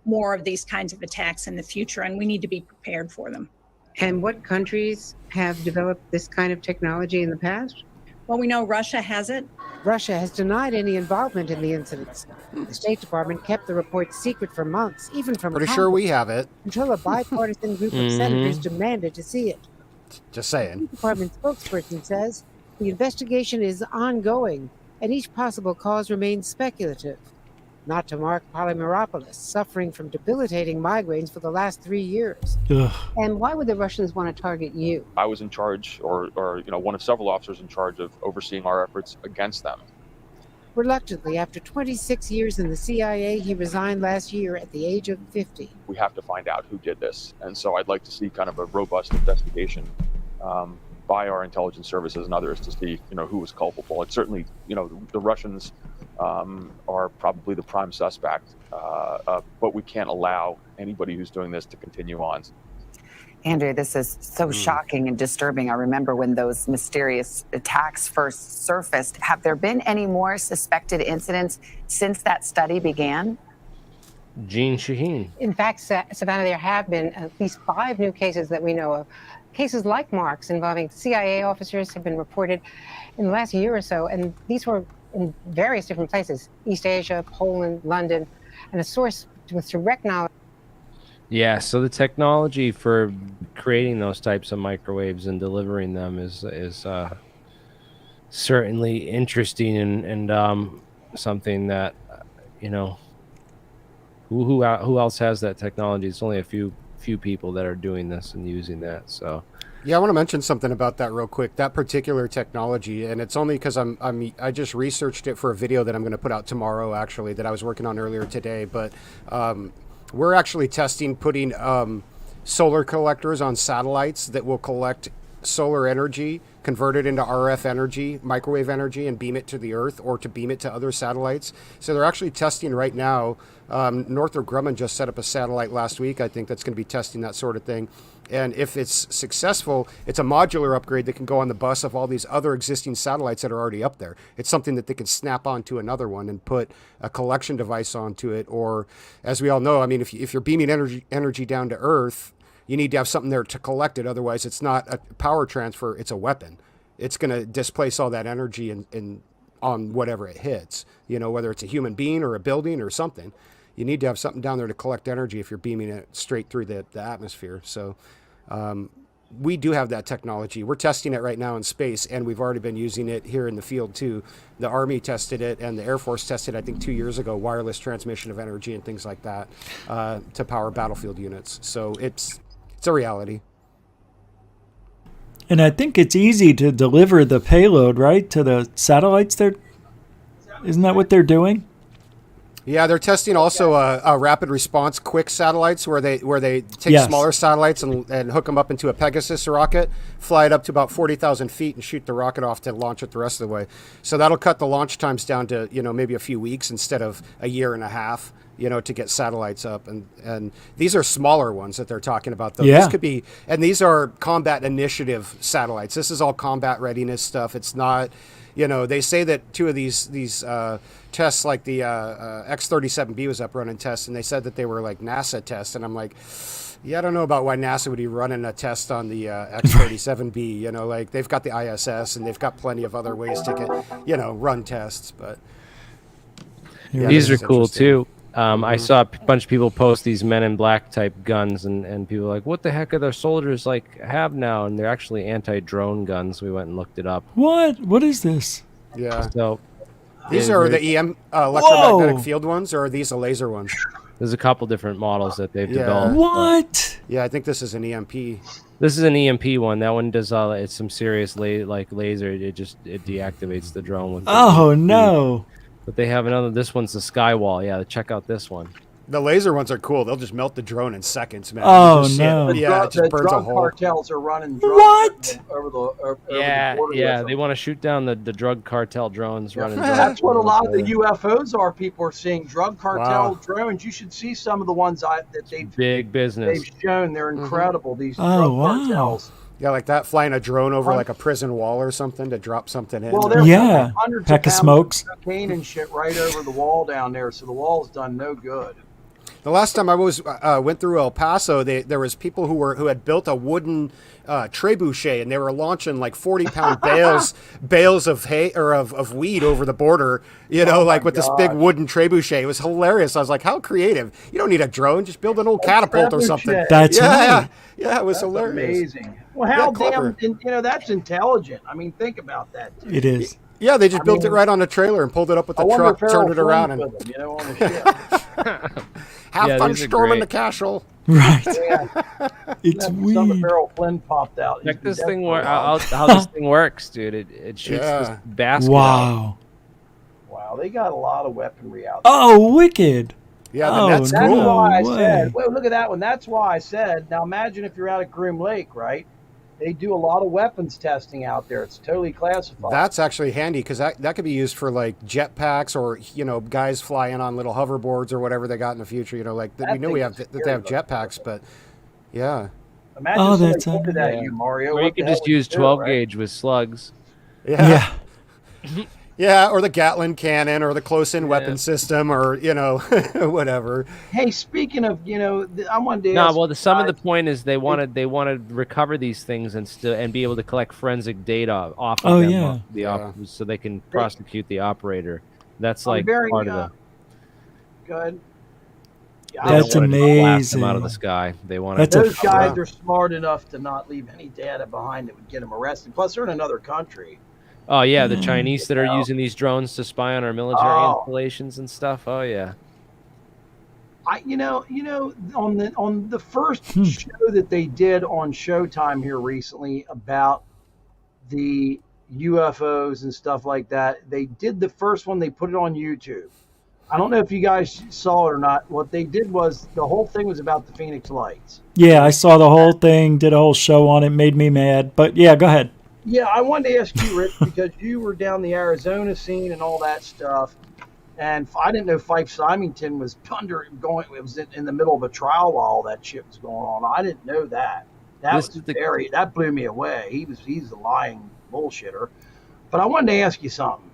[SPEAKER 24] more of these kinds of attacks in the future, and we need to be prepared for them.
[SPEAKER 22] And what countries have developed this kind of technology in the past?
[SPEAKER 24] Well, we know Russia has it.
[SPEAKER 22] Russia has denied any involvement in the incidents. The State Department kept the report secret for months, even from
[SPEAKER 10] Pretty sure we have it.
[SPEAKER 22] until a bipartisan group of senators demanded to see it.
[SPEAKER 10] Just
[SPEAKER 22] The
[SPEAKER 10] saying.
[SPEAKER 22] State Department spokesperson says the investigation is ongoing and each possible cause remains speculative. Not to mark Polymeropoulos, suffering from debilitating migraines for the last 3 years.
[SPEAKER 5] Ugh.
[SPEAKER 22] And why would the Russians want to target you?
[SPEAKER 16] I was in charge, or one of several officers in charge of overseeing our efforts against them.
[SPEAKER 22] Reluctantly, after 26 years in the CIA, he resigned last year at the age of 50.
[SPEAKER 2] We have to find out who did this. And so I'd like to see kind of a robust investigation by our intelligence services and others to see, who was culpable. It's certainly, the Russians are probably the prime suspect, but we can't allow anybody who's doing this to continue on.
[SPEAKER 7] Andrea, this is so shocking and disturbing. I remember when those mysterious attacks first surfaced. Have there been any more suspected incidents since that study began?
[SPEAKER 1] Jean Shaheen.
[SPEAKER 22] In fact, Savannah, there have been at least 5 new cases that we know of. Cases like Mark's involving CIA officers have been reported in the last year or so, and these were in various different places: East Asia, Poland, London, and a source with direct knowledge.
[SPEAKER 1] Yeah, so the technology for creating those types of microwaves and delivering them is certainly interesting and something that who else has that technology? It's only a few people that are doing this and using that. So
[SPEAKER 10] yeah, I want to mention something about that real quick. That particular technology, and it's only because I just researched it for a video that I'm going to put out tomorrow, actually, that I was working on earlier today, but. We're actually testing putting solar collectors on satellites that will collect solar energy, convert it into RF energy, microwave energy, and beam it to the Earth or to beam it to other satellites. So they're actually testing right now. Northrop Grumman just set up a satellite last week, I think, that's going to be testing that sort of thing. And if it's successful, it's a modular upgrade that can go on the bus of all these other existing satellites that are already up there. It's something that they can snap onto another one and put a collection device onto it. Or, as we all know, I mean, if you're beaming energy down to Earth, you need to have something there to collect it. Otherwise, it's not a power transfer, it's a weapon. It's going to displace all that energy on whatever it hits, whether it's a human being or a building or something. You need to have something down there to collect energy if you're beaming it straight through the atmosphere. So we do have that technology. We're testing it right now in space, and we've already been using it here in the field too. The Army tested it, and the Air Force tested it, I think, 2 years ago, wireless transmission of energy and things like that to power battlefield units. So it's a reality.
[SPEAKER 5] And I think it's easy to deliver the payload, right, to the satellites. Isn't that what they're doing?
[SPEAKER 10] Yeah, they're testing also a rapid response quick satellites where they take smaller satellites and hook them up into a Pegasus rocket, fly it up to about 40,000 feet and shoot the rocket off to launch it the rest of the way. So that'll cut the launch times down to, maybe a few weeks instead of a year and a half, to get satellites up. And these are smaller ones that they're talking about, though.
[SPEAKER 5] Yeah.
[SPEAKER 10] This could be, and these are combat initiative satellites. This is all combat readiness stuff. It's not, they say that 2 of these tests, like the X-37B was up running tests, and they said that they were like NASA tests. And I'm like, yeah, I don't know about why NASA would be running a test on the X-37B. Like they've got the ISS and they've got plenty of other ways to get, run tests. But
[SPEAKER 1] yeah, these are cool too. I saw a bunch of people post these Men in Black type guns, and people are like, what the heck are their soldiers have now? And they're actually anti-drone guns. We went and looked it up.
[SPEAKER 5] What is this?
[SPEAKER 10] Yeah.
[SPEAKER 1] So
[SPEAKER 10] these are the electromagnetic field ones, or are these the laser ones?
[SPEAKER 1] There's a couple different models that they've developed.
[SPEAKER 5] What?
[SPEAKER 10] Yeah, I think this is an EMP.
[SPEAKER 1] This is an EMP one. That one does it's some serious laser. It deactivates the drone with.
[SPEAKER 5] No.
[SPEAKER 1] But they have another. This one's the Skywall. Yeah, check out this one.
[SPEAKER 10] The laser ones are cool. They'll just melt the drone in seconds, man.
[SPEAKER 5] Oh no!
[SPEAKER 10] Yeah, it just burns a hole.
[SPEAKER 4] Cartels are running drones over the
[SPEAKER 1] yeah. They want to shoot down the drug cartel drones running.
[SPEAKER 4] That's what a lot of the UFOs are. People are seeing drug cartel drones. You should see some of the ones that they've
[SPEAKER 1] big business.
[SPEAKER 4] They've shown they're incredible. These drug cartels.
[SPEAKER 10] Yeah, like that, flying a drone over like a prison wall or something to drop something in.
[SPEAKER 4] Well, there's hundreds
[SPEAKER 5] pack
[SPEAKER 4] of
[SPEAKER 5] smokes,
[SPEAKER 4] cocaine and shit right over the wall down there, so the wall's done no good.
[SPEAKER 10] The last time I went through El Paso, there was people who had built a wooden trebuchet, and they were launching like 40-pound bales of hay or of weed over the border. With this big wooden trebuchet. It was hilarious. I was like, how creative! You don't need a drone; just build an old catapult or something.
[SPEAKER 5] That's right.
[SPEAKER 10] Yeah, it was hilarious.
[SPEAKER 4] Amazing. Well, how damn that's intelligent. I mean, think about that. Too.
[SPEAKER 5] It is.
[SPEAKER 10] Yeah, they just built it right on a trailer and pulled it up with the truck, turned it around, and
[SPEAKER 4] on the ship.
[SPEAKER 10] have fun storming the castle.
[SPEAKER 5] Right.
[SPEAKER 4] Yeah.
[SPEAKER 5] It's weird.
[SPEAKER 4] Some of Errol Flynn popped out.
[SPEAKER 1] Check this thing how this thing works, dude. It shoots this basket.
[SPEAKER 5] Wow.
[SPEAKER 4] Wow,
[SPEAKER 6] now. They got a lot of weaponry out there.
[SPEAKER 5] Oh, wicked.
[SPEAKER 10] Yeah,
[SPEAKER 6] that's
[SPEAKER 10] cool.
[SPEAKER 6] why I
[SPEAKER 5] way.
[SPEAKER 6] said, well, look at that one. That's why I said, now imagine if you're out at Groom Lake, right? They do a lot of weapons testing out there. It's totally classified.
[SPEAKER 10] That's actually handy because that could be used for like jetpacks or, you know, guys flying on little hoverboards or whatever they got in the future. You know, like we know that they have jetpacks, but yeah.
[SPEAKER 6] Imagine somebody pointed at you, Mario.
[SPEAKER 1] Or you could just use 12 gauge with slugs.
[SPEAKER 10] Yeah. Yeah, or the Gatling cannon or the close-in weapon system or, you know, whatever.
[SPEAKER 6] Hey, speaking of, you know, I wanted to
[SPEAKER 1] No,
[SPEAKER 6] ask
[SPEAKER 1] well, some of
[SPEAKER 6] you
[SPEAKER 1] the point is they want to recover these things and be able to collect forensic data off of them, so they can prosecute the operator. That's like part of the.
[SPEAKER 6] Good. Yeah,
[SPEAKER 5] That's
[SPEAKER 1] Blast them
[SPEAKER 5] amazing.
[SPEAKER 1] out of the sky. They want
[SPEAKER 6] those guys are smart enough to not leave any data behind that would get them arrested. Plus, they're in another country.
[SPEAKER 1] Oh yeah, the Chinese that are using these drones to spy on our military installations and stuff. Oh yeah.
[SPEAKER 6] You know, on the first show that they did on Showtime here recently about the UFOs and stuff like that, they did the first one. They put it on YouTube. I don't know if you guys saw it or not. What they did was the whole thing was about the Phoenix Lights.
[SPEAKER 5] Yeah, I saw the whole thing, did a whole show on it, made me mad. But yeah, go ahead.
[SPEAKER 6] Yeah, I wanted to ask you, Rick, because you were down the Arizona scene and all that stuff, and I didn't know Fife Symington was it was in the middle of a trial while all that shit was going on. I didn't know that. That blew me away. He's a lying bullshitter. But I wanted to ask you something.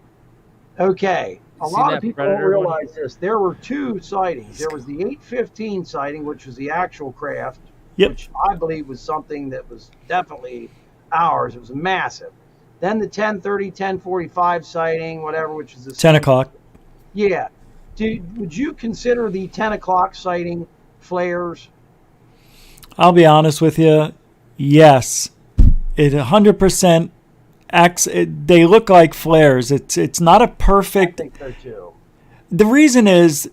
[SPEAKER 6] Okay, a lot of people don't realize this. There were two sightings. There was the 815 sighting, which was the actual craft, which I believe was something that was definitely ours. It was massive. Then the 10:30, 10:45 sighting, whatever, which is the
[SPEAKER 5] 10 o'clock.
[SPEAKER 6] Yeah. Would you consider the 10 o'clock sighting flares?
[SPEAKER 5] I'll be honest with you. Yes, it 100% acts. They look like flares. It's not a perfect.
[SPEAKER 6] I think so too.
[SPEAKER 5] The reason is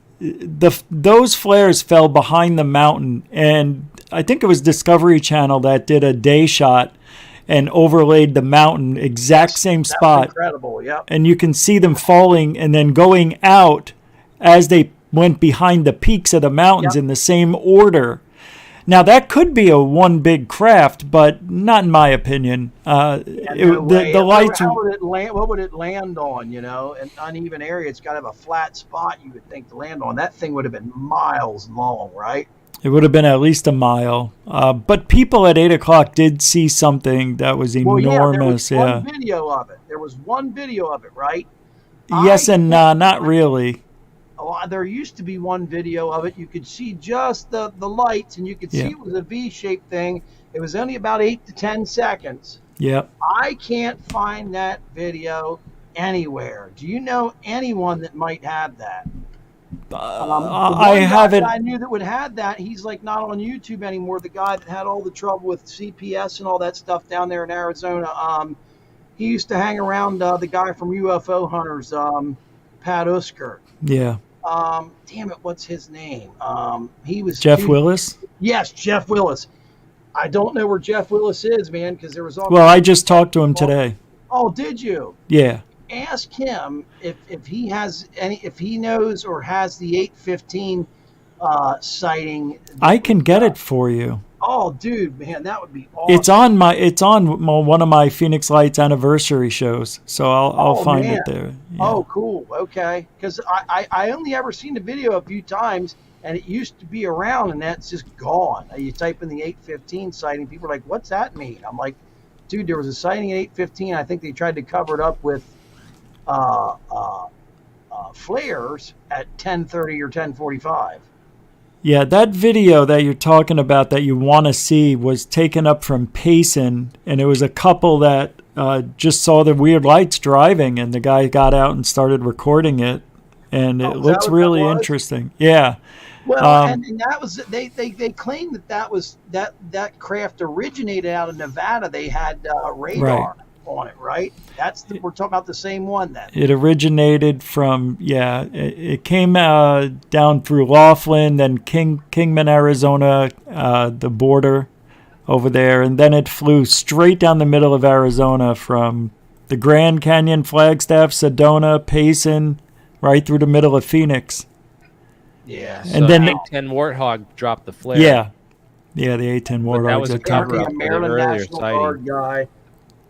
[SPEAKER 5] those flares fell behind the mountain, and I think it was Discovery Channel that did a day shot and overlaid the mountain, exact same spot.
[SPEAKER 6] Incredible, yeah.
[SPEAKER 5] And you can see them falling and then going out as they went behind the peaks of the mountains in the same order. Now, that could be a one big craft, but not in my opinion. The lights...
[SPEAKER 6] What would it land on, you know? An uneven area, it's got to have a flat spot you would think to land on. That thing would have been miles long, right?
[SPEAKER 5] It would have been at least a mile. But people at 8 o'clock did see something that was enormous.
[SPEAKER 6] There was one video of it. There was one video of it, right?
[SPEAKER 5] Yes and not really.
[SPEAKER 6] Oh, there used to be one video of it. You could see just the lights, and you could see it was a V-shaped thing. It was only about 8 to 10 seconds.
[SPEAKER 5] Yep.
[SPEAKER 6] I can't find that video anywhere. Do you know anyone that might have that?
[SPEAKER 5] I haven't.
[SPEAKER 6] I knew that would have that. He's like not on YouTube anymore. The guy that had all the trouble with CPS and all that stuff down there in Arizona. He used to hang around the guy from UFO Hunters, Pat Usker.
[SPEAKER 5] Yeah.
[SPEAKER 6] Damn it, what's his name? He was
[SPEAKER 5] Jeff Willis.
[SPEAKER 6] Yes, Jeff Willis. I don't know where Jeff Willis is, man, because there was all.
[SPEAKER 5] Well, I just talked to him today.
[SPEAKER 6] Oh, did you?
[SPEAKER 5] Yeah.
[SPEAKER 6] Ask him if he has if he knows or has the 815 sighting.
[SPEAKER 5] I can get it for you.
[SPEAKER 6] Oh, dude, man, that would be awesome.
[SPEAKER 5] It's on one of my Phoenix Lights anniversary shows, so I'll find it there.
[SPEAKER 6] Yeah. Oh, cool. Okay, because I only ever seen the video a few times, and it used to be around, and that's just gone. You type in the 815 sighting, people are like, "What's that mean?" I'm like, "Dude, there was a sighting at 815. I think they tried to cover it up with flares at 10:30 or 10:45."
[SPEAKER 5] Yeah, that video that you're talking about that you want to see was taken up from Payson, and it was a couple that just saw the weird lights driving, and the guy got out and started recording it, and it looks really interesting. Yeah.
[SPEAKER 6] Well, and that was they claimed that craft originated out of Nevada. They had radar on it, right? We're talking about the same one then.
[SPEAKER 5] It originated from it came down through Laughlin, then Kingman, Arizona, the border over there, and then it flew straight down the middle of Arizona from the Grand Canyon, Flagstaff, Sedona, Payson, right through the middle of Phoenix.
[SPEAKER 1] Yeah.
[SPEAKER 5] And
[SPEAKER 1] So
[SPEAKER 5] then
[SPEAKER 1] A-10 Warthog dropped the flare.
[SPEAKER 5] yeah, the A-10
[SPEAKER 1] But that was
[SPEAKER 5] Warthogs.
[SPEAKER 1] a cover-up
[SPEAKER 4] A
[SPEAKER 1] for the
[SPEAKER 4] Maryland
[SPEAKER 1] earlier
[SPEAKER 4] National
[SPEAKER 1] sighting.
[SPEAKER 4] Guard guy,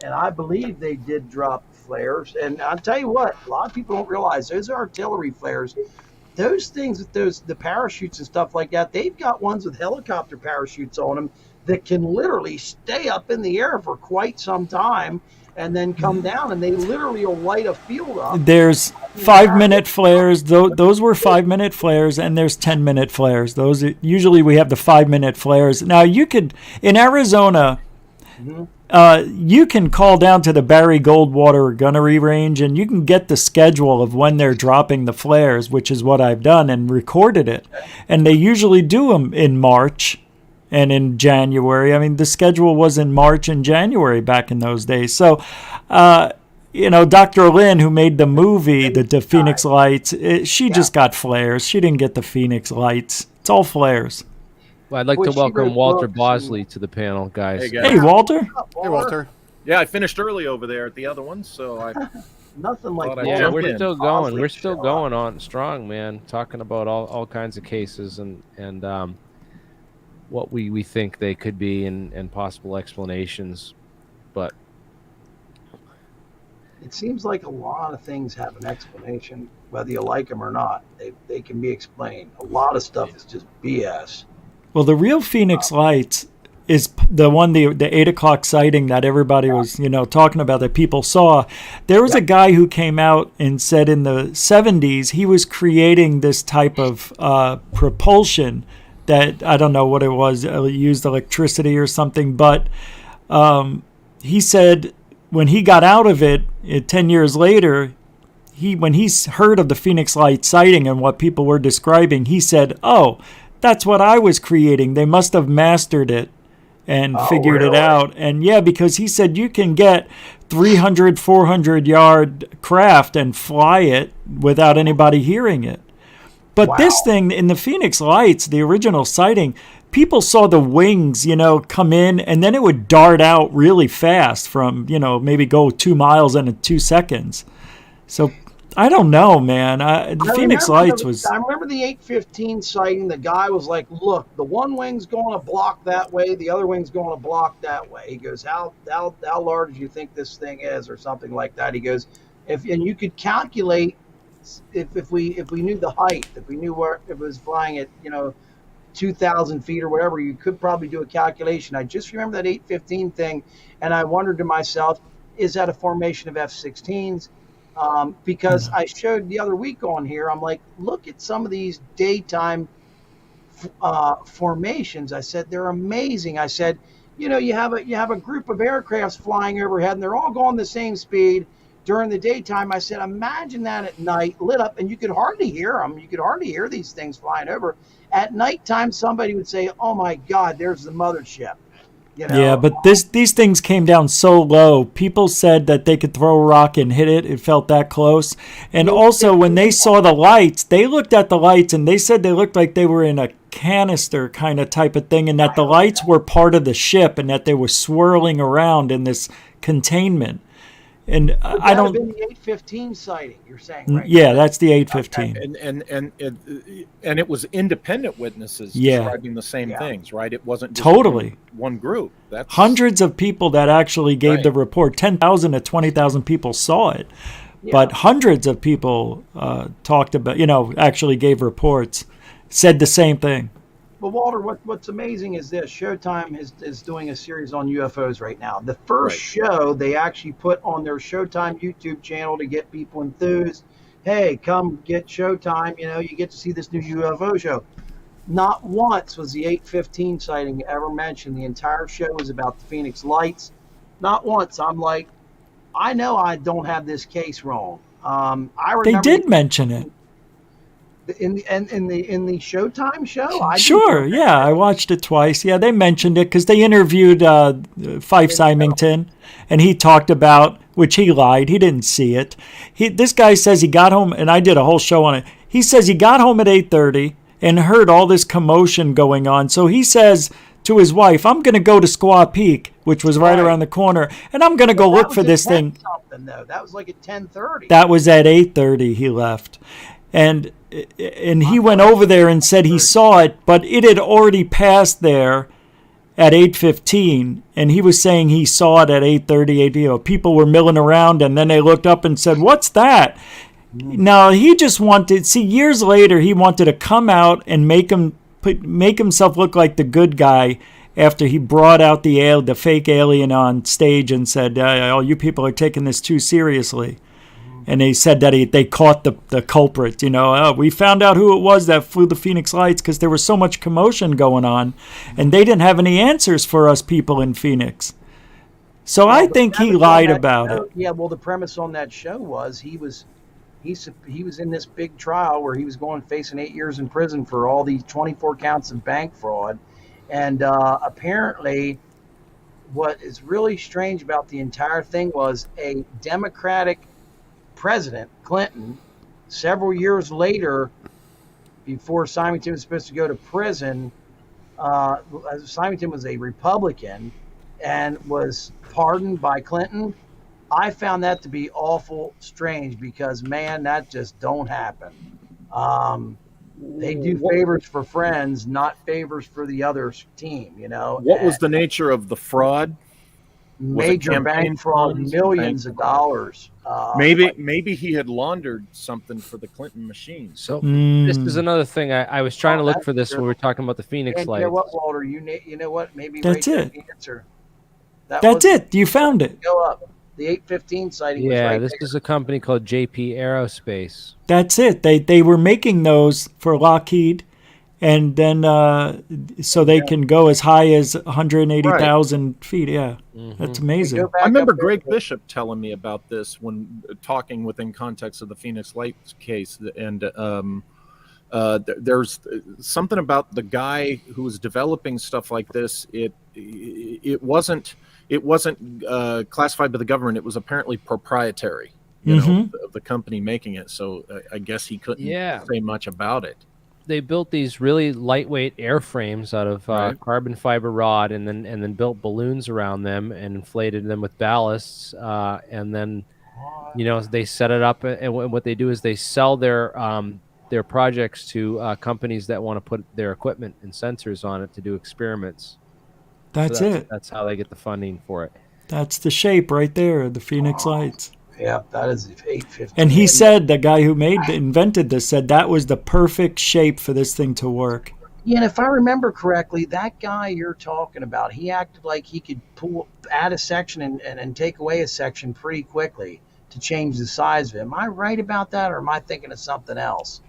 [SPEAKER 4] and I believe they did drop flares. And I'll tell you what, a lot of people don't realize those are artillery flares. Those things with the parachutes and stuff like that, they've got ones with helicopter parachutes on them that can literally stay up in the air for quite some time and then come down, and they literally will light a field up.
[SPEAKER 5] There's 5-minute flares. Those were 5-minute flares, and there's 10-minute flares. Those usually we have the 5-minute flares. Now you could in Arizona. You can call down to the Barry Goldwater gunnery range, and you can get the schedule of when they're dropping the flares, which is what I've done and recorded it. And they usually do them in March and in January. I mean, the schedule was in March and January back in those days. So, Dr. Lynn, who made the movie, the Phoenix Lights, she just got flares. She didn't get the Phoenix Lights. It's all flares.
[SPEAKER 1] Well, I'd like to welcome Walter Bosley to the panel, guys.
[SPEAKER 8] Hey, guys.
[SPEAKER 5] Hey, Walter.
[SPEAKER 10] Hey, Walter.
[SPEAKER 8] Yeah, I finished early over there at the other one, so I
[SPEAKER 4] nothing like
[SPEAKER 8] that.
[SPEAKER 1] Yeah, we're still going. We're still going on strong, man. Talking about all kinds of cases and what we think they could be and possible explanations, but
[SPEAKER 4] it seems like a lot of things have an explanation, whether you like them or not. They can be explained. A lot of stuff is just BS.
[SPEAKER 5] Well, the real Phoenix Lights is the one, the 8 o'clock sighting that everybody was, talking about, that people saw. There was a guy who came out and said in the 70s he was creating this type of propulsion that, I don't know what it was, used electricity or something, but he said when he got out of it 10 years later, when he heard of the Phoenix Light sighting and what people were describing, he said, oh, that's what I was creating. They must have mastered it and figured it out. And yeah, because he said you can get 300, 400 yard craft and fly it without anybody hearing it. But this thing in the Phoenix Lights, the original sighting, people saw the wings, come in, and then it would dart out really fast from, maybe go 2 miles in 2 seconds. So I don't know, man. The Phoenix Lights was...
[SPEAKER 4] I remember the 815 sighting. The guy was like, look, the one wing's going to block that way. The other wing's going to block that way. He goes, how large do you think this thing is, or something like that? He goes, and you could calculate if we knew the height, if we knew where it was flying at, 2,000 feet or whatever, you could probably do a calculation. I just remember that 815 thing, and I wondered to myself, is that a formation of F-16s? Because I showed the other week on here, I'm like, look at some of these daytime formations. I said, they're amazing. I said, you have a group of aircrafts flying overhead, and they're all going the same speed during the daytime. I said, imagine that at night, lit up, and you could hardly hear them. You could hardly hear these things flying over. At nighttime, somebody would say, oh my God, there's the mothership.
[SPEAKER 5] Yeah, but these things came down so low. People said that they could throw a rock and hit it. It felt that close. And also, when they saw the lights, they looked at the lights and they said they looked like they were in a canister kind of type of thing, and that the lights were part of the ship and that they were swirling around in this containment. And I don't.
[SPEAKER 4] Been the 815 sighting, you're saying, right?
[SPEAKER 5] Yeah, that's the 815.
[SPEAKER 8] And it was independent witnesses describing the same things, right? It wasn't just one group. That's
[SPEAKER 5] hundreds of people that actually gave the report. 10,000 to 20,000 people saw it, but hundreds of people talked about, actually gave reports, said the same thing.
[SPEAKER 4] But Walter, what's amazing is this: Showtime is doing a series on UFOs right now. The first show they actually put on their Showtime YouTube channel to get people enthused. Hey, come get Showtime. You get to see this new UFO show. Not once was the 815 sighting ever mentioned. The entire show was about the Phoenix Lights. Not once. I'm like, I know I don't have this case wrong. I remember
[SPEAKER 5] they did mention it.
[SPEAKER 4] In the Showtime show?
[SPEAKER 5] I watched it twice. Yeah, they mentioned it because they interviewed Fife Symington, and he talked about, which he lied, he didn't see it. This guy says he got home, and I did a whole show on it. He says he got home at 8:30 and heard all this commotion going on. So he says to his wife, I'm going to go to Squaw Peak, which was right around the corner, and I'm going to go look for this thing.
[SPEAKER 6] happened though? That was like at 10:30.
[SPEAKER 5] That was at 8:30 he left. And he went over there and said he saw it, but it had already passed there at 8:15, and he was saying he saw it at 8:30. People were milling around, and then they looked up and said, "What's that?" Now he just wanted. See, years later, he wanted to come out and make himself look like the good guy after he brought out the fake alien on stage and said, "Oh, you people are taking this too seriously." And they said that they caught the culprit. We found out who it was that flew the Phoenix Lights because there was so much commotion going on, and they didn't have any answers for us people in Phoenix. So I think he lied about it.
[SPEAKER 6] Yeah, well, the premise on that show was he was in this big trial where he was facing 8 years in prison for all these 24 counts of bank fraud, and apparently, what is really strange about the entire thing was a Democratic President Clinton, several years later, before Symington was supposed to go to prison, Symington was a Republican and was pardoned by Clinton. I found that to be awful strange because, man, that just don't happen. They do favors for friends, not favors for the other team,
[SPEAKER 8] What was the nature of the fraud?
[SPEAKER 6] Major bank fraud, millions of dollars.
[SPEAKER 8] Maybe he had laundered something for the Clinton machine.
[SPEAKER 1] So this is another thing. I was trying to look for this when we were talking about the Phoenix Lights.
[SPEAKER 6] You know what, Walter? You know what? Maybe
[SPEAKER 5] that's it.
[SPEAKER 6] The answer.
[SPEAKER 5] That's it. You found it.
[SPEAKER 6] Go up. The 815 sighting.
[SPEAKER 1] Yeah,
[SPEAKER 6] was
[SPEAKER 1] this is a company called JP Aerospace.
[SPEAKER 5] That's it. They were making those for Lockheed, and then so they can go as high as 180,000 feet. Yeah, that's amazing.
[SPEAKER 8] I remember Greg Bishop telling me about this when talking within context of the Phoenix Lights case, and there's something about the guy who was developing stuff like this. It wasn't classified by the government. It was apparently proprietary, of the company making it. So I guess he couldn't say much about it.
[SPEAKER 1] They built these really lightweight airframes out of carbon fiber rod, and then built balloons around them and inflated them with ballasts, and then they set it up. And what they do is they sell their projects to companies that want to put their equipment and sensors on it to do experiments.
[SPEAKER 5] That's it.
[SPEAKER 1] That's how they get the funding for it.
[SPEAKER 5] That's the shape right there, the Phoenix Lights.
[SPEAKER 6] Yeah, that is 850.
[SPEAKER 5] And he said, the guy who invented this said that was the perfect shape for this thing to work.
[SPEAKER 6] Yeah, and if I remember correctly, that guy you're talking about, he acted like he could add a section and take away a section pretty quickly to change the size of it. Am I right about that, or am I thinking of something else?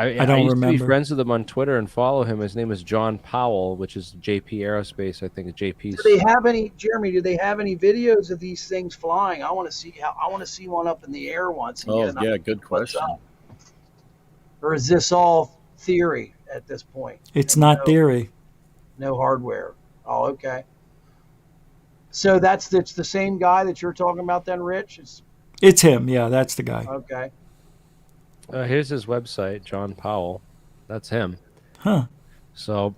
[SPEAKER 1] I don't used to be friends with him on Twitter and follow him. His name is John Powell, which is JP Aerospace. I think JP's.
[SPEAKER 6] Do they have any, Jeremy? Do they have any videos of these things flying? I want to see one up in the air once.
[SPEAKER 8] Oh yeah, good question.
[SPEAKER 6] Or is this all theory at this point?
[SPEAKER 5] It's not theory.
[SPEAKER 6] No hardware. Oh, okay. So it's the same guy that you're talking about then, Rich?
[SPEAKER 5] It's him. Yeah, that's the guy.
[SPEAKER 6] Okay.
[SPEAKER 1] Here's his website, John Powell. That's him.
[SPEAKER 5] Huh.
[SPEAKER 1] So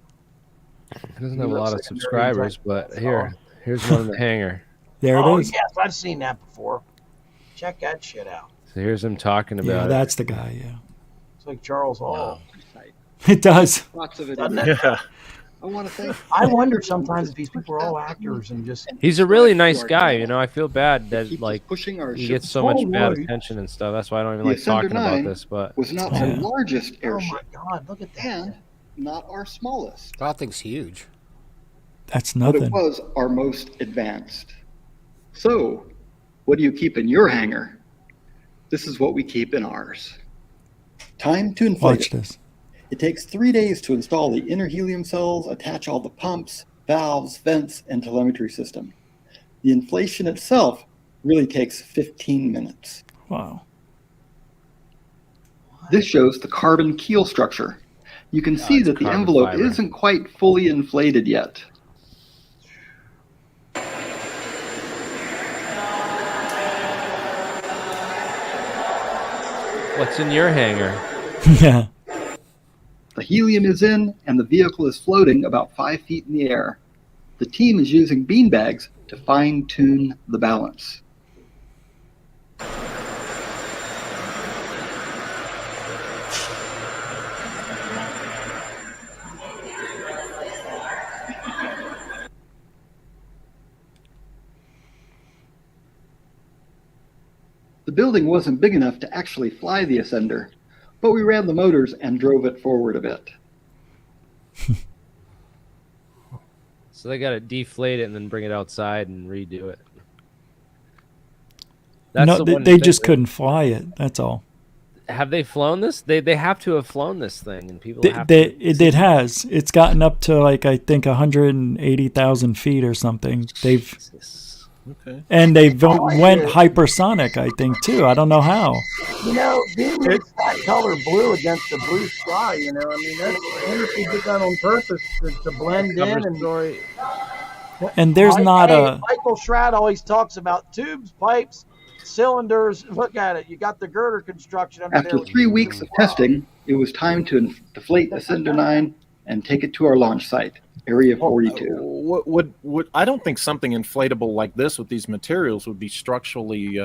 [SPEAKER 1] he doesn't have a lot of subscribers, but here's one in the hangar.
[SPEAKER 5] There it is.
[SPEAKER 6] Yes, I've seen that before. Check that shit out.
[SPEAKER 1] So here's him talking about it.
[SPEAKER 5] Yeah, that's the guy, yeah.
[SPEAKER 6] It's like Charles Hall.
[SPEAKER 5] It does.
[SPEAKER 20] Lots of it.
[SPEAKER 8] Yeah.
[SPEAKER 20] I want to think.
[SPEAKER 6] I wonder sometimes if these people are all actors and just.
[SPEAKER 1] He's a really nice guy, I feel bad that
[SPEAKER 20] pushing our
[SPEAKER 1] he gets so much bad attention and stuff. That's why I don't even like talking about this. But
[SPEAKER 20] was not our largest airship.
[SPEAKER 6] Oh my God! Look at that.
[SPEAKER 20] And not our smallest.
[SPEAKER 10] That thing's huge.
[SPEAKER 5] That's nothing.
[SPEAKER 20] But it was our most advanced. So, what do you keep in your hangar? This is what we keep in ours. Time to inflate.
[SPEAKER 5] Watch this.
[SPEAKER 20] It takes 3 days to install the inner helium cells, attach all the pumps, valves, vents, and telemetry system. The inflation itself really takes 15 minutes.
[SPEAKER 5] Wow.
[SPEAKER 20] This shows the carbon keel structure. You can see that the envelope isn't quite fully inflated yet.
[SPEAKER 1] what's in your hangar?
[SPEAKER 5] Yeah.
[SPEAKER 20] The helium is in, and the vehicle is floating about 5 feet in the air. The team is using beanbags to fine-tune the balance. The building wasn't big enough to actually fly the Ascender, but we ran the motors and drove it forward a bit.
[SPEAKER 1] So they got to deflate it and then bring it outside and redo it.
[SPEAKER 5] No, they just couldn't fly it. That's all.
[SPEAKER 1] Have they flown this? They have to have flown this thing, and people
[SPEAKER 5] it has. It's gotten up to like I think 180,000 feet or something. They've and they went hypersonic. I think too. I don't know how.
[SPEAKER 6] You know, being that color blue against the blue sky. You know, I mean, that's they did that on purpose to blend in.
[SPEAKER 5] And there's not a.
[SPEAKER 6] Michael Schrad always talks about tubes, pipes, cylinders. Look at it. You got the girder construction under
[SPEAKER 20] After
[SPEAKER 6] there.
[SPEAKER 20] 3 weeks of testing, it was time to deflate Ascender 9 and take it to our launch site, Area 42.
[SPEAKER 8] Would I don't think something inflatable like this with these materials would be structurally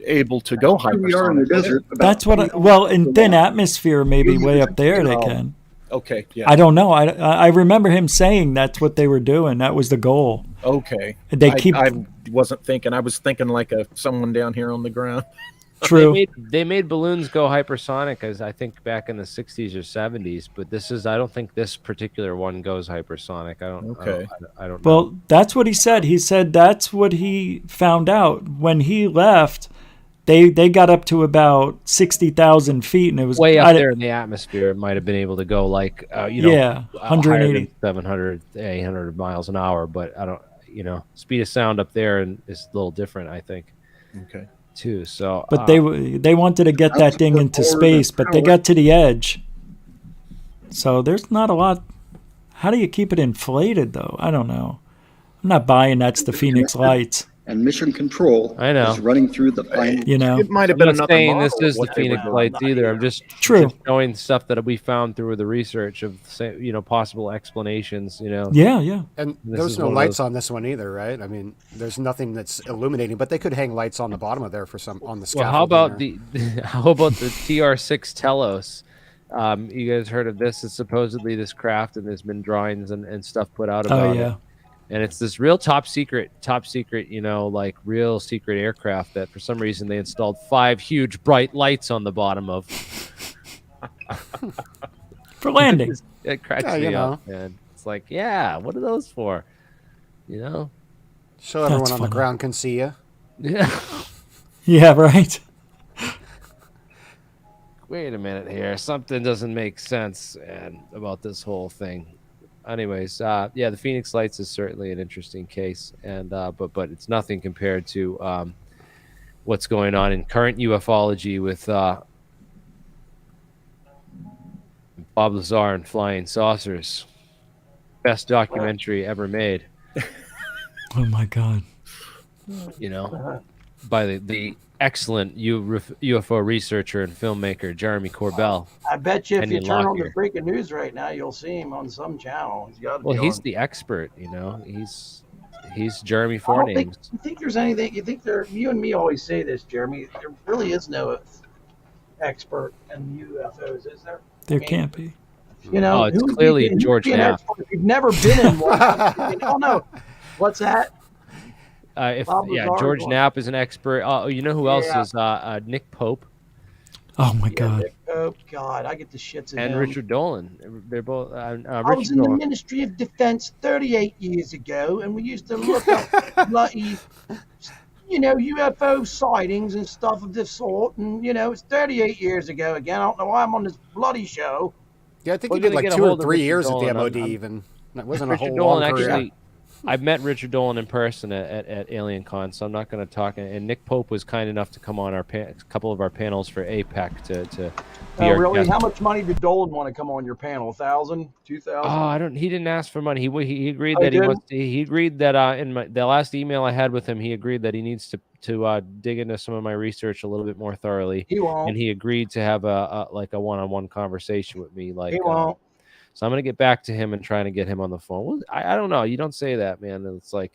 [SPEAKER 8] able to go hypersonic.
[SPEAKER 20] We are in the desert.
[SPEAKER 5] That's what. In thin atmosphere, maybe way up there they can.
[SPEAKER 8] Okay. Yeah.
[SPEAKER 5] I don't know. I remember him saying that's what they were doing. That was the goal.
[SPEAKER 8] Okay.
[SPEAKER 5] They keep.
[SPEAKER 8] I wasn't thinking. I was thinking like someone down here on the ground.
[SPEAKER 5] True.
[SPEAKER 1] They made balloons go hypersonic, as I think back in the 60s or 70s. But this is. I don't think this particular one goes hypersonic. I don't.
[SPEAKER 8] Okay.
[SPEAKER 1] I don't.
[SPEAKER 5] Well, that's what he said. He said that's what he found out when he left. They got up to about 60,000 feet, and it was
[SPEAKER 1] way up there in the atmosphere. It might have been able to go like
[SPEAKER 5] 180,
[SPEAKER 1] 700, 800 miles an hour. But I don't, speed of sound up there and is a little different, I think.
[SPEAKER 8] Okay.
[SPEAKER 1] Too. So,
[SPEAKER 5] but they wanted to get that thing into space, but they got to the edge. So there's not a lot. How do you keep it inflated, though? I don't know. I'm not buying that's the Phoenix Lights.
[SPEAKER 20] And mission control is running through the final.
[SPEAKER 8] It might have been another
[SPEAKER 1] saying
[SPEAKER 8] model
[SPEAKER 1] this is
[SPEAKER 8] of
[SPEAKER 1] the
[SPEAKER 8] what they
[SPEAKER 1] Phoenix
[SPEAKER 8] were
[SPEAKER 1] Lights
[SPEAKER 8] doing.
[SPEAKER 1] either. I'm just showing stuff that we found through the research of possible explanations.
[SPEAKER 5] Yeah.
[SPEAKER 10] And there's no lights on this one either, right? I mean, there's nothing that's illuminating, but they could hang lights on the bottom of there for some on the scaffolding.
[SPEAKER 1] Well, how about the TR6 Telos? You guys heard of this? It's supposedly this craft, and there's been drawings and stuff put out about it. And it's this real top secret, like real secret aircraft that for some reason they installed 5 huge bright lights on the bottom of
[SPEAKER 5] for landing.
[SPEAKER 1] It cracks me up, man. It's like, what are those for?
[SPEAKER 10] So everyone on the ground can see you.
[SPEAKER 1] Yeah.
[SPEAKER 5] Yeah, right.
[SPEAKER 1] Wait a minute here. Something doesn't make sense about this whole thing. Anyways, the Phoenix Lights is certainly an interesting case, and but it's nothing compared to what's going on in current ufology with Bob Lazar and flying saucers. Best documentary ever made.
[SPEAKER 5] Oh my God!
[SPEAKER 1] By the excellent UFO researcher and filmmaker Jeremy Corbell.
[SPEAKER 6] I bet you if you
[SPEAKER 1] Kenyon
[SPEAKER 6] turn on
[SPEAKER 1] Lockyer.
[SPEAKER 6] the breaking news right now, you'll see him on some channel.
[SPEAKER 1] He's the expert. He's Jeremy Fornames.
[SPEAKER 6] You think there's anything? You think you and me always say this, Jeremy. There really is no expert in UFOs, is there?
[SPEAKER 5] There can't be.
[SPEAKER 1] It's clearly George Knapp.
[SPEAKER 6] If you've never been in one, no. What's that?
[SPEAKER 1] George Knapp is an expert. You know who else is Nick Pope?
[SPEAKER 5] Oh my God!
[SPEAKER 6] Oh God, I get the shits.
[SPEAKER 1] And Richard Dolan. They're both.
[SPEAKER 6] I was in the Ministry of Defense 38 years ago, and we used to look up bloody, UFO sightings and stuff of this sort. And it's 38 years ago again. I don't know why I'm on this bloody show.
[SPEAKER 10] Yeah, I think you did like 2 or 3 years at the MOD. Even that wasn't a whole long career.
[SPEAKER 1] I've met Richard Dolan in person at Alien Con, so I'm not going to talk. And Nick Pope was kind enough to come on a couple of our panels for APEC to be our
[SPEAKER 6] really?
[SPEAKER 1] guest.
[SPEAKER 6] How much money did Dolan want to come on your panel? 1,000, 2,000?
[SPEAKER 1] He didn't ask for money. He agreed that he agreed that in the last email I had with him, he agreed that he needs to dig into some of my research a little bit more thoroughly.
[SPEAKER 6] He won't.
[SPEAKER 1] And he agreed to have a one-on-one conversation with me.
[SPEAKER 6] He won't.
[SPEAKER 1] So I'm going to get back to him and trying to get him on the phone. Well, I don't know. You don't say that, man. It's like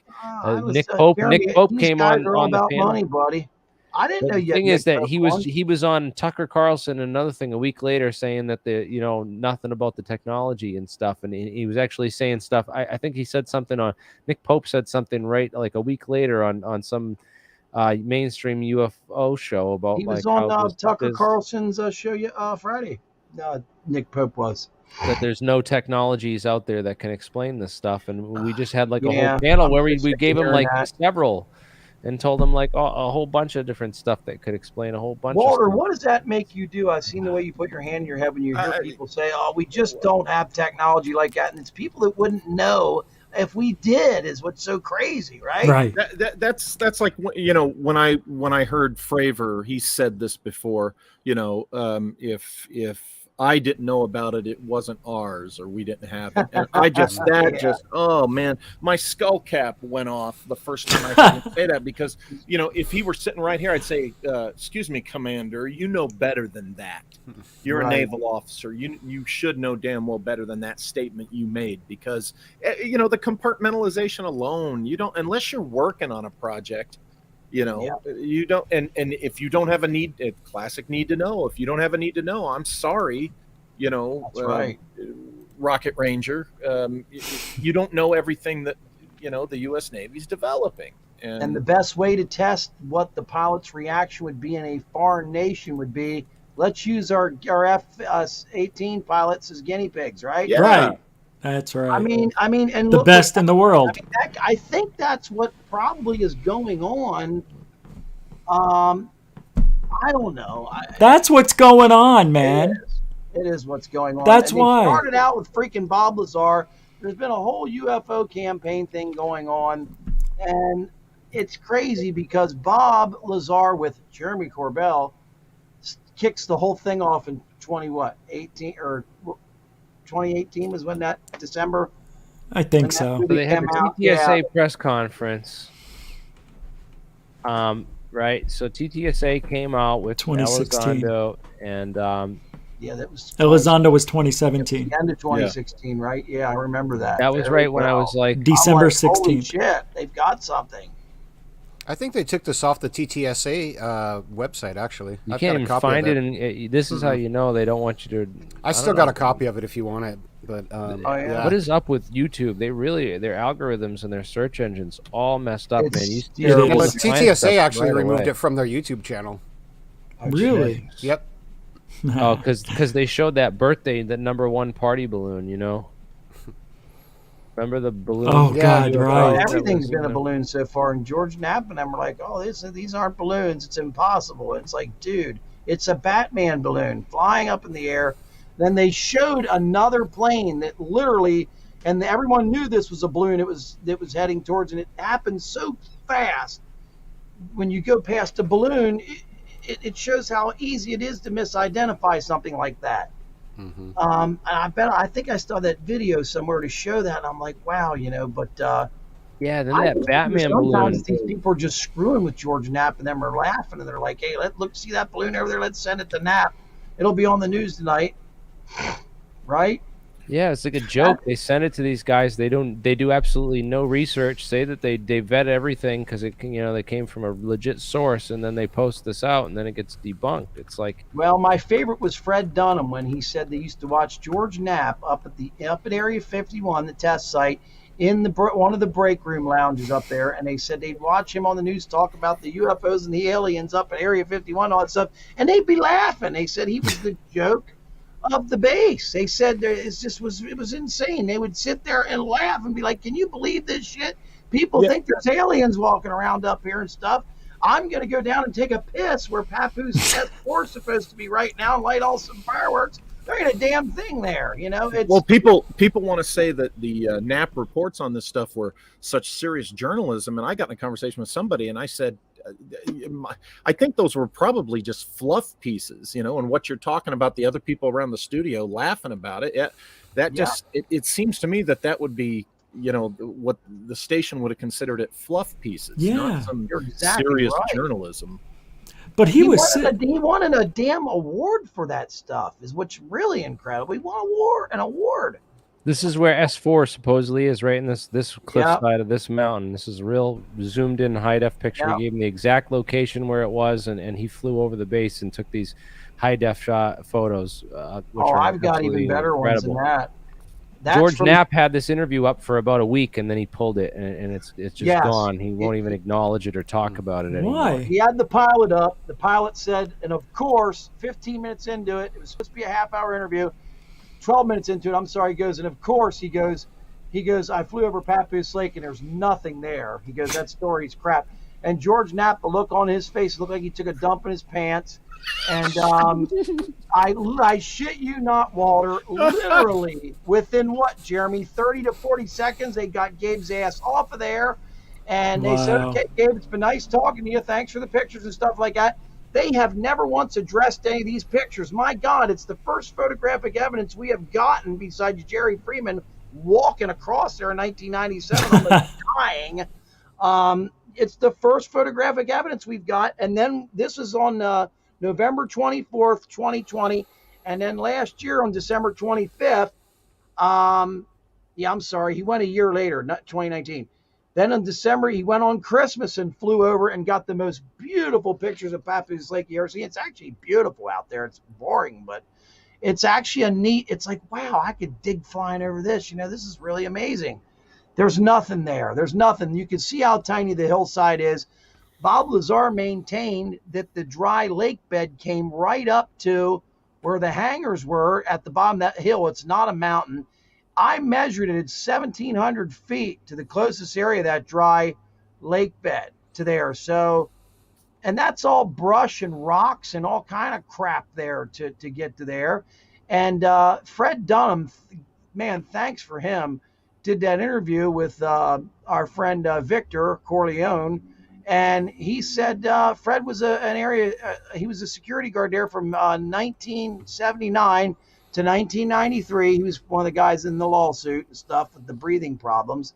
[SPEAKER 1] Nick Pope. Nick Pope came on the panel.
[SPEAKER 6] Money, buddy. I didn't know.
[SPEAKER 1] The thing is that he was on Tucker Carlson. Another thing, a week later, saying that nothing about the technology and stuff, and he was actually saying stuff. I think he said something on Nick Pope said something right like a week later on some mainstream UFO show about
[SPEAKER 6] He was
[SPEAKER 1] like
[SPEAKER 6] on
[SPEAKER 1] how
[SPEAKER 6] Tucker Carlson's show Friday. Nick Pope was.
[SPEAKER 1] That there's no technologies out there that can explain this stuff, and we just had like a
[SPEAKER 6] Yeah,
[SPEAKER 1] whole panel
[SPEAKER 6] I'm
[SPEAKER 1] where we
[SPEAKER 6] sick of
[SPEAKER 1] gave him
[SPEAKER 6] hearing
[SPEAKER 1] like
[SPEAKER 6] that.
[SPEAKER 1] several, and told him like a whole bunch of different stuff that could explain a whole bunch
[SPEAKER 6] Walter,
[SPEAKER 1] of stuff.
[SPEAKER 6] what does that make you do? I've seen the way you put your hand in your head when you hear people say, "Oh, we just don't have technology like that," and it's people that wouldn't know if we did. Is what's so crazy, right?
[SPEAKER 5] Right.
[SPEAKER 8] That's like, you know, when I heard Fravor, he said this before. You know, if I didn't know about it, it wasn't ours, or we didn't have it. And I just, oh man, my skull cap went off the first time I heard him say that, because, you know, if he were sitting right here, I'd say, excuse me, Commander, you know better than that. You're a naval officer. You should know damn well better than that statement you made, because, you know, the compartmentalization alone, you don't, unless you're working on a project, you know, you don't, and if you don't have a classic need to know, if you don't have a need to know, I'm sorry, you know,
[SPEAKER 6] That's right.
[SPEAKER 8] Rocket Ranger, you don't know everything that, you know, the U.S. Navy's developing.
[SPEAKER 6] And the best way to test what the pilot's reaction would be in a foreign nation would be, let's use our F-18 pilots as guinea pigs, right?
[SPEAKER 5] Yeah. Right. That's right.
[SPEAKER 6] I mean, and
[SPEAKER 5] the
[SPEAKER 6] look
[SPEAKER 5] best in the world.
[SPEAKER 6] I think that's what probably is going on. I don't know.
[SPEAKER 5] That's what's going on, man.
[SPEAKER 6] It is what's going on.
[SPEAKER 5] That's
[SPEAKER 6] and
[SPEAKER 5] why.
[SPEAKER 6] They started out with freaking Bob Lazar. There's been a whole UFO campaign thing going on, and it's crazy because Bob Lazar with Jeremy Corbell kicks the whole thing off in 2018 was when that December.
[SPEAKER 5] I think so.
[SPEAKER 1] So they had the TTSA press conference. Right. So TTSA came out with
[SPEAKER 5] 2016.
[SPEAKER 1] Elizondo, and
[SPEAKER 6] that was
[SPEAKER 5] Elizondo was 2017.
[SPEAKER 6] The end of 2016, right? Yeah, I remember that.
[SPEAKER 1] That was right when I was like
[SPEAKER 5] December
[SPEAKER 6] I'm like,
[SPEAKER 5] 16th.
[SPEAKER 6] Holy shit, they've got something.
[SPEAKER 10] I think they took this off the TTSA website, actually.
[SPEAKER 1] You
[SPEAKER 10] I've
[SPEAKER 1] can't
[SPEAKER 10] got a
[SPEAKER 1] even
[SPEAKER 10] copy
[SPEAKER 1] find
[SPEAKER 10] of
[SPEAKER 1] it, and this is how you know they don't want you to.
[SPEAKER 10] I still got a copy of it if you want it, but yeah.
[SPEAKER 1] What is up with YouTube? Their algorithms and their search engines all messed up, man.
[SPEAKER 10] Yeah, but TTSA actually removed it from their YouTube channel.
[SPEAKER 5] Really?
[SPEAKER 10] Yep.
[SPEAKER 1] Oh, because they showed that birthday, that #1 party balloon, you know. Remember the balloon?
[SPEAKER 5] Oh God, right.
[SPEAKER 6] Everything's been a balloon so far, and George Knapp and them are like, "Oh, these aren't balloons. It's impossible." It's like, dude, it's a Batman balloon flying up in the air. Then they showed another plane that literally, and everyone knew this was a balloon. It was heading towards, and it happened so fast. When you go past a balloon, it shows how easy it is to misidentify something like that.
[SPEAKER 10] Mm-hmm.
[SPEAKER 6] And I think I saw that video somewhere to show that, and I'm like, wow, you know, but
[SPEAKER 1] yeah, then that Batman balloon.
[SPEAKER 6] Sometimes these people are just screwing with George Knapp, and them are laughing, and they're like, hey, see that balloon over there? Let's send it to Knapp. It'll be on the news tonight, right?
[SPEAKER 1] Yeah, it's like a joke. They send it to these guys. They do absolutely no research. Say that they vet everything because they came from a legit source, and then they post this out, and then it gets debunked. It's like,
[SPEAKER 6] well, my favorite was Fred Dunham when he said they used to watch George Knapp up at Area 51, the test site, in one of the break room lounges up there, and they said they'd watch him on the news talk about the UFOs and the aliens up at Area 51, all that stuff, and they'd be laughing. They said he was the joke of the base. They said it was insane. They would sit there and laugh and be like, can you believe this shit? People think there's aliens walking around up here and stuff. I'm going to go down and take a piss where Papoose S4 is supposed to be right now and light all some fireworks. There ain't a damn thing there, you know.
[SPEAKER 8] Well, people want to say that the Knapp reports on this stuff were such serious journalism, and I got in a conversation with somebody, and I said, I think those were probably just fluff pieces, you know, and what you're talking about, the other people around the studio laughing about it. It seems to me that would be, you know, what the station would have considered it fluff pieces, not some serious journalism.
[SPEAKER 5] But he
[SPEAKER 6] wanted a damn award for that stuff, is what's really incredible. He won an award.
[SPEAKER 1] This is where S4 supposedly is, right in this cliffside of this mountain. This is a real zoomed in high def picture. He gave him the exact location where it was, and he flew over the base and took these high def photos.
[SPEAKER 6] I've got even better ones than that.
[SPEAKER 1] George Knapp had this interview up for about a week, and then he pulled it, and it's just gone. He won't even acknowledge it or talk about it anymore.
[SPEAKER 5] Why?
[SPEAKER 6] He had the pilot up. The pilot said, and of course, 15 minutes into it, it was supposed to be a half-hour interview. 12 minutes into it, I'm sorry, he goes, and of course he goes, I flew over Papoose Lake and there's nothing there. He goes, that story's crap. And George Knapp, the look on his face looked like he took a dump in his pants. And I shit you not, Walter, literally within what, Jeremy, 30 to 40 seconds, they got Gabe's ass off of there. And they said, okay, Gabe, it's been nice talking to you. Thanks for the pictures and stuff like that. They have never once addressed any of these pictures. My God, it's the first photographic evidence we have gotten besides Jerry Freeman walking across there in 1997, almost dying. It's the first photographic evidence we've got. And then this was on November 24th, 2020. And then last year on December 25th, I'm sorry, he went a year later, not 2019. Then in December, he went on Christmas and flew over and got the most beautiful pictures of Papoose Lake you ever see. It's actually beautiful out there. It's boring, but it's actually it's like, wow, I could dig flying over this. This is really amazing. There's nothing there. There's nothing. You can see how tiny the hillside is. Bob Lazar maintained that the dry lake bed came right up to where the hangars were at the bottom of that hill. It's not a mountain. I measured it at 1,700 feet to the closest area of that dry lake bed to there. So, and that's all brush and rocks and all kind of crap there to get to there. And Fred Dunham, man, thanks for him, did that interview with our friend Victor Corleone. And he said Fred was he was a security guard there from 1979 to 1993. He was one of the guys in the lawsuit and stuff with the breathing problems.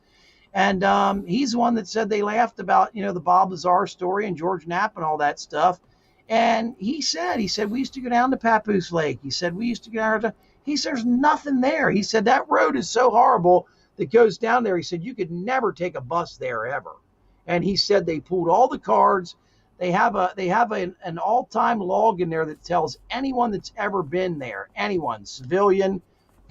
[SPEAKER 6] And he's the one that said they laughed about, the Bob Lazar story and George Knapp and all that stuff. And he said, we used to go down to Papoose Lake. He said, he said, there's nothing there. He said, that road is so horrible that goes down there. He said, you could never take a bus there ever. And he said they pulled all the cards. They have an all-time log in there that tells anyone that's ever been there, anyone, civilian,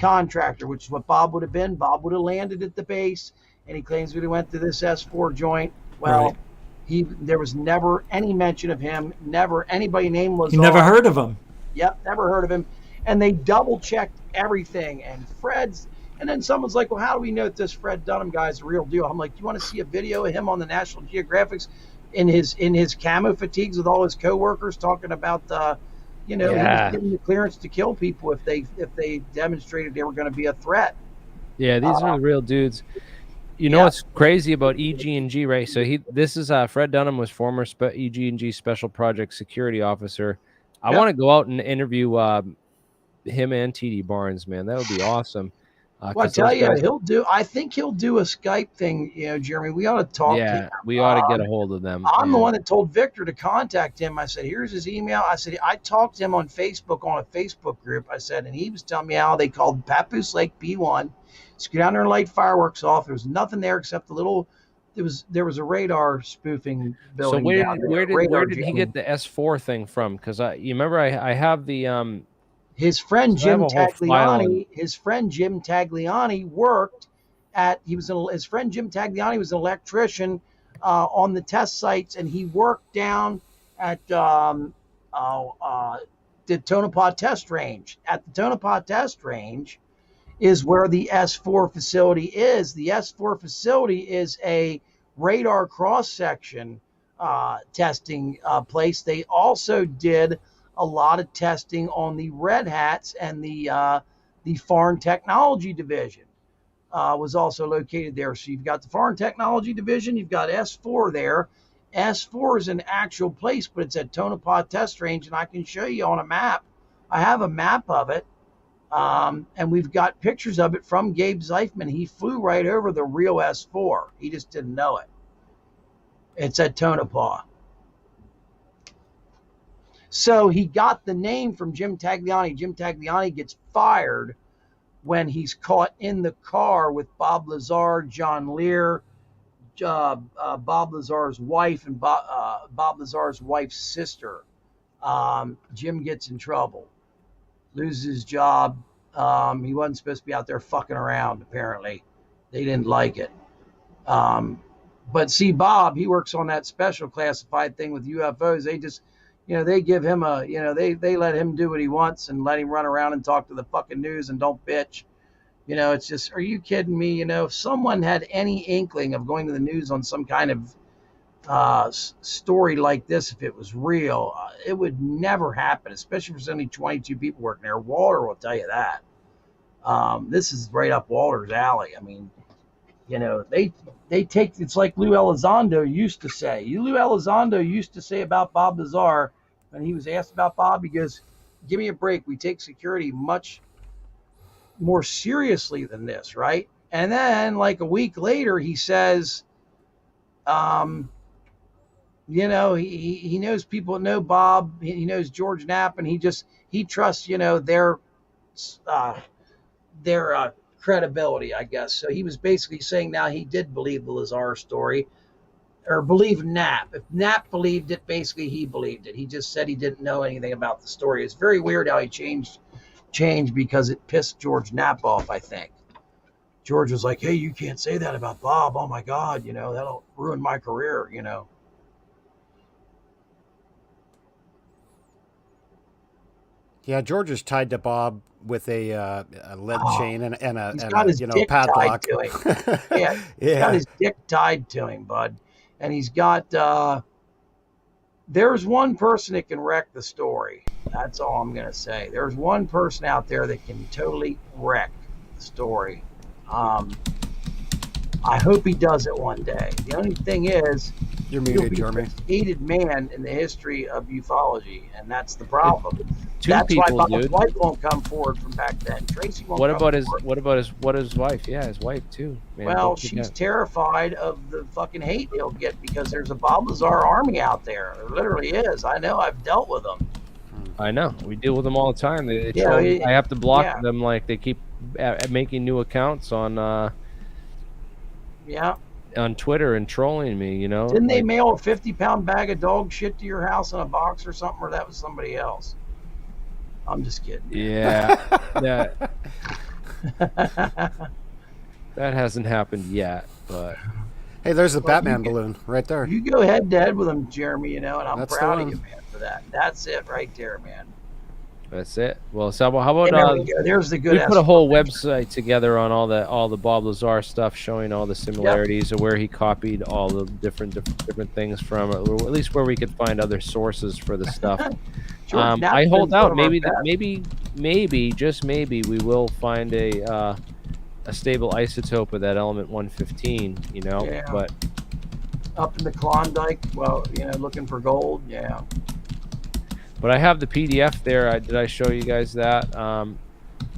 [SPEAKER 6] contractor, which is what Bob would have been. Bob would have landed at the base, and he claims that he went to this S4 joint. Well, there was never any mention of him. Never anybody named Lazar.
[SPEAKER 5] You never heard of him.
[SPEAKER 6] Yep, never heard of him. And they double-checked everything. And then someone's like, well, how do we know that this Fred Dunham guy is the real deal? I'm like, you want to see a video of him on the National Geographics in his camo fatigues with all his coworkers talking about he was getting the clearance to kill people if they demonstrated they were going to be a threat.
[SPEAKER 1] Yeah, these are the real dudes. What's crazy about EG&G, right? So this is Fred Dunham was former EG&G Special Project Security Officer. I want to go out and interview him and TD Barnes, man. That would be awesome.
[SPEAKER 6] Well, I tell you, I think he'll do a Skype thing, Jeremy. We ought to talk to him.
[SPEAKER 1] We ought to get a hold of them.
[SPEAKER 6] I'm the one that told Victor to contact him. I said, here's his email. I said, I talked to him on Facebook, on a Facebook group. I said, and he was telling me how they called Papoose Lake B1. Just go down there and light fireworks off. There was nothing there except there was a radar spoofing building.
[SPEAKER 1] So where did he get the S4 thing from? Because you remember I have the
[SPEAKER 6] his friend Jim Tagliani. His friend Jim Tagliani worked at. His friend Jim Tagliani was an electrician on the test sites, and he worked down at the Tonopah Test Range. At the Tonopah Test Range is where the S4 facility is. The S4 facility is a radar cross-section testing place. They also did a lot of testing on the Red Hats, and the Foreign Technology Division was also located there. So you've got the Foreign Technology Division, you've got S4 there. S4 is an actual place, but it's at Tonopah Test Range, and I can show you on a map. I have a map of it, and we've got pictures of it from Gabe Zeifman. He flew right over the real S4. He just didn't know it. It's at Tonopah. So he got the name from Jim Tagliani. Jim Tagliani gets fired when he's caught in the car with Bob Lazar, John Lear, Bob Lazar's wife, and Bob Lazar's wife's sister. Jim gets in trouble, loses his job. He wasn't supposed to be out there fucking around, apparently. They didn't like it. But see, Bob, he works on that special classified thing with UFOs. They just, they give him they let him do what he wants and let him run around and talk to the fucking news and don't bitch. It's just, are you kidding me? If someone had any inkling of going to the news on some kind of story like this, if it was real, it would never happen, especially if there's only 22 people working there. Walter will tell you that. This is right up Walter's alley. I mean, they take, it's like Lou Elizondo used to say. Lou Elizondo used to say about Bob Lazar, when he was asked about Bob, he goes, give me a break. We take security much more seriously than this, right? And then like a week later, he says, he knows people that know Bob. He knows George Knapp, and he trusts, their credibility, I guess. So he was basically saying now he did believe the Lazar story, or believe Knapp. If Knapp believed it, basically he believed it. He just said he didn't know anything about the story. It's very weird how he changed because it pissed George Knapp off, I think. George was like, hey, you can't say that about Bob. Oh my God, that'll ruin my career,
[SPEAKER 10] Yeah, George is tied to Bob with a lead chain and a padlock.
[SPEAKER 6] Tied to him. Yeah, he's got his dick tied to him, bud. And he's got, there's one person that can wreck the story. That's all I'm going to say. There's one person out there that can totally wreck the story. I hope he does it one day. The only thing is,
[SPEAKER 10] you're muted, Jeremy.
[SPEAKER 6] The most hated man in the history of ufology, and that's the problem.
[SPEAKER 1] Two
[SPEAKER 6] that's
[SPEAKER 1] people,
[SPEAKER 6] why Bob's
[SPEAKER 1] dude.
[SPEAKER 6] wife won't come forward from back then. Tracy won't.
[SPEAKER 1] What about his wife? Yeah, his wife too. Man,
[SPEAKER 6] well, she's terrified of the fucking hate he'll get because there's a Bob Lazar army out there. There literally is. I know. I've dealt with them.
[SPEAKER 1] I know. We deal with them all the time. I have to block them. Like they keep making new accounts on. On Twitter and trolling me,
[SPEAKER 6] Didn't they mail a 50-pound bag of dog shit to your house in a box or something, or that was somebody else? I'm just kidding.
[SPEAKER 1] Yeah. That hasn't happened yet, but
[SPEAKER 10] hey, there's the Batman balloon right there.
[SPEAKER 6] You go head to head with him, Jeremy, and I'm proud of you, man, for that. That's it right there, man.
[SPEAKER 1] That's it. Well, so how about
[SPEAKER 6] there's the good.
[SPEAKER 1] We put a whole website together on all the Bob Lazar stuff, showing all the similarities of where he copied all the different things from, or at least where we could find other sources for the stuff. I hold out. Maybe just maybe we will find a stable isotope of that element 115. But
[SPEAKER 6] up in the Klondike, looking for gold. Yeah.
[SPEAKER 1] But I have the PDF there. Did I show you guys that?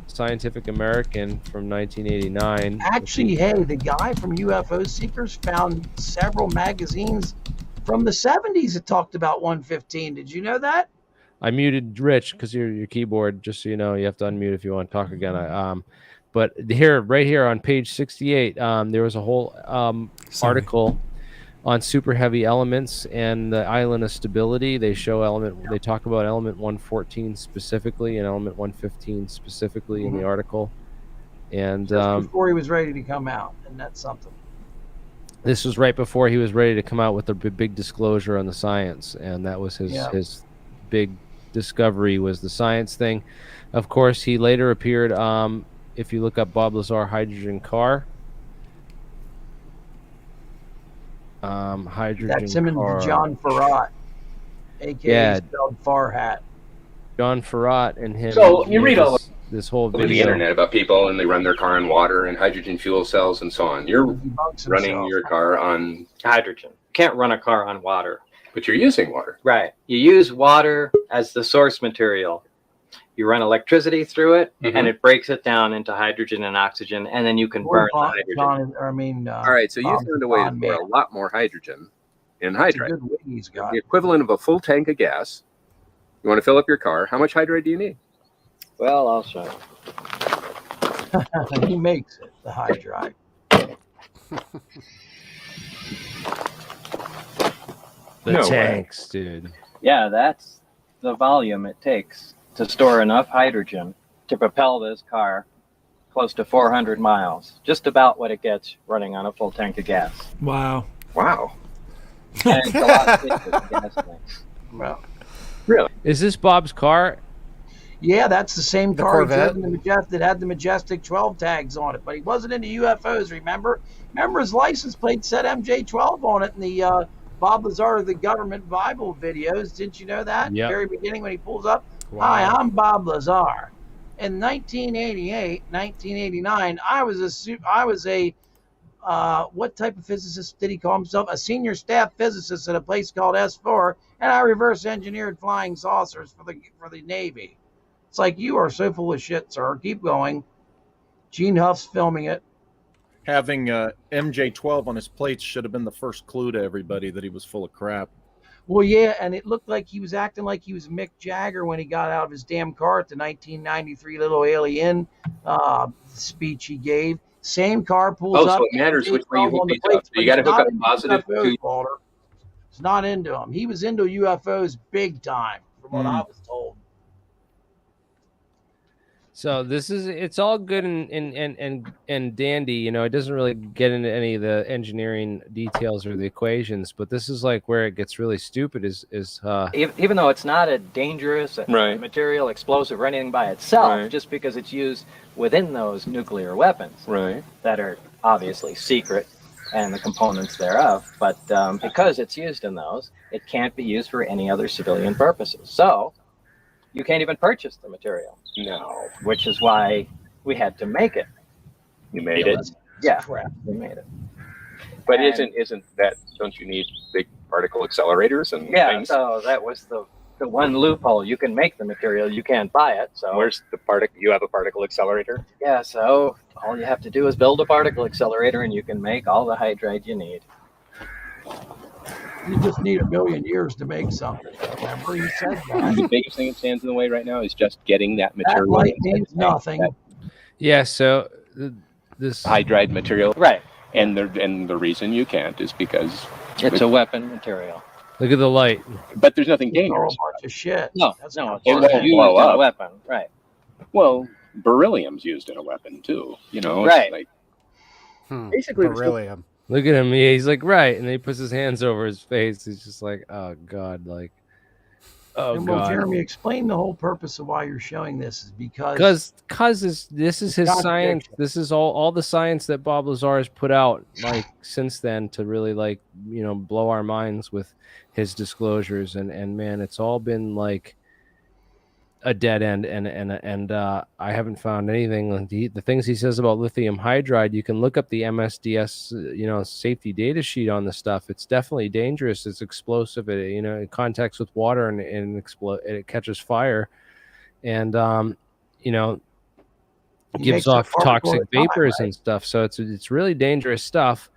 [SPEAKER 1] Scientific American from 1989.
[SPEAKER 6] Actually, hey, the guy from UFO Seekers found several magazines from the 70s that talked about 115. Did you know that?
[SPEAKER 1] I muted Rich because your keyboard, just so you know, you have to unmute if you want to talk again. But right here on page 68, there was a whole article on super heavy elements and the island of stability. They talk about element 114 specifically and element 115 specifically in the article. And
[SPEAKER 6] just before he was ready to come out, and that's something.
[SPEAKER 1] This was right before he was ready to come out with a big disclosure on the science, and that was his big discovery, was the science thing. Of course, he later appeared, if you look up Bob Lazar hydrogen car, hydrogen
[SPEAKER 6] that's him
[SPEAKER 1] car.
[SPEAKER 6] And John Farrat, aka spelled Farhat.
[SPEAKER 1] John Farrat and him.
[SPEAKER 9] So you read all
[SPEAKER 1] this whole
[SPEAKER 9] over
[SPEAKER 1] video.
[SPEAKER 9] the internet about people, and they run their car on water and hydrogen fuel cells and so on. You're running your car on
[SPEAKER 11] hydrogen. You can't run a car on water.
[SPEAKER 9] But you're using water.
[SPEAKER 11] Right. You use water as the source material. You run electricity through it, and it breaks it down into hydrogen and oxygen, and then you can burn the hydrogen.
[SPEAKER 9] All right, so you found a way to store a lot more hydrogen in hydride. The equivalent of a full tank of gas. You want to fill up your car. How much hydride do you need?
[SPEAKER 11] Well, I'll show you.
[SPEAKER 6] He makes it, the hydride.
[SPEAKER 1] The tanks, dude.
[SPEAKER 11] Yeah, that's the volume it takes to store enough hydrogen to propel this car close to 400 miles, just about what it gets running on a full tank of gas.
[SPEAKER 5] Wow.
[SPEAKER 9] Wow.
[SPEAKER 11] And it's a lot safer than gasoline.
[SPEAKER 6] Well,
[SPEAKER 9] really?
[SPEAKER 1] Is this Bob's car?
[SPEAKER 6] Yeah, that's the same car he
[SPEAKER 10] Corvette?
[SPEAKER 6] drove in the Majestic that had the Majestic 12 tags on it, but he wasn't into UFOs, remember? Remember his license plate said MJ12 on it in the Bob Lazar of the Government Bible videos. Didn't you know that?
[SPEAKER 1] Yep.
[SPEAKER 6] Very beginning when he pulls up.
[SPEAKER 1] Wow.
[SPEAKER 6] Hi, I'm Bob Lazar. In 1988, 1989, I was a what type of physicist did he call himself? A senior staff physicist at a place called S4, and I reverse engineered flying saucers for the Navy. It's like, you are so full of shit, sir. Keep going. Gene Huff's filming it.
[SPEAKER 8] Having MJ12 on his plates should have been the first clue to everybody that he was full of crap.
[SPEAKER 6] Well, yeah, and it looked like he was acting like he was Mick Jagger when he got out of his damn car at the 1993 Little Alien speech he gave. Same car pulls up.
[SPEAKER 9] So it matters which way you hook these up. So you got to hook up positive to.
[SPEAKER 6] It's not into him. He was into UFOs big time, from what I was told.
[SPEAKER 1] So it's all good and dandy, you know. It doesn't really get into any of the engineering details or the equations, but this is like where it gets really stupid.
[SPEAKER 11] Even though it's not a dangerous material, explosive, or anything by itself, just because it's used within those nuclear weapons that are obviously secret and the components thereof, but because it's used in those, it can't be used for any other civilian purposes. So you can't even purchase the material.
[SPEAKER 9] No.
[SPEAKER 11] Which is why we had to make it.
[SPEAKER 9] You made it?
[SPEAKER 11] Yeah, we made it.
[SPEAKER 9] But isn't that, don't you need big particle accelerators and things?
[SPEAKER 11] So that was the one loophole. You can make the material, you can't buy it. So
[SPEAKER 9] where's the particle? You have a particle accelerator?
[SPEAKER 11] Yeah, so all you have to do is build a particle accelerator and you can make all the hydride you need.
[SPEAKER 6] You just need 1 million years to make something. Remember, he said that.
[SPEAKER 9] The biggest thing that stands in the way right now is just getting that material.
[SPEAKER 6] That light means nothing.
[SPEAKER 1] Yeah, so this
[SPEAKER 9] hydride material,
[SPEAKER 11] right?
[SPEAKER 9] And the reason you can't is because
[SPEAKER 11] it's a weapon material.
[SPEAKER 1] Look at the light.
[SPEAKER 9] But there's nothing dangerous.
[SPEAKER 6] A bunch of shit.
[SPEAKER 11] No,
[SPEAKER 6] That's
[SPEAKER 11] no,
[SPEAKER 6] not
[SPEAKER 11] it's
[SPEAKER 9] won't
[SPEAKER 11] used
[SPEAKER 9] blow
[SPEAKER 11] in
[SPEAKER 9] up.
[SPEAKER 11] a weapon, right?
[SPEAKER 9] Well, beryllium's used in a weapon too. You know,
[SPEAKER 11] right?
[SPEAKER 9] Like, basically,
[SPEAKER 10] beryllium.
[SPEAKER 1] Look at him. He's like, right. And then he puts his hands over his face. He's just like, oh, God. Like, oh,
[SPEAKER 6] and
[SPEAKER 1] God.
[SPEAKER 6] well, Jeremy, explain the whole purpose of why you're showing this is because
[SPEAKER 1] this is his science. This is all the science that Bob Lazar has put out, like, since then, to really, like, you know, blow our minds with his disclosures. And man, it's all been like a dead end, and I haven't found anything. The things he says about lithium hydride, you can look up the MSDS, you know, safety data sheet on the stuff. It's definitely dangerous. It's explosive. It contacts with water and it catches fire, and you know, gives off toxic vapors and stuff. So it's really dangerous stuff.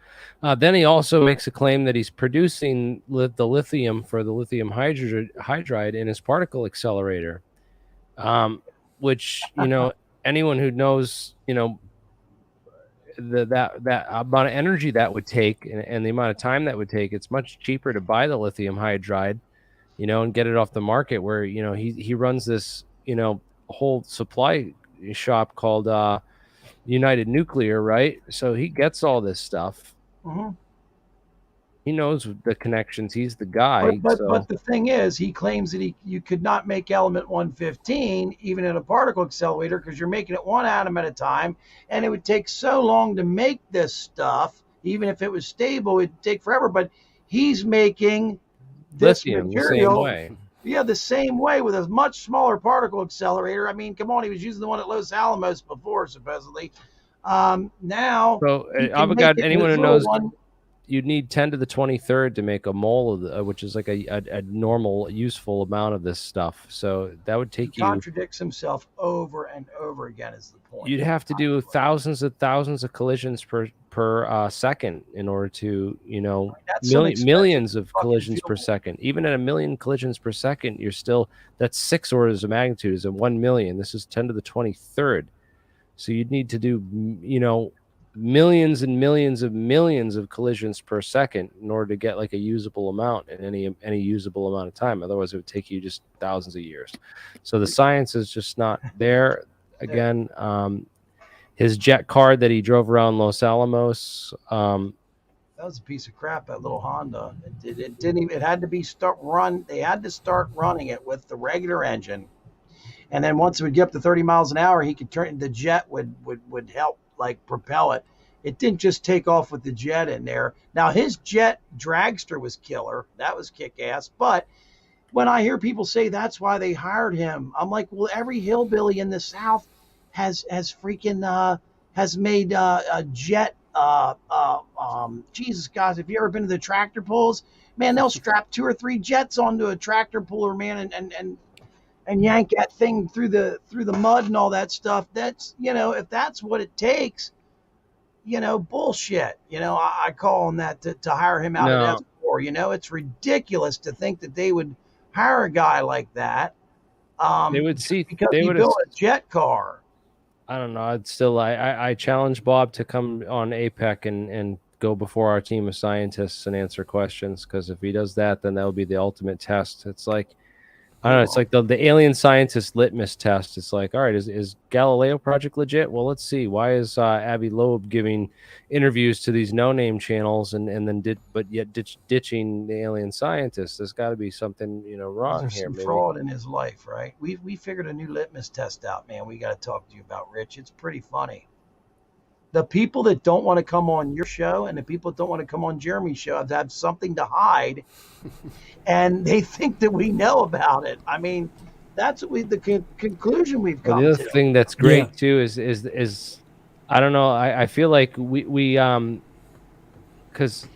[SPEAKER 1] Then he also makes a claim that he's producing the lithium for the lithium hydride in his particle accelerator. Which, you know, anyone who knows, you know, that amount of energy that would take and the amount of time that would take, it's much cheaper to buy the lithium hydride, you know, and get it off the market, where, you know, he runs this, you know, whole supply shop called United Nuclear, right? So he gets all this stuff.
[SPEAKER 6] Mm-hmm.
[SPEAKER 1] He knows the connections. He's the guy.
[SPEAKER 6] But the thing is, he claims that you could not make element 115 even in a particle accelerator because you're making it one atom at a time, and it would take so long to make this stuff. Even if it was stable, it'd take forever. But he's making this
[SPEAKER 1] lithium
[SPEAKER 6] material
[SPEAKER 1] the same way.
[SPEAKER 6] Yeah, the same way with a much smaller particle accelerator. I mean, come on, he was using the one at Los Alamos before, supposedly. Now,
[SPEAKER 1] so Avogadro, anyone who knows. You'd need 10 to the 23rd to make a mole of which is like a normal useful amount of this stuff. So that would take you.
[SPEAKER 6] Contradicts himself over and over again is the point.
[SPEAKER 1] You'd have to do thousands of collisions per second in order to, you know, millions of collisions per second. Even at 1 million collisions per second, you're still, that's 6 orders of magnitude. Is at 1 million. This is 10 to the 23rd. So you'd need to do, you know, millions and millions of collisions per second in order to get like a usable amount in any usable amount of time. Otherwise, it would take you just thousands of years. So the science is just not there. again. His jet car that he drove around Los Alamos.
[SPEAKER 6] That was a piece of crap. That little Honda. It didn't even. It had to be start run. They had to start running it with the regular engine, and then once it would get up to 30 miles an hour, he could turn. The jet would help like propel it. It didn't just take off with the jet in there. Now his jet dragster was killer. That was kick ass. But when I hear people say that's why they hired him, I'm like, well, every hillbilly in the South has freaking has made a jet. Jesus, guys, have you ever been to the tractor pulls? Man, they'll strap 2 or 3 jets onto a tractor puller, man, and yank that thing through the mud and all that stuff. That's, if that's what it takes, bullshit. I call on that to hire him out at S4. It's ridiculous to think that they would hire a guy like that.
[SPEAKER 1] They would see
[SPEAKER 6] because
[SPEAKER 1] they
[SPEAKER 6] he
[SPEAKER 1] would
[SPEAKER 6] built a jet car.
[SPEAKER 1] I don't know. I'd still I challenge Bob to come on APEC and go before our team of scientists and answer questions, because if he does that, then that would be the ultimate test. It's like, I don't know. It's like the alien scientist litmus test. It's like, all right, is Galileo Project legit? Well, let's see. Why is Abby Loeb giving interviews to these no-name channels and then ditching the alien scientists? There's got to be something wrong
[SPEAKER 6] There's
[SPEAKER 1] here.
[SPEAKER 6] some
[SPEAKER 1] Maybe.
[SPEAKER 6] fraud in his life, right? We figured a new litmus test out, man. We got to talk to you about, Rich. It's pretty funny. The people that don't want to come on your show and the people that don't want to come on Jeremy's show have something to hide, and they think that we know about it. I mean, that's what the conclusion we've come
[SPEAKER 1] The other
[SPEAKER 6] to.
[SPEAKER 1] thing that's great too is I don't know. I feel like we because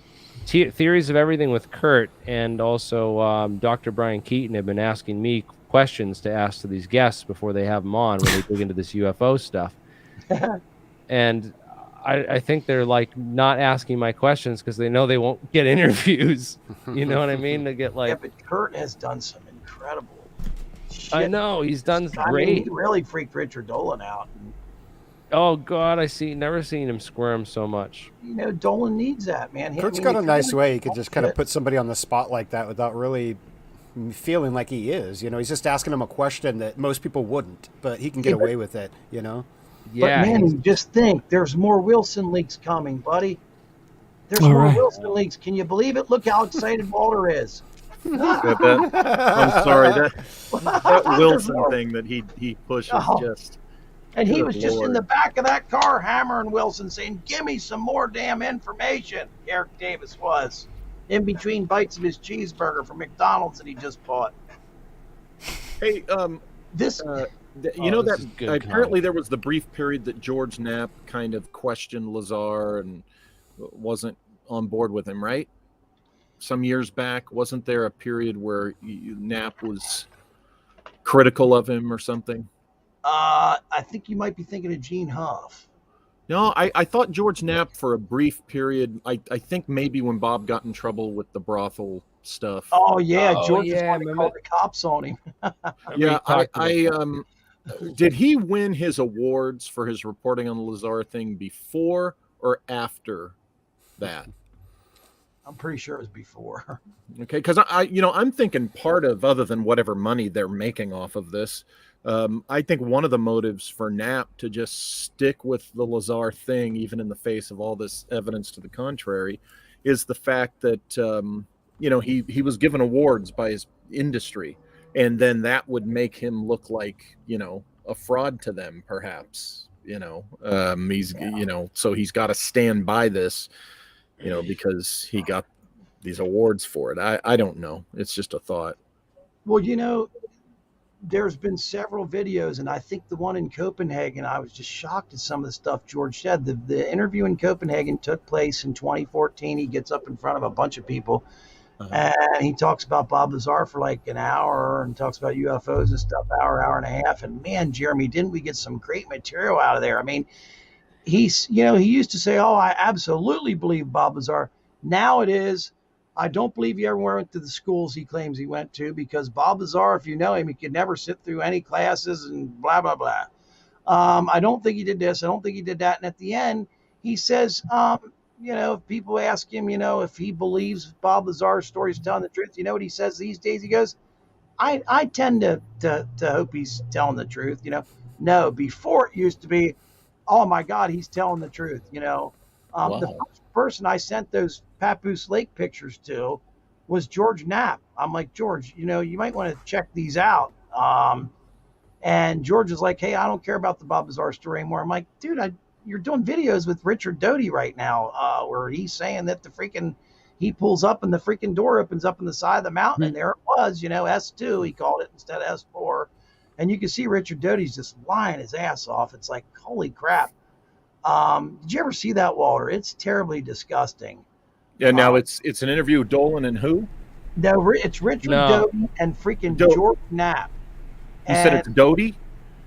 [SPEAKER 1] theories of everything with Kurt and also Dr. Brian Keating have been asking me questions to ask to these guests before they have them on when they dig into this UFO stuff, and I think they're like not asking my questions because they know they won't get interviews. You know what I mean? To get like,
[SPEAKER 6] Yeah, but Kurt has done some incredible shit.
[SPEAKER 1] I know he's done
[SPEAKER 6] I
[SPEAKER 1] great.
[SPEAKER 6] mean, he really freaked Richard Dolan out.
[SPEAKER 1] Oh God, never seen him squirm so much.
[SPEAKER 6] Dolan needs that, man.
[SPEAKER 10] Kurt's got a nice way. He could just kind of put somebody on the spot like that without really feeling like he is. He's just asking him a question that most people wouldn't, but he can get away with it.
[SPEAKER 6] Yeah, but man, just think, there's more Wilson leaks coming, buddy. There's more Wilson leaks. Can you believe it? Look how excited Walter is.
[SPEAKER 8] I'm sorry, that Wilson thing that he pushes just.
[SPEAKER 6] And he was just in the back of that car hammering Wilson, saying, "Give me some more damn information." Eric Davis was in between bites of his cheeseburger from McDonald's that he just bought.
[SPEAKER 8] Hey,
[SPEAKER 6] this.
[SPEAKER 8] Apparently there was the brief period that George Knapp kind of questioned Lazar and wasn't on board with him, right? Some years back, wasn't there a period where Knapp was critical of him or something?
[SPEAKER 6] I think you might be thinking of Gene Huff.
[SPEAKER 8] No, I thought George Knapp for a brief period. I think maybe when Bob got in trouble with the brothel stuff.
[SPEAKER 6] Oh yeah, George is when they called the cops on him.
[SPEAKER 8] Yeah, did he win his awards for his reporting on the Lazar thing before or after that?
[SPEAKER 6] I'm pretty sure it was before.
[SPEAKER 8] Okay, because I'm thinking part of, other than whatever money they're making off of this, I think one of the motives for Knapp to just stick with the Lazar thing, even in the face of all this evidence to the contrary, is the fact that he was given awards by his industry. And then that would make him look like, a fraud to them, perhaps, so he's got to stand by this, because he got these awards for it. I don't know. It's just a thought.
[SPEAKER 6] Well, there's been several videos, and I think the one in Copenhagen, I was just shocked at some of the stuff George said. The interview in Copenhagen took place in 2014. He gets up in front of a bunch of people. And he talks about Bob Lazar for like an hour and talks about UFOs and stuff, hour and a half. And man, Jeremy, didn't we get some great material out of there? I mean, he used to say, "Oh, I absolutely believe Bob Lazar." Now it is, I don't believe he ever went to the schools he claims he went to, because Bob Lazar, if you know him, he could never sit through any classes and blah, blah, blah. I don't think he did this. I don't think he did that. And at the end, he says, if people ask him, if he believes Bob Lazar's story is telling the truth, you know what he says these days? He goes, I tend to hope he's telling the truth. No, before it used to be, oh my God, he's telling the truth. You know, the first person I sent those Papoose Lake pictures to was George Knapp. I'm like, George, you know, you might want to check these out. And George is like, hey, I don't care about the Bob Lazar story anymore. I'm like, dude, you're doing videos with Richard Doty right now, where he's saying that he pulls up and the freaking door opens up on the side of the mountain, and there it was, you know, S2, he called it instead of S4. And you can see Richard Doty's just lying his ass off. It's like, holy crap. Did you ever see that, Walter? It's terribly disgusting.
[SPEAKER 8] Yeah, now it's an interview with Dolan and who?
[SPEAKER 6] No, it's Richard Doty and freaking George Knapp.
[SPEAKER 8] You said it's Doty?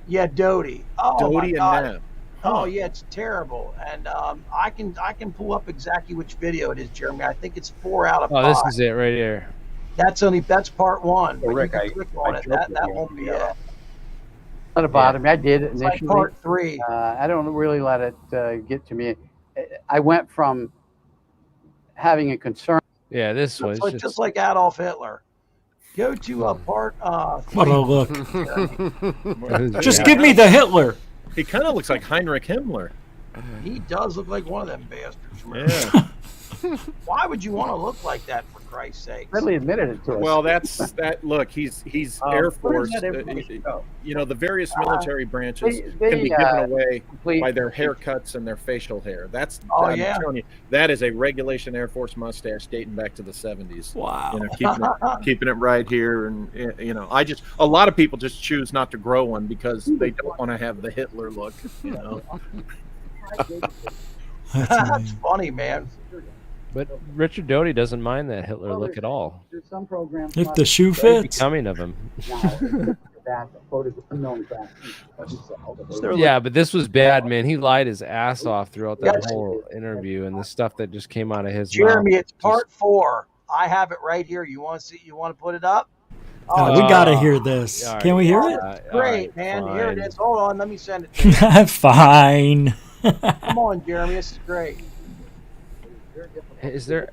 [SPEAKER 6] Yeah, Doty. Oh,
[SPEAKER 8] Doty
[SPEAKER 6] my God.
[SPEAKER 8] and Knapp.
[SPEAKER 6] Oh yeah, it's terrible. And I can pull up exactly which video it is, Jeremy. I think it's 4 out of 5.
[SPEAKER 1] Oh, this is it right here.
[SPEAKER 6] That's part 1.
[SPEAKER 17] Well, Rick,
[SPEAKER 6] you can click on it. That won't be it.
[SPEAKER 12] Not about me. I did it initially.
[SPEAKER 6] Like part 3.
[SPEAKER 12] I don't really let it get to me. I went from having a concern.
[SPEAKER 1] Yeah, this was
[SPEAKER 6] just like Adolf Hitler. Go to part 3.
[SPEAKER 5] What a look. Just give me the Hitler.
[SPEAKER 8] He kind of looks like Heinrich Himmler.
[SPEAKER 6] He does look like one of them bastards.
[SPEAKER 8] Yeah.
[SPEAKER 6] Why would you want to look like that, for Christ's sake?
[SPEAKER 12] Really admitted it to us.
[SPEAKER 8] Well, that's that. Look, he's Air Force. You know, the various military branches can be given away by their haircuts and their facial hair. That's I'm telling you, that is a regulation Air Force mustache dating back to the 70s.
[SPEAKER 5] Wow.
[SPEAKER 8] You know, keeping it right here, and you know, a lot of people just choose not to grow one because they don't want to have the Hitler look. You know.
[SPEAKER 6] That's funny, man.
[SPEAKER 1] But Richard Doty doesn't mind that Hitler look at all.
[SPEAKER 12] There's some programs.
[SPEAKER 5] If the shoe fits.
[SPEAKER 1] Becoming of him. Yeah, but this was bad, man. He lied his ass off throughout that whole interview, and the stuff that just came out of his
[SPEAKER 6] Jeremy,
[SPEAKER 1] mouth.
[SPEAKER 6] it's part 4. I have it right here. You want to see? You want to put it up?
[SPEAKER 5] Oh, we gotta hear this. Can we hear it?
[SPEAKER 6] Great, man. Fine. Here it is. Hold on. Let me send it to you.
[SPEAKER 5] Fine.
[SPEAKER 6] Come on, Jeremy. This is great.
[SPEAKER 1] Is there?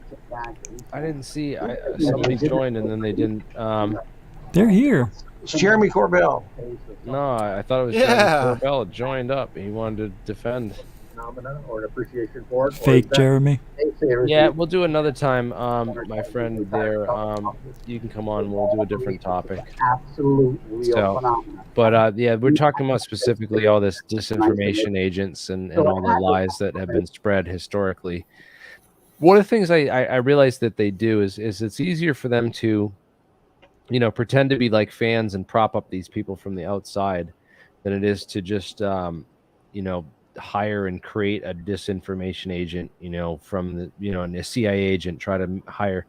[SPEAKER 1] I didn't see. Somebody joined and then they didn't.
[SPEAKER 5] They're here.
[SPEAKER 6] It's Jeremy Corbell.
[SPEAKER 1] No, I thought it was Jeremy Corbell joined up. He wanted to defend.
[SPEAKER 12] Or an appreciation for it.
[SPEAKER 5] Fake Jeremy.
[SPEAKER 1] Yeah, we'll do another time. My friend there, you can come on. We'll do a different topic.
[SPEAKER 12] Absolutely.
[SPEAKER 1] So, but yeah, we're talking about specifically all this disinformation agents and all the lies that have been spread historically. One of the things I realized that they do is it's easier for them to, you know, pretend to be like fans and prop up these people from the outside than it is to just, you know, hire and create a disinformation agent, you know, from the, you know, and a CIA agent try to hire,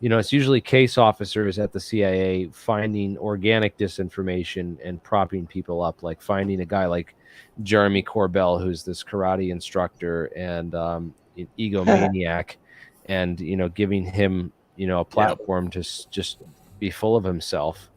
[SPEAKER 1] you know, it's usually case officers at the CIA finding organic disinformation and propping people up, like finding a guy like Jeremy Corbell, who's this karate instructor and an egomaniac, and, you know, giving him, you know, a platform to just be full of himself.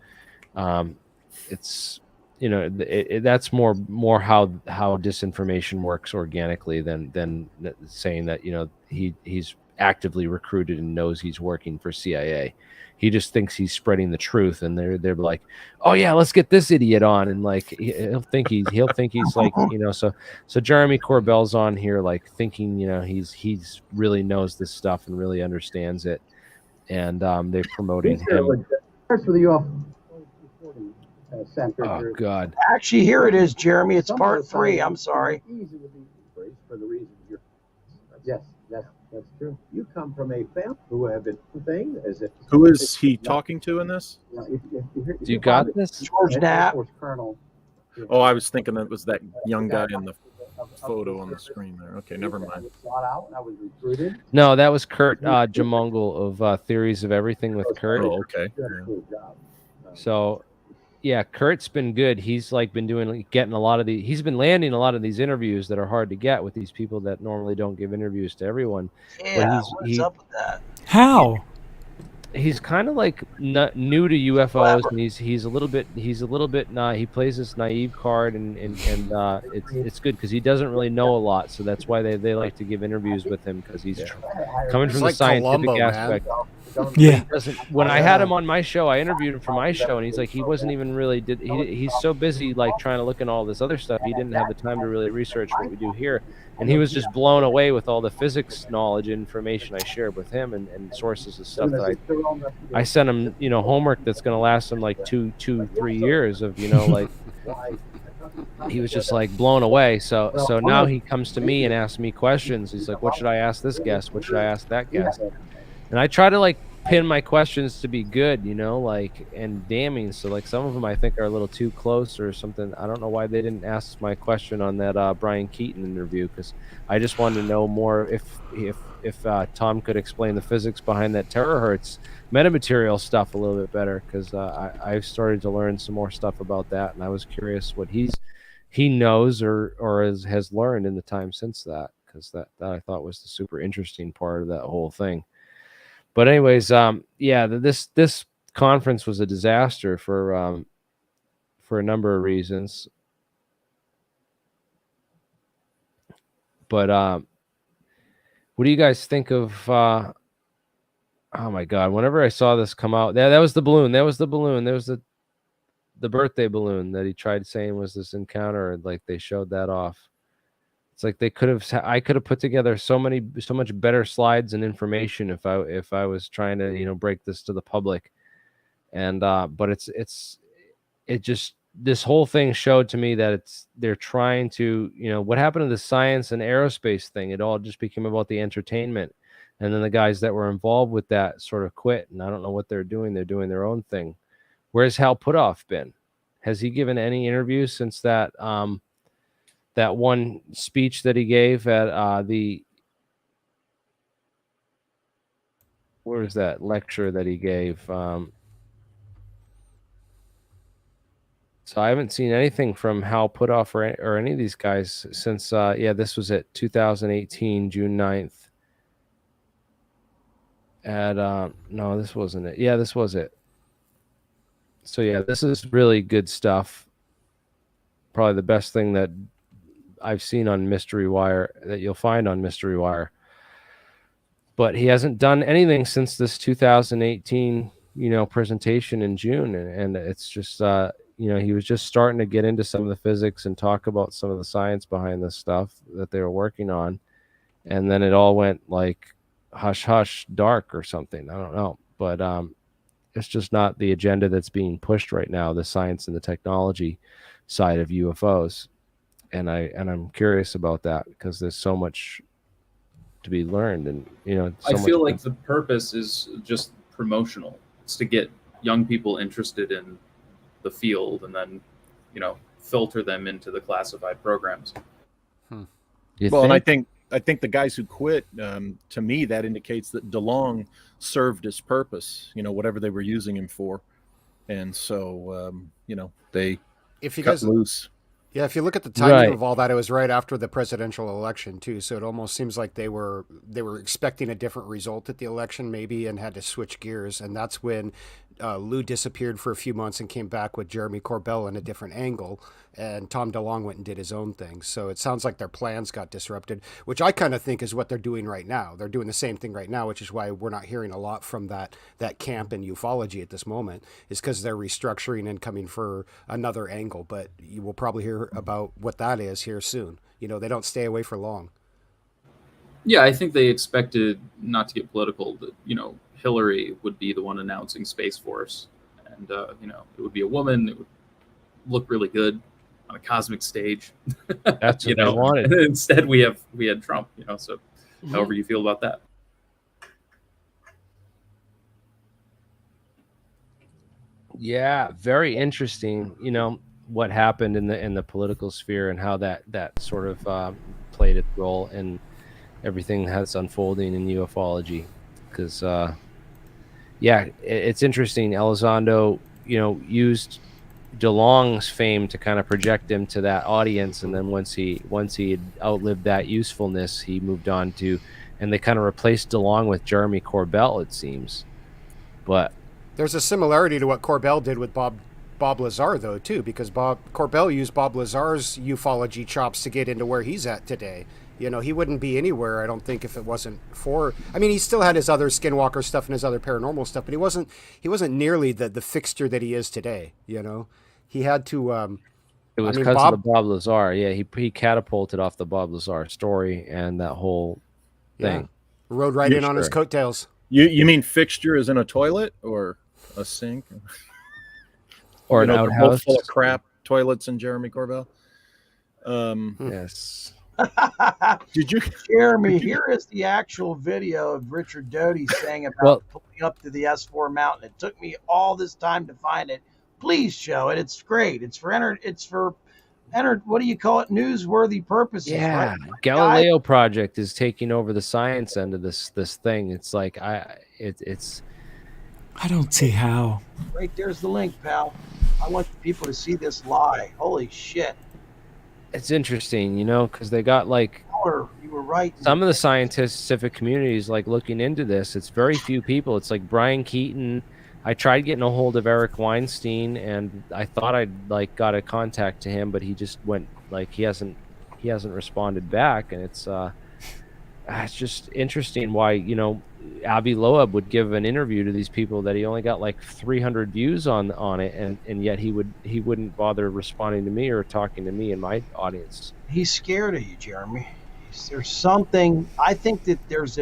[SPEAKER 1] It's, you know, that's more how disinformation works organically than saying that, you know, he's actively recruited and knows he's working for CIA. He just thinks he's spreading the truth, and they're like, oh yeah, let's get this idiot on, and like he'll think he's like, you know, so Jeremy Corbell's on here like thinking, you know, he's really knows this stuff and really understands it, and they're promoting him.
[SPEAKER 12] For the UFO Center.
[SPEAKER 1] Oh God!
[SPEAKER 6] Actually, here it is, Jeremy. It's part 3. I'm sorry.
[SPEAKER 12] For the reason you're. Yes, that's true. You come from a family who have been thing as if.
[SPEAKER 8] Who is he talking to in this?
[SPEAKER 1] Do you got this?
[SPEAKER 6] George Knapp.
[SPEAKER 8] Oh, I was thinking that was that young guy in the photo on the screen there. Okay, never mind.
[SPEAKER 1] No, that was Kurt Jamungle of Theories of Everything with Kurt.
[SPEAKER 8] Oh, okay.
[SPEAKER 1] So, yeah, Kurt's been good. He's like been getting a lot of he's been landing a lot of these interviews that are hard to get with these people that normally don't give interviews to everyone.
[SPEAKER 6] Yeah, what's up with that?
[SPEAKER 5] How?
[SPEAKER 1] He's kind of like new to UFOs, and he's a little bit he plays this naive card, and it's good because he doesn't really know a lot, so that's why they like to give interviews with him, because he's coming from the scientific aspect.
[SPEAKER 5] Yeah.
[SPEAKER 1] When I had him on my show, I interviewed him for my show, and he's like, he wasn't even really he's so busy like trying to look at all this other stuff, he didn't have the time to really research what we do here, and he was just blown away with all the physics knowledge and information I shared with him and sources of stuff that I sent him, you know, homework that's going to last him like 3 years of, you know, like he was just like blown away. So now he comes to me and asks me questions. He's like, what should I ask this guest? What should I ask that guest? And I try to like pin my questions to be good, you know, like, and damning. So like some of them I think are a little too close or something. I don't know why they didn't ask my question on that Brian Keating interview, because I just wanted to know more if Tom could explain the physics behind that terahertz metamaterial stuff a little bit better, because I've started to learn some more stuff about that, and I was curious what he knows or has learned in the time since that, because that I thought was the super interesting part of that whole thing. But anyways, yeah, this conference was a disaster for a number of reasons. But what do you guys think of? Oh my God! Whenever I saw this come out, that was the balloon. That was the balloon. There was the birthday balloon that he tried saying was this encounter. Like they showed that off. It's like I could have put together so much better slides and information if I was trying to, you know, break this to the public. And but it just, this whole thing showed to me that they're trying to, you know, what happened to the science and aerospace thing? It all just became about the entertainment. And then the guys that were involved with that sort of quit, and I don't know what they're doing. They're doing their own thing. Where's Hal Puthoff been? Has he given any interviews since that that one speech that he gave at where is that lecture that he gave? So I haven't seen anything from Hal Puthoff or any of these guys since, yeah, this was at 2018, June 9th. No, this wasn't it. Yeah, this was it. So yeah, this is really good stuff. Probably the best thing that I've seen on Mystery Wire, that you'll find on Mystery Wire. But he hasn't done anything since this 2018, you know, presentation in June, and it's just you know, he was just starting to get into some of the physics and talk about some of the science behind this stuff that they were working on, and then it all went like hush hush dark or something. I don't know, but it's just not the agenda that's being pushed right now, the science and the technology side of UFOs. And I'm curious about that, because there's so much to be learned, and you know,
[SPEAKER 13] I feel like the purpose is just promotional. It's to get young people interested in the field, and then, you know, filter them into the classified programs.
[SPEAKER 8] Well, and I think the guys who quit, to me, that indicates that DeLong served his purpose. You know, whatever they were using him for, and so you know, they cut loose.
[SPEAKER 10] Yeah, if you look at the timing of all that, it was right after the presidential election too. So it almost seems like they were expecting a different result at the election, maybe, and had to switch gears. And that's when Lou disappeared for a few months and came back with Jeremy Corbell in a different angle, and Tom DeLonge went and did his own thing. So it sounds like their plans got disrupted, which I kind of think is what they're doing right now. They're doing the same thing right now, which is why we're not hearing a lot from that camp in ufology at this moment, is because they're restructuring and coming for another angle. But you will probably hear about what that is here soon. You know, they don't stay away for long.
[SPEAKER 13] Yeah, I think they expected, not to get political, that, you know, Hillary would be the one announcing Space Force, and you know, it would be a woman. It would look really good on a cosmic stage.
[SPEAKER 1] That's
[SPEAKER 13] you
[SPEAKER 1] what
[SPEAKER 13] know,
[SPEAKER 1] they wanted.
[SPEAKER 13] Instead, we had Trump. You know, so however you feel about that.
[SPEAKER 1] Yeah, very interesting. You know, what happened in the political sphere, and how that sort of played its role in everything that's unfolding in ufology. Because yeah, it's interesting. Elizondo, you know, used DeLonge's fame to kind of project him to that audience, and then once he had outlived that usefulness, he moved on to, and they kind of replaced DeLonge with Jeremy Corbell, it seems. But
[SPEAKER 10] there's a similarity to what Corbell did with Bob Lazar, though, too, because Corbell used Bob Lazar's ufology chops to get into where he's at today. You know, he wouldn't be anywhere, I don't think, if it wasn't for. I mean, he still had his other Skinwalker stuff and his other paranormal stuff, but he wasn't nearly the fixture that he is today. You know, he had to.
[SPEAKER 1] It was because of the Bob Lazar. Yeah, he catapulted off the Bob Lazar story and that whole thing.
[SPEAKER 10] Rode right in on his coattails.
[SPEAKER 8] You mean fixture is in a toilet or a sink?
[SPEAKER 1] Or an outhouse
[SPEAKER 8] full of crap toilets in Jeremy Corbell?
[SPEAKER 1] Yes.
[SPEAKER 8] Did you,
[SPEAKER 6] Jeremy? Here is the actual video of Richard Doty saying about pulling up to the S4 mountain. It took me all this time to find it. Please show it. It's great. It's for what do you call it? Newsworthy purposes.
[SPEAKER 1] Yeah.
[SPEAKER 6] Right?
[SPEAKER 1] Galileo Project is taking over the science end of this thing. It's like it's.
[SPEAKER 5] I don't see how.
[SPEAKER 6] Right there's the link, pal. I want people to see this lie. Holy shit.
[SPEAKER 1] It's interesting, you know, because they got like
[SPEAKER 6] you were right.
[SPEAKER 1] Some of the scientific communities like looking into this. It's very few people. It's like Brian Keating. I tried getting a hold of Eric Weinstein, and I thought I'd like got a contact to him, but he just went like he hasn't responded back, and it's just interesting why, you know, Avi Loeb would give an interview to these people that he only got like 300 views on it, and yet he wouldn't bother responding to me or talking to me and my audience.
[SPEAKER 6] He's scared of you, Jeremy. There's something. I think that there's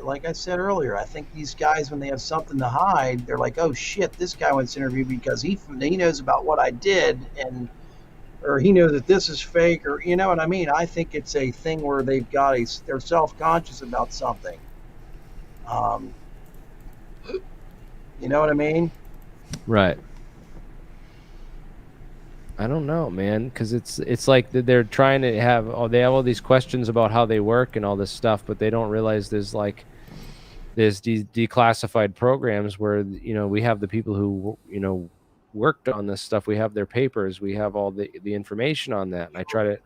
[SPEAKER 6] like I said earlier, I think these guys, when they have something to hide, they're like, oh shit, this guy wants to interview because he knows about what I did, or he knows that this is fake, or you know what I mean. I think it's a thing where they're self-conscious about something. You know what I mean?
[SPEAKER 1] Right. I don't know, man, because it's like they're trying to have they have all these questions about how they work and all this stuff, but they don't realize there's declassified programs where, you know, we have the people who, you know, worked on this stuff. We have their papers. We have all the information on that, and I try to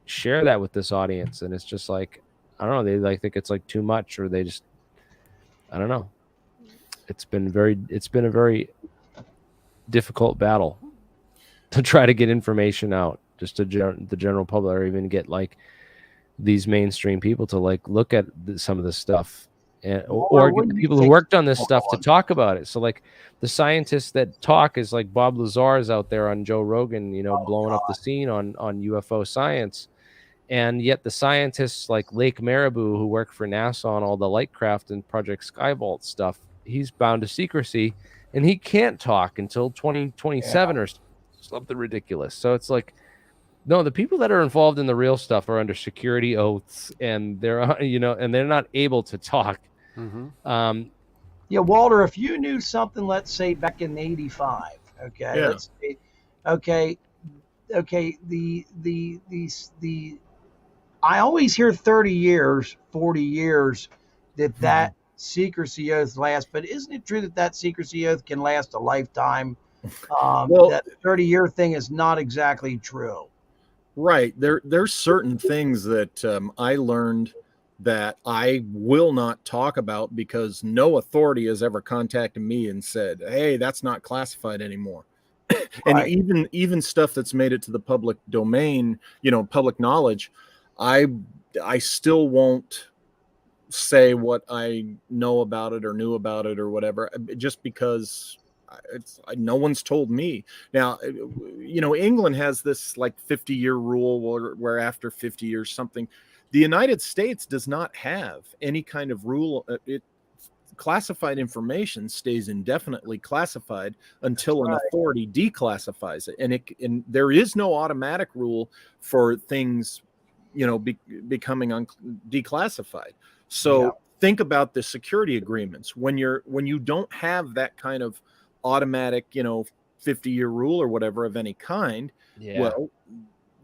[SPEAKER 1] share that with this audience, and it's just like, I don't know, they like think it's like too much, or they just, I don't know. It's been a very difficult battle to try to get information out just to the general public, or even get like these mainstream people to like look at some of this stuff, and or get the people who worked on this stuff to talk about it. So like the scientists that talk is like Bob Lazar is out there on Joe Rogan, you know, blowing up the scene on UFO science. And yet the scientists like Lake Marabou, who work for NASA on all the Lightcraft and Project Skyvault stuff, he's bound to secrecy, and he can't talk until 2027 or something ridiculous. So it's like, no, the people that are involved in the real stuff are under security oaths, and they're, you know, and they're not able to talk.
[SPEAKER 10] Mm-hmm.
[SPEAKER 6] Yeah, Walter, if you knew something, let's say back in '85, okay,
[SPEAKER 8] Yeah.
[SPEAKER 6] let's say, okay, the I always hear 30 years, 40 years that secrecy oath lasts, but isn't it true that secrecy oath can last a lifetime? That 30-year thing is not exactly true.
[SPEAKER 8] Right. There's certain things that I learned that I will not talk about because no authority has ever contacted me and said, hey, that's not classified anymore. And even stuff that's made it to the public domain, you know, public knowledge, I still won't say what I know about it or knew about it or whatever, just because no one's told me. Now, you know, England has this like 50-year rule where after 50 years something. The United States does not have any kind of rule. Classified information stays indefinitely classified until an authority declassifies it, and there is no automatic rule for things, you know, becoming declassified. So think about the security agreements when you don't have that kind of automatic, you know, 50-year rule or whatever of any kind. Well,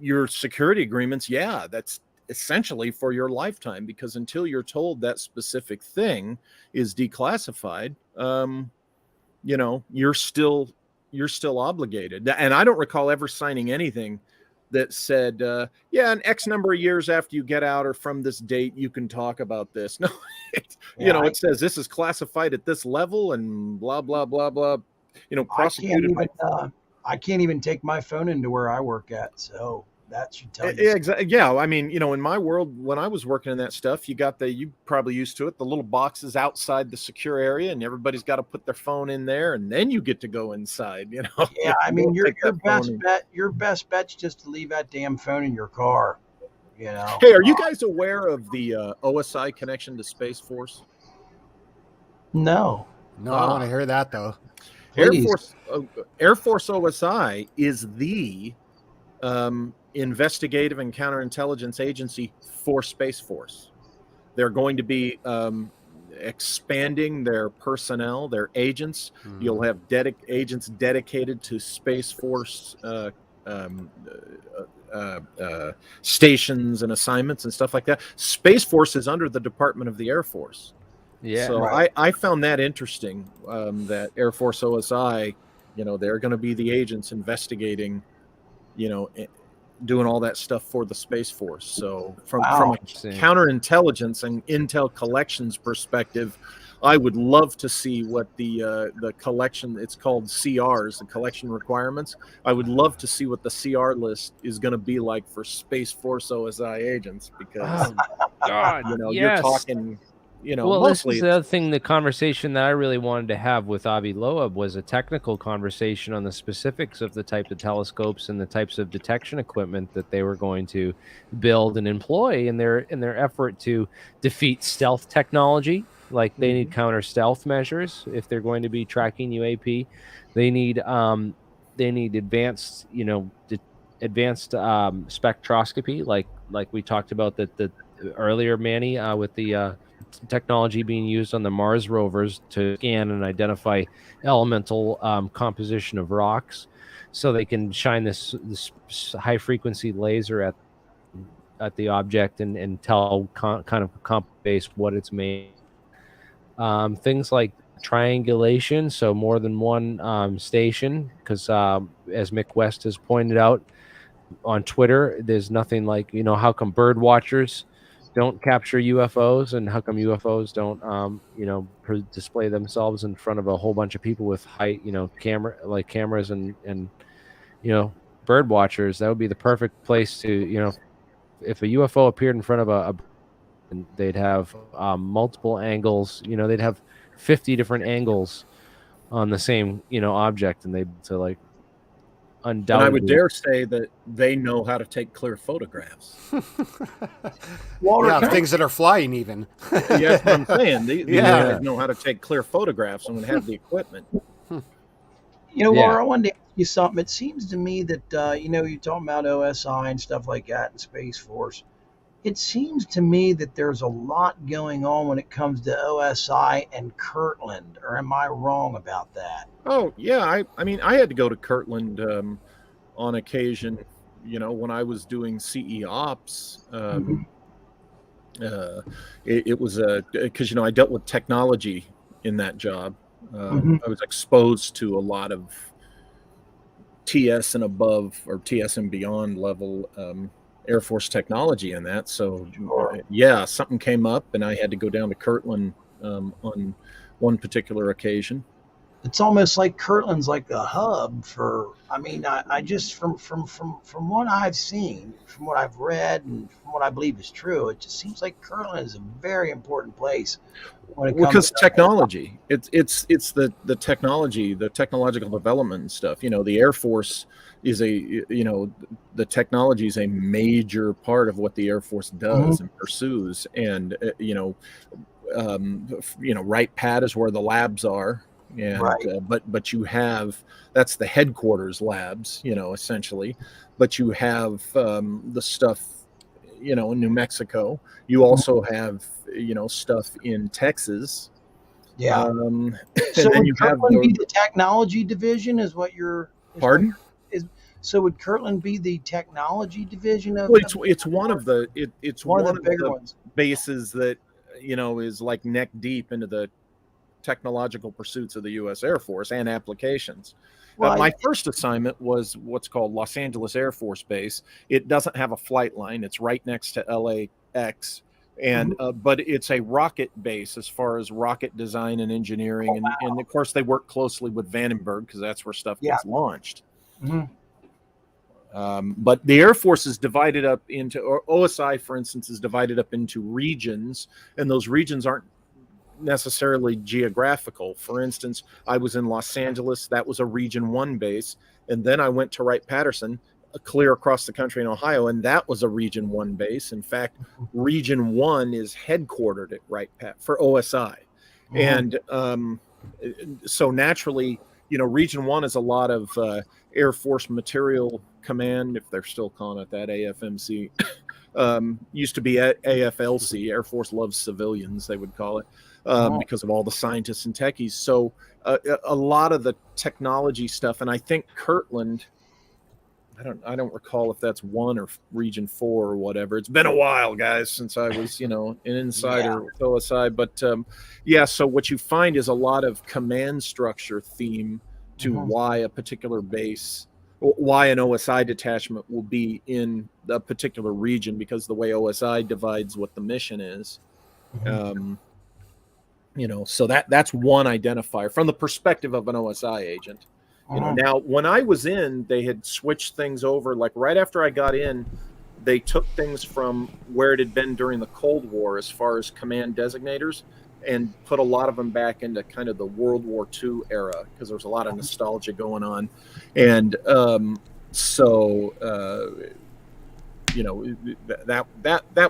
[SPEAKER 8] your security agreements, that's essentially for your lifetime, because until you're told that specific thing is declassified, you know, you're still obligated. And I don't recall ever signing anything that said, in X number of years after you get out or from this date, you can talk about this. No, it says this is classified at this level and blah, blah, blah, blah, you know, prosecuted.
[SPEAKER 6] I can't even take my phone into where I work at. So That should tell you.
[SPEAKER 8] Exactly. Yeah. I mean, in my world, when I was working in that stuff, you probably used to it, the little boxes outside the secure area, and everybody's got to put their phone in there, and then you get to go inside,
[SPEAKER 6] Yeah, I mean, your best bet's just to leave that damn phone in your car, Hey,
[SPEAKER 8] are you guys aware of the OSI connection to Space Force?
[SPEAKER 6] No.
[SPEAKER 10] No, I want to hear that though.
[SPEAKER 8] Air Force OSI is the investigative and counterintelligence agency for Space Force. They're going to be expanding their personnel, their agents. You'll have agents dedicated to Space Force stations and assignments and stuff like that. Space Force is under the Department of the Air Force.
[SPEAKER 1] Yeah.
[SPEAKER 8] So I found that interesting, that Air Force OSI, they're going to be the agents investigating, doing all that stuff for the Space Force. So from a counterintelligence and intel collections perspective, I would love to see what the collection, it's called CRs, the collection requirements. I would love to see what the CR list is going to be like for Space Force OSI agents, because you're talking,
[SPEAKER 1] well,
[SPEAKER 8] mostly
[SPEAKER 1] this is the other thing, the conversation that I really wanted to have with Avi Loeb was a technical conversation on the specifics of the types of telescopes and the types of detection equipment that they were going to build and employ in their effort to defeat stealth technology. Like they need counter stealth measures if they're going to be tracking UAP. They need advanced spectroscopy, like we talked about the earlier, Manny, with the technology being used on the Mars rovers to scan and identify elemental composition of rocks, so they can shine this high frequency laser at the object and tell kind of based what it's made. Things like triangulation, so more than one station, because as Mick West has pointed out on Twitter, there's nothing like, how come bird watchers don't capture UFOs, and how come UFOs don't display themselves in front of a whole bunch of people with high cameras and bird watchers. That would be the perfect place to, if a UFO appeared in front of and they'd have multiple angles, they'd have 50 different angles on the same object, and they'd undoubtedly.
[SPEAKER 8] And I would dare say that they know how to take clear photographs.
[SPEAKER 10] Things that are flying even.
[SPEAKER 8] Yes, I'm saying. They know how to take clear photographs and would have the equipment.
[SPEAKER 6] Laura, I wanted to ask you something. It seems to me that, you're talking about OSI and stuff like that and Space Force. It seems to me that there's a lot going on when it comes to OSI and Kirtland, or am I wrong about that?
[SPEAKER 8] Oh, yeah. I mean, I had to go to Kirtland on occasion, when I was doing CE Ops. It was because, I dealt with technology in that job. I was exposed to a lot of TS and above, or TS and beyond level Air Force technology in that. So something came up and I had to go down to Kirtland on one particular occasion.
[SPEAKER 6] It's almost like Kirtland's like a hub for, I just, from what I've seen, from what I've read, and from what I believe is true, it just seems like Kirtland is a very important place when it comes
[SPEAKER 8] because
[SPEAKER 6] to
[SPEAKER 8] technology. It's the technology, the technological development and stuff. The Air Force is the technology is a major part of what the Air Force does and pursues. And Wright Pat is where the labs are. And but you have, that's the headquarters labs, essentially. But you have the stuff, in New Mexico. You also have stuff in Texas.
[SPEAKER 6] Yeah.
[SPEAKER 8] And
[SPEAKER 6] so
[SPEAKER 8] then
[SPEAKER 6] would
[SPEAKER 8] you have
[SPEAKER 6] Kirtland be the technology division? Is what you're?
[SPEAKER 8] Pardon?
[SPEAKER 6] So would Kirtland be the technology division of?
[SPEAKER 8] Well, it's one of the it's one of the
[SPEAKER 6] bigger ones.
[SPEAKER 8] Bases that is like neck deep into the technological pursuits of the U.S. Air Force and applications. My first assignment was what's called Los Angeles Air Force Base. It doesn't have a flight line. It's right next to LAX, and but it's a rocket base as far as rocket design and engineering, and of course they work closely with Vandenberg because that's where stuff gets launched. But the Air Force is divided up into, or OSI, for instance, is divided up into regions, and those regions aren't necessarily geographical. For instance, I was in Los Angeles. That was a Region 1 base. And then I went to Wright-Patterson, clear across the country in Ohio, and that was a Region 1 base. In fact, Region 1 is headquartered at Wright-Pat for OSI. And so naturally, Region 1 is a lot of Air Force Material Command, if they're still calling it that, AFMC. Used to be AFLC, Air Force Loves Civilians, they would call it, because of all the scientists and techies. So a lot of the technology stuff, and I think Kirtland, I don't recall if that's 1 or Region 4 or whatever. It's been a while, guys, since I was, an insider with OSI. But so what you find is a lot of command structure theme to why a particular base, why an OSI detachment will be in a particular region, because the way OSI divides what the mission is. So that's one identifier from the perspective of an OSI agent. Now when I was in, they had switched things over. Like right after I got in, they took things from where it had been during the Cold War as far as command designators, and put a lot of them back into kind of the World War II era, because there was a lot of nostalgia going on. And that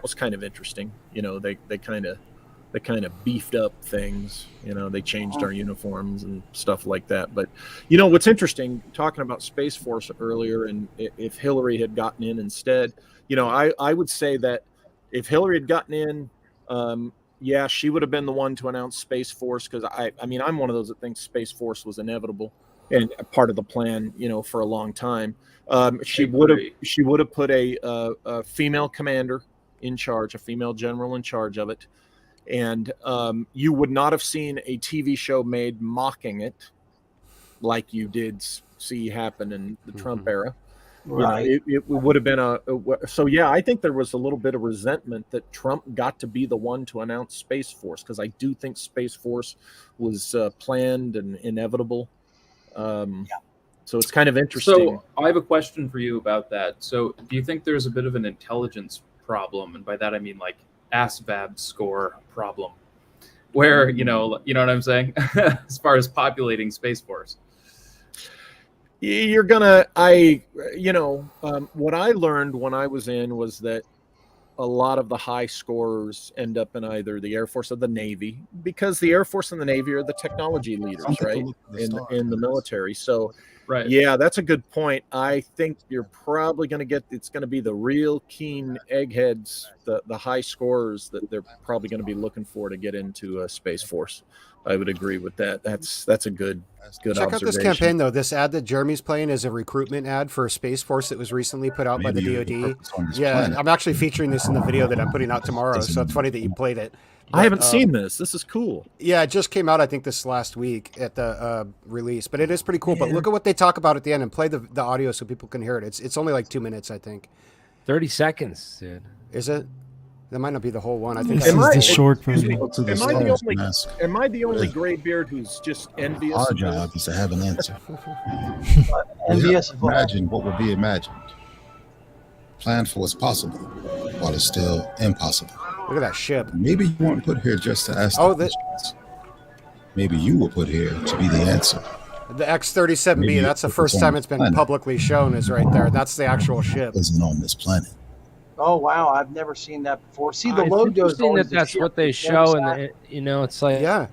[SPEAKER 8] was kind of interesting. They kind of beefed up things. They changed our uniforms and stuff like that. But what's interesting, talking about Space Force earlier, and if Hillary had gotten in instead, I would say that if Hillary had gotten in, she would have been the one to announce Space Force, because I'm one of those that thinks Space Force was inevitable and a part of the plan, for a long time. She would have put a female commander in charge, a female general in charge of it. And you would not have seen a TV show made mocking it like you did see happen in the Trump era.
[SPEAKER 6] Right.
[SPEAKER 8] It would have been I think there was a little bit of resentment that Trump got to be the one to announce Space Force, because I do think Space Force was planned and inevitable. So it's kind of interesting.
[SPEAKER 13] So I have a question for you about that. So do you think there's a bit of an intelligence problem? And by that, I mean like ASVAB score problem, where, you know what I'm saying? As far as populating Space Force.
[SPEAKER 8] What I learned when I was in was that a lot of the high scorers end up in either the Air Force or the Navy, because the Air Force and the Navy are the technology leaders, right, in the military. So, yeah, that's a good point. I think you're probably going to it's going to be the real keen eggheads, the high scorers, that they're probably going to be looking for to get into a Space Force. I would agree with that. That's a good
[SPEAKER 10] Check out this campaign, though. This ad that Jeremy's playing is a recruitment ad for a Space Force that was recently put out by the DoD. Yeah, I'm actually featuring this in the video that I'm putting out tomorrow, so it's funny that you played it.
[SPEAKER 8] But I haven't seen this. This is cool.
[SPEAKER 10] Yeah, it just came out, I think, this last week at the release, but it is pretty cool. But look at what they talk about at the end, and play the audio so people can hear it. It's only like 2 minutes, I think.
[SPEAKER 1] 30 seconds, dude.
[SPEAKER 10] Is it? That might not be the whole one. I think
[SPEAKER 5] this is the short version.
[SPEAKER 8] Am I the only gray beard who's just envious?
[SPEAKER 14] Our job is to have an answer.
[SPEAKER 6] Envious.
[SPEAKER 14] Imagine what would be imagined. Plan for what's possible, while it's still impossible.
[SPEAKER 10] Look at that ship.
[SPEAKER 14] Maybe you weren't put here just to ask questions. Maybe you were put here to be the answer.
[SPEAKER 10] The X-37B, that's the first time it's been publicly shown, is right there. That's the actual ship.
[SPEAKER 14] Isn't on this planet.
[SPEAKER 6] Oh wow, I've never seen that before. See, the logo.
[SPEAKER 1] That's what they show, and it's like, yeah.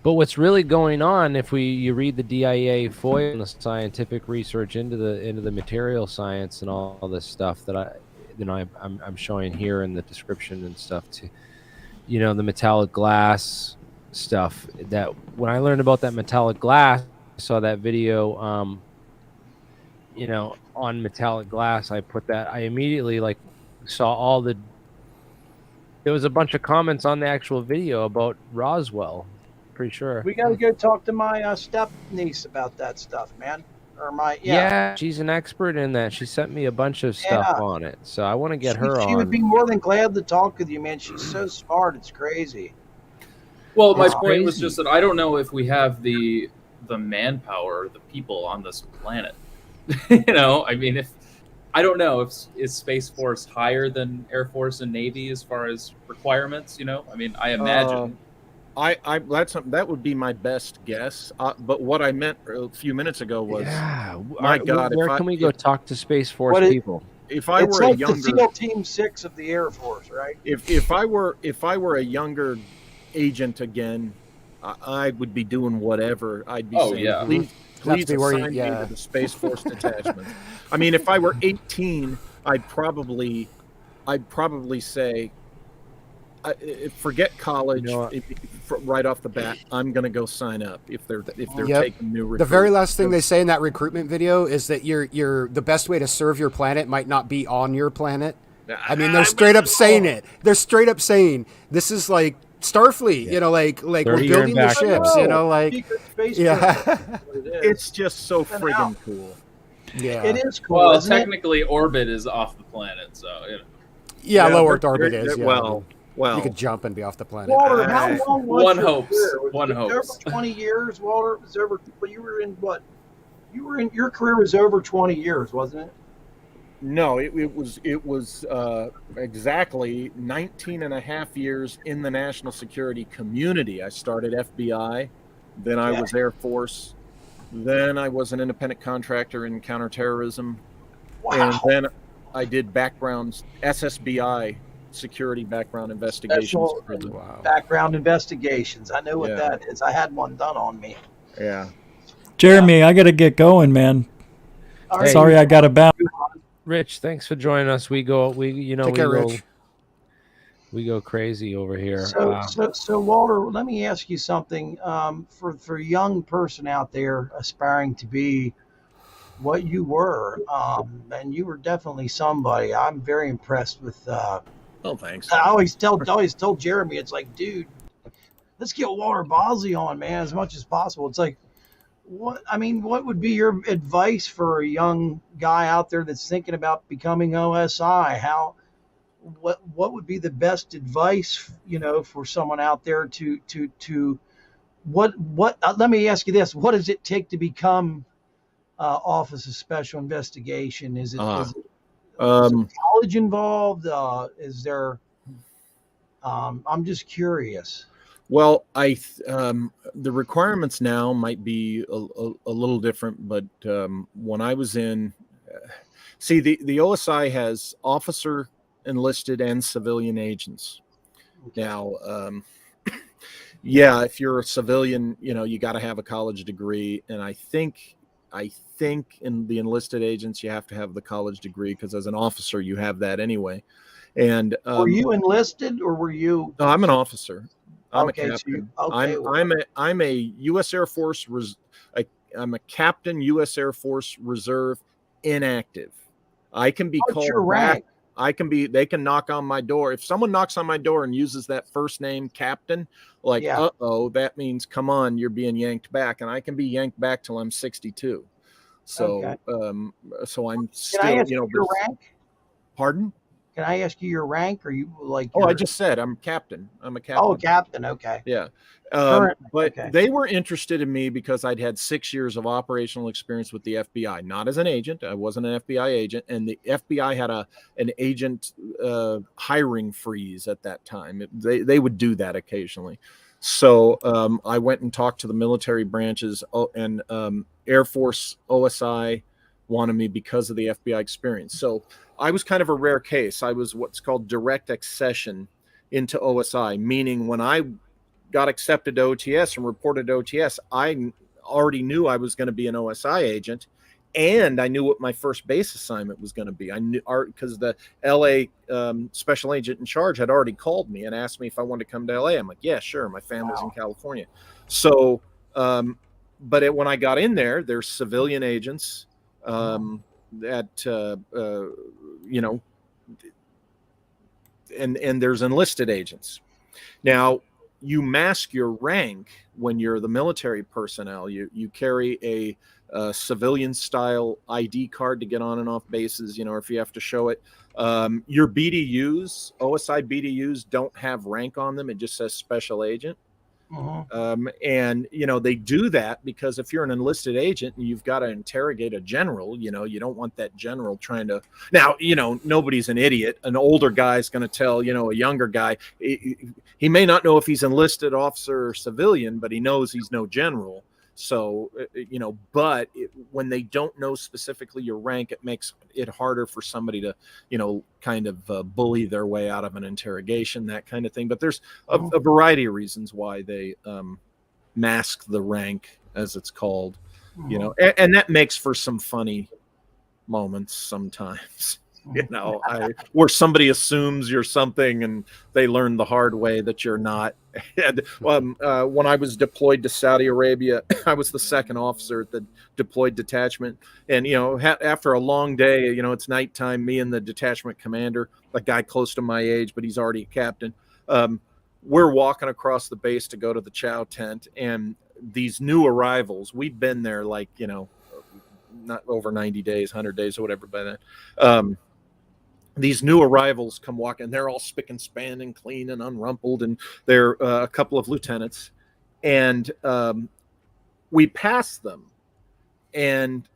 [SPEAKER 1] But what's really going on, if you read the DIA FOIA and the scientific research into the material science and all this stuff that I'm showing here in the description and stuff too, the metallic glass stuff. That when I learned about that metallic glass, I saw that video, on metallic glass. I immediately saw there was a bunch of comments on the actual video about Roswell. Pretty sure
[SPEAKER 6] we got to go talk to my step niece about that stuff, man. Or
[SPEAKER 1] yeah, she's an expert in that. She sent me a bunch of stuff on it, so I want to get her on.
[SPEAKER 6] She would be more than glad to talk with you, man. She's so smart, it's crazy.
[SPEAKER 13] Well, my point was just that I don't know if we have the manpower, the people on this planet. I mean, I don't know if is Space Force higher than Air Force and Navy as far as requirements. You know, I mean, I imagine.
[SPEAKER 8] That would be my best guess. But what I meant a few minutes ago was, my God,
[SPEAKER 1] where can we go talk to Space Force people?
[SPEAKER 8] If I were
[SPEAKER 6] like
[SPEAKER 8] a younger
[SPEAKER 6] the SEAL Team 6 of the Air Force, right?
[SPEAKER 8] If I were a younger agent again, I would be doing whatever. I'd be saying, please assign me to the Space Force detachment. I mean, if I were 18, I'd probably say, forget college. Right off the bat, I'm going to go sign up if they're taking new recruits.
[SPEAKER 10] The very last thing they say in that recruitment video is that you're the best way to serve your planet might not be on your planet. I mean, they're straight up saying it. They're straight up saying this is like Starfleet, you know, like we're building the ships, you know, like
[SPEAKER 8] it's just so friggin' cool.
[SPEAKER 10] Yeah,
[SPEAKER 6] it is cool.
[SPEAKER 13] Well, technically, orbit is off the planet, so you know.
[SPEAKER 10] Yeah, low Earth orbit is.
[SPEAKER 8] Well,
[SPEAKER 10] you could jump and be off the planet.
[SPEAKER 6] Walter, how long was
[SPEAKER 13] one
[SPEAKER 6] your
[SPEAKER 13] hopes.
[SPEAKER 6] career?
[SPEAKER 13] One
[SPEAKER 6] Was it
[SPEAKER 13] hopes.
[SPEAKER 6] over 20 years, Walter? It was over. But you were in what? Your career was over 20 years, wasn't it?
[SPEAKER 8] No, it was exactly 19 and a half years in the national security community. I started FBI, then I was Air Force, then I was an independent contractor in counterterrorism, and then I did backgrounds, SSBI, security background investigations.
[SPEAKER 6] Background investigations. I know what that is. I had one done on me.
[SPEAKER 8] Yeah.
[SPEAKER 5] Jeremy, I got to get going, man.
[SPEAKER 6] Right.
[SPEAKER 5] Sorry, I got to bounce.
[SPEAKER 1] Rich, thanks for joining us. We go crazy over here.
[SPEAKER 6] So Walter, let me ask you something. For a young person out there aspiring to be what you were, and you were definitely somebody. I'm very impressed with.
[SPEAKER 8] Oh, thanks.
[SPEAKER 6] I always told Jeremy, it's like, dude, let's get Walter Bosley on, man, as much as possible. It's like, what would be your advice for a young guy out there that's thinking about becoming OSI? What would be the best advice, for someone out there to what let me ask you this: what does it take to become Office of Special Investigation? Is it college involved? Is there? I'm just curious.
[SPEAKER 8] Well, the requirements now might be a little different, but when I was in, the OSI has officer, enlisted, and civilian agents. Now, if you're a civilian, you got to have a college degree, and I think in the enlisted agents you have to have the college degree because as an officer you have that anyway. And
[SPEAKER 6] were you enlisted or were you?
[SPEAKER 8] No, I'm an officer. I'm
[SPEAKER 6] okay,
[SPEAKER 8] a captain.
[SPEAKER 6] So
[SPEAKER 8] I'm a U.S. Air Force. I'm a captain, U.S. Air Force Reserve, inactive. I can be called back. They can knock on my door. If someone knocks on my door and uses that first name, captain, that means come on, you're being yanked back, and I can be yanked back till I'm 62. So, so I'm still,
[SPEAKER 6] Can I ask you your rank?
[SPEAKER 8] Pardon?
[SPEAKER 6] Can I ask you your rank? Or you like?
[SPEAKER 8] I just said I'm captain. I'm a captain.
[SPEAKER 6] Oh, captain. Okay.
[SPEAKER 8] Yeah. But they were interested in me because I'd had 6 years of operational experience with the FBI, not as an agent. I wasn't an FBI agent, and the FBI had an agent hiring freeze at that time. They would do that occasionally. So I went and talked to the military branches, and Air Force OSI wanted me because of the FBI experience. So I was kind of a rare case. I was what's called direct accession into OSI, meaning when I got accepted to OTS and reported to OTS, I already knew I was going to be an OSI agent, and I knew what my first base assignment was going to be. I knew because the LA special agent in charge had already called me and asked me if I wanted to come to LA. I'm like, yeah, sure. My family's in California. So, when I got in there, there's civilian agents and there's enlisted agents. Now, you mask your rank when you're the military personnel. You carry a civilian style ID card to get on and off bases, or if you have to show it. Your BDUs, OSI BDUs, don't have rank on them. It just says special agent. And, you know, they do that because if you're an enlisted agent and you've got to interrogate a general, you know, you don't want that general trying to. Now, you know, nobody's an idiot. An older guy's going to tell, you know, a younger guy, he may not know if he's enlisted officer or civilian, but he knows he's no general. So, you know, but when they don't know specifically your rank, it makes it harder for somebody to, you know, kind of bully their way out of an interrogation, that kind of thing. But there's a variety of reasons why they mask the rank, as it's called, you know, and that makes for some funny moments sometimes. You know, where somebody assumes you're something and they learn the hard way that you're not. And, when I was deployed to Saudi Arabia, I was the second officer at the deployed detachment. And, you know, after a long day, you know, it's nighttime, me and the detachment commander, a guy close to my age, but he's already a captain. We're walking across the base to go to the chow tent. And these new arrivals, we'd been there like, you know, not over 90 days, 100 days or whatever by then. These new arrivals come walking, they're all spick and span and clean and unrumpled, and they're a couple of lieutenants. And we pass them, and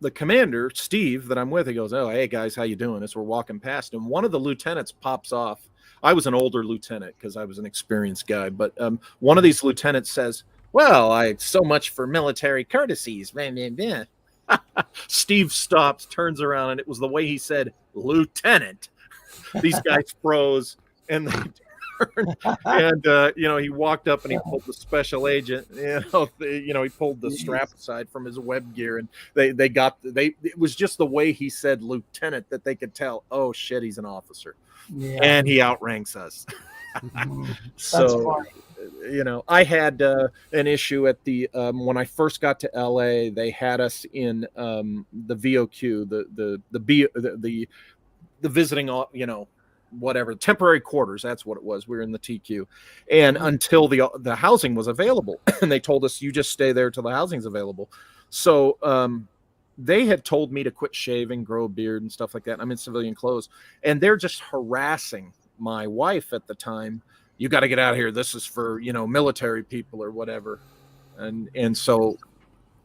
[SPEAKER 8] the commander, Steve, that I'm with, he goes, "Oh, hey guys, how you doing?" As we're walking past, and one of the lieutenants pops off. I was an older lieutenant because I was an experienced guy, but one of these lieutenants says, "Well, so much for military courtesies." Steve stops, turns around, and it was the way he said lieutenant. These guys froze, and they turned, and you know, he walked up and he pulled the special agent, you know, he pulled the strap aside from his web gear, and it was just the way he said lieutenant that they could tell, oh shit, he's an officer. And he outranks us. So you know, I had an issue at the when I first got to LA. They had us in the VOQ, the visiting, you know, whatever, temporary quarters. That's what it was. We were in the TQ, and until the housing was available, and they told us, you just stay there till the housing's available. So they had told me to quit shaving, grow a beard, and stuff like that. I'm in civilian clothes, and they're just harassing my wife at the time. You got to get out of here. This is for, you know, military people or whatever. And so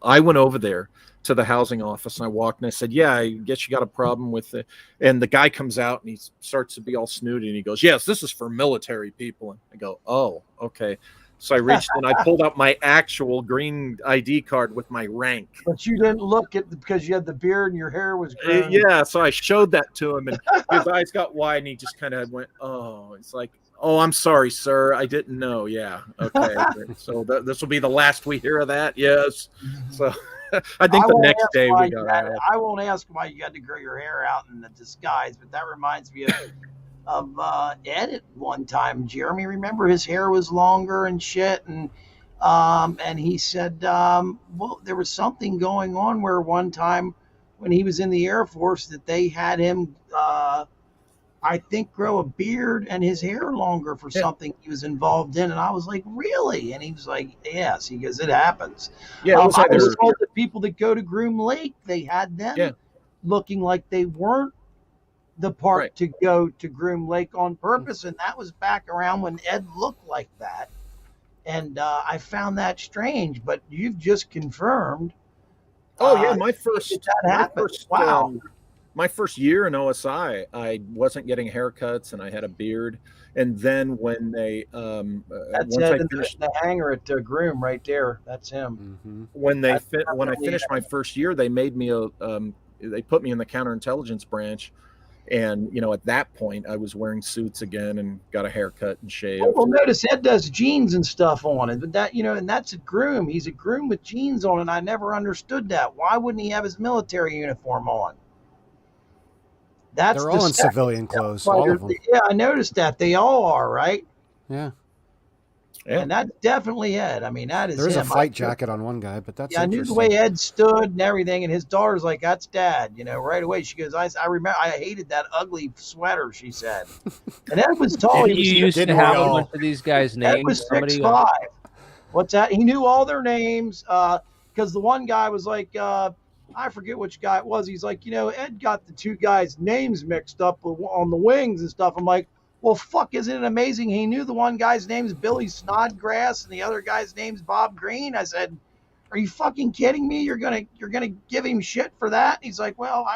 [SPEAKER 8] I went over there to the housing office, and I walked, and I said, "Yeah, I guess you got a problem with it." And the guy comes out, and he starts to be all snooty, and he goes, "Yes, this is for military people." And I go, "Oh, okay." So I reached and I pulled out my actual green ID card with my rank.
[SPEAKER 6] But you didn't look at because you had the beard and your hair was grown.
[SPEAKER 8] Yeah, so I showed that to him, and his eyes got wide, and he just kind of went, "Oh." It's like, "Oh, I'm sorry, sir. I didn't know." Yeah. Okay. So this will be the last we hear of that. Yes. So I think the next day we got out.
[SPEAKER 6] I won't ask why you had to grow your hair out in the disguise, but that reminds me of Ed at one time. Jeremy, remember his hair was longer and shit, and he said, well, there was something going on where one time when he was in the Air Force that they had him I think grow a beard and his hair longer for something he was involved in. And I was like, really? And he was like, yes. He goes, it happens.
[SPEAKER 8] Yeah,
[SPEAKER 6] I was told that people that go to Groom Lake, they had them looking like they weren't the part to go to Groom Lake on purpose. And that was back around when Ed looked like that. And I found that strange, but you've just confirmed.
[SPEAKER 8] Oh yeah. My first year in OSI, I wasn't getting haircuts and I had a beard. And then when they,
[SPEAKER 6] that's Ed the hanger at Groom right there. That's him.
[SPEAKER 8] When I finished my first year, they made me they put me in the counterintelligence branch. And, you know, at that point, I was wearing suits again and got a haircut and shaved.
[SPEAKER 6] Oh, well, notice Ed does jeans and stuff on it. But that, you know, and that's a groom. He's a groom with jeans on, and I never understood that. Why wouldn't he have his military uniform on?
[SPEAKER 10] They're all in civilian clothes, all of them.
[SPEAKER 6] Yeah, I noticed that. They all are, right?
[SPEAKER 10] Yeah.
[SPEAKER 6] And that's definitely Ed. I mean, that is
[SPEAKER 10] There's
[SPEAKER 6] him.
[SPEAKER 10] a flight jacket on one guy, but that's
[SPEAKER 6] I knew the way Ed stood and everything, and his daughter's like, that's Dad, you know, right away. She goes, I remember, I hated that ugly sweater, she said. And Ed was tall.
[SPEAKER 1] You used to have a bunch of these guys' names.
[SPEAKER 6] Ed was 6'5". What's that? He knew all their names because the one guy was like, I forget which guy it was. He's like, you know, Ed got the two guys' names mixed up on the wings and stuff. I'm like, Well, fuck, isn't it amazing? He knew the one guy's name's Billy Snodgrass and the other guy's name's Bob Green. I said, are you fucking kidding me? You're gonna give him shit for that? And he's like, well,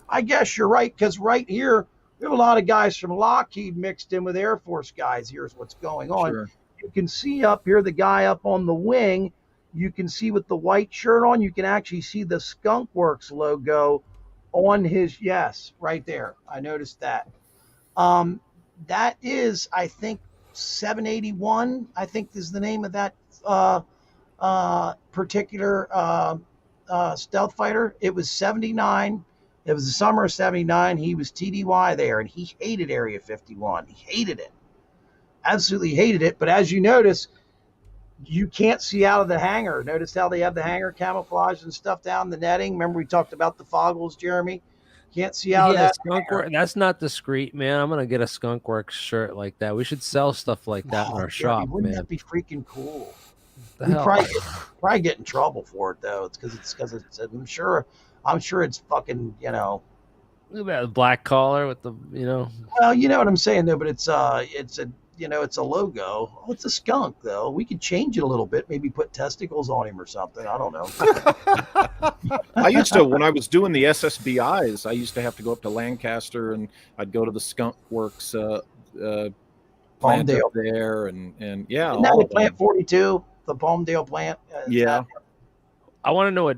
[SPEAKER 6] I guess you're right, because right here we have a lot of guys from Lockheed mixed in with Air Force guys. Here's what's going on.
[SPEAKER 8] Sure.
[SPEAKER 6] You can see up here the guy up on the wing. You can see with the white shirt on, you can actually see the Skunk Works logo on his, yes, right there. I noticed that. That is, I think, 781, I think is the name of that particular stealth fighter. It was 79. It was the summer of 79. He was TDY there, and he hated Area 51. He hated it. Absolutely hated it. But as you notice, you can't see out of the hangar. Notice how they have the hangar camouflage and stuff down the netting. Remember we talked about the foggles, Jeremy? Can't see out of that.
[SPEAKER 1] That's not discreet, man. I'm gonna get a Skunk Works shirt like that. We should sell stuff like that in our shop,
[SPEAKER 6] wouldn't
[SPEAKER 1] man.
[SPEAKER 6] that be freaking cool?
[SPEAKER 1] The
[SPEAKER 6] We
[SPEAKER 1] hell?
[SPEAKER 6] probably get in trouble for it though. It's because it's I'm sure it's fucking, you know.
[SPEAKER 1] Look at that black collar with the, you know.
[SPEAKER 6] Well, you know what I'm saying though, but it's a you know, it's a logo. Oh, it's a skunk though. We could change it a little bit, maybe put testicles on him or something. I don't know.
[SPEAKER 8] I used to, when I was doing the SSBIs, I used to have to go up to Lancaster, and I'd go to the Skunk Works plant
[SPEAKER 6] Palmdale
[SPEAKER 8] up there, and yeah.
[SPEAKER 6] Isn't that
[SPEAKER 8] all
[SPEAKER 6] at
[SPEAKER 8] of them.
[SPEAKER 6] Plant 42, the Palmdale plant?
[SPEAKER 8] Yeah.
[SPEAKER 1] I want to know what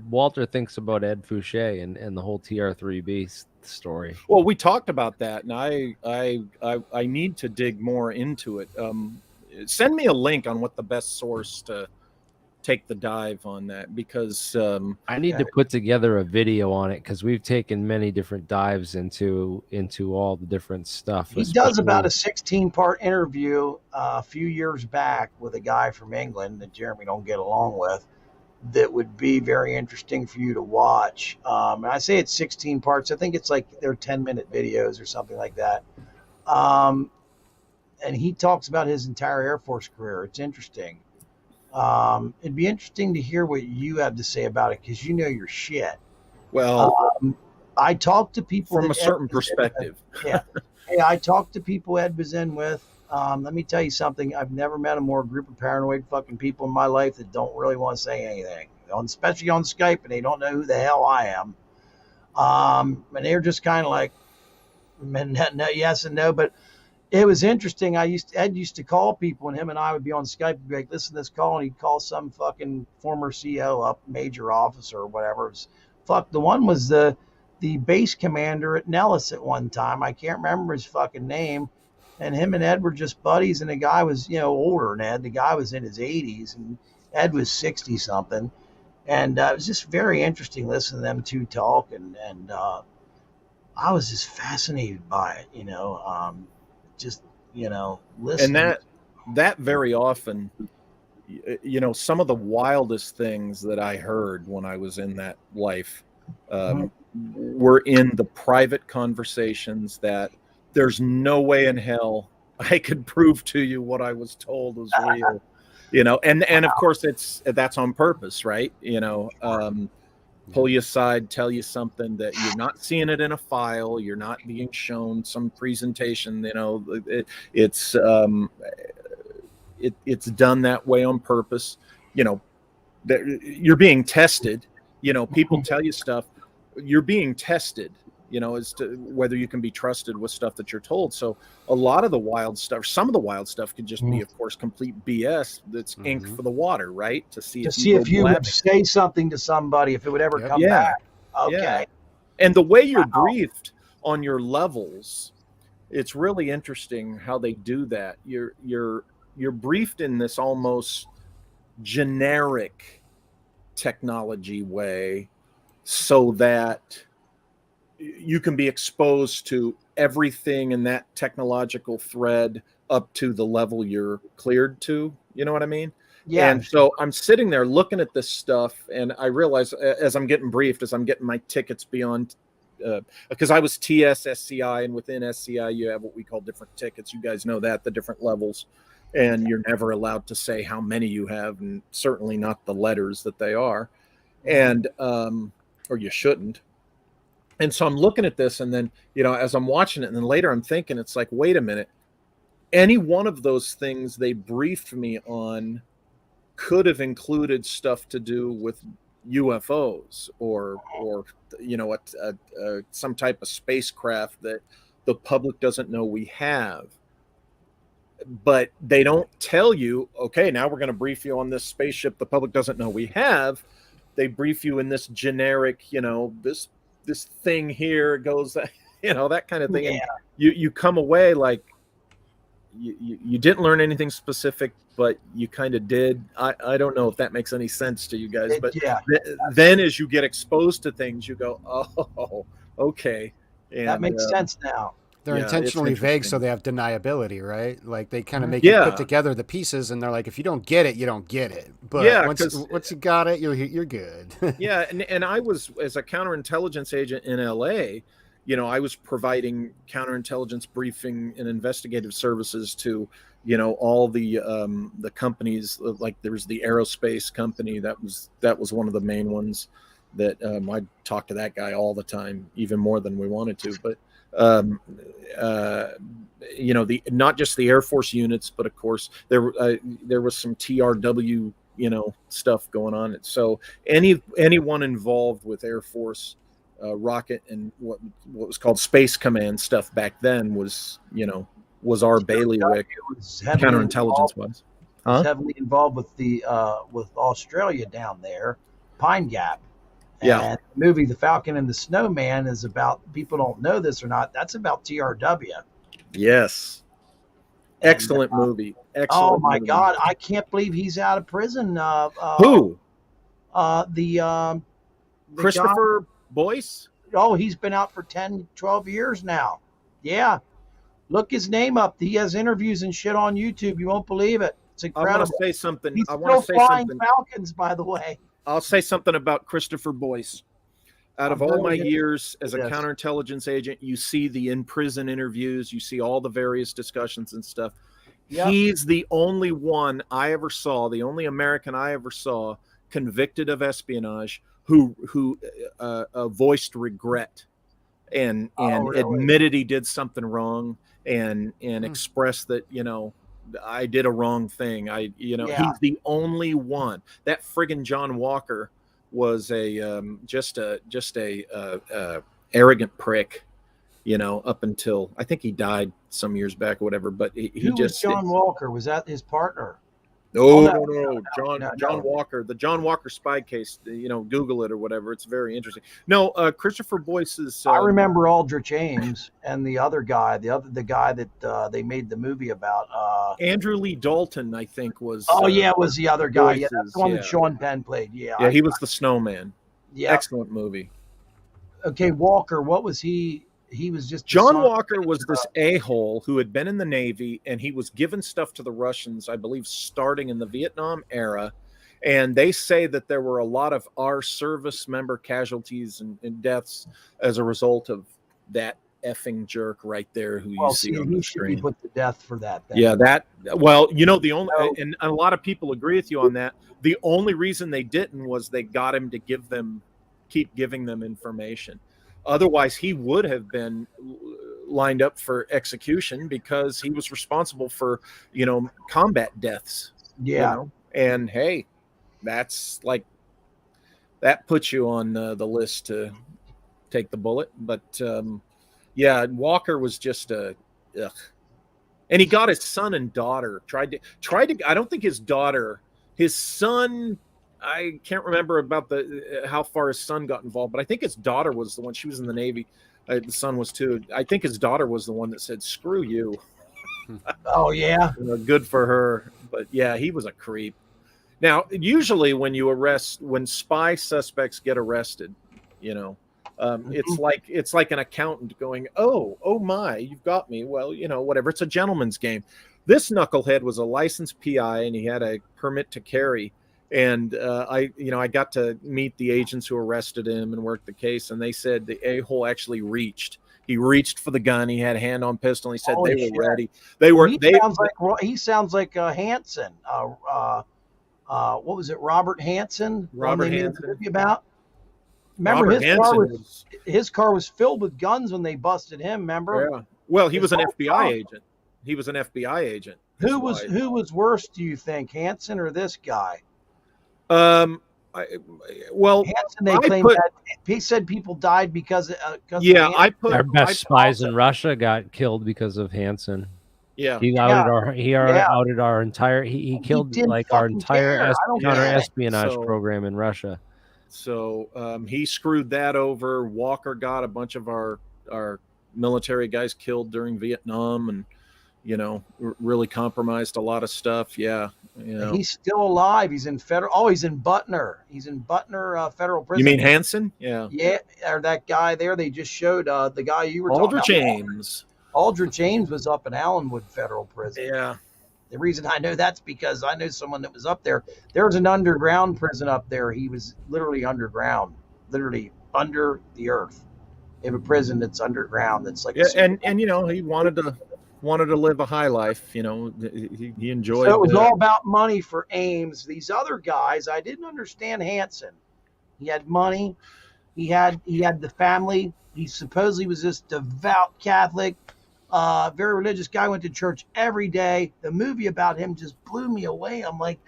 [SPEAKER 1] Walter thinks about Ed Fouché and the whole TR3B story.
[SPEAKER 8] Well, we talked about that, and I need to dig more into it. Send me a link on what the best source to take the dive on that, because
[SPEAKER 1] I need to put together a video on it, because we've taken many different dives into all the different stuff.
[SPEAKER 6] He does about a 16-part interview a few years back with a guy from England that Jeremy don't get along with, that would be very interesting for you to watch. And I say it's 16 parts. I think it's like they're 10-minute videos or something like that. And he talks about his entire Air Force career. It's interesting. It'd be interesting to hear what you have to say about it, because you know your shit.
[SPEAKER 8] Well,
[SPEAKER 6] I talked to people
[SPEAKER 8] from
[SPEAKER 6] that
[SPEAKER 8] a certain
[SPEAKER 6] Ed was in
[SPEAKER 8] perspective.
[SPEAKER 6] with. Yeah. Hey, I talked to people Ed was in with. Let me tell you something. I've never met a more group of paranoid fucking people in my life that don't really want to say anything, especially on Skype, and they don't know who the hell I am. And they're just kind of like, no, yes and no. But it was interesting. Ed used to call people, and him and I would be on Skype and be like, listen to this call, and he'd call some fucking former CO up, major officer or whatever. It was, the one was the base commander at Nellis at one time. I can't remember his fucking name. And him and Ed were just buddies, and the guy was, older than Ed. The guy was in his 80s, and Ed was 60 something. And it was just very interesting listening to them two talk, and I was just fascinated by it, listening.
[SPEAKER 8] And that very often, some of the wildest things that I heard when I was in that life were in the private conversations that there's no way in hell I could prove to you what I was told was real, and of course that's on purpose, right? Pull you aside, tell you something that you're not seeing it in a file, you're not being shown some presentation, it's done that way on purpose. That you're being tested. People tell you stuff, you're being tested, as to whether you can be trusted with stuff that you're told. So a lot of the wild stuff, some of the wild stuff could just be, of course, complete BS. That's ink for the water, right? To see if you
[SPEAKER 6] would say something to somebody, if it would ever come back. Okay.
[SPEAKER 8] Yeah. And the way you're briefed on your levels, it's really interesting how they do that. You're briefed in this almost generic technology way, so that you can be exposed to everything in that technological thread up to the level you're cleared to. You know what I mean?
[SPEAKER 6] Yeah.
[SPEAKER 8] And so I'm sitting there looking at this stuff, and I realize as I'm getting briefed, as I'm getting my tickets beyond, because I was TS, SCI, and within SCI you have what we call different tickets. You guys know that, the different levels, and you're never allowed to say how many you have, and certainly not the letters that they are, and or you shouldn't. And so I'm looking at this, and then, you know, as I'm watching it, and then later I'm thinking, it's like, wait a minute, any one of those things they briefed me on could have included stuff to do with UFOs or you know, some type of spacecraft that the public doesn't know we have. But they don't tell you, okay, now we're going to brief you on this spaceship the public doesn't know we have. They brief you in this generic, you know, this thing here goes, you know, that kind of thing. Yeah. And you come away like you didn't learn anything specific, but you kind of did. I don't know if that makes any sense to you guys, but then as you get exposed to things, you go, oh, okay. And,
[SPEAKER 6] that makes sense now.
[SPEAKER 10] They're intentionally vague so they have deniability, right? Like they kind of make you put together the pieces, and they're like, if you don't get it, you don't get it. But once you got it, you're good.
[SPEAKER 8] Yeah, and I was, as a counterintelligence agent in LA, you know, I was providing counterintelligence briefing and investigative services to, you know, all the companies. Like there's the aerospace company that was one of the main ones that I talked to that guy all the time, even more than we wanted to, but. You know, not just the Air Force units, but of course there was some TRW, you know, stuff going on. So anyone involved with Air Force rocket and what was called Space Command stuff back then was, you know, was our bailiwick. Counterintelligence was
[SPEAKER 6] heavily involved with with Australia down there, Pine Gap.
[SPEAKER 8] Yeah.
[SPEAKER 6] And the movie The Falcon and the Snowman is about, people don't know this or not, that's about TRW.
[SPEAKER 8] Yes. Excellent movie. Excellent.
[SPEAKER 6] Oh my
[SPEAKER 8] movie.
[SPEAKER 6] God, I can't believe he's out of prison.
[SPEAKER 8] Who?
[SPEAKER 6] The
[SPEAKER 8] Christopher Boyce?
[SPEAKER 6] Oh, he's been out for 10, 12 years now. Yeah. Look his name up. He has interviews and shit on YouTube. You won't believe it. It's incredible.
[SPEAKER 8] I want to say something.
[SPEAKER 6] He's still flying Falcons, by the way.
[SPEAKER 8] I'll say something about Christopher Boyce. Out of all my years as a counterintelligence agent, you see the in-prison interviews, you see all the various discussions and stuff. Yep. He's the only one I ever saw, the only American I ever saw convicted of espionage who voiced regret and really? Admitted he did something wrong and expressed that, you know, I did a wrong thing. He's the only one. That friggin' John Walker was just a arrogant prick, you know, up until I think he died some years back or whatever. But he just
[SPEAKER 6] John Walker, was that his partner?
[SPEAKER 8] No. John Walker, the John Walker spy case, you know, Google it or whatever. It's very interesting. No, Christopher Boyce is.
[SPEAKER 6] I remember Aldrich Ames and the other guy, the guy that they made the movie about.
[SPEAKER 8] Andrew Lee Dalton, I think, was.
[SPEAKER 6] Oh yeah, was the other guy. Yeah, that's the one that Sean Penn played. Yeah.
[SPEAKER 8] Yeah, he was the Snowman. Yeah. Excellent movie.
[SPEAKER 6] Okay, Walker. What was he? He was just
[SPEAKER 8] John Walker was this a-hole who had been in the Navy, and he was giving stuff to the Russians, I believe, starting in the Vietnam era. And they say that there were a lot of our service member casualties and deaths as a result of that effing jerk right there who you see on the screen.
[SPEAKER 6] He should be put to death for that. Then.
[SPEAKER 8] Yeah, well, you know, and a lot of people agree with you on that. The only reason they didn't was they got him to keep giving them information. Otherwise, he would have been lined up for execution because he was responsible for, you know, combat deaths.
[SPEAKER 6] Yeah.
[SPEAKER 8] You know? And hey, that's like, that puts you on the list to take the bullet. But yeah, Walker was just and he got his son and daughter, tried to, I don't think his son, I can't remember about how far his son got involved, but I think his daughter was the one. She was in the Navy. The son was too. I think his daughter was the one that said, "Screw you."
[SPEAKER 6] Oh yeah,
[SPEAKER 8] good for her. But yeah, he was a creep. Now, usually when spy suspects get arrested, you know, it's like an accountant going, "Oh my, you've got me." Well, you know, whatever. It's a gentleman's game. This knucklehead was a licensed PI, and he had a permit to carry. And I got to meet the agents who arrested him and worked the case, and they said the a-hole actually reached. He reached for the gun. He had a hand on pistol. And he said they were ready. They were.
[SPEAKER 6] He sounds like Hansen. What was it? Robert Hansen.
[SPEAKER 8] Robert Hansen.
[SPEAKER 6] About.
[SPEAKER 4] Remember,
[SPEAKER 8] Robert Hansen
[SPEAKER 4] his car was filled with guns when they busted him. Remember?
[SPEAKER 8] Yeah. Well, he was an FBI agent. He was an FBI agent.
[SPEAKER 4] Who was worse? Do you think, Hansen or this guy?
[SPEAKER 8] Hansen,
[SPEAKER 4] they claimed that he said people died because
[SPEAKER 1] our best spies in Russia got killed because of Hansen.
[SPEAKER 8] Yeah,
[SPEAKER 1] he outed our entire. He killed like our entire counter-espionage program in Russia.
[SPEAKER 8] So he screwed that over. Walker got a bunch of our military guys killed during Vietnam, and really compromised a lot of stuff. Yeah,
[SPEAKER 4] he's still alive. He's in federal. Oh, he's in Butner. He's in Butner federal prison.
[SPEAKER 8] You mean Hansen? Yeah.
[SPEAKER 4] Yeah, or that guy there. They just showed the guy you were
[SPEAKER 8] Aldrich
[SPEAKER 4] talking about.
[SPEAKER 8] James.
[SPEAKER 4] Aldrich James was up in Allenwood Federal Prison.
[SPEAKER 8] Yeah.
[SPEAKER 4] The reason I know that's because I know someone that was up there. There was an underground prison up there. He was literally underground, literally under the earth. They have a prison that's underground. That's like
[SPEAKER 8] and he wanted to live a high life. He enjoyed.
[SPEAKER 4] So it was all about money for Ames. These other guys, I didn't understand Hansen. He had money. He had the family. He supposedly was this devout Catholic. Very religious guy, went to church every day. The movie about him just blew me away. I'm like,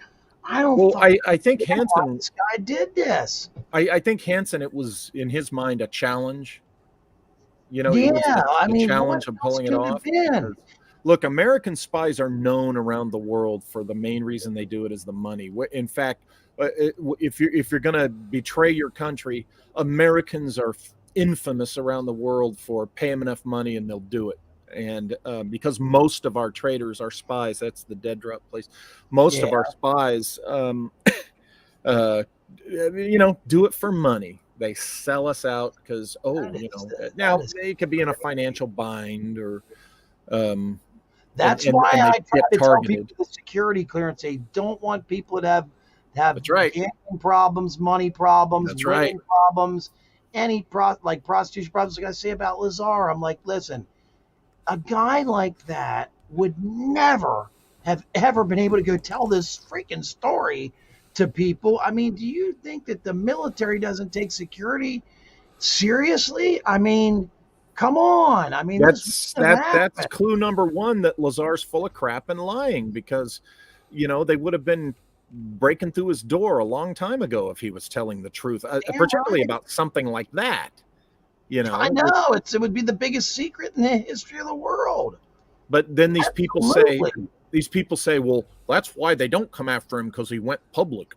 [SPEAKER 4] I don't.
[SPEAKER 8] Well, I think Hansen.
[SPEAKER 4] This guy did this.
[SPEAKER 8] I think Hansen. It was in his mind a challenge. It was the challenge of pulling it off. Look, American spies are known around the world for the main reason they do it is the money. In fact, if you're going to betray your country, Americans are infamous around the world for pay them enough money and they'll do it. And because most of our traitors are spies, that's the dead drop place. Most of our spies, do it for money. They sell us out because, now they could be in a financial bind or.
[SPEAKER 4] That's why I try to tell people the security clearance. They don't want people to have gambling problems, money problems, problems, like prostitution problems. Like I say about Lazar, I'm like, listen. A guy like that would never have ever been able to go tell this freaking story to people. I mean, do you think that the military doesn't take security seriously? I mean, come on. I mean,
[SPEAKER 8] that's clue number one, that Lazar's full of crap and lying, because, they would have been breaking through his door a long time ago if he was telling the truth, particularly about something like that.
[SPEAKER 4] I know it would be the biggest secret in the history of the world.
[SPEAKER 8] But then these people say, well, that's why they don't come after him, because he went public.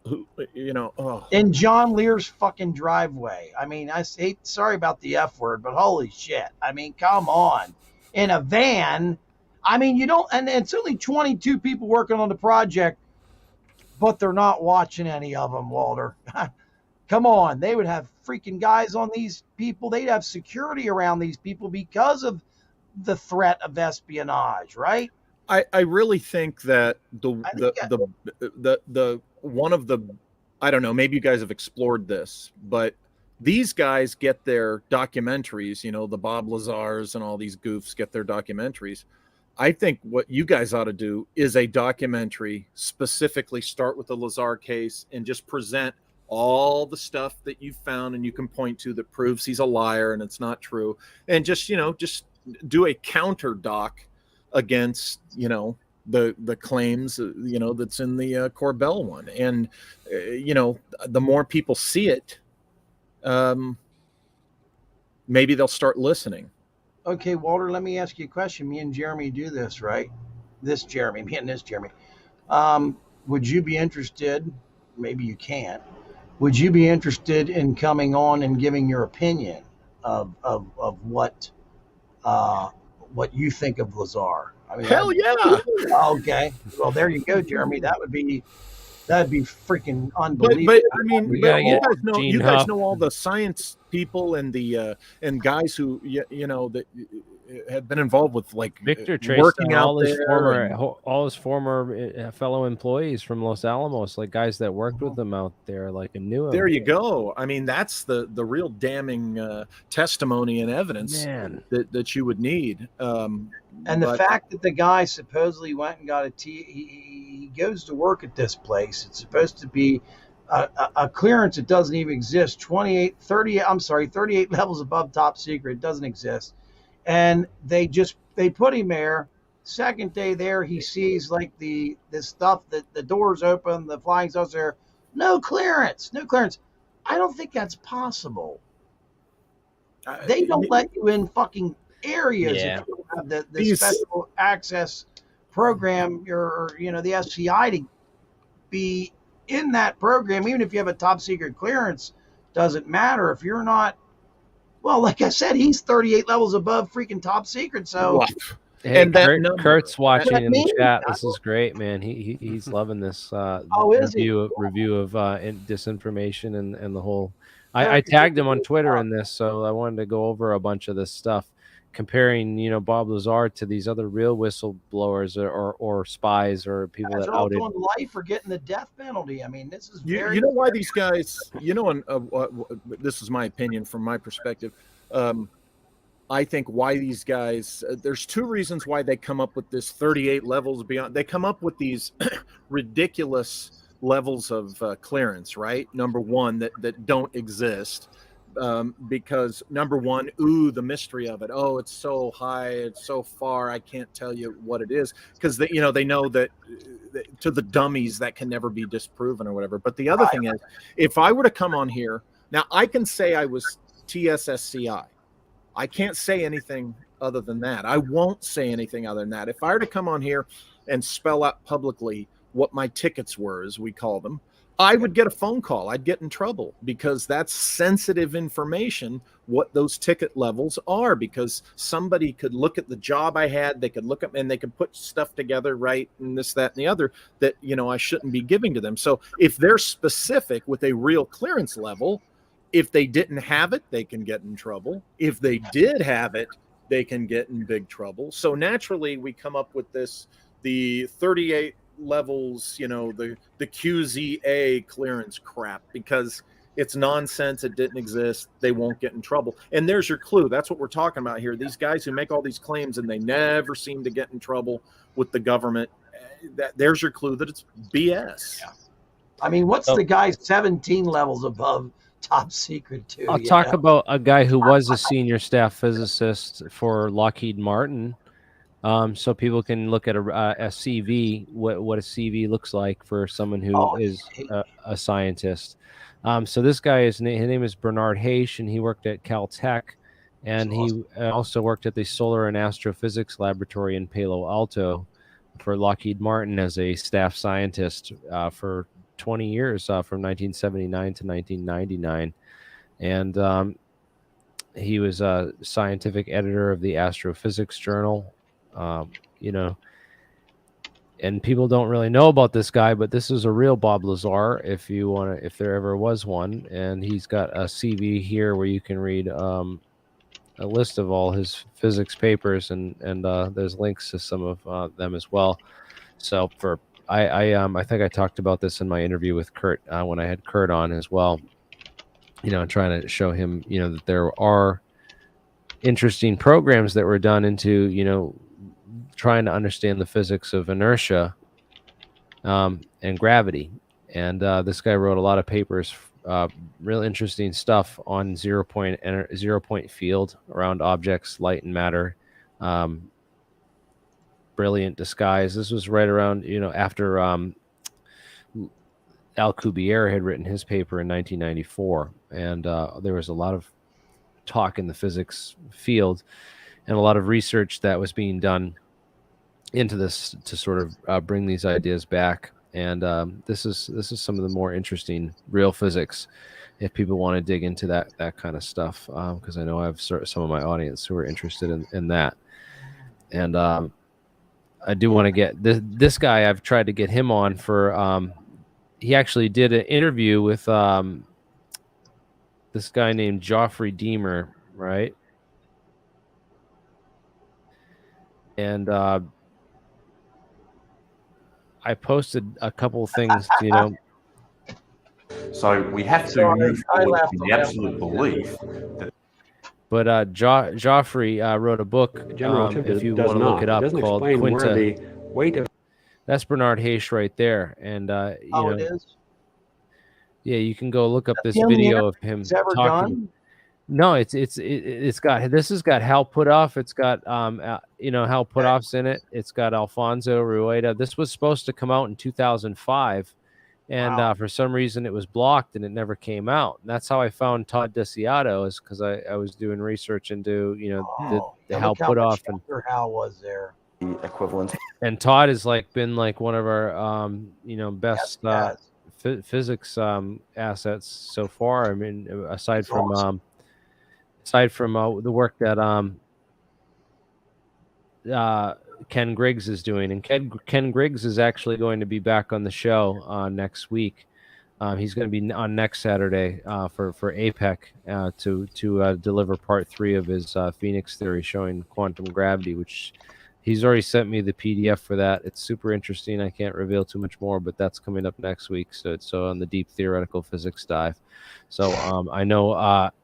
[SPEAKER 4] In John Lear's fucking driveway. I mean, sorry about the F word, but holy shit. I mean, come on. In a van. I mean, and it's only 22 people working on the project, but they're not watching any of them, Walter. Come on, they would have freaking guys on these people. They'd have security around these people because of the threat of espionage, right?
[SPEAKER 8] I really think that the one of the, I don't know, maybe you guys have explored this, but these guys get their documentaries, the Bob Lazars and all these goofs get their documentaries. I think what you guys ought to do is a documentary, specifically start with the Lazar case and just present all the stuff that you found and you can point to that proves he's a liar and it's not true, and just do a counter doc against the claims that's in the Corbell one, and the more people see it, maybe they'll start listening.
[SPEAKER 4] Okay, Walter, let me ask you a question. Me and Jeremy do this, right? Me and this Jeremy. Would you be interested? Maybe you can't. Would you be interested in coming on and giving your opinion of what you think of Lazar? I mean,
[SPEAKER 8] hell yeah.
[SPEAKER 4] Okay. Well, there you go, Jeremy. That'd be freaking unbelievable.
[SPEAKER 8] But I mean, you guys know all the science people and the and guys who that had been involved with, like,
[SPEAKER 1] Victor traced
[SPEAKER 8] working out
[SPEAKER 1] all his former fellow employees from Los Alamos, like guys that worked with them out there, like, and knew him.
[SPEAKER 8] There you go. I mean, that's the real damning testimony and evidence that you would need.
[SPEAKER 4] And the fact that the guy supposedly went and got he goes to work at this place. It's supposed to be
[SPEAKER 6] a clearance that doesn't even exist. 38 levels above top secret. It doesn't exist. And they put him there. Second day there, he sees like this stuff that the doors open, the flying stuff's there. No clearance. I don't think that's possible. They don't let you in fucking areas if you don't have the special access program or the SCI to be in that program. Even if you have a top secret clearance, doesn't matter if you're not. Well, like I said, he's 38 levels above freaking top secret. So,
[SPEAKER 1] hey, and Kurt's watching in the chat. This is great, man. He's loving this review of disinformation and the whole. I tagged him on Twitter in this, so I wanted to go over a bunch of this stuff, comparing Bob Lazar to these other real whistleblowers or spies or people that outed.
[SPEAKER 6] Doing life or getting the death penalty. I mean, this is
[SPEAKER 8] very. You know why these guys? And this is my opinion from my perspective. I think why these guys. There's two reasons why they come up with this 38 levels beyond. They come up with these ridiculous levels of clearance, right? Number one, that don't exist. Because number one, the mystery of it. Oh, it's so high, it's so far, I can't tell you what it is, because they know that to the dummies that can never be disproven or whatever. But the other thing is, if I were to come on here now, I can say I was TSSCI. I can't say anything other than that. I won't say anything other than that. If I were to come on here and spell out publicly what my tickets were, as we call them, I would get a phone call. I'd get in trouble because that's sensitive information, what those ticket levels are, because somebody could look at the job I had, they could look up and they could put stuff together, right, and this, that, and the other that, I shouldn't be giving to them. So if they're specific with a real clearance level, if they didn't have it, they can get in trouble. If they did have it, they can get in big trouble. So naturally, we come up with the 38 levels, the QZA clearance crap, because it's nonsense. It didn't exist. They won't get in trouble. And there's your clue. That's what we're talking about here. These guys who make all these claims and they never seem to get in trouble with the government. There's your clue that it's BS.
[SPEAKER 6] Yeah. I mean, what's the guy 17 levels above top secret too?
[SPEAKER 1] I'll talk about a guy who was a senior staff physicist for Lockheed Martin. So people can look at a CV, what a CV looks like for someone who is a scientist. So this guy his name is Bernard Haish, and he worked at Caltech, and he also worked at the Solar and Astrophysics Laboratory in Palo Alto for Lockheed Martin as a staff scientist for 20 years, from 1979 to 1999, and he was a scientific editor of the Astrophysics Journal. And people don't really know about this guy, but this is a real Bob Lazar if there ever was one. And he's got a CV here where you can read a list of all his physics papers, and there's links to some of them as well. So I think I talked about this in my interview with Kurt when I had Kurt on as well, trying to show him that there are interesting programs that were done into trying to understand the physics of inertia and gravity. And this guy wrote a lot of papers, real interesting stuff on zero point field around objects, light and matter, brilliant disguise. This was right around, after Alcubierre had written his paper in 1994. And there was a lot of talk in the physics field and a lot of research that was being done into this to sort of bring these ideas back. And this is some of the more interesting real physics if people want to dig into that kind of stuff, because I know I have some of my audience who are interested in that. And I do want to get this guy. I've tried to get him on for he actually did an interview with this guy named Geoffrey Deemer, right? And I posted a couple of things,
[SPEAKER 15] So we have to move forward from the absolute belief that.
[SPEAKER 1] But Geoffrey wrote a book, if you want to look it up, called Quinta. That's Bernard Haish right there, and
[SPEAKER 6] it is.
[SPEAKER 1] Yeah, you can go look up this
[SPEAKER 6] the only
[SPEAKER 1] video of
[SPEAKER 6] interview
[SPEAKER 1] him
[SPEAKER 6] he's ever
[SPEAKER 1] talking.
[SPEAKER 6] done?
[SPEAKER 1] No, it's got Hal Puthoff. It's got Hal Puthoff's in it. It's got Alfonso Rueda. This was supposed to come out in 2005, and for some reason it was blocked and it never came out. And that's how I found Todd Desiato, is because I was doing research into the Hal Puthoff and
[SPEAKER 6] Hal was there.
[SPEAKER 3] The equivalent.
[SPEAKER 1] And Todd has been one of our best physics assets so far. I mean, aside from the work that Ken Griggs is doing, and Ken Griggs is actually going to be back on the show next week. He's going to be on next Saturday for APEC to deliver part 3 of his Phoenix theory showing quantum gravity, which he's already sent me the PDF for that. It's super interesting. I can't reveal too much more, but that's coming up next week. So it's on the deep theoretical physics dive. So I know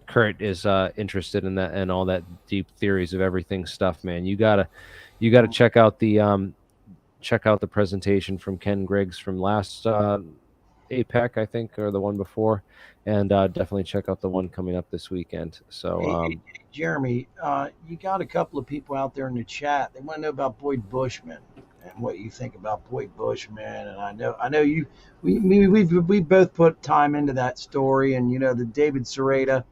[SPEAKER 1] Kurt is interested in that and all that deep theories of everything stuff, man. You gotta check out the presentation from Ken Griggs from last APEC, I think, or the one before, and definitely check out the one coming up this weekend. So
[SPEAKER 6] Hey, Jeremy, you got a couple of people out there in the chat. They want to know about Boyd Bushman and what you think about Boyd Bushman. And I know you. We both put time into that story, and the David Sereda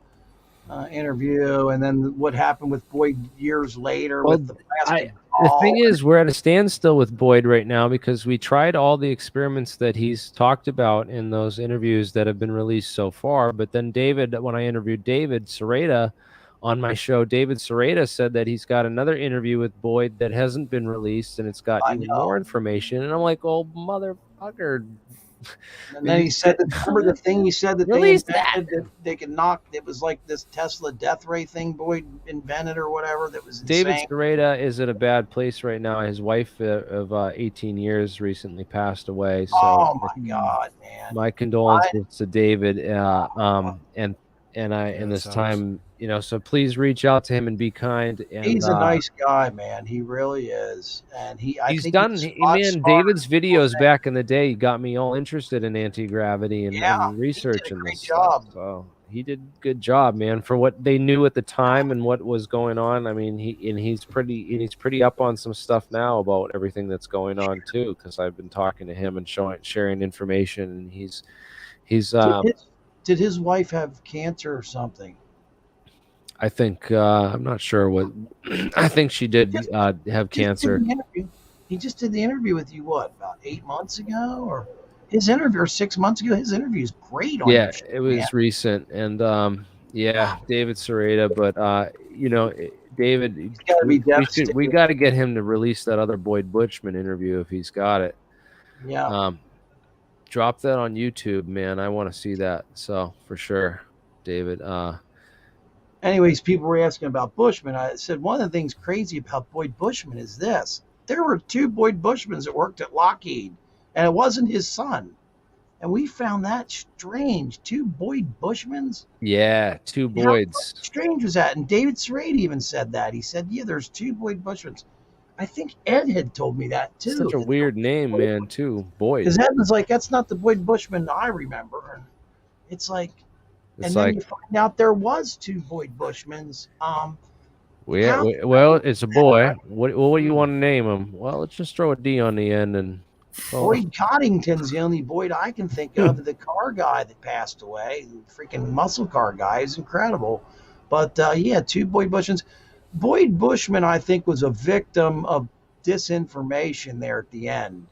[SPEAKER 6] interview, and then what happened with Boyd years later with the plastic.
[SPEAKER 1] The thing is, we're at a standstill with Boyd right now because we tried all the experiments that he's talked about in those interviews that have been released so far. But then when I interviewed David Sereda on my show, David Sereda said that he's got another interview with Boyd that hasn't been released, and it's got even more information. And I'm like, oh, motherfucker.
[SPEAKER 6] And then he said, remember the thing he said that they invented that they could knock? It was like this Tesla death ray thing Boyd invented or whatever. That was insane.
[SPEAKER 1] David Sereda is at a bad place right now. His wife of 18 years recently passed away. So
[SPEAKER 6] oh my God, man!
[SPEAKER 1] My condolences to David. In this time, so please reach out to him and be kind. And,
[SPEAKER 6] he's a nice guy, man. He really is, and
[SPEAKER 1] David's videos back in the day got me all interested in anti-gravity and research and this stuff. So he did a good job, man, for what they knew at the time and what was going on. I mean, he's pretty up on some stuff now about everything that's going on too, because I've been talking to him and sharing information, and he's
[SPEAKER 6] Did his wife have cancer or something?
[SPEAKER 1] I think I'm not sure what. I think she did have cancer.
[SPEAKER 6] He just did the interview with you. What, about 8 months ago, or his interview, or 6 months ago? His interview is great.
[SPEAKER 1] It was recent, and David Sereda. But David, we got to get him to release that other Boyd Bushman interview if he's got it.
[SPEAKER 6] Yeah.
[SPEAKER 1] Drop that on YouTube, man. I want to see that. So for sure, David.
[SPEAKER 6] Anyways, people were asking about Bushman. I said one of the things crazy about Boyd Bushman is this: there were 2 Boyd Bushmans that worked at Lockheed, and it wasn't his son. And we found that strange. 2 Boyd Bushmans.
[SPEAKER 1] Yeah, 2 Boyds.
[SPEAKER 6] How strange was that? And David Sereda even said that. He said, "Yeah, there's 2 Boyd Bushmans." I think Ed had told me that too.
[SPEAKER 1] Such a weird name, man, too. Boyd.
[SPEAKER 6] Because Ed was like, that's not the Boyd Bushman I remember. And it's like, then you find out there was 2 Boyd Bushmans.
[SPEAKER 1] Well, it's a boy. What do you want to name him? Well, let's just throw a D on the end. And
[SPEAKER 6] Boyd Coddington's the only Boyd I can think of. The car guy that passed away, the freaking muscle car guy, is incredible. But 2 Boyd Bushmans. Boyd Bushman, I think, was a victim of disinformation there at the end.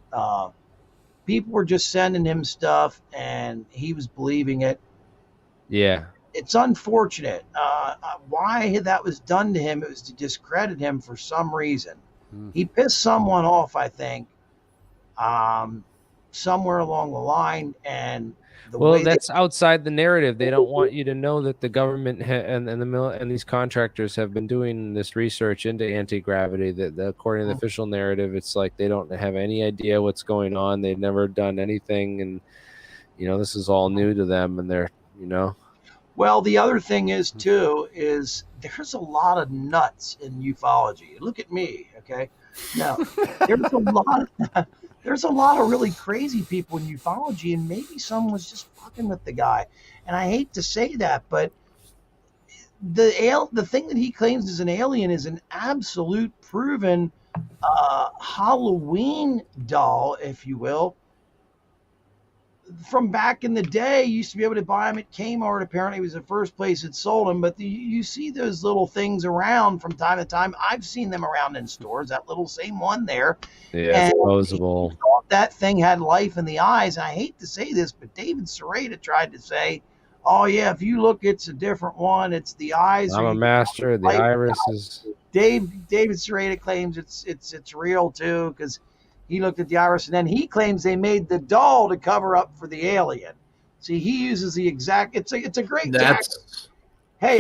[SPEAKER 6] People were just sending him stuff, and he was believing it.
[SPEAKER 1] Yeah.
[SPEAKER 6] It's unfortunate. Why that was done to him, it was to discredit him for some reason. He pissed someone off, I think, somewhere along the line, and
[SPEAKER 1] that's outside the narrative. They don't want you to know that the government and these contractors have been doing this research into anti-gravity. That according to the official narrative, it's like they don't have any idea what's going on. They've never done anything, and this is all new to them. And they're
[SPEAKER 6] Well, the other thing is too is there's a lot of nuts in ufology. Look at me, okay? Now there's there's a lot of really crazy people in ufology, and maybe someone was just fucking with the guy. And I hate to say that, but the thing that he claims is an alien is an absolute proven Halloween doll, if you will. From back in the day, you used to be able to buy them at Kmart. Apparently, it was the first place that sold them. But you see those little things around from time to time. I've seen them around in stores. That little same one there.
[SPEAKER 1] Yeah, disposable.
[SPEAKER 6] That thing had life in the eyes. And I hate to say this, but David Sereda tried to say, "Oh yeah, if you look, it's a different one. It's the eyes."
[SPEAKER 1] I'm a master. The iris is.
[SPEAKER 6] David Sereda claims it's real too, because he looked at the iris, and then he claims they made the doll to cover up for the alien. See, he uses the exact. It's a great. Hey,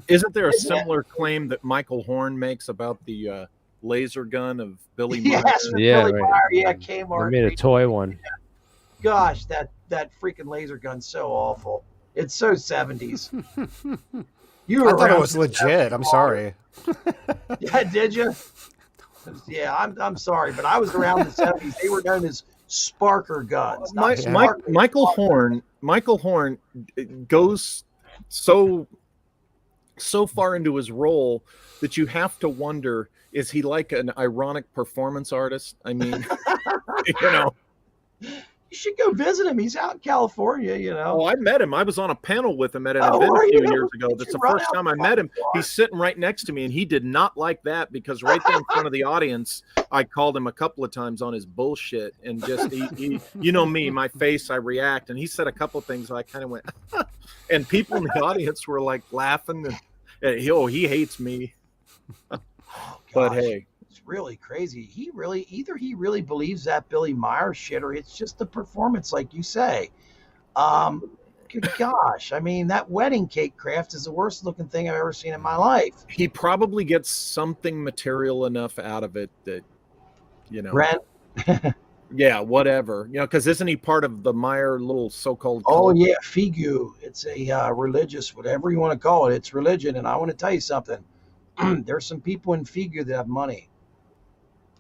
[SPEAKER 8] isn't there a similar claim that Michael Horn makes about the laser gun of Billy Meyer?
[SPEAKER 6] Yes, Billy Meyer. Yeah, Kmart.
[SPEAKER 1] They made a toy one.
[SPEAKER 6] Gosh, that freaking laser gun's so awful. It's so 70s.
[SPEAKER 10] I thought it was legit. I'm sorry.
[SPEAKER 6] Yeah, did you? Yeah, I'm sorry, but I was around in the 70s. They were known as Sparker guns.
[SPEAKER 8] Michael Horn goes so far into his role that you have to wonder, is he like an ironic performance artist? I mean,
[SPEAKER 6] You should go visit him. He's out in California,
[SPEAKER 8] Oh, I met him. I was on a panel with him at an event a few years ago. That's the first time I met him. He's sitting right next to me, and he did not like that, because right there in front of the audience, I called him a couple of times on his bullshit, and just he you know me, my face, I react, and he said a couple of things. I kind of went, and people in the audience were like laughing, and he hates me. But hey.
[SPEAKER 6] Really crazy. Either he really believes that Billy Meyer shit, or it's just the performance, like you say. Good gosh, I mean, that wedding cake craft is the worst looking thing I've ever seen in my life.
[SPEAKER 8] He probably gets something material enough out of it that,
[SPEAKER 6] Brent.
[SPEAKER 8] Yeah, whatever. Because isn't he part of the Meyer little so-called
[SPEAKER 6] cult? Yeah, Figu. It's a religious, whatever you want to call it. It's religion, and I want to tell you something. There's some people in Figu that have money.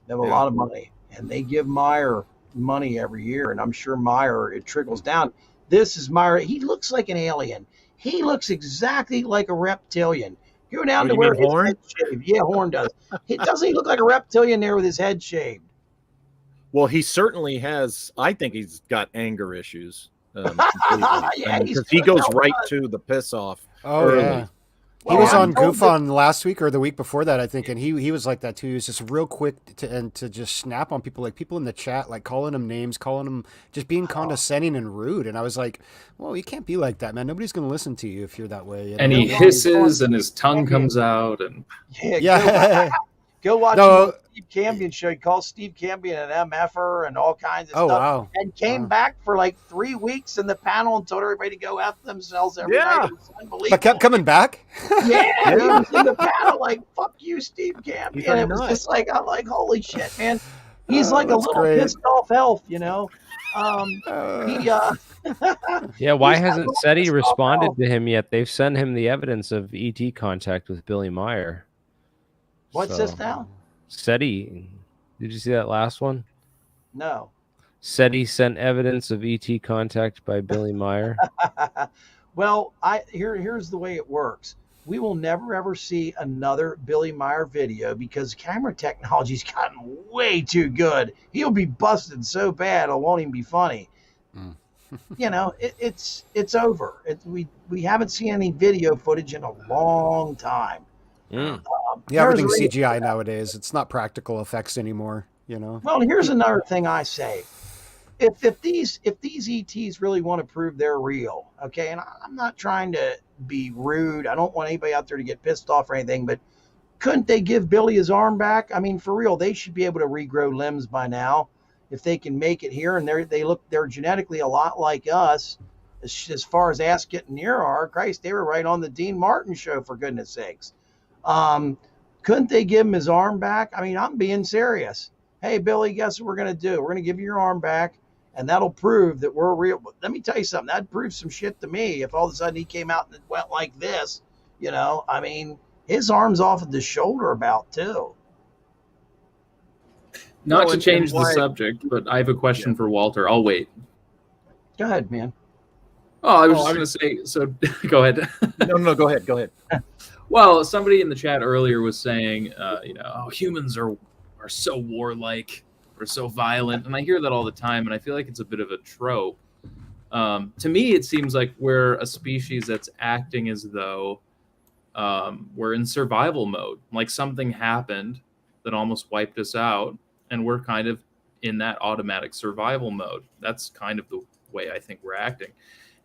[SPEAKER 6] They have a lot of money, and they give Meyer money every year, and I'm sure Meyer, it trickles down. This is Meyer. He looks like an alien. He looks exactly like a reptilian. Go down to where his head shaved. Yeah, Horn does. Doesn't he look like a reptilian there with his head shaved?
[SPEAKER 8] Well, he certainly has. I think he's got anger issues.
[SPEAKER 6] Yeah,
[SPEAKER 8] because he goes right to the piss off.
[SPEAKER 10] Oh,
[SPEAKER 8] early.
[SPEAKER 10] yeah. He was on Goof On last week or the week before that, I think, and he was like that too. He was just real quick to just snap on people, like people in the chat, like calling them names, calling them, just being condescending and rude. And I was like, well, you can't be like that, man. Nobody's going to listen to you if you're that way.
[SPEAKER 13] And he hisses and his tongue comes out. And
[SPEAKER 6] Go watch Steve Cambion show. He calls Steve Cambion an MFer and all kinds of stuff.
[SPEAKER 10] Wow.
[SPEAKER 6] And came back for like 3 weeks in the panel and told everybody to go F themselves every night. It was unbelievable.
[SPEAKER 10] But kept coming back?
[SPEAKER 6] Yeah, he was in the panel like, fuck you, Steve Cambion. And it was just like, I'm like, holy shit, man. He's like a little pissed off elf, Yeah,
[SPEAKER 1] why hasn't SETI responded to him yet? They've sent him the evidence of ET contact with Billy Meyer.
[SPEAKER 6] What's this now?
[SPEAKER 1] SETI. Did you see that last one?
[SPEAKER 6] No.
[SPEAKER 1] SETI sent evidence of ET contact by Billy Meyer.
[SPEAKER 6] Well, here's the way it works. We will never ever see another Billy Meyer video because camera technology's gotten way too good. He'll be busted so bad it won't even be funny. It's over. We haven't seen any video footage in a long time.
[SPEAKER 10] Everything's CGI nowadays. It's not practical effects anymore.
[SPEAKER 6] Well, here's another thing I say. If these ETs really want to prove they're real, okay, and I'm not trying to be rude. I don't want anybody out there to get pissed off or anything, but couldn't they give Billy his arm back? I mean, for real, they should be able to regrow limbs by now if they can make it here, and they're genetically a lot like us as far as ass getting near are. Christ, they were right on the Dean Martin show, for goodness sakes. Couldn't they give him his arm back? I mean, I'm being serious. Hey, Billy, guess what we're going to do? We're going to give you your arm back, and that'll prove that we're real. Let me tell you something. That'd prove some shit to me if all of a sudden he came out and it went like this. I mean, his arm's off of the shoulder about, too.
[SPEAKER 13] Not to change the subject, but I have a question for Walter. I'll wait.
[SPEAKER 6] Go ahead, man.
[SPEAKER 13] Oh, I was just going to say, so go ahead.
[SPEAKER 8] No, go ahead. Go ahead.
[SPEAKER 13] Well, somebody in the chat earlier was saying, humans are so warlike or so violent. And I hear that all the time, and I feel like it's a bit of a trope. To me, it seems like we're a species that's acting as though we're in survival mode. Like something happened that almost wiped us out, and we're kind of in that automatic survival mode. That's kind of the way I think we're acting.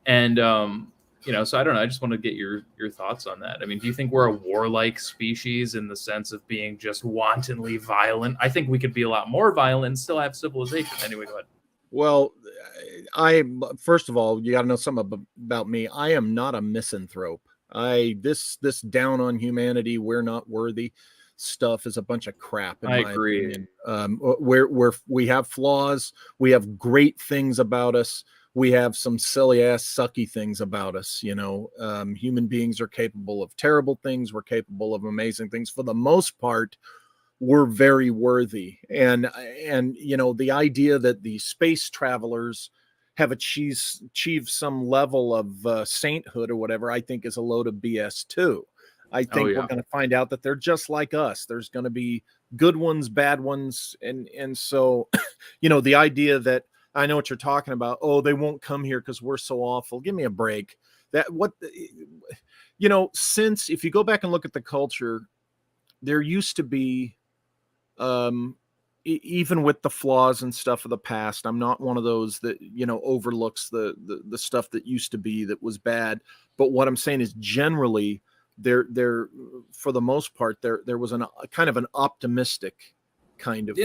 [SPEAKER 13] And, so I don't know. I just want to get your thoughts on that. I mean, do you think we're a warlike species in the sense of being just wantonly violent? I think we could be a lot more violent and still have civilization. Anyway, go ahead.
[SPEAKER 8] Well, first of all, you got to know something about me. I am not a misanthrope. This down on humanity, we're not worthy stuff is a bunch of crap. I agree. We have flaws. We have great things about us. We have some silly ass sucky things about us. Human beings are capable of terrible things. We're capable of amazing things. For the most part, we're very worthy. And the idea that the space travelers have achieved some level of sainthood or whatever, I think is a load of BS too. I think we're going to find out that they're just like us. There's going to be good ones, bad ones. And so, the idea that, I know what you're talking about. Oh, they won't come here because we're so awful. Give me a break. Since if you go back and look at the culture, there used to be, even with the flaws and stuff of the past, I'm not one of those that, overlooks the stuff that used to be that was bad. But what I'm saying is generally there for the most part, there was a kind of an optimistic kind of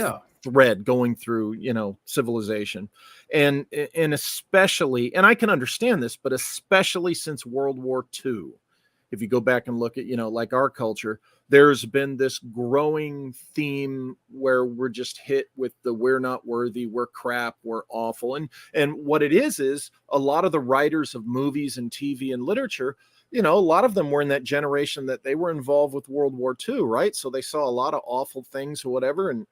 [SPEAKER 8] thread going through, civilization. And especially, and I can understand this, but especially since World War II, if you go back and look at, like our culture, there's been this growing theme where we're just hit with the we're not worthy, we're crap, we're awful. And what it is a lot of the writers of movies and TV and literature, a lot of them were in that generation that they were involved with World War II, right? So they saw a lot of awful things or whatever. And,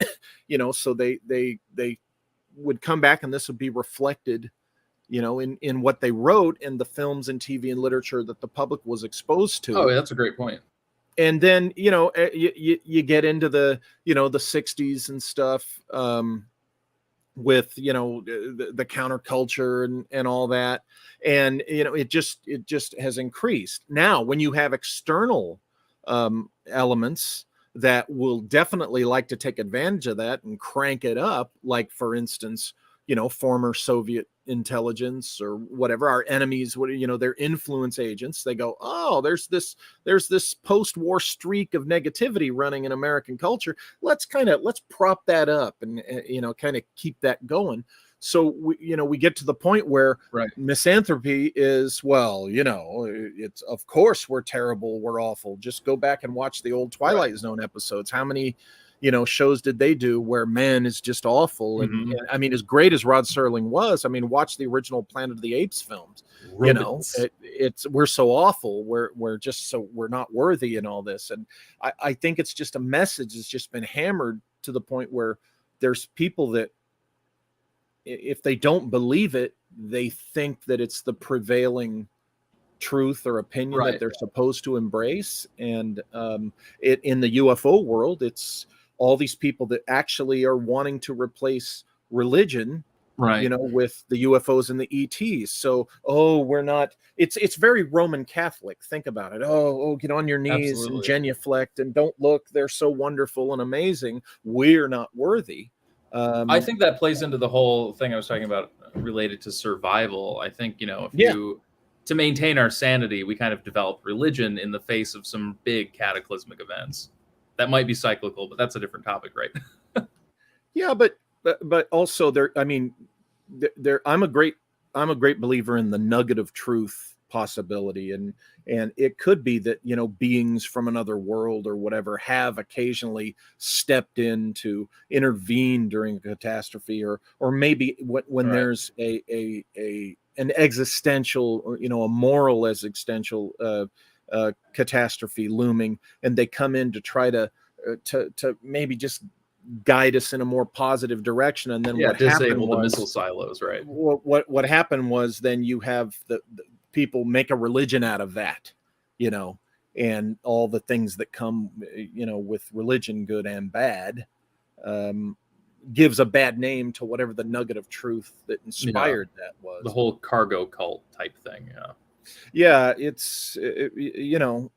[SPEAKER 8] so they would come back and this would be reflected, in what they wrote in the films and TV and literature that the public was exposed to.
[SPEAKER 13] Oh, that's a great point.
[SPEAKER 8] And then, you get into the, the 60s and stuff, with, the counterculture and all that. And, it just has increased. Now, when you have external elements that will definitely like to take advantage of that and crank it up, like, for instance, former Soviet intelligence or whatever, our enemies, their influence agents, they go, oh, there's this post-war streak of negativity running in American culture. Let's prop that up and, kind of keep that going. So we get to the point where misanthropy is, well, it's, of course we're terrible, we're awful. Just go back and watch the old Twilight Zone episodes. How many shows did they do where man is just awful? And I mean, as great as Rod Serling was, I mean, watch the original Planet of the Apes films. It's we're so awful, we're just so we're not worthy and all this. And I think it's just a message that's just been hammered to the point where there's people that, if they don't believe it, they think that it's the prevailing truth or opinion that they're supposed to embrace. And in the UFO world, it's all these people that actually are wanting to replace religion, with the UFOs and the ETs. So, we're not, it's very Roman Catholic. Think about it. Oh, get on your knees and genuflect and don't look. They're so wonderful and amazing. We're not worthy.
[SPEAKER 13] I think that plays into the whole thing I was talking about related to survival. I think, to maintain our sanity, we kind of develop religion in the face of some big cataclysmic events. That might be cyclical, but that's a different topic, right?
[SPEAKER 8] Yeah, but also I'm a great believer in the nugget of truth possibility, and it could be that beings from another world or whatever have occasionally stepped in to intervene during a catastrophe, or maybe when there's an existential, or a moral existential catastrophe looming, and they come in to try to maybe just guide us in a more positive direction. And then what
[SPEAKER 13] disable
[SPEAKER 8] happened
[SPEAKER 13] the
[SPEAKER 8] was,
[SPEAKER 13] missile silos, right?
[SPEAKER 8] What happened was then you have the people make a religion out of that, you know, and all the things that come, you know, with religion, good and bad, gives a bad name to whatever the nugget of truth that inspired that was.
[SPEAKER 13] The whole cargo cult type thing.
[SPEAKER 8] Yeah, it's you know,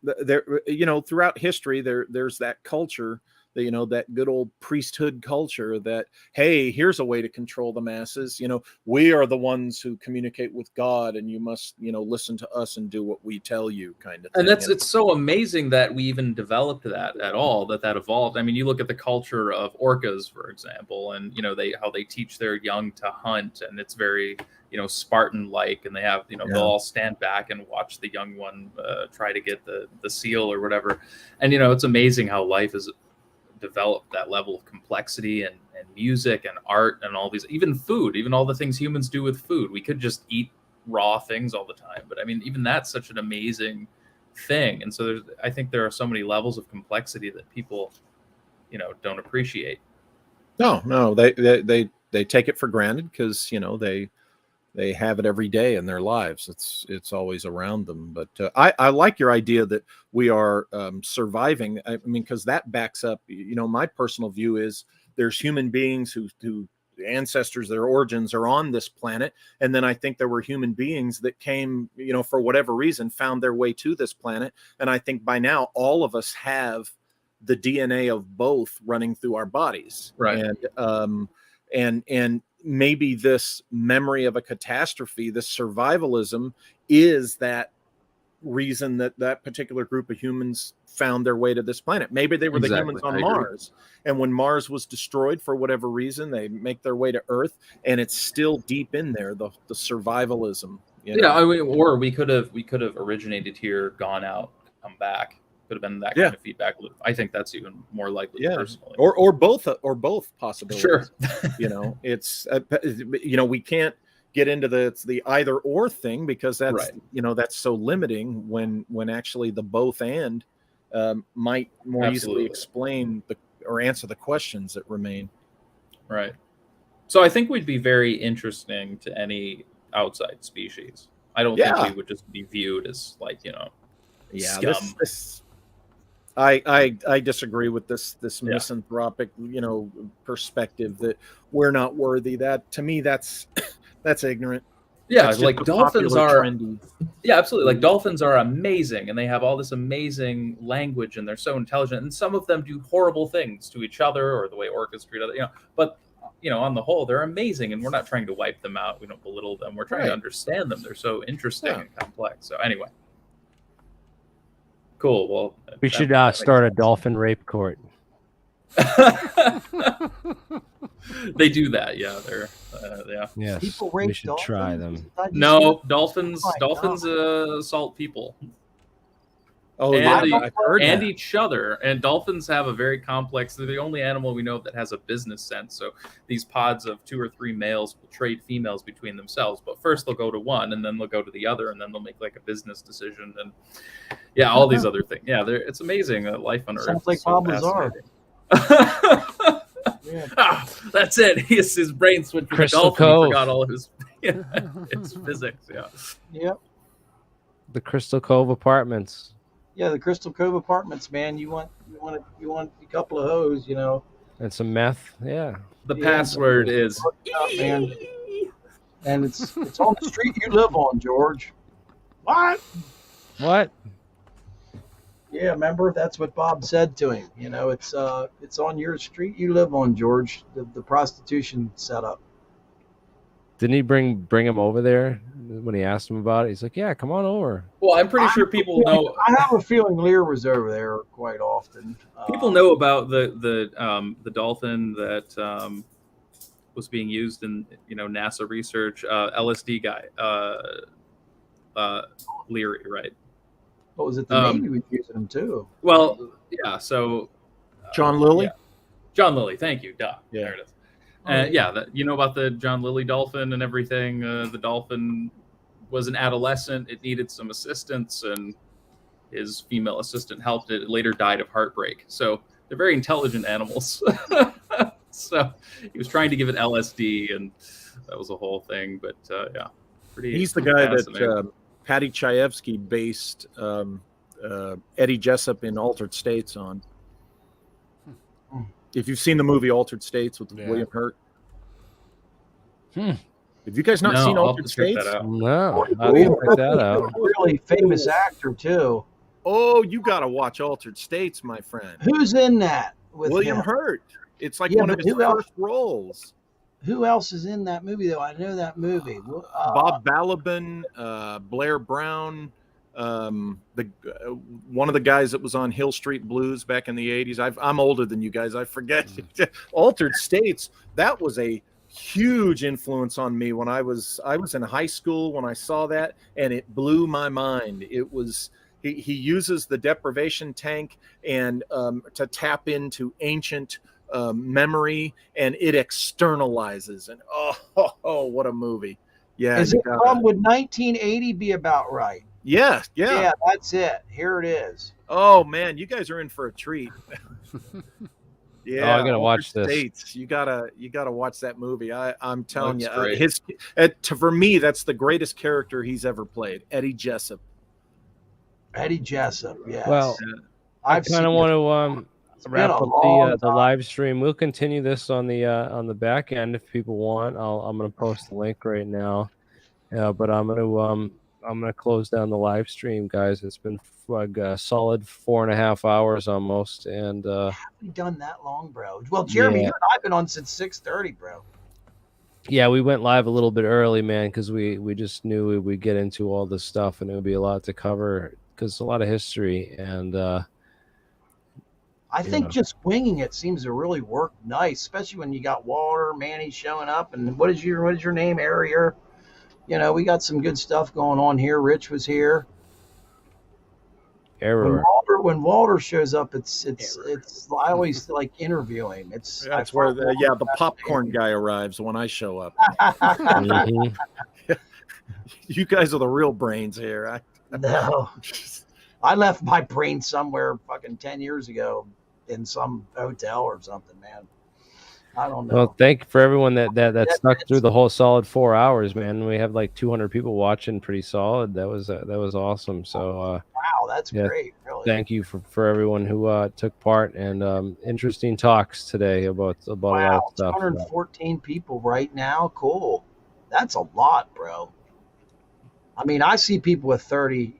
[SPEAKER 8] there, you know, throughout history there's that culture, that, you know, that good old priesthood culture that, hey, here's a way to control the masses. You know, we are the ones who communicate with God, and you must, you know, listen to us and do what we tell you, kind of thing.
[SPEAKER 13] And it's so amazing that we even developed that at all, that evolved. I mean, you look at the culture of orcas, for example, and, you know, how they teach their young to hunt, and it's very, you know, Spartan-like, and they have, you know, they'll all stand back and watch the young one try to get the seal or whatever. And, you know, it's amazing how life is developed that level of complexity, and music and art and all these, even food, even all the things humans do with food. We could just eat raw things all the time, but I mean, even that's such an amazing thing. And so I think there are so many levels of complexity that people, you know, don't appreciate.
[SPEAKER 8] No, they take it for granted because, you know, they have it every day in their lives. It's always around them. But I like your idea that we are surviving. I mean, because that backs up, you know, my personal view is there's human beings who ancestors, their origins are on this planet. And then I think there were human beings that came, you know, for whatever reason, found their way to this planet. And I think by now all of us have the DNA of both running through our bodies.
[SPEAKER 13] Right.
[SPEAKER 8] And maybe this memory of a catastrophe, this survivalism, is that reason that particular group of humans found their way to this planet. Maybe they were the humans on Mars, and when Mars was destroyed for whatever reason, they make their way to Earth, and it's still deep in there, the survivalism. You know?
[SPEAKER 13] Yeah, I mean, or we could have originated here, gone out, come back. Could have been that kind of feedback loop. I think that's even more likely, personally.
[SPEAKER 8] Or both possibilities.
[SPEAKER 13] Sure.
[SPEAKER 8] You know, it's you know, we can't get into the either or thing, because that's you know, that's so limiting when actually the both and might more easily explain or answer the questions that remain.
[SPEAKER 13] Right. So I think we'd be very interesting to any outside species. I don't think we would just be viewed as, like, you know, scum.
[SPEAKER 8] I disagree with this misanthropic, you know, perspective that we're not worthy. That, to me, that's ignorant.
[SPEAKER 13] Yeah,
[SPEAKER 8] that's
[SPEAKER 13] like dolphins are
[SPEAKER 8] trendy.
[SPEAKER 13] Yeah, absolutely. Like dolphins are amazing, and they have all this amazing language, and they're so intelligent. And some of them do horrible things to each other, or the way orcas treat other, you know. But, you know, on the whole, they're amazing, and we're not trying to wipe them out. We don't belittle them. We're trying to understand them. They're so interesting and complex. So anyway. Cool. Well,
[SPEAKER 1] we should start a dolphin rape court.
[SPEAKER 13] They do that, yeah. They're
[SPEAKER 1] Yes,
[SPEAKER 4] people rape
[SPEAKER 1] we should
[SPEAKER 4] dolphins?
[SPEAKER 1] try them.
[SPEAKER 13] No, dolphins assault people.
[SPEAKER 8] Oh,
[SPEAKER 13] and,
[SPEAKER 8] I've heard
[SPEAKER 13] and
[SPEAKER 8] that.
[SPEAKER 13] each other. And dolphins have a very complex. They're the only animal we know that has a business sense. So these pods of 2 or 3 males will trade females between themselves. But first they'll go to one, and then they'll go to the other, and then they'll make like a business decision, and all these other things. Yeah, it's amazing that life on Earth.
[SPEAKER 4] Sounds like Bob Lazar.
[SPEAKER 13] That's it. His brain switched to
[SPEAKER 1] Crystal
[SPEAKER 13] Dolphin.
[SPEAKER 1] Cove.
[SPEAKER 13] He forgot all of his it's physics. Yeah.
[SPEAKER 4] Yep.
[SPEAKER 1] The Crystal Cove Apartments.
[SPEAKER 4] Yeah, the Crystal Cove Apartments, man. You want a couple of hoes, you know.
[SPEAKER 1] And some meth. Yeah.
[SPEAKER 13] The password is
[SPEAKER 4] man. And it's on the street you live on, George. What? Yeah, remember, that's what Bob said to him. You know, it's on your street you live on, George. The prostitution setup.
[SPEAKER 1] Didn't he bring him over there when he asked him about it? He's like, "Yeah, come on over."
[SPEAKER 13] Well, I'm pretty sure people know.
[SPEAKER 4] I have a feeling Lear was over there quite often.
[SPEAKER 13] People know about the dolphin that was being used in, you know, NASA research. LSD guy, Lear, right?
[SPEAKER 4] What was it? The Navy was using him too.
[SPEAKER 13] Well, yeah. So
[SPEAKER 8] John Lilly.
[SPEAKER 13] Yeah. John Lilly. Thank you. Duh. Yeah. There it is. You know about the John Lilly dolphin and everything. The dolphin was an adolescent. It needed some assistance, and his female assistant helped it. It later died of heartbreak. So they're very intelligent animals. So he was trying to give it LSD, and that was a whole thing. But yeah, pretty.
[SPEAKER 8] He's the guy that Patty Chayefsky based Eddie Jessup in Altered States on. If you've seen the movie Altered States with William Hurt. Have you guys not seen Altered States?
[SPEAKER 1] No, I didn't check that out.
[SPEAKER 6] Really famous actor too.
[SPEAKER 8] Oh, you got to watch Altered States, my friend.
[SPEAKER 6] Who's in that? With
[SPEAKER 8] William
[SPEAKER 6] him?
[SPEAKER 8] Hurt. It's like one of his first roles.
[SPEAKER 6] Who else is in that movie though? I know that movie.
[SPEAKER 8] Bob Balaban, Blair Brown, one of the guys that was on Hill Street Blues back in the 80s. I'm older than you guys. I forget. Altered States. That was a huge influence on me when I was in high school when I saw that, and it blew my mind. It was he uses the deprivation tank and to tap into ancient memory, and it externalizes. And oh, what a movie! Yeah,
[SPEAKER 6] would 1980 be about right?
[SPEAKER 8] Yeah,
[SPEAKER 6] that's it. Here it is.
[SPEAKER 8] Oh man, you guys are in for a treat. Yeah,
[SPEAKER 1] I gotta watch this.
[SPEAKER 8] States. You gotta watch that movie. I'm telling you,
[SPEAKER 13] great.
[SPEAKER 8] For me, that's the greatest character he's ever played, Eddie Jessup.
[SPEAKER 6] Eddie Jessup, yes.
[SPEAKER 1] Well, I kind of want to wrap up the live stream. We'll continue this on the back end if people want. I'm going to post the link right now, but I'm going to close down the live stream, guys. It's been like a solid 4.5 hours almost, and
[SPEAKER 6] have we done that long, bro? Well, Jeremy, you and I've been on since 6:30, bro.
[SPEAKER 1] Yeah, we went live a little bit early, man, because we just knew we'd get into all this stuff, and it would be a lot to cover because a lot of history, and
[SPEAKER 6] I think just winging it seems to really work nice, especially when you got Walter, Manny showing up, and what is your name, Arier? We got some good stuff going on here. Rich was here. When Walter shows up, it's I always like interviewing.
[SPEAKER 8] That's where the popcorn guy arrives when I show up. You guys are the real brains here.
[SPEAKER 6] No, I left my brain somewhere fucking 10 years ago in some hotel or something, man. I don't know.
[SPEAKER 1] Well, thank you for everyone that stuck through the whole solid 4 hours, man. We have like 200 people watching, pretty solid. That was awesome. So
[SPEAKER 6] wow, that's great. Really.
[SPEAKER 1] Thank you for everyone who took part, and interesting talks today about a lot of stuff.
[SPEAKER 6] 214 people right now. Cool. That's a lot, bro. I mean, I see people with 30,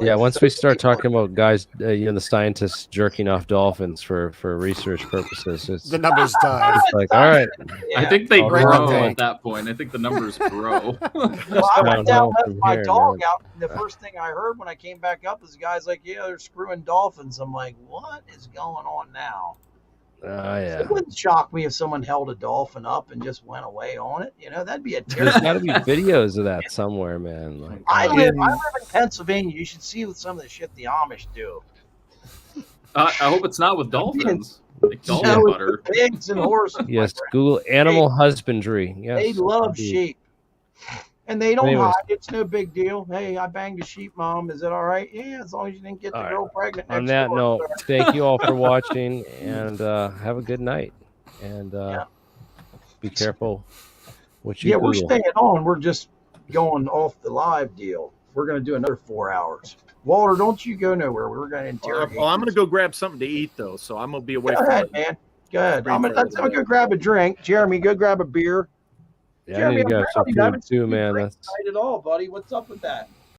[SPEAKER 1] Yeah, once we start talking about guys, the scientists jerking off dolphins for research purposes,
[SPEAKER 10] the numbers die.
[SPEAKER 1] It's like, all right.
[SPEAKER 13] Yeah. I think they grow at that point. I think the numbers grow.
[SPEAKER 6] Well, I went down, left my dog out. The first thing I heard when I came back up is the guy's like, "Yeah, they're screwing dolphins." I'm like, "What is going on now?"
[SPEAKER 1] Yeah.
[SPEAKER 6] It wouldn't shock me if someone held a dolphin up and just went away on it. That'd be a
[SPEAKER 1] There's got to be videos of that somewhere, man. Like,
[SPEAKER 6] I live in Pennsylvania. You should see what some of the shit the Amish do.
[SPEAKER 13] I hope it's not with dolphins. Like dolphin butter.
[SPEAKER 6] Pigs and horses.
[SPEAKER 1] Yes, Google animal husbandry. Yes,
[SPEAKER 6] they love sheep. And they don't hide. It's no big deal. Hey, I banged a sheep, Mom. Is it all right? Yeah, as long as you didn't get the girl pregnant.
[SPEAKER 1] On that note, thank you all for watching, and have a good night. And be careful what you Google.
[SPEAKER 6] We're staying on. We're just going off the live deal. We're going to do another 4 hours. Walter, don't you go nowhere. We're going to interrogate.
[SPEAKER 8] Well, I'm going to go grab something to eat, though, so I'm going to be away from
[SPEAKER 6] it. Man. Go ahead. I'm going to go grab a drink. Jeremy, go grab a beer.
[SPEAKER 1] Yeah, Jeremy, I need to grab some food too, man.
[SPEAKER 6] That's excited at all, buddy. What's up with that?